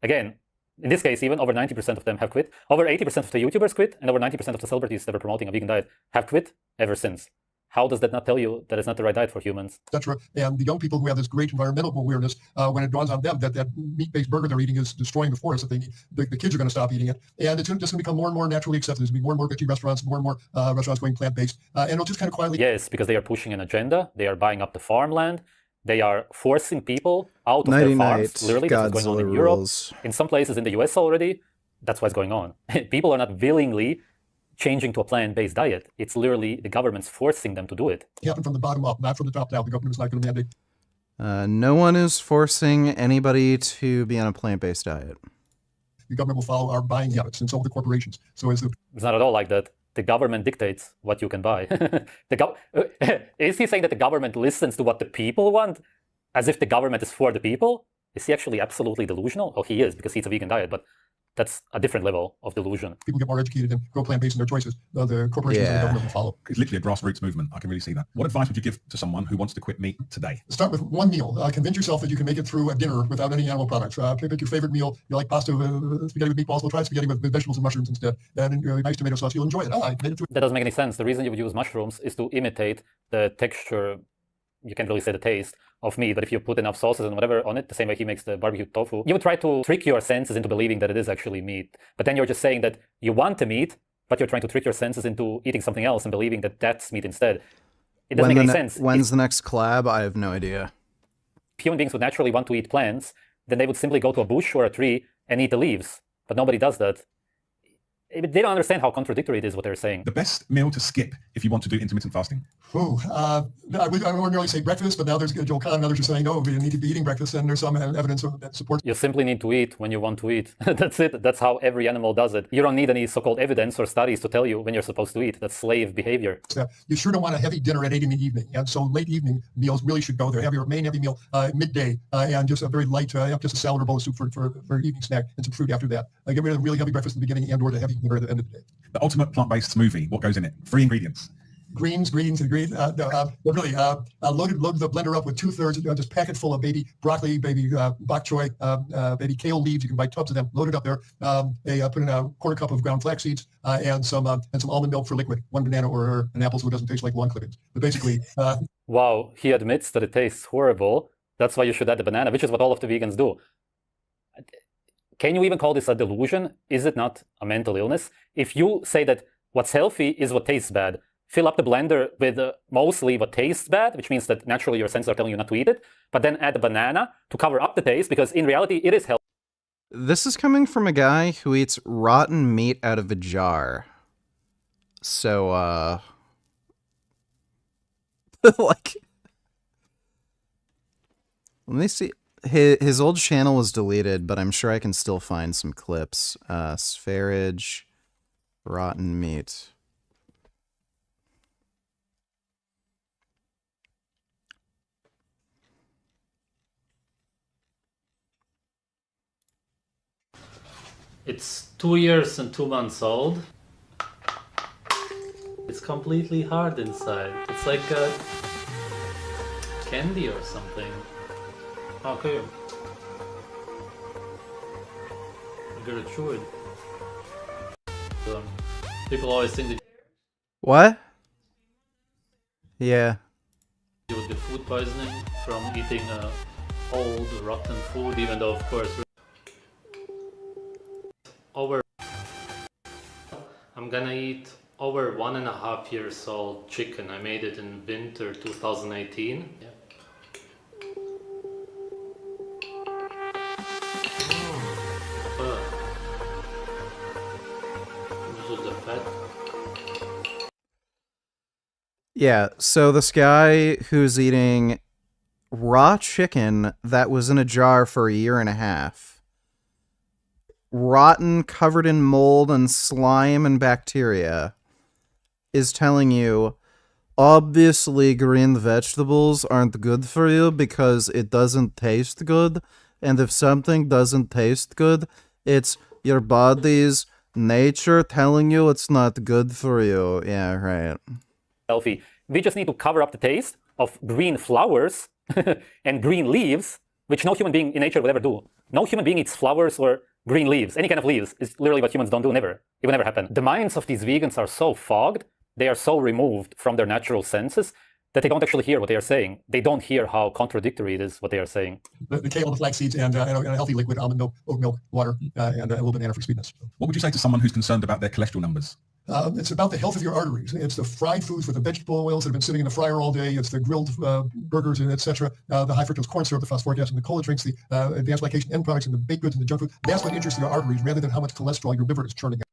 again, in this case, even over 90% of them have quit. Over 80% of the YouTubers quit, and over 90% of the celebrities that were promoting a vegan diet have quit ever since. How does that not tell you that it's not the right diet for humans? Etc. And the young people who have this great environmental awareness, when it dawns on them that meat-based burger they're eating is destroying the forest, that the kids are going to stop eating it. And it's just going to become more and more naturally accepted. There's going to be more and more veggie restaurants, more and more restaurants going plant-based. And it'll just kind of quietly... Yes, because they are pushing an agenda. They are buying up the farmland. They are forcing people out of their farms. Literally, that's what's going on in Europe. In some places in the US already, that's what's going on. People are not willingly changing to a plant-based diet. It's literally the government's forcing them to do it. It happened from the bottom up, not from the top down. The government's not going to mandate. No one is forcing anybody to be on a plant-based diet. The government will follow our buying habits, and so will the corporations. So it's not at all like that. The government dictates what you can buy. Is he saying that the government listens to what the people want, as if the government is for the people? Is he actually absolutely delusional? Oh, he is, because he eats a vegan diet, but that's a different level of delusion. People get more educated and go plant-based in their choices. The corporations and the government will follow. It's literally a grassroots movement. I can really see that. What advice would you give to someone who wants to quit meat today? Start with one meal. Convince yourself that you can make it through a dinner without any animal products. Pick your favorite meal. You like pasta, spaghetti with meatballs. We'll try spaghetti with vegetables and mushrooms instead. And nice tomato sauce. You'll enjoy it. I made it through. That doesn't make any sense. The reason you would use mushrooms is to imitate the texture, you can't really say the taste, of meat, but if you put enough sauces and whatever on it, the same way he makes the barbecue tofu, you would try to trick your senses into believing that it is actually meat. But then you're just saying that you want the meat, but you're trying to trick your senses into eating something else and believing that that's meat instead. It doesn't make any sense. When's the next collab? I have no idea. If human beings would naturally want to eat plants, then they would simply go to a bush or a tree and eat the leaves. But nobody does that. They don't understand how contradictory it is what they're saying. The best meal to skip if you want to do intermittent fasting? I would ordinarily say breakfast, but now there's Joel Kahn and others are saying, no, we need to be eating breakfast, and there's some evidence that supports. You simply need to eat when you want to eat. That's it. That's how every animal does it. You don't need any so-called evidence or studies to tell you when you're supposed to eat. That's slave behavior. You sure don't want a heavy dinner at 8 in the evening, and so late evening meals really should go there. Have your main heavy meal midday, and just a very light, just a salad or bowl of soup for evening snack, and some fruit after that. Get rid of the really heavy breakfast at the beginning and/or the heavy dinner at the end of the day. The ultimate plant-based smoothie, what goes in it? 3 ingredients. Greens, and greens. Loaded the blender up with 2/3, just packet full of baby broccoli, baby bok choy, baby kale leaves. You can buy tubs of them. Load it up there. Put in a quarter cup of ground flax seeds and some almond milk for liquid. 1 banana or an apple so it doesn't taste like lawn clippings. But basically, wow, he admits that it tastes horrible. That's why you should add the banana, which is what all of the vegans do. Can you even call this a delusion? Is it not a mental illness? If you say that what's healthy is what tastes bad, fill up the blender with mostly what tastes bad, which means that naturally your senses are telling you not to eat it, but then add a banana to cover up the taste, because in reality it is healthy. This is coming from a guy who eats rotten meat out of a jar. So, like, let me see. His old channel was deleted, but I'm sure I can still find some clips. Sv3rige, rotten meat. It's 2 years and 2 months old. It's completely hard inside. It's like a candy or something. Okay. I'm gonna chew it. People always think that What? Yeah. you would get food poisoning from eating old, rotten food, even though, of course, I'm gonna eat over 1.5 years old chicken. I made it in winter 2018. Yeah. This is the fat. Yeah, so this guy who's eating raw chicken that was in a jar for 1.5 years, rotten, covered in mold and slime and bacteria, is telling you, obviously green vegetables aren't good for you because it doesn't taste good, and if something doesn't taste good, it's your body's nature telling you it's not good for you. Yeah, right. Healthy. We just need to cover up the taste of green flowers and green leaves, which no human being in nature would ever do. No human being eats flowers or green leaves. Any kind of leaves is literally what humans don't do, never. It will never happen. The minds of these vegans are so fogged, they are so removed from their natural senses that they don't actually hear what they are saying. They don't hear how contradictory it is what they are saying. The kale, the flax seeds, and a healthy liquid, almond milk, oat milk, water, and a little banana for sweetness. What would you say to someone who's concerned about their cholesterol numbers? It's about the health of your arteries. It's the fried foods with the vegetable oils that have been sitting in the fryer all day. It's the grilled burgers and etc. The high fructose corn syrup, the phosphoric acid, and the cola drinks, the advanced glycation end products, and the baked goods and the junk food. That's what interests your arteries rather than how much cholesterol your liver is churning out.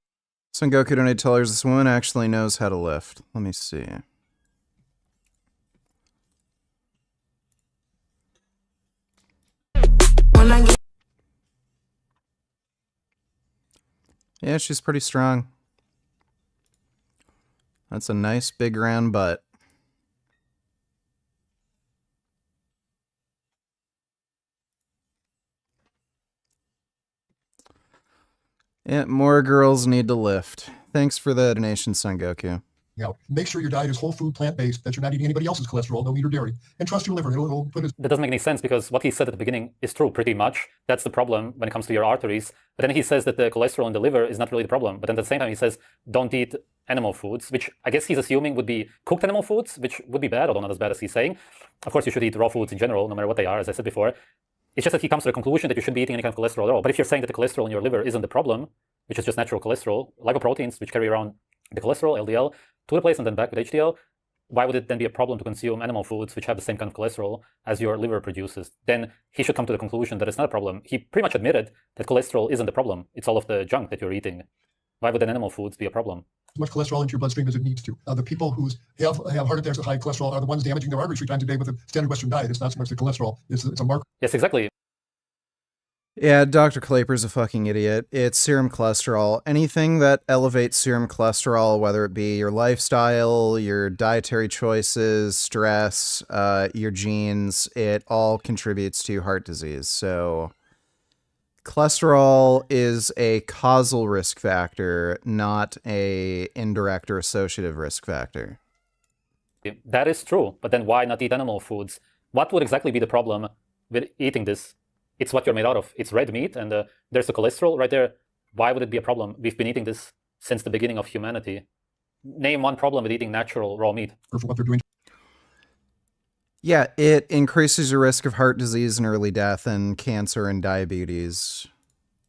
Son Goku donated $10. This woman actually knows how to lift. Let me see. Yeah, she's pretty strong. That's a nice big round butt. Yeah, more girls need to lift. Thanks for the donation, Son Goku. Make sure your diet is whole food, plant-based, that you're not eating anybody else's cholesterol, no meat or dairy, and trust your liver. It'll put his... That doesn't make any sense, because what he said at the beginning is true pretty much. That's the problem when it comes to your arteries. But then he says that the cholesterol in the liver is not really the problem. But then at the same time he says, don't eat animal foods, which I guess he's assuming would be cooked animal foods, which would be bad, although not as bad as he's saying. Of course, you should eat raw foods in general, no matter what they are, as I said before. It's just that he comes to the conclusion that you shouldn't be eating any kind of cholesterol at all. But if you're saying that the cholesterol in your liver isn't the problem, which is just natural cholesterol, lipoproteins, which carry around the cholesterol, LDL, to the place and then back with HDL, why would it then be a problem to consume animal foods which have the same kind of cholesterol as your liver produces? Then he should come to the conclusion that it's not a problem. He pretty much admitted that cholesterol isn't the problem. It's all of the junk that you're eating. Why would then animal foods be a problem? As much cholesterol into your bloodstream as it needs to. The people who have heart attacks with high cholesterol are the ones damaging their arteries 3 times a day with a standard Western diet. It's not so much the cholesterol. It's a marker. Yes, exactly. Yeah, Dr. Klaper's a fucking idiot. It's serum cholesterol. Anything that elevates serum cholesterol, whether it be your lifestyle, your dietary choices, stress, your genes, it all contributes to heart disease. So cholesterol is a causal risk factor, not a indirect or associative risk factor. That is true, but then why not eat animal foods? What would exactly be the problem with eating this? It's what you're made out of. It's red meat, and there's the cholesterol right there. Why would it be a problem? We've been eating this since the beginning of humanity. Name one problem with eating natural raw meat. For what they're doing. Yeah, it increases your risk of heart disease and early death and cancer and diabetes.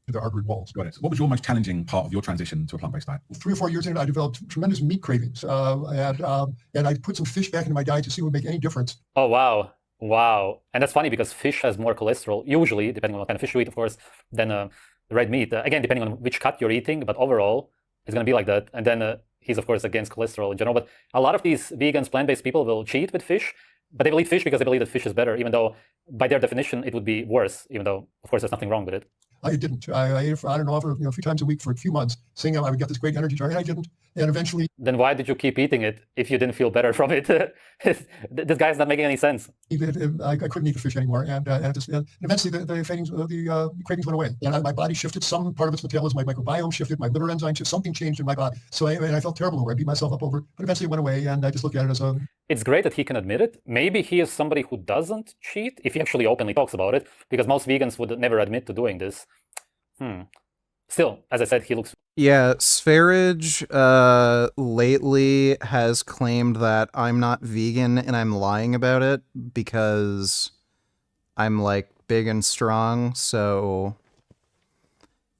The artery walls. Got it. What was your most challenging part of your transition to a plant-based diet? 3 or 4 years in, I developed tremendous meat cravings, and I put some fish back into my diet to see if it would make any difference. Oh, wow. Wow. And that's funny because fish has more cholesterol, usually, depending on what kind of fish you eat, of course, than red meat. Again, depending on which cut you're eating, but overall, it's going to be like that. And then he's, of course, against cholesterol in general. But a lot of these vegans, plant-based people will cheat with fish, but they will eat fish because they believe that fish is better, even though by their definition, it would be worse, even though, of course, there's nothing wrong with it. I didn't. I ate it for, I don't know, for, a few times a week for a few months, saying I would get this great energy drink, and I didn't. And eventually... Then why did you keep eating it if you didn't feel better from it? This guy's not making any sense. I couldn't eat the fish anymore, and eventually the cravings went away. And my body shifted. Some part of its metabolism, my microbiome shifted, my liver enzymes shifted, something changed in my body. So I felt terrible over it. I beat myself up over it, but eventually it went away, and I just looked at it as a... It's great that he can admit it. Maybe he is somebody who doesn't cheat, if he actually openly talks about it, because most vegans would never admit to doing this. Still, as I said, he looks... Yeah, Sv3rige lately has claimed that I'm not vegan and I'm lying about it because I'm like big and strong, so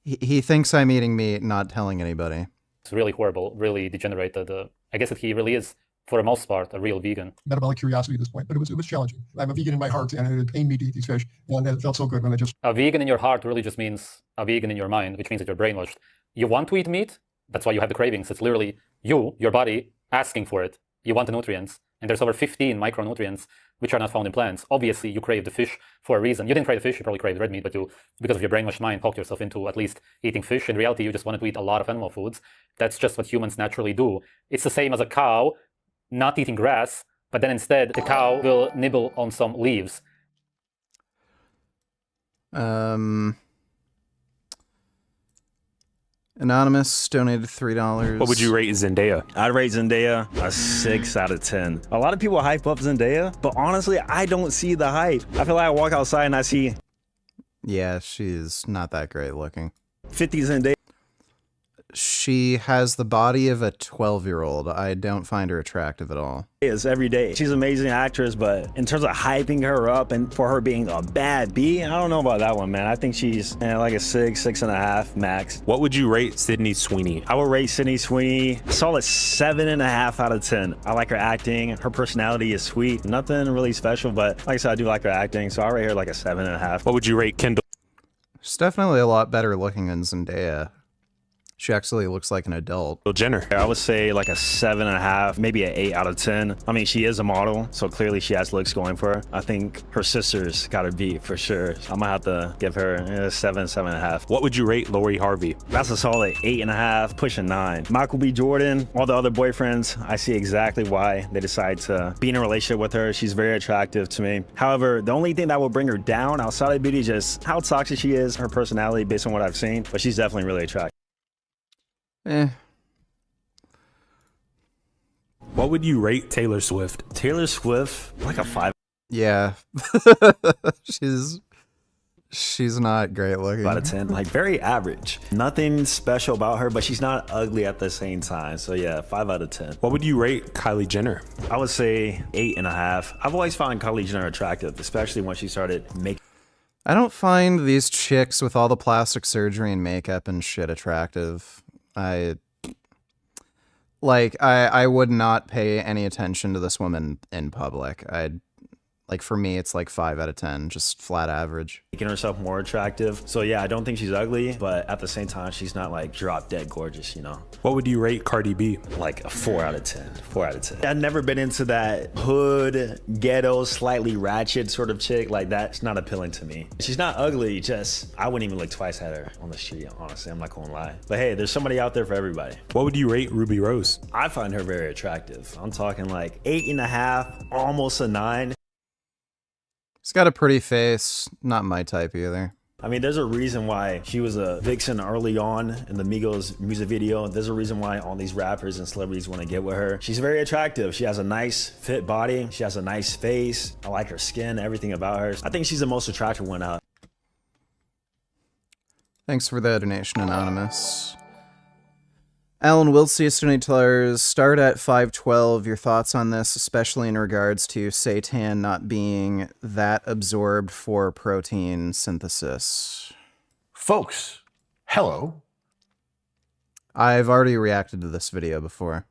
he thinks I'm eating meat, not telling anybody. It's really horrible, really degenerated. I guess that he really is, for the most part, a real vegan. Metabolic curiosity at this point, but it was challenging. I'm a vegan in my heart, and it pained me to eat these fish, and it felt so good when I just... A vegan in your heart really just means a vegan in your mind, which means that you're brainwashed. You want to eat meat, that's why you have the cravings. It's literally you, your body, asking for it. You want the nutrients, and there's over 15 micronutrients which are not found in plants. Obviously, you crave the fish for a reason. You didn't crave the fish, you probably craved red meat, but you, because of your brainwashed mind, talked yourself into at least eating fish. In reality, you just wanted to eat a lot of animal foods. That's just what humans naturally do. It's the same as a cow not eating grass, but then instead the cow will nibble on some leaves. Anonymous donated $3. What would you rate Zendaya? I'd rate Zendaya a 6 out of 10. A lot of people hype up Zendaya, but honestly, I don't see the hype. I feel like I walk outside and I see... Yeah, she's not that great looking. 50 Zendaya. She has the body of a 12-year-old. I don't find her attractive at all. Is every day. She's an amazing actress, but in terms of hyping her up and for her being a bad B, I don't know about that one, man. I think she's like a 6.5 max. What would you rate Sydney Sweeney? I would rate Sydney Sweeney a solid 7.5 out of 10. I like her acting. Her personality is sweet. Nothing really special, but like I said, I do like her acting, so I rate her like a 7.5. What would you rate Kendall? She's definitely a lot better looking than Zendaya. She actually looks like an adult. Jenner. I would say like a 7.5, maybe an 8 out of 10. I mean, she is a model, so clearly she has looks going for her. I think her sister's got her beat for sure. I'm gonna have to give her a 7.5. What would you rate Lori Harvey? That's a solid 8.5, pushing 9. Michael B. Jordan, all the other boyfriends, I see exactly why they decide to be in a relationship with her. She's very attractive to me. However, the only thing that will bring her down outside of beauty is just how toxic she is, her personality based on what I've seen, but she's definitely really attractive. What would you rate Taylor Swift? Taylor Swift, like a 5. Yeah. She's not great looking. Out of 10, like very average. Nothing special about her, but she's not ugly at the same time. So yeah, 5 out of 10. What would you rate Kylie Jenner? I would say 8.5. I've always found Kylie Jenner attractive, especially when she started making... I don't find these chicks with all the plastic surgery and makeup and shit attractive. I would not pay any attention to this woman in public. Like for me, it's like 5 out of 10, just flat average. Making herself more attractive. So yeah, I don't think she's ugly, but at the same time, she's not like drop dead gorgeous, you know? What would you rate Cardi B? Like a 4 out of 10, 4 out of 10. I've never been into that hood, ghetto, slightly ratchet sort of chick. Like that's not appealing to me. She's not ugly, just I wouldn't even look twice at her on the street, honestly. I'm not gonna lie. But hey, there's somebody out there for everybody. What would you rate Ruby Rose? I find her very attractive. I'm talking like 8.5, almost a 9. She's got a pretty face, not my type either. I mean, there's a reason why she was a vixen early on in the Migos music video. There's a reason why all these rappers and celebrities want to get with her. She's very attractive. She has a nice fit body. She has a nice face. I like her skin, everything about her. I think she's the most attractive one out. Thanks for the donation, Anonymous. Alan Wilsey, Donators, start at 512. Your thoughts on this, especially in regards to seitan not being that absorbed for protein synthesis. Folks, hello. I've already reacted to this video before.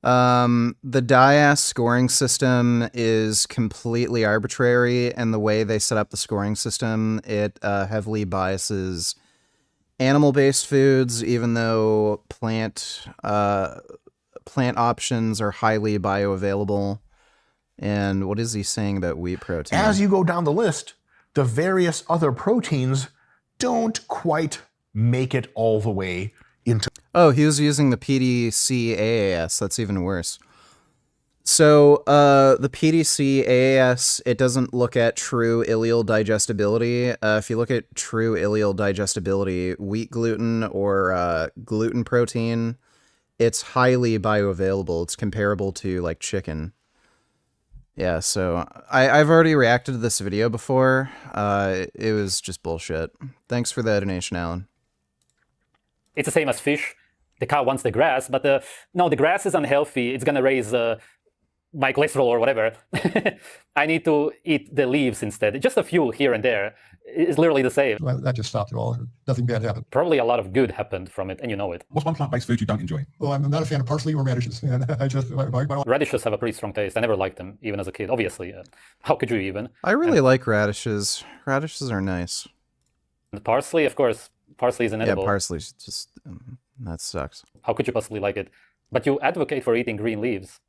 The DIAS scoring system is completely arbitrary, and the way they set up the scoring system, it heavily biases animal-based foods, even though plant options are highly bioavailable. And what is he saying about wheat protein? As you go down the list, the various other proteins don't quite make it all the way into... Oh, he was using the PDC-AAS. That's even worse. So, the PDC-AAS, it doesn't look at true ileal digestibility. If you look at true ileal digestibility, wheat gluten or gluten protein, it's highly bioavailable. It's comparable to, like, chicken. Yeah, so I've already reacted to this video before. It was just bullshit. Thanks for the donation, Alan. It's the same as fish. The cow wants the grass, but no, the grass is unhealthy. It's going to raise my cholesterol or whatever. I need to eat the leaves instead. Just a few here and there. It's literally the same. Well, that just stopped it all. Nothing bad happened. Probably a lot of good happened from it, and you know it. What's one plant-based food you don't enjoy? Well, I'm not a fan of parsley or radishes. And I just radishes have a pretty strong taste. I never liked them, even as a kid. Obviously, how could you even? I really like radishes. Radishes are nice. And parsley, of course. Parsley is inedible. Yeah, parsley's just that sucks. How could you possibly like it? But you advocate for eating green leaves.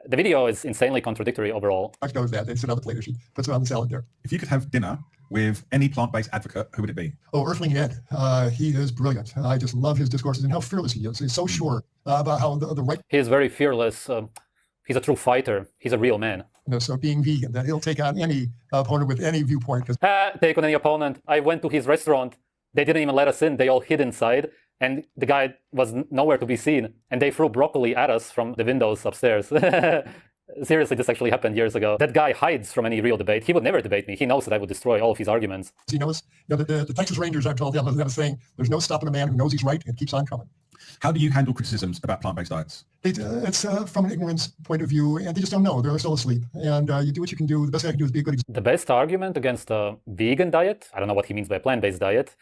The video is insanely contradictory overall. I knows that. It's another plate. She puts it on the salad there. If you could have dinner with any plant-based advocate, who would it be? Oh, Earthling Ed. He is brilliant. I just love his discourses and how fearless he is. He's so sure about how the right... He is very fearless. He's a true fighter. He's a real man. You know, so being vegan, that he'll take on any opponent with any viewpoint. Take on any opponent. I went to his restaurant. They didn't even let us in. They all hid inside. And the guy was nowhere to be seen. And they threw broccoli at us from the windows upstairs. Seriously, this actually happened years ago. That guy hides from any real debate. He would never debate me. He knows that I would destroy all of his arguments. He knows, you know, the Texas Rangers, I've told them, they have a saying, there's no stopping a man who knows he's right and keeps on coming. How do you handle criticisms about plant-based diets? It's from an ignorance point of view, and they just don't know. They're still asleep. And you do what you can do. The best thing I can do is be a good example. The best argument against a vegan diet, I don't know what he means by plant-based diet.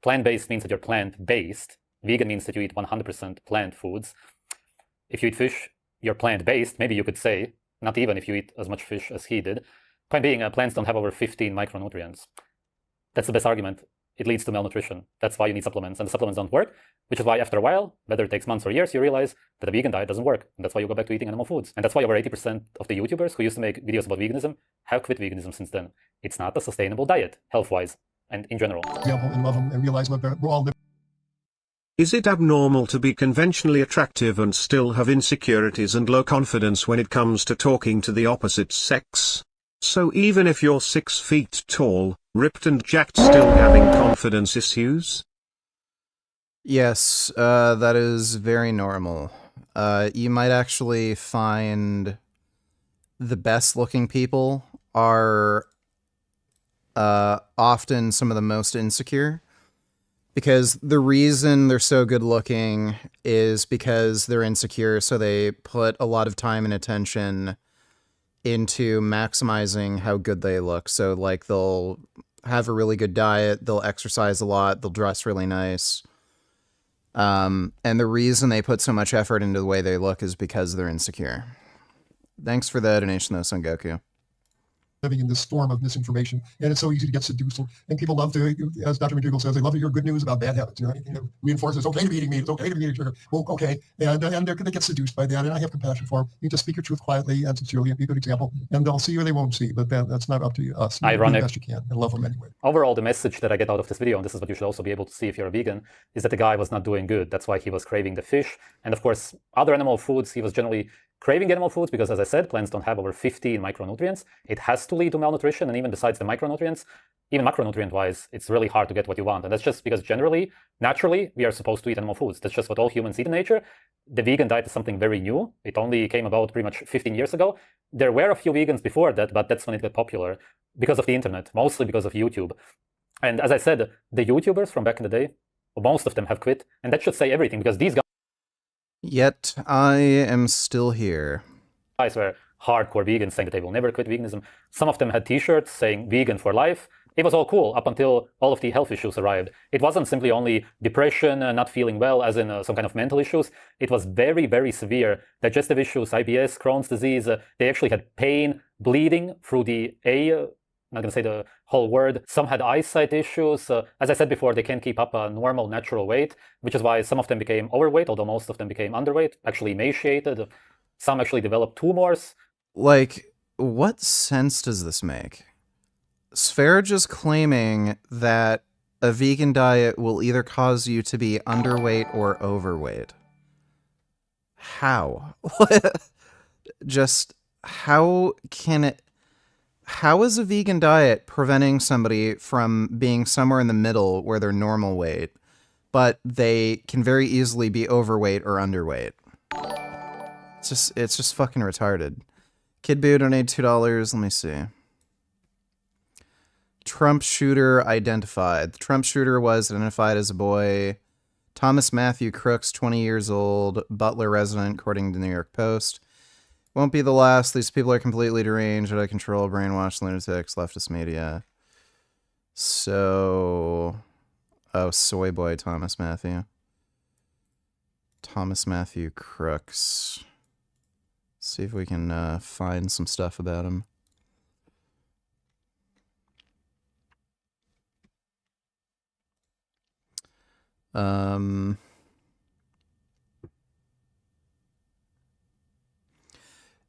Plant-based means that you're plant-based. Vegan means that you eat 100% plant foods. If you eat fish, you're plant-based. Maybe you could say, not even if you eat as much fish as he did. Point being, plants don't have over 15 micronutrients. That's the best argument. It leads to malnutrition. That's why you need supplements, and the supplements don't work, which is why after a while, whether it takes months or years, you realize that a vegan diet doesn't work, and that's why you go back to eating animal foods. And that's why over 80% of the YouTubers who used to make videos about veganism have quit veganism since then. It's not a sustainable diet, health-wise, and in general. And love them and realize what we're all living. Is it abnormal to be conventionally attractive and still have insecurities and low confidence when it comes to talking to the opposite sex? So even if you're 6 feet tall, ripped and jacked, still having confidence issues? Yes, that is very normal. You might actually find the best looking people are often some of the most insecure. Because the reason they're so good looking is because they're insecure, so they put a lot of time and attention into maximizing how good they look. So, like, they'll have a really good diet, they'll exercise a lot, they'll dress really nice. And the reason they put so much effort into the way they look is because they're insecure. Thanks for the donation, though, Son Goku. Living in this storm of misinformation, and it's so easy to get seduced. And people love to, as Dr. McDougall says, they love to hear good news about bad habits. You know, anything that reinforces it's okay to be eating meat, it's okay to be eating sugar. Well, okay, and they get seduced by that, and I have compassion for them. You just speak your truth quietly and sincerely, and be a good example, and they'll see or they won't see. But that's not up to us. You Ironic. do the best you can, and love them anyway. Overall, the message that I get out of this video, and this is what you should also be able to see if you're a vegan, is that the guy was not doing good. That's why he was craving the fish. And of course, other animal foods, he was generally craving animal foods because, as I said, plants don't have over 50 micronutrients. It has to lead to malnutrition, and even besides the micronutrients, even macronutrient-wise, it's really hard to get what you want. And that's just because generally, naturally, we are supposed to eat animal foods. That's just what all humans eat in nature. The vegan diet is something very new. It only came about pretty much 15 years ago. There were a few vegans before that, but that's when it got popular because of the internet, mostly because of YouTube. And as I said, the YouTubers from back in the day, most of them have quit, and that should say everything, because these Yet I am still here. guys were hardcore vegans saying that they will never quit veganism. Some of them had t-shirts saying vegan for life. It was all cool up until all of the health issues arrived. It wasn't simply only depression, not feeling well, as in some kind of mental issues. It was very, very severe digestive issues, IBS, Crohn's disease. They actually had pain, bleeding through the I'm not going to say the whole word. Some had eyesight issues. As I said before, they can't keep up a normal natural weight, which is why some of them became overweight, although most of them became underweight, actually emaciated. Some actually developed tumors. Like, what sense does this make? Sv3rige is claiming that a vegan diet will either cause you to be underweight or overweight. How? Just, how can it... How is a vegan diet preventing somebody from being somewhere in the middle where they're normal weight, but they can very easily be overweight or underweight? It's just fucking retarded. Kid Boo donated $2. Let me see. Trump shooter identified. The Trump shooter was identified as a boy. Thomas Matthew Crooks, 20 years old, Butler resident, according to the New York Post. Won't be the last. These people are completely deranged, out of control, brainwashed lunatics, leftist media. So... Oh, soy boy Thomas Matthew. Thomas Matthew Crooks. See if we can find some stuff about him.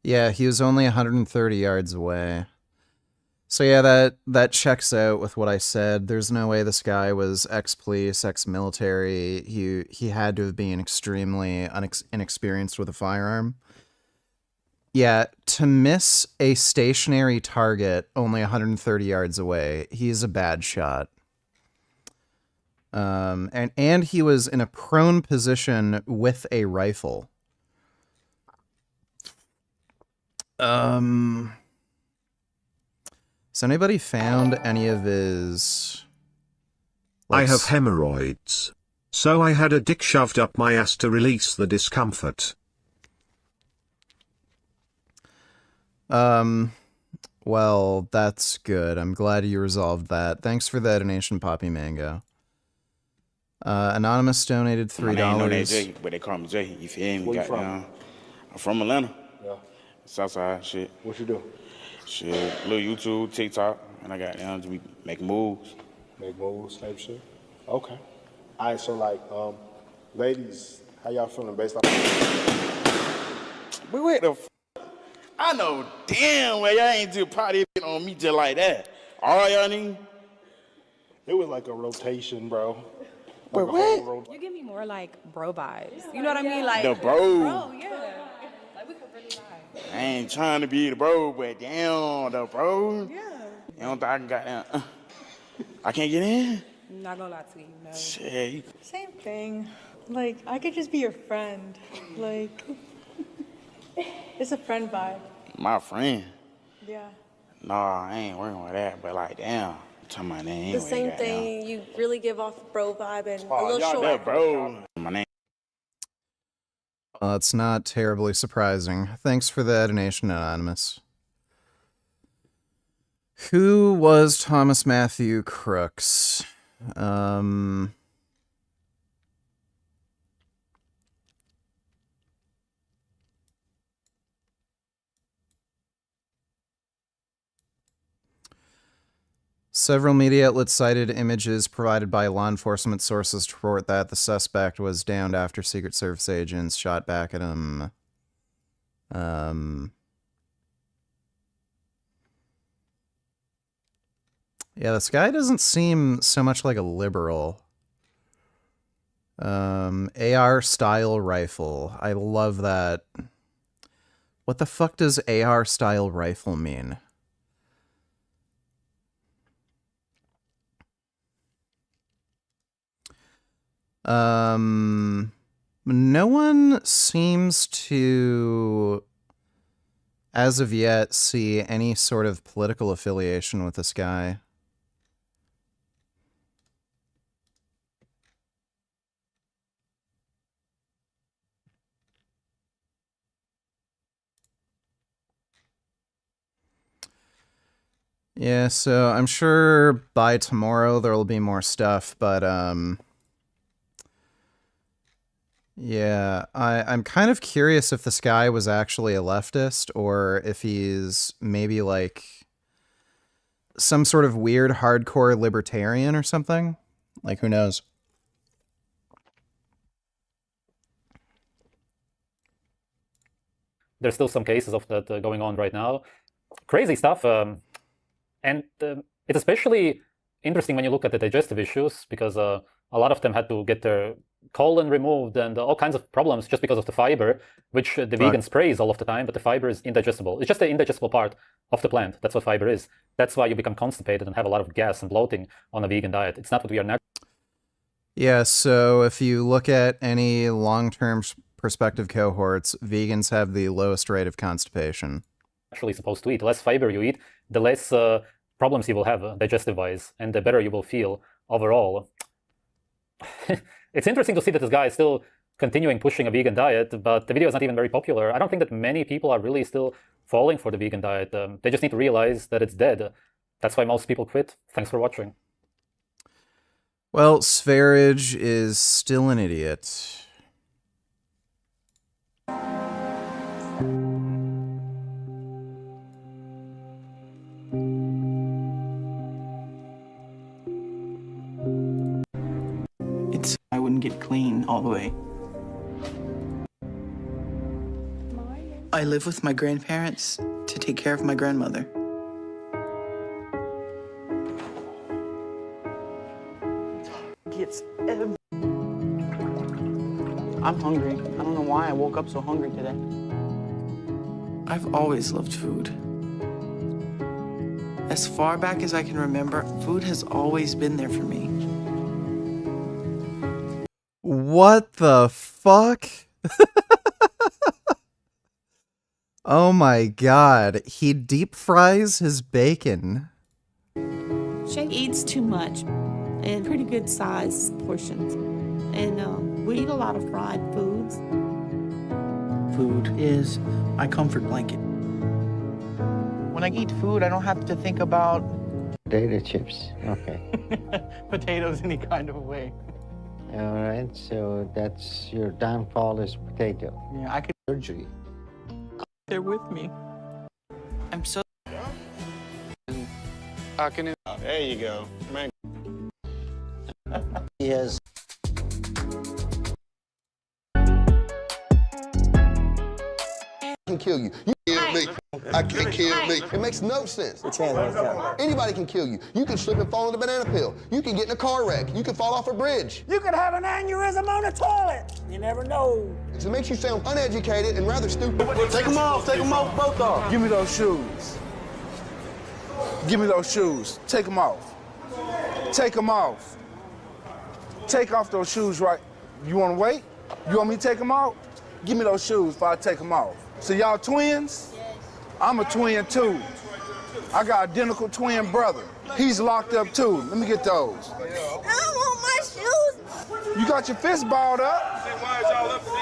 Yeah, he was only 130 yards away. So yeah, that checks out with what I said. There's no way this guy was ex-police, ex-military. He had to have been extremely inexperienced with a firearm. Yeah, to miss a stationary target only 130 yards away, he's a bad shot. And he was in a prone position with a rifle. Has anybody found any of his... I have hemorrhoids. So I had a dick shoved up my ass to release the discomfort. Well, that's good. I'm glad you resolved that. Thanks for that donation, Poppy Mango. Anonymous donated $3. My name know that J, but they call me J. You feel me? Where you from? I'm from Atlanta. Yeah. Southside, shit. What you do? Shit, little YouTube, TikTok, and I got down to be making moves. Make moves type shit? Okay. All right, so like, ladies, how y'all feeling based on... But wait the f***. I know damn well y'all ain't just party on me just like that. All y'all need? It was like a rotation, bro. Wait, what? You give me more like bro vibes. You know what I mean? Like The bro. Bro, yeah. Like we could really vibe. I ain't trying to be the bro, but damn, the bro. Yeah. You don't think I can got down? I can't get in? I'm not gonna lie to you, no. Shit. Same thing. Like, I could just be your friend. Like, it's a friend vibe. My friend. Yeah. Nah, I ain't working with that, but like, damn. Talking my name. The same thing. You really give off bro vibe and a little y'all short. that bro. My name. Well, that's not terribly surprising. Thanks for the donation, Anonymous. Who was Thomas Matthew Crooks? Several media outlets cited images provided by law enforcement sources to report that the suspect was downed after Secret Service agents shot back at him. Yeah, this guy doesn't seem so much like a liberal. AR style rifle. I love that. What the fuck does AR style rifle mean? No one seems to, as of yet, see any sort of political affiliation with this guy. Yeah, so I'm sure by tomorrow there will be more stuff, but yeah, I'm kind of curious if this guy was actually a leftist or if he's maybe like some sort of weird hardcore libertarian or something. Like, who knows? There's still some cases of that going on right now. Crazy stuff. And it's especially interesting when you look at the digestive issues, because a lot of them had to get their colon removed and all kinds of problems just because of the fiber, which the vegans praise all of the time, but the fiber is indigestible. It's just the indigestible part of the plant. That's what fiber is. That's why you become constipated and have a lot of gas and bloating on a vegan diet. It's not what we are naturally. Yeah, so if you look at any long-term perspective cohorts, vegans have the lowest rate of constipation. Actually supposed to eat. The less fiber you eat, the less problems you will have digestive-wise, and the better you will feel overall. It's interesting to see that this guy is still continuing pushing a vegan diet, but the video is not even very popular. I don't think that many people are really still falling for the vegan diet. They just need to realize that it's dead. That's why most people quit. Thanks for watching. Well, Sv3rige is still an idiot. I wouldn't get clean all the way. I live with my grandparents to take care of my grandmother. I'm hungry. I don't know why I woke up so hungry today. I've always loved food. As far back as I can remember, food has always been there for me. What the fuck? Oh my god. He deep fries his bacon. She eats too much and pretty good size portions. And we eat a lot of fried foods. Food is my comfort blanket. When I eat food, I don't have to think about potato chips. Okay. potatoes any kind of way. All right, so that's your downfall is potato. Yeah, I could surgery. They're with me. I'm so. How can it? Oh, there you go, man. He has. I can kill you. You kill me. I can't kill me. It makes no sense. Anybody can kill you. You can slip and fall in a banana peel. You can get in a car wreck. You can fall off a bridge. You could have an aneurysm on the toilet. You never know. It makes you sound uneducated and rather stupid. Take them off. Take them off, both of them. Give me those shoes. Give me those shoes. Take them off. Take them off. Take off those shoes right. You want to wait? You want me to take them off? Give me those shoes before I take them off. So y'all twins? Yes. I'm a twin too. I got an identical twin brother. He's locked up too. Let me get those. I don't want my shoes. You got your fist balled up?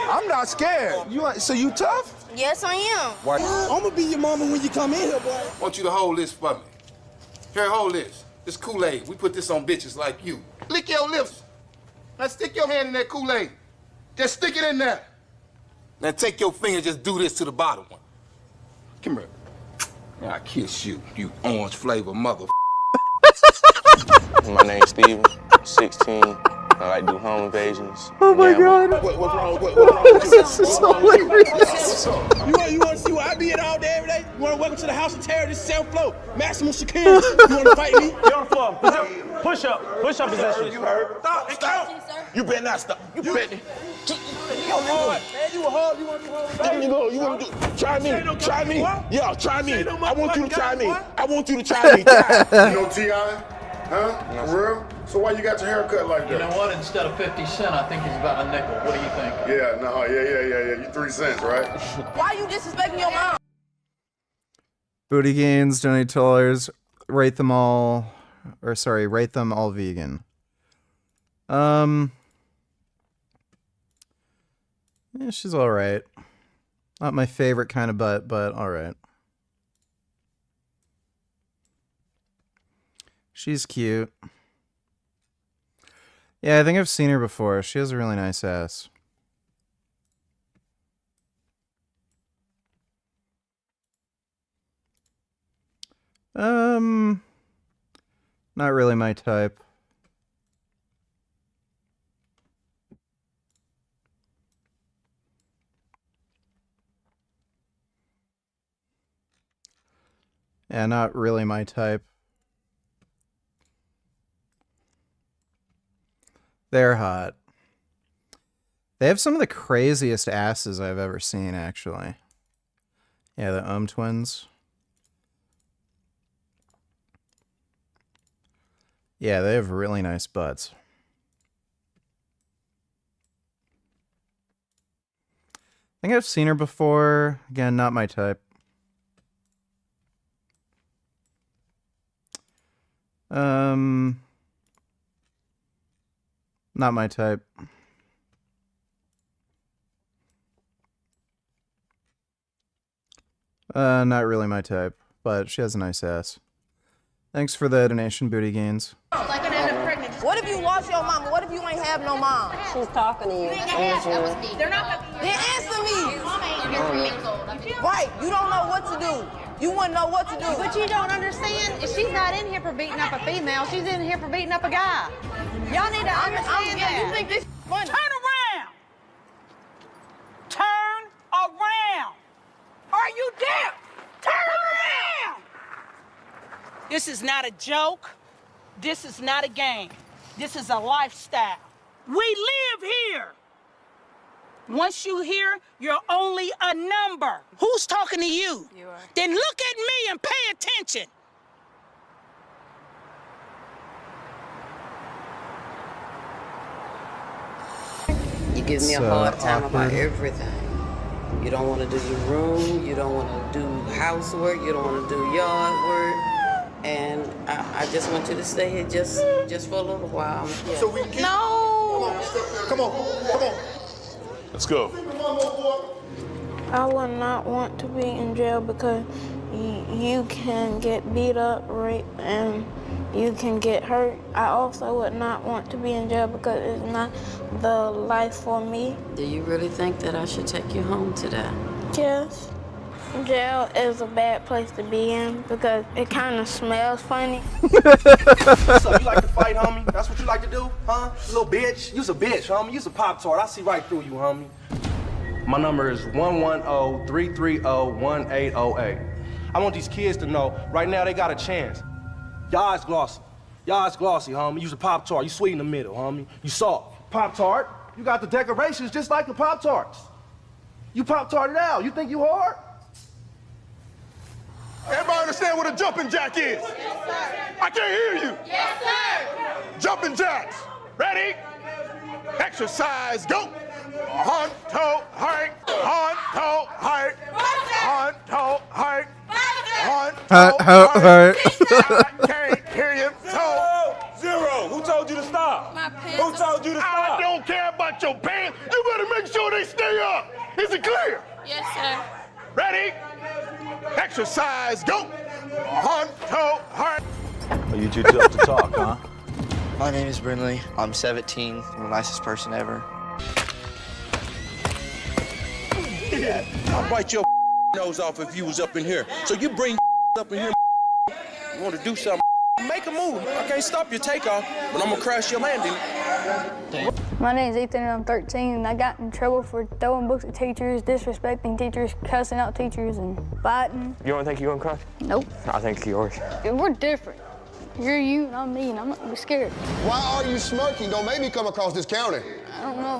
I'm not scared. So you tough? Yes, I am. I'm gonna be your mama when you come in here, boy. I want you to hold this for me. Here, hold this. This Kool-Aid. We put this on bitches like you. Lick your lips. Now stick your hand in that Kool-Aid. Just stick it in there. Now take your finger, just do this to the bottom one. Come here. Now I kiss you, you orange flavor mother. My name's Steven, 16. I like to do home invasions. Oh my god. What's wrong? What's wrong with you? This is hilarious. You want to see what I be at all day, every day? You want to welcome to the house of terror, this 7th floor. Maximum security. You want to fight me? You're on the floor. Push up position. You heard? Stop. You better not stop. You better. You hard. Man, you hard. You want to do hard? You want to do? Try me. Try me. Yeah, try me. I want you to try me. I want you to try me. You know T.I.? Huh? For real? So why you got your hair cut like that? You know what? Instead of 50 cents, I think it's about a nickel. What do you think? Yeah, no, yeah. You 3 cents, right? Why you disrespecting your mom? Booty gains, donate $2, rate them all vegan. Yeah, she's alright. Not my favorite kind of butt, but alright. She's cute. Yeah, I think I've seen her before. She has a really nice ass. Not really my type. Yeah, not really my type. They're hot. They have some of the craziest asses I've ever seen, actually. Yeah, the twins. Yeah, they have really nice butts. I think I've seen her before. Again, not my type. Not my type. Not really my type, but she has a nice ass. Thanks for the donation, Booty Gains. What if you lost your mom? What if you ain't have no mom? She's talking to you. They're not. Then answer me. Right, you don't know what to do. You wouldn't know what to do. But you don't understand. She's not in here for beating up a female. She's in here for beating up a guy. Y'all need to understand that. You think this funny? Turn around. Turn around. Are you deaf? Turn around. This is not a joke. This is not a game. This is a lifestyle. We live here. Once you here, you're only a number. Who's talking to you? You are. Then look at me and pay attention. You give me a hard time about everything. You don't want to do your room. You don't want to do housework. You don't want to do yard work. And I just want you to stay here just for a little while. Yeah. So we can No. Come on. Let's go. I would not want to be in jail because you can get beat up, raped, and you can get hurt. I also would not want to be in jail because it's not the life for me. Do you really think that I should take you home today? Yes. Jail is a bad place to be in because it kind of smells funny. So you like to fight, homie? That's what you like to do, huh? Little bitch. You's a bitch, homie. You's a Pop-Tart. I see right through you, homie. My number is 110-330-1808. I want these kids to know right now they got a chance. Y'all is glossy. Y'all is glossy, homie. You's a Pop-Tart. You sweet in the middle, homie. You soft. Pop-Tart, you got the decorations just like the Pop-Tarts. You Pop-Tarted out. You think you hard? Everybody understand what a jumping jack is? Yes, sir. I can't hear you. Yes, sir. Jumping jacks. Ready? Exercise, go. Hunt, toe, hike. Hunt, toe, hike. Hunt, toe, hike. Hunt, toe, hike. I can't hear you. Toe. Zero. Who told you to stop? My pants. Who told you to stop? I don't care about your pants. You better make sure they stay up. Is it clear? Yes, sir. Ready? Exercise, go. Hunt, toe, hike. Are you too tough to talk, huh? My name is Brinley. I'm 17. I'm the nicest person ever. Yeah, I'll bite your nose off if you was up in here. So you bring up in here. You want to do something? Make a move. I can't stop your takeoff, but I'm gonna crash your landing. My name's Ethan and I'm 13 and I got in trouble for throwing books at teachers, disrespecting teachers, cussing out teachers, and fighting. You don't think you're gonna cry? Nope. I think yours. We're different. You're you and I'm me and I'm not gonna be scared. Why are you smirking? Don't make me come across this county. I don't know.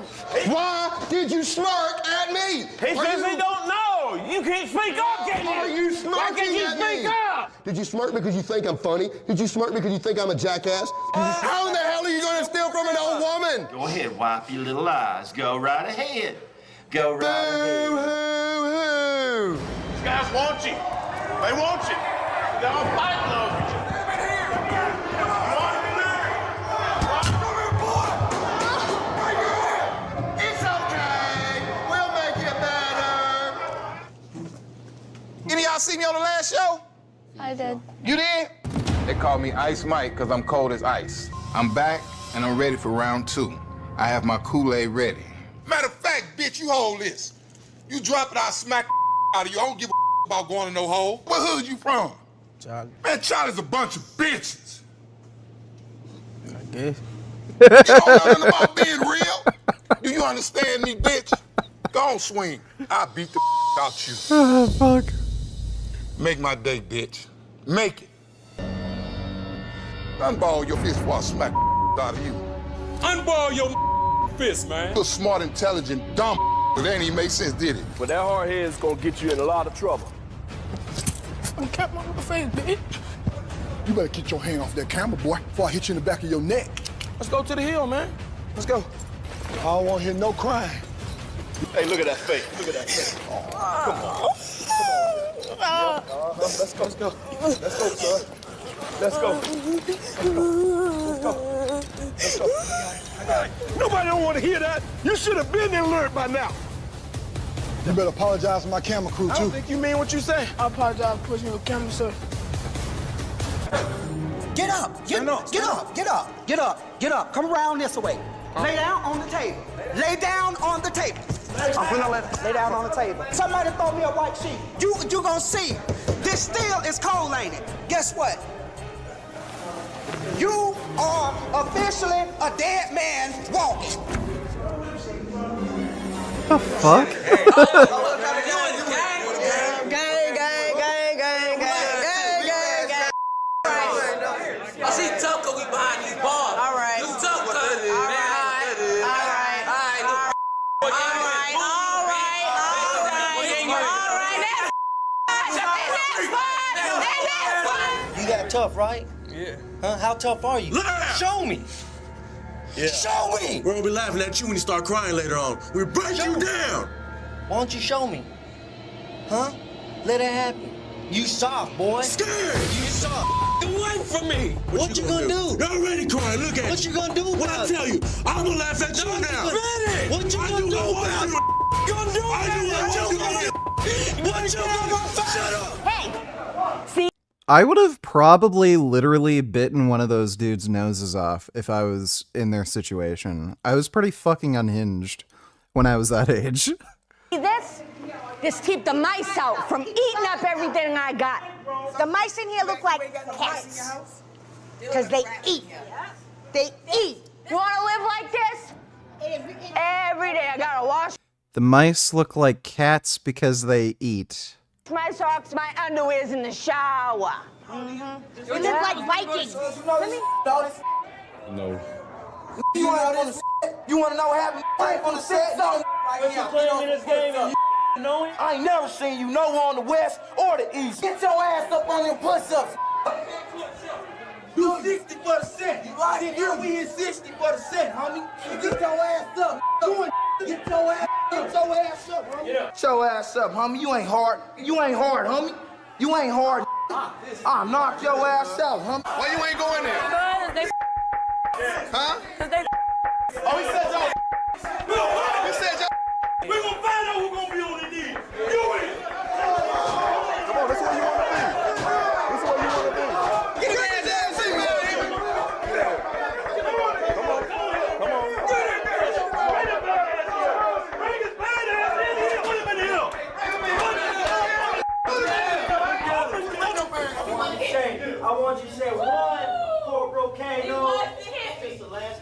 Why did you smirk at me? He says he don't know. You can't speak up, can you? Are you smirking Why can't you at speak me? up? Did you smirk because you think I'm funny? Did you smirk because you think I'm a jackass? How in the hell are you going to steal from an old woman? Go ahead, wipe your little eyes. Go right ahead. Go right ahead. Boo-hoo-hoo. These guys want you. They want you. They're all fighting over you. It's okay. We'll make it better. Any of y'all see me on the last show? I did. You did? They call me Ice Mike because I'm cold as ice. I'm back and I'm ready for round 2. I have my Kool-Aid ready. Matter of fact, bitch, you hold this. You drop it, I'll smack the out of you. I don't give a about going to no hole. What hood you from? Charlie. Man, Charlie's a bunch of bitches. I guess. You don't know nothing about being real. Do you understand me, bitch? Go on, swing. I'll beat the out you. Oh, fuck. Make my day, bitch. Make it. Unball your fist before I smack out of you. Unball your fist, man. You're smart, intelligent, dumb, but that ain't even make sense, did it? But that hard head is gonna get you in a lot of trouble. I'm cap my face, bitch. You better get your hand off that camera, boy, before I hit you in the back of your neck. Let's go to the hill, man. Let's go. I don't want to hear no crying. Hey, look at that face. Look at that face. Come on. Let's go. Let's go. Let's go, son. Let's go. Let's go. Let's go. I got it. Nobody don't want to hear that. You should have been alert by now. You better apologize to my camera crew, I too. don't think you mean what you say. I apologize for pushing your camera, sir. Get up! Get up! Get up! Get up! Get up! Get up! Come around this way. Lay down on the table. Lay down on the table. I'm gonna lay down on the table. Somebody throw me a white sheet. You gonna see. This still is cold, ain't it? Guess what? You are officially a dead man walking. The fuck? I see tough cause we behind these bars. All right. You tough cause You got tough, right? Yeah. Huh? How tough are you? Show me. Yeah. Show me. We're gonna be laughing at you when you start crying later on. We break you down. Why don't you show me? Huh? Let it happen. You soft, boy. Scared. You soft. Get away from me. What you gonna do? You're already crying. Look at you. What you gonna do What about I tell you, I'm gonna laugh at you now. What you gonna do about it? You gonna do What you gonna do? Shut up. Hey! See? I would have probably literally bitten one of those dudes' noses off if I was in their situation. I was pretty fucking unhinged when I was that age. This keep the mice out from eating up everything I got. The mice in here look like cats. Because they eat. They eat. You want to live like this? Every day I gotta wash The mice look like cats because they eat. my socks, my underwears in the shower. Mm-hmm. You look like Vikings. Let me... No. You wanna know what happened on the set? I ain't never seen you nowhere on the west or the east. Get your ass up on your push-ups. You 60 for the set. Right here we hit 60 for the set, homie. Get your ass up. Get your ass up, homie. Get your ass up, homie. You ain't hard. You ain't hard, homie. You ain't hard. I'll knock your ass out, homie. Why you ain't going there? Huh? Oh, he said y'all. He said y'all. We gonna find out who's gonna be on the knee. You in. Come on, that's where you want to be. That's where you want to be. Get your ass in, man. Come on. Come on. Bring his bad ass in here. Put him in here. I want you to say one Corporal Kano.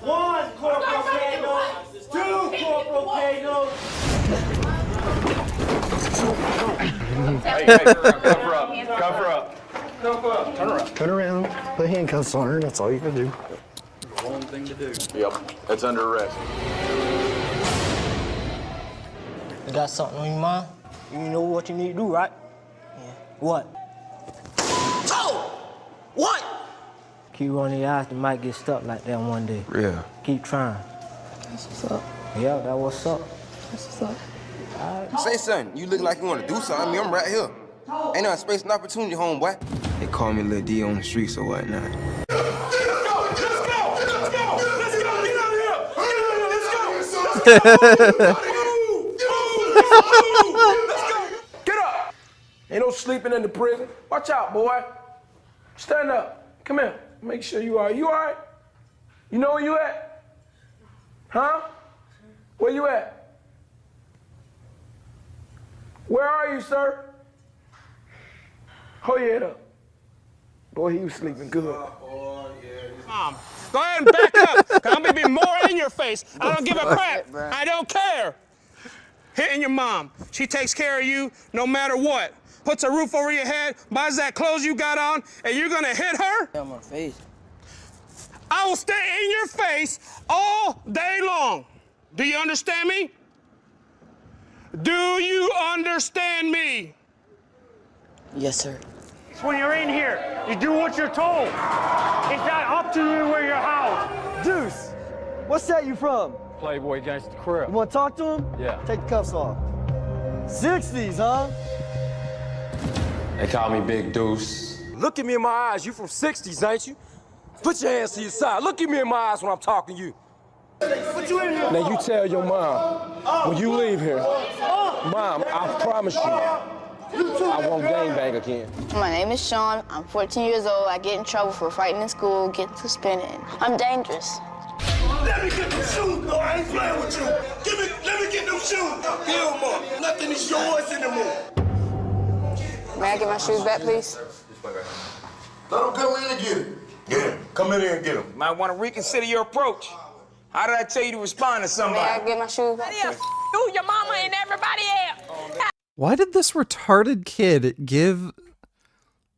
One Corporal Kano. Two Corporal Kano. Hey, cover up. Cover up. Cover up. Turn around. Turn around. Put handcuffs on her. That's all you can do. The wrong thing to do. Yep. That's under arrest. You got something on your mind? You know what you need to do, right? Yeah. What? Oh! What? Keep running your eyes, you might get stuck like that one day. Yeah. Keep trying. That's what's up. Yeah, that's what's up. That's what's up. All right. Say something. You look like you want to do something. I mean, I'm right here. Ain't no space and opportunity, homeboy. They call me Lil D on the streets or whatnot. Get up! Ain't no sleeping in the prison. Watch out, boy. Stand up. Come here. Make sure you all right. You all right? You know where you at? Huh? Where you at? Where are you, sir? Hold your head up. Boy, he was sleeping good. Mom, go ahead and back up. I'm gonna be more in your face. I don't give a crap. I don't care. Hitting your mom. She takes care of you no matter what. Puts a roof over your head, buys that clothes you got on, and you're gonna hit her? On my face. I will stay in your face all day long. Do you understand me? Do you understand me? Yes, sir. When you're in here, you do what you're told. It's not up to you where your house. Deuce, what set you from? Playboy Gangsta Crib. You want to talk to him? Yeah. Take the cuffs off. 60s, huh? They call me Big Deuce. Look at me in my eyes. You from 60s, ain't you? Put your hands to your side. Look at me in my eyes when I'm talking to you. What you in here? Now you tell your mom when you leave here, Mom, I promise you, I won't gangbang again. My name is Sean. I'm 14 years old. I get in trouble for fighting in school, getting suspended. I'm dangerous. Let me get them shoes. No, I ain't playing with you. Let me get them shoes. Give them up. Nothing is yours anymore. May I get my shoes back, please? Let him come in and get it. Get him. Come in here and get him. Might want to reconsider your approach. How did I tell you to respond to somebody? May I get my shoes back, please? You, your mama, and everybody else. Why did this retarded kid give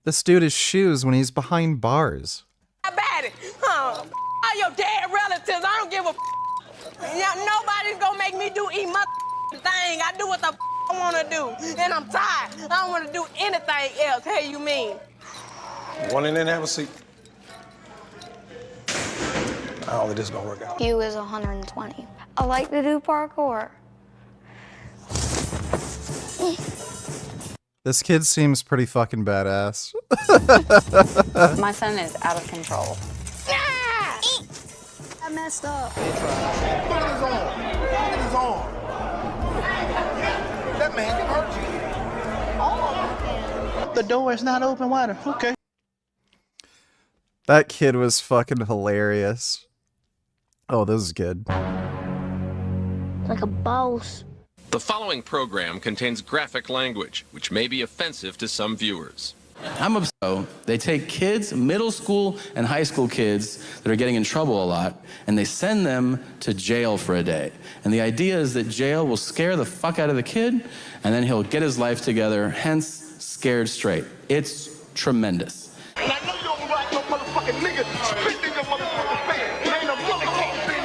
this dude his shoes when he's behind bars? About it. All your dead relatives, I don't give a yeah, nobody's gonna make me do my thing. I do what the I wanna do. And I'm tired. I don't wanna do anything else. Hey, you mean? One in there and have a seat. I don't think this is gonna work out. You is 120. I like to do parkour. This kid seems pretty fucking badass. My son is out of control. I messed up. Look at his arm. Look at his arm. That man can hurt you. The door is not open wider. Okay. That kid was fucking hilarious. Oh, this is good. Like a boss. The following program contains graphic language, which may be offensive to some viewers. I'm obsessed. They take kids, middle school and high school kids that are getting in trouble a lot, and they send them to jail for a day. And the idea is that jail will scare the fuck out of the kid, and then he'll get his life together, hence Scared Straight. It's tremendous. And I know you don't like no motherfucking nigga spit in your motherfucking face. It ain't a motherfucking thing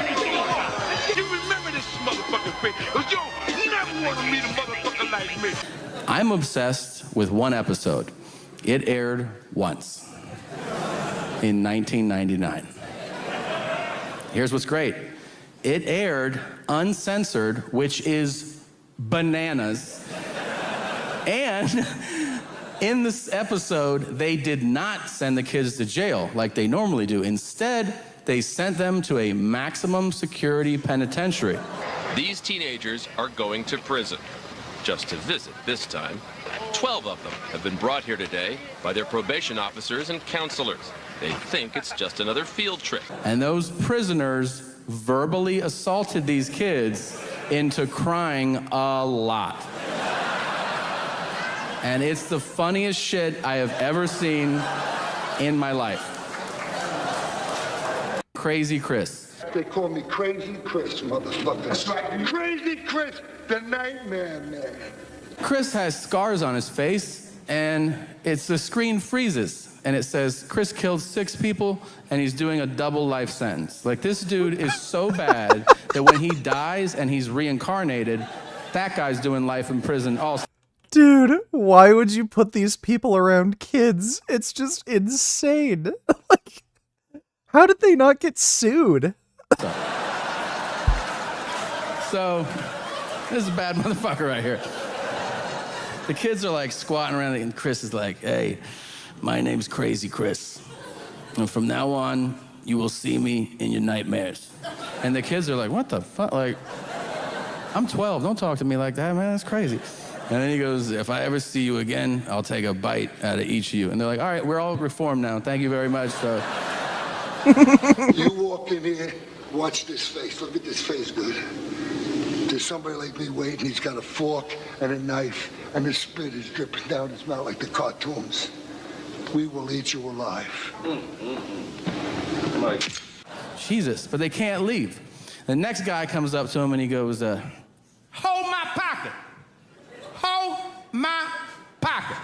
you remember this motherfucking face, because you never want to meet a motherfucker like me. I'm obsessed with one episode. It aired once in 1999. Here's what's great. It aired uncensored, which is bananas. And in this episode, they did not send the kids to jail like they normally do. Instead, they sent them to a maximum security penitentiary. These teenagers are going to prison, just to visit this time. 12 of them have been brought here today by their probation officers and counselors. They think it's just another field trip. And those prisoners verbally assaulted these kids into crying a lot. And it's the funniest shit I have ever seen in my life. Crazy Chris. They call me Crazy Chris, motherfucker. That's right, Crazy Chris, the Nightmare Man. Chris has scars on his face, and the screen freezes, and it says, Chris killed 6 people, and he's doing a double life sentence. Like, this dude is so bad that when he dies and he's reincarnated, that guy's doing life in prison also. Dude, why would you put these people around kids? It's just insane. Like, how did they not get sued? So, this is a bad motherfucker right here. The kids are like squatting around, and Chris is like, hey, my name's Crazy Chris. And from now on, you will see me in your nightmares. And the kids are like, what the fuck? Like, I'm 12, don't talk to me like that, man, that's crazy. And then he goes, if I ever see you again, I'll take a bite out of each of you. And they're like, all right, we're all reformed now, thank you very much. You walk in here, watch this face. Look at this face, good. There's somebody like me waiting. He's got a fork and a knife, and the spit is dripping down his mouth like the cartoons. We will eat you alive. Like, Jesus, but they can't leave. The next guy comes up to him and he goes, hold my pocket. Hold my pocket.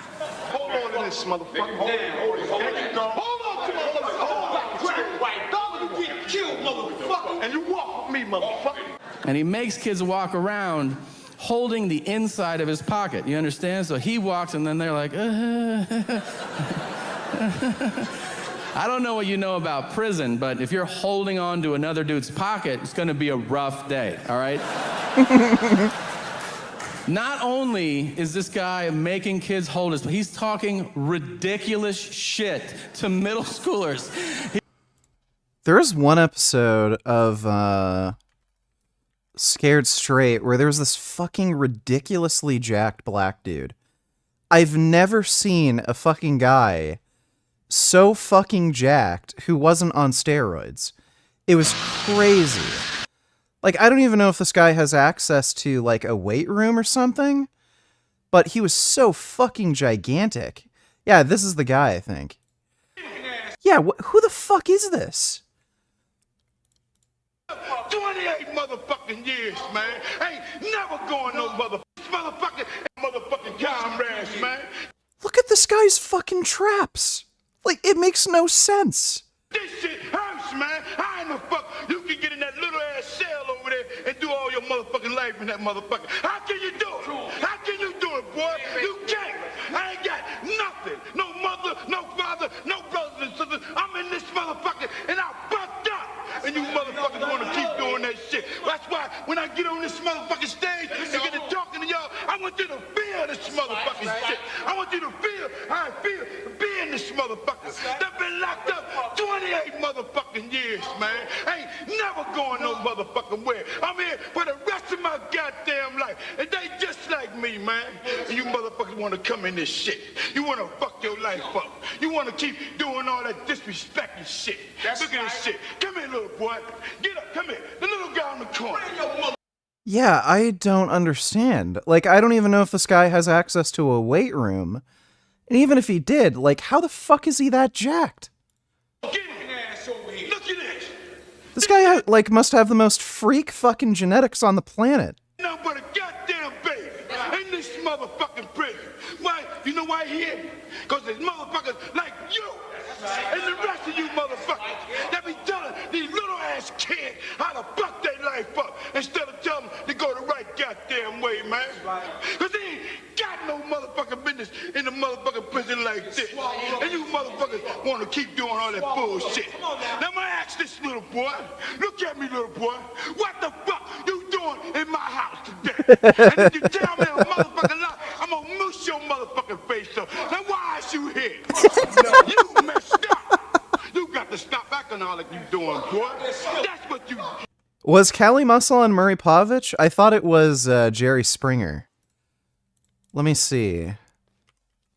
Hold on to this, motherfucker. Hold on to my motherfucker. White dog to get killed, motherfucker. And you walk with me, motherfucker. And he makes kids walk around holding the inside of his pocket. You understand? So he walks and then they're like, I don't know what you know about prison, but if you're holding on to another dude's pocket, it's gonna be a rough day, all right? Not only is this guy making kids hold his, he's talking ridiculous shit to middle schoolers. There's one episode of Scared Straight where there was this fucking ridiculously jacked black dude. I've never seen a fucking guy so fucking jacked who wasn't on steroids. It was crazy. Like, I don't even know if this guy has access to, like, a weight room or something, but he was so fucking gigantic. Yeah, this is the guy, I think. Yeah, who the fuck is this? 28 motherfucking years, man. Ain't never going no motherfucking comrades, man. Look at this guy's fucking traps. Like, it makes no sense. This shit hurts, man. How in the fuck you can get in that little ass cell over there and do all your motherfucking life in that motherfucker? How can you do it? How can you do it, boy? You can't. I ain't got nothing. No mother, no father, no brothers and sisters. I'm in this motherfucker and I fucked up. And you motherfuckers want to keep doing that shit. That's why when I get on this motherfucking stage and get to talking to y'all, I want you to feel this motherfucking shit. I want you to feel how I feel being this motherfucker. They've been locked up 28 motherfucking years, man. Ain't never going no motherfucking where. I'm here for the rest of my goddamn life. And they just like me, man. And you motherfuckers want to come in this shit. You want to fuck your life up. You want to keep doing all that disrespecting shit. Look at this shit. Come here, little boy. Get up. Come here. The little guy on the corner. Yeah, I don't understand. Like, I don't even know if this guy has access to a weight room. And even if he did, like, how the fuck is he that jacked? Get him, ass over here. Look at this. This guy, like, must have the most freak fucking genetics on the planet. No, but a goddamn baby in this motherfucking prison. Why? You know why he here? Because there's motherfuckers like you and the rest of you motherfuckers that be telling these little ass kids how to fuck their life up instead of telling them to go the right goddamn way, man. Because they ain't got no motherfucking business in the motherfucking prison like this. And you motherfuckers want to keep doing all that bullshit. Now, I ask this little boy, look at me, little boy, what the fuck you doing in my house today? And if you tell me a motherfucking lie, I'm gonna moose your motherfucking face up. Now, why is you here? You messed up. You got to stop acting all like you doing, boy. That's what you... Was Cali Muscle on Murray Povich? I thought it was Jerry Springer. Let me see.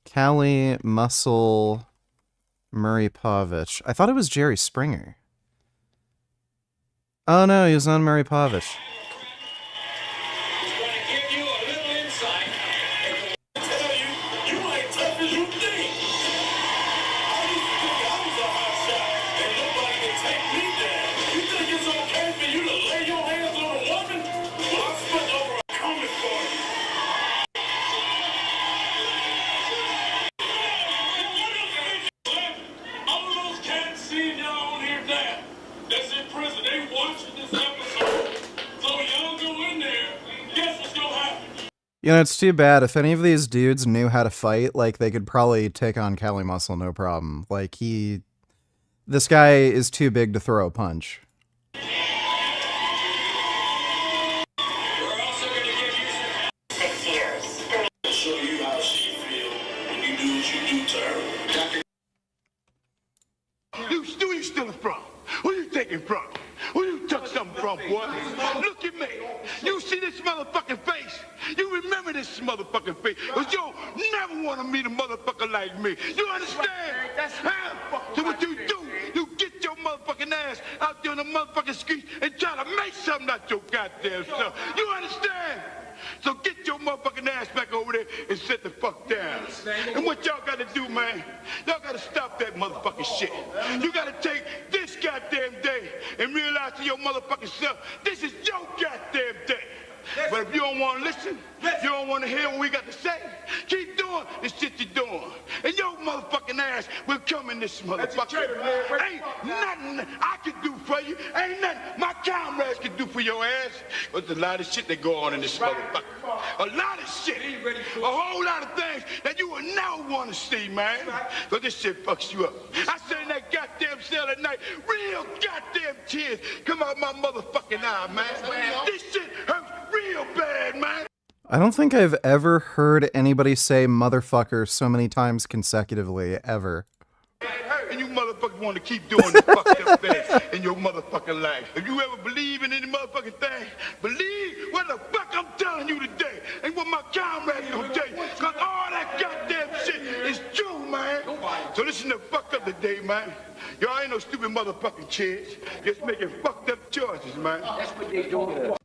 Cali Muscle Murray Povich. I thought it was Jerry Springer. Oh no, he was on Murray Povich. You know, it's too bad. If any of these dudes knew how to fight, like, they could probably take on Cali Muscle no problem. Like, this guy is too big to throw a punch. Who you stealing from? Who you taking from? Who you took something from, boy? Look at me. You see this motherfucking face? You remember this motherfucking face? Because you never want to meet a motherfucker like me. You understand? Huh? So what you do, you get your motherfucking ass out there in the motherfucking streets and try to make something out your goddamn self. You understand? So get your motherfucking ass back over there and sit the fuck down. And what y'all gotta do, man, y'all gotta stop that motherfucking shit. You gotta take this goddamn day and realize to your motherfucking self, this is your goddamn day. But if you don't want to listen, you don't want to hear what we got to say, keep doing the shit you're doing. And your motherfucking ass will come in this motherfucker. Ain't nothing I can do for you. Ain't nothing my comrades can do for your ass. But there's a lot of shit that go on in this motherfucker. A lot of shit. A whole lot of things that you will never want to see, man. But this shit fucks you up. I sit in that goddamn cell at night, real goddamn tears come out my motherfucking eye, man. This shit hurts real bad, man. I don't think I've ever heard anybody say motherfucker so many times consecutively, ever. And you motherfuckers want to keep doing the fucked up things in your motherfucking life. If you ever believe in any motherfucking thing, believe what the fuck I'm telling you today and what my comrades gonna tell you. Cause all that goddamn shit is true, man. So listen to fuck up today, man. Y'all ain't no stupid motherfucking kids. Just making fucked up choices, man. That's what they doing.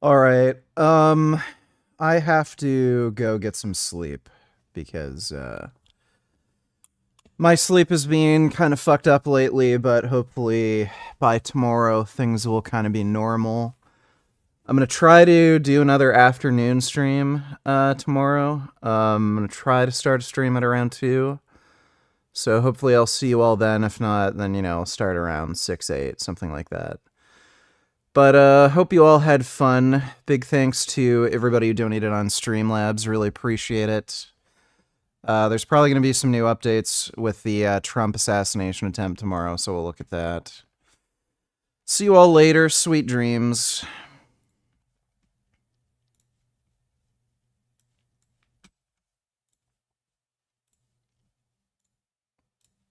All right. I have to go get some sleep because my sleep is being kind of fucked up lately, but hopefully by tomorrow things will kind of be normal. I'm going to try to do another afternoon stream tomorrow. I'm going to try to start a stream at around 2. So hopefully I'll see you all then. If not, then, you know, I'll start around 6, 8, something like that. But hope you all had fun. Big thanks to everybody who donated on Streamlabs. Really appreciate it. There's probably going to be some new updates with the Trump assassination attempt tomorrow, so we'll look at that. See you all later. Sweet dreams.